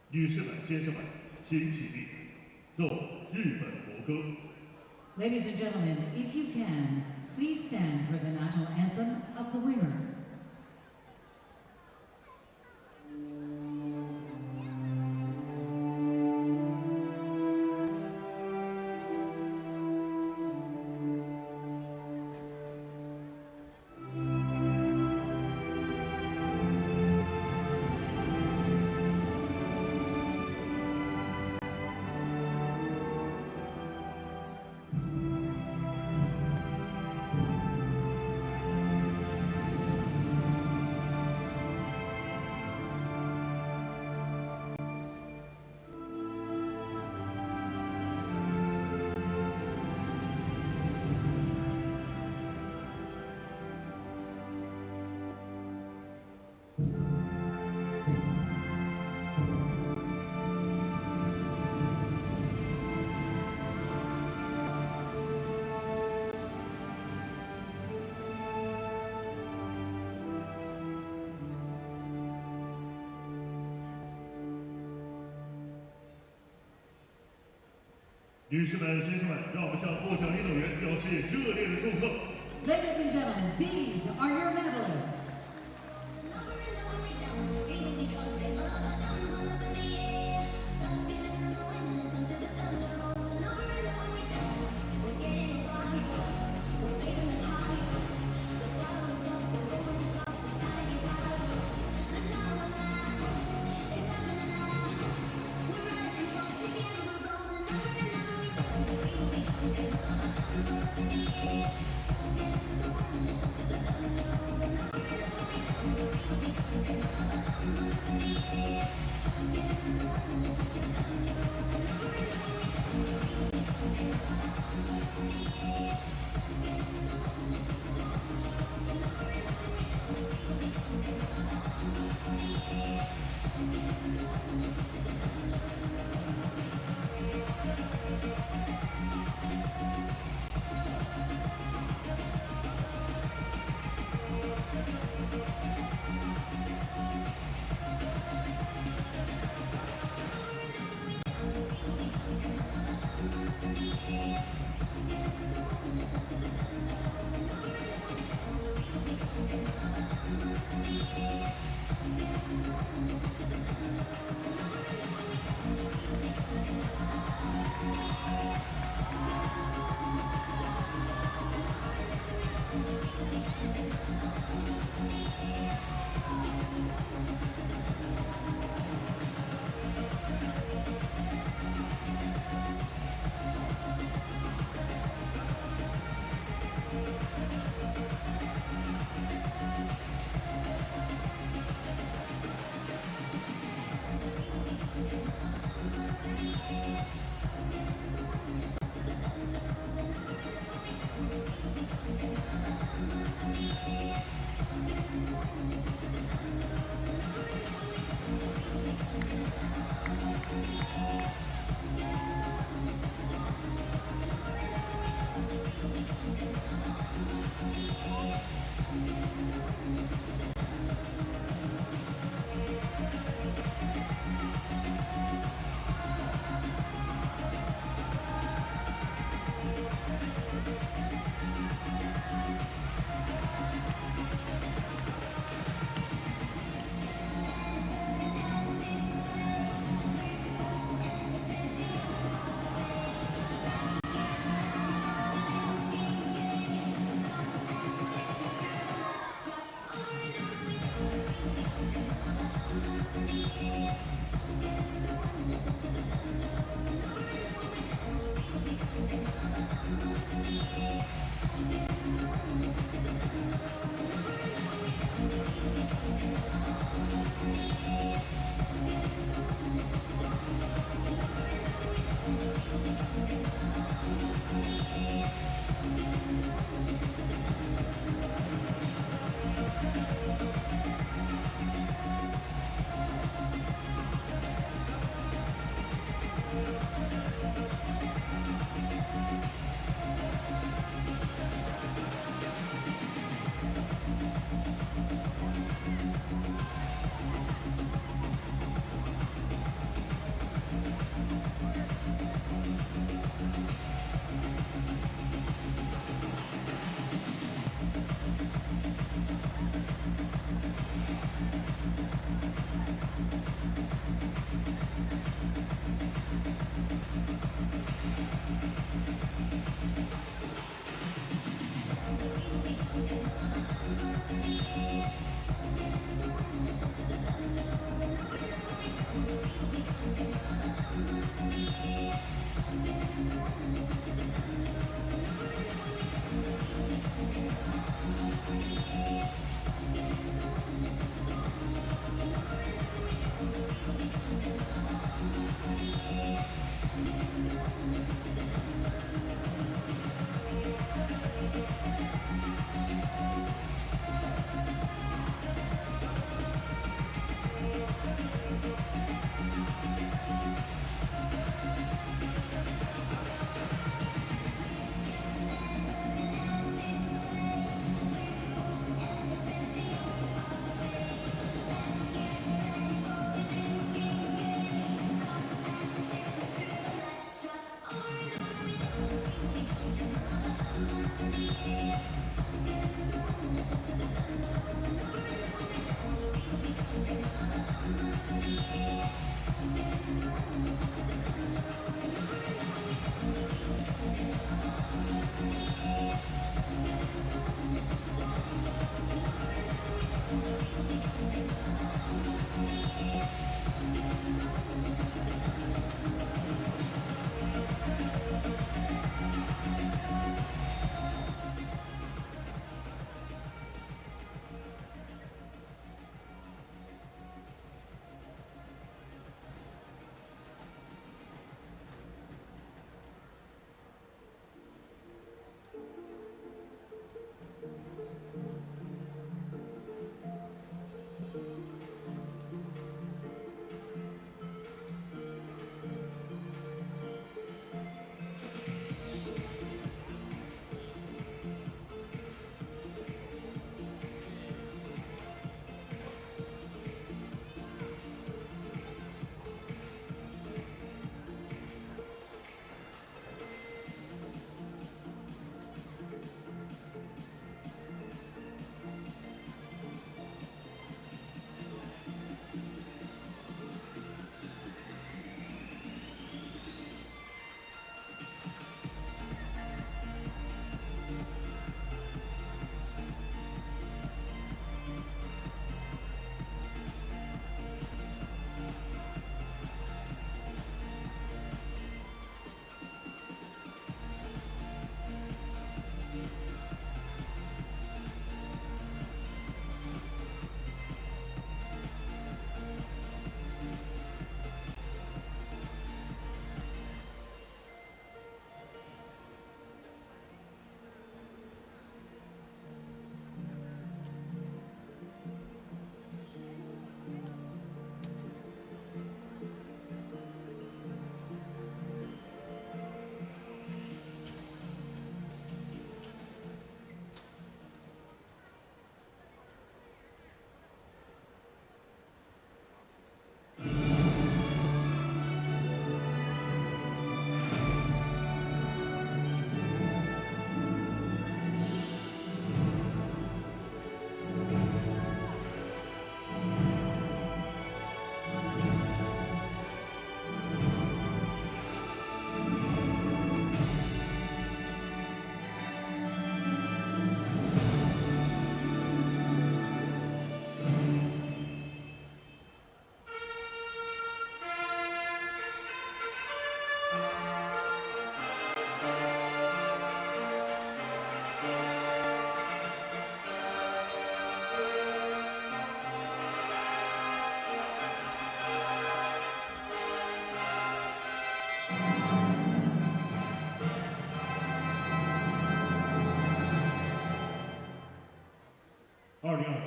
女士们、先生们，请起立，奏日本国歌。 Ladies and gentlemen, if you can, please stand for the national anthem of the winner. 女士们、先生们，让我们向获奖运动员表示热烈的祝贺。 Ladies and gentlemen, these are your medalists.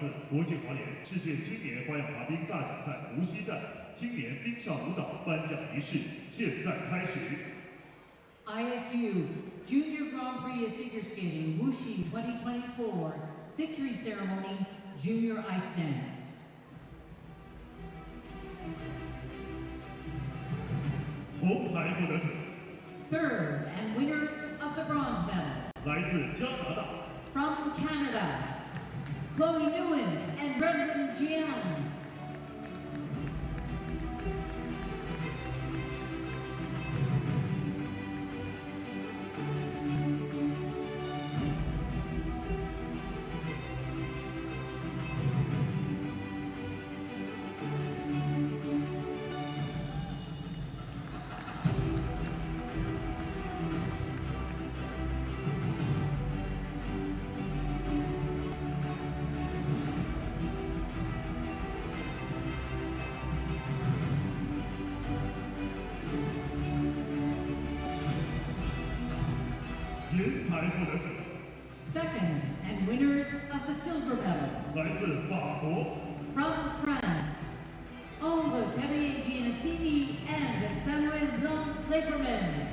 次国际滑联世界青年花样滑冰大奖赛无锡站青年冰上舞蹈颁奖仪式现在开始。 ISU Junior Grand Prix of Figure Skating Wuxi 2024 Victory Ceremony Junior Ice Dance. 红牌获得者 Third and winners of the bronze medal 来自加拿大， from Canada, Chloe Nguyen and Brendan Jian. 银牌获得者 Second and winners of the silver medal 来自法国， from France, Oliver Perrier Giannassini and Samuel Blanc-Leperman.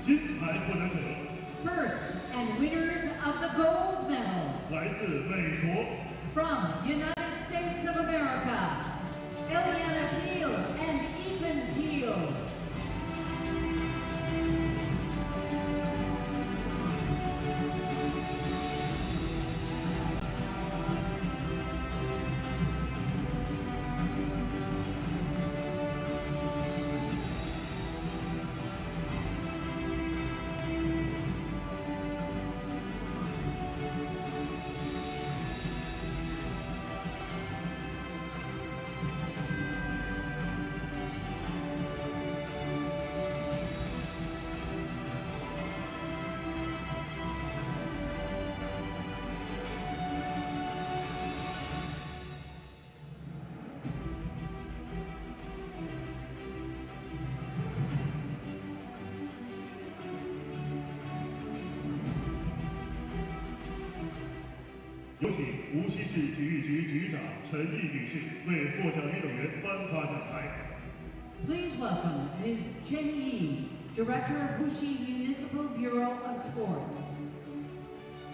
金牌获得者 First and winners of the gold medal 来自美国， from United States of America, Eliana Peel and Ethan Peel. 有请无锡市体育局局长陈毅女士为获奖运动员颁发奖牌。 Please welcome Ms. Chen Yi, Director of Wuxi Municipal Bureau of Sports.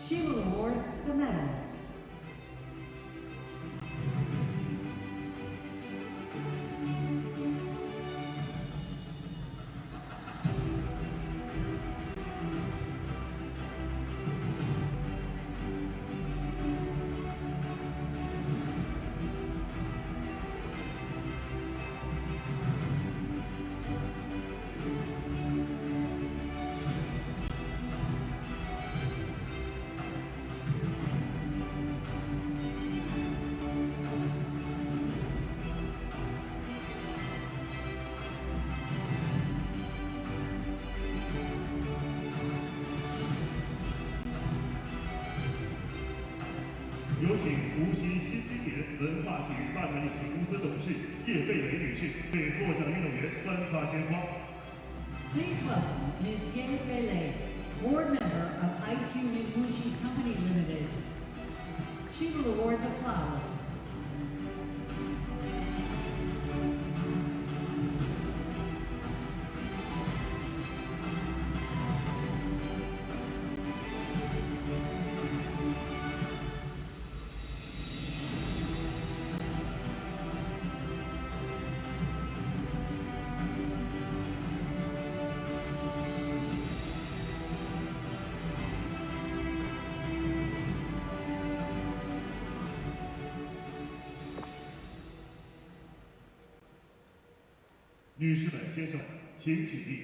She will award the medals.有请无锡新青年文化体育发展有限公司董事叶贝蕾女士为获奖运动员颁发鲜花。 Please welcome Ms. Ye Beilei, board member of Ice Union Wuxi Company Limited. She will award the flowers. 女士们、先生们，请起立，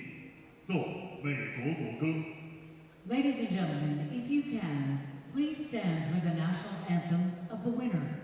奏美国国歌。 Ladies and gentlemen, if you can, please stand for the national anthem of the winner.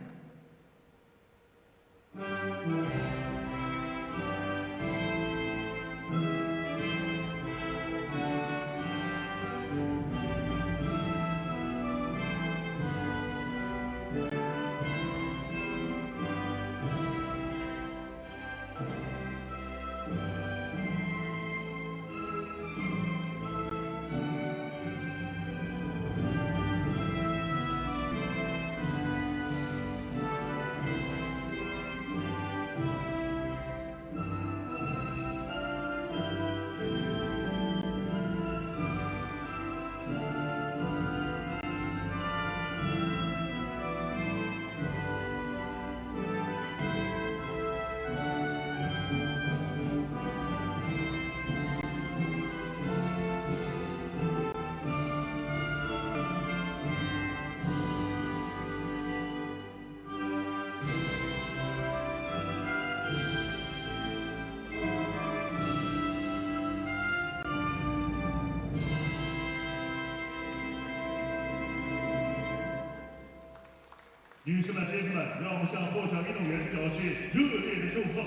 女士们、先生们，让我们向获奖运动员表示热烈的祝贺。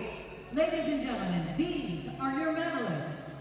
Ladies and gentlemen, these are your medalists.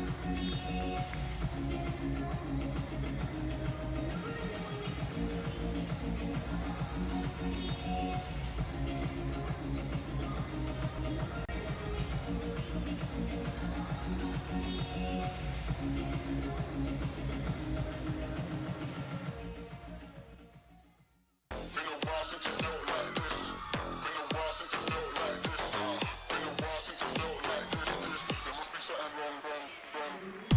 Been a while since you felt like this. Been a while since you felt like this. Been a while since you felt like this. There must be something wrong.